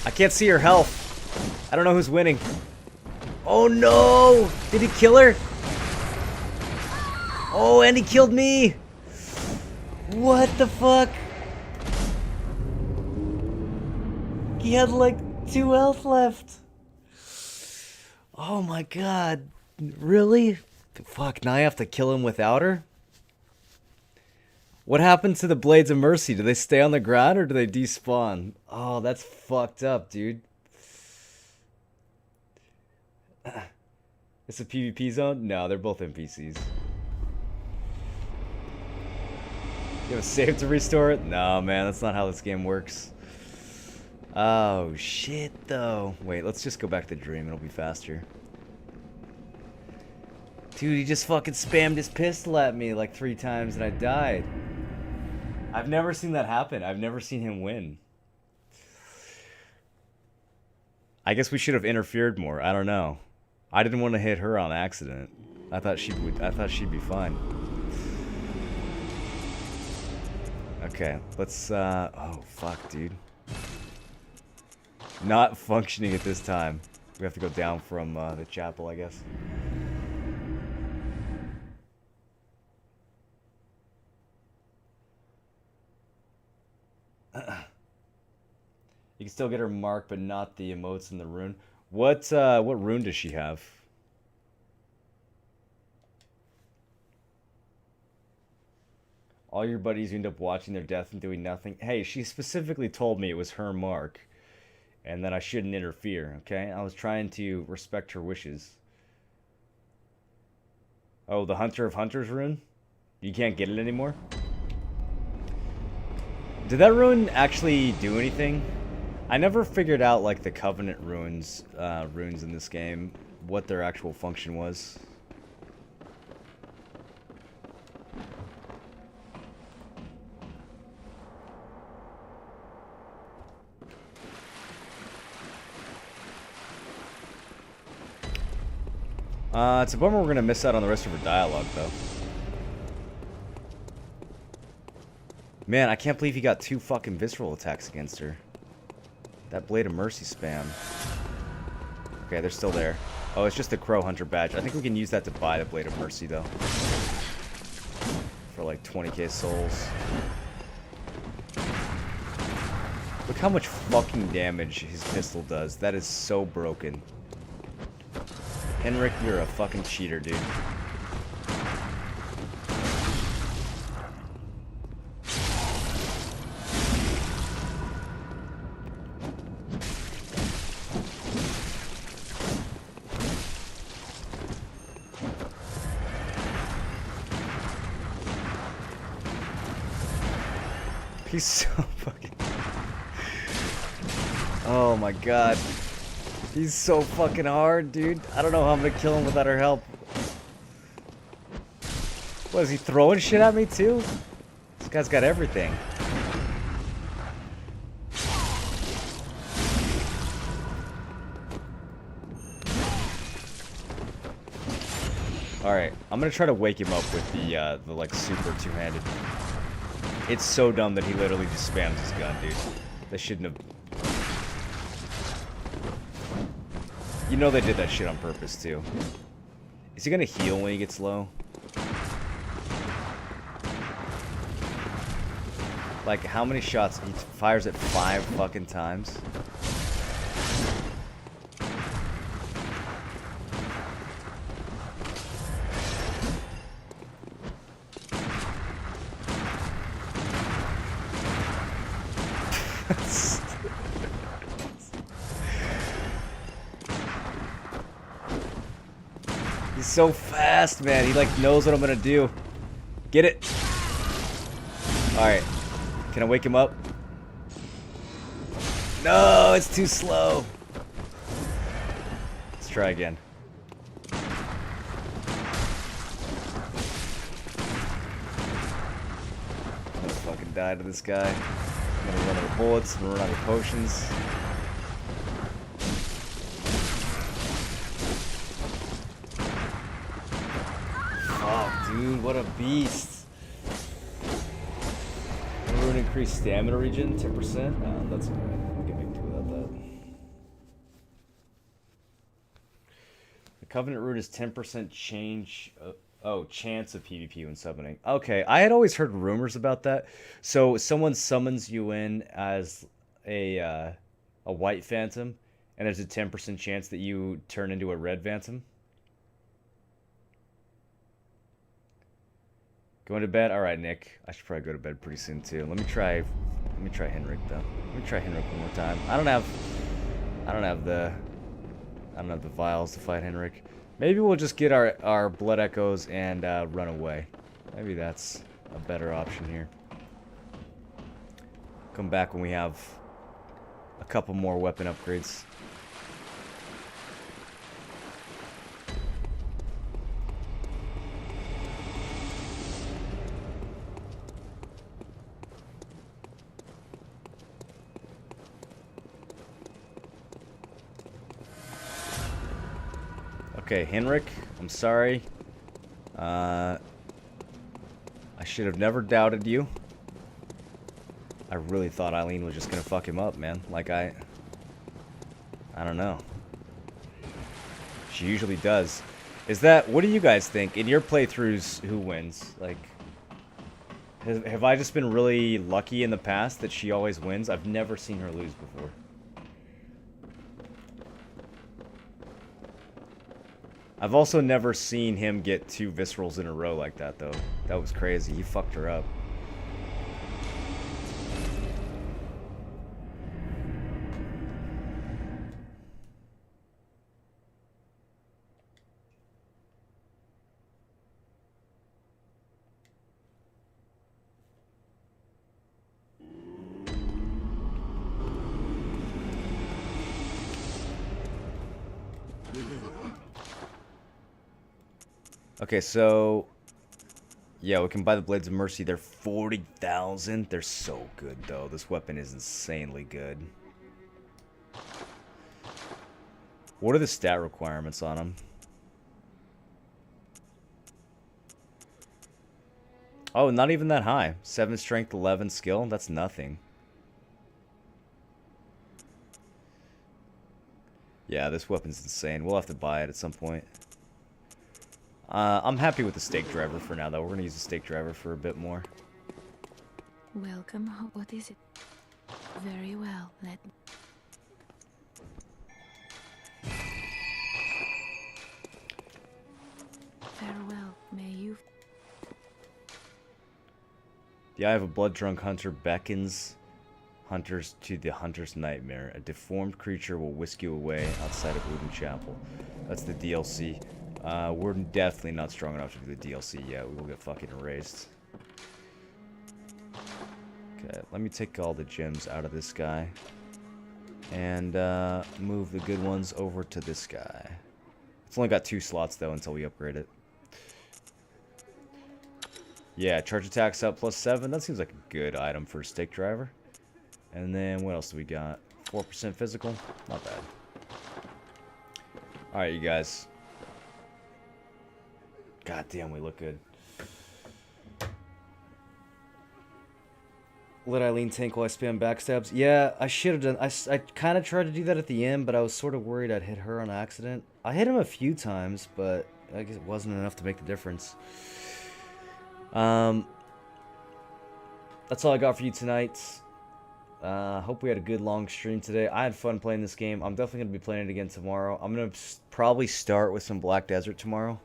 I can't see her health. I don't know who's winning. Oh no! Did he kill her? Oh, and he killed me! What the fuck? He had like 2 health left. Oh my god. Really? Fuck, now I have to kill him without her? What happened to the Blades of Mercy? Do they stay on the ground or do they despawn? Oh, that's fucked up, dude. It's a PvP zone? No, they're both NPCs. You have a save to restore it? No, man, that's not how this game works. Oh, shit, though. Wait, let's just go back to the dream. It'll be faster. Dude, he just fucking spammed his pistol at me like 3 times and I died. I've never seen that happen. I've never seen him win. I guess we should have interfered more. I don't know. I didn't want to hit her on accident. I thought she'd be fine. Okay, let's oh fuck, dude. Not functioning at this time. We have to go down from the chapel, I guess. You can still get her mark, but not the emotes in the rune. What rune does she have? All your buddies end up watching their death and doing nothing. Hey, she specifically told me it was her mark, and that I shouldn't interfere, okay? I was trying to respect her wishes. Oh, the Hunter of Hunters rune? You can't get it anymore? Did that rune actually do anything? I never figured out, like, the Covenant runes in this game, what their actual function was. It's a bummer we're gonna miss out on the rest of her dialogue, though. Man, I can't believe he got 2 fucking visceral attacks against her. That Blade of Mercy spam. Okay, they're still there. Oh, it's just the Crow Hunter badge. I think we can use that to buy the Blade of Mercy, though. For like 20k souls. Look how much fucking damage his pistol does. That is so broken. Henrik, you're a fucking cheater, dude. He's so fucking... Oh my god. He's so fucking hard, dude. I don't know how I'm gonna kill him without her help. What, is he throwing shit at me too? This guy's got everything. Alright, I'm gonna try to wake him up with the like super two-handed. It's so dumb that he literally just spams his gun, dude. They shouldn't have... You know they did that shit on purpose, too. Is he gonna heal when he gets low? Like, how many shots? He fires it 5 fucking times? He's so fast, man. He like knows what I'm gonna do. Get it. Alright. Can I wake him up? No, it's too slow. Let's try again. I'm gonna fucking die to this guy. I'm gonna run out of bullets. I'm gonna run out of potions. Dude, what a beast. Rune increased stamina regen, 10%? That's alright. I'll get back to without that. The Covenant rune is 10% change... chance of PvP when summoning. Okay, I had always heard rumors about that. So, someone summons you in as a white phantom, and there's a 10% chance that you turn into a red phantom? Going to bed? Alright, Nick. I should probably go to bed pretty soon too. Let me try Henrik though. Let me try Henrik one more time. I don't have the vials to fight Henrik. Maybe we'll just get our blood echoes and run away. Maybe that's a better option here. come back when we have a couple more weapon upgrades. Okay, Henrik, I'm sorry. I should have never doubted you. I really thought Eileen was just gonna fuck him up, man. Like, I don't know. She usually does. What do you guys think? In your playthroughs, who wins? Like, have I just been really lucky in the past that she always wins? I've never seen her lose before. I've also never seen him get 2 viscerals in a row like that, though. That was crazy. He fucked her up. Okay, so yeah, we can buy the Blades of Mercy. They're 40,000. They're so good, though. This weapon is insanely good. What are the stat requirements on them? Oh, not even that high. 7 strength, 11 skill. That's nothing. Yeah, this weapon's insane. We'll have to buy it at some point. I'm happy with the stake driver for now, though. We're going to use the stake driver for a bit more. Welcome. What is it? Very well. Farewell. May you... The Eye of a Blood-Drunk Hunter beckons hunters to the Hunter's Nightmare. A deformed creature will whisk you away outside of Wooden Chapel. That's the DLC. We're definitely not strong enough to do the DLC yet. We will get fucking erased. Okay, let me take all the gems out of this guy. And move the good ones over to this guy. It's only got 2 slots, though, until we upgrade it. Yeah, charge attacks up +7. That seems like a good item for a stake driver. And then what else do we got? 4% physical. Not bad. Alright, you guys. God damn, we look good. Let Eileen tank while I spam backstabs. Yeah, I should have done... I kind of tried to do that at the end, but I was sort of worried I'd hit her on accident. I hit him a few times, but I guess it wasn't enough to make the difference. That's all I got for you tonight. Hope we had a good long stream today. I had fun playing this game. I'm definitely going to be playing it again tomorrow. I'm going to probably start with some Black Desert tomorrow.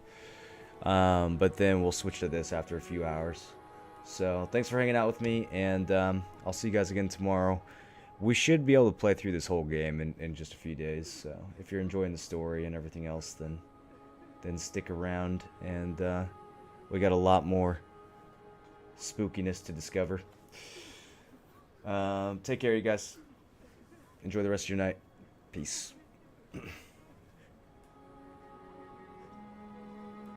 But then we'll switch to this after a few hours. So thanks for hanging out with me, and I'll see you guys again tomorrow. We should be able to play through this whole game in just a few days. So if you're enjoying the story and everything else, then stick around, and we got a lot more spookiness to discover. Take care, you guys. Enjoy the rest of your night. Peace.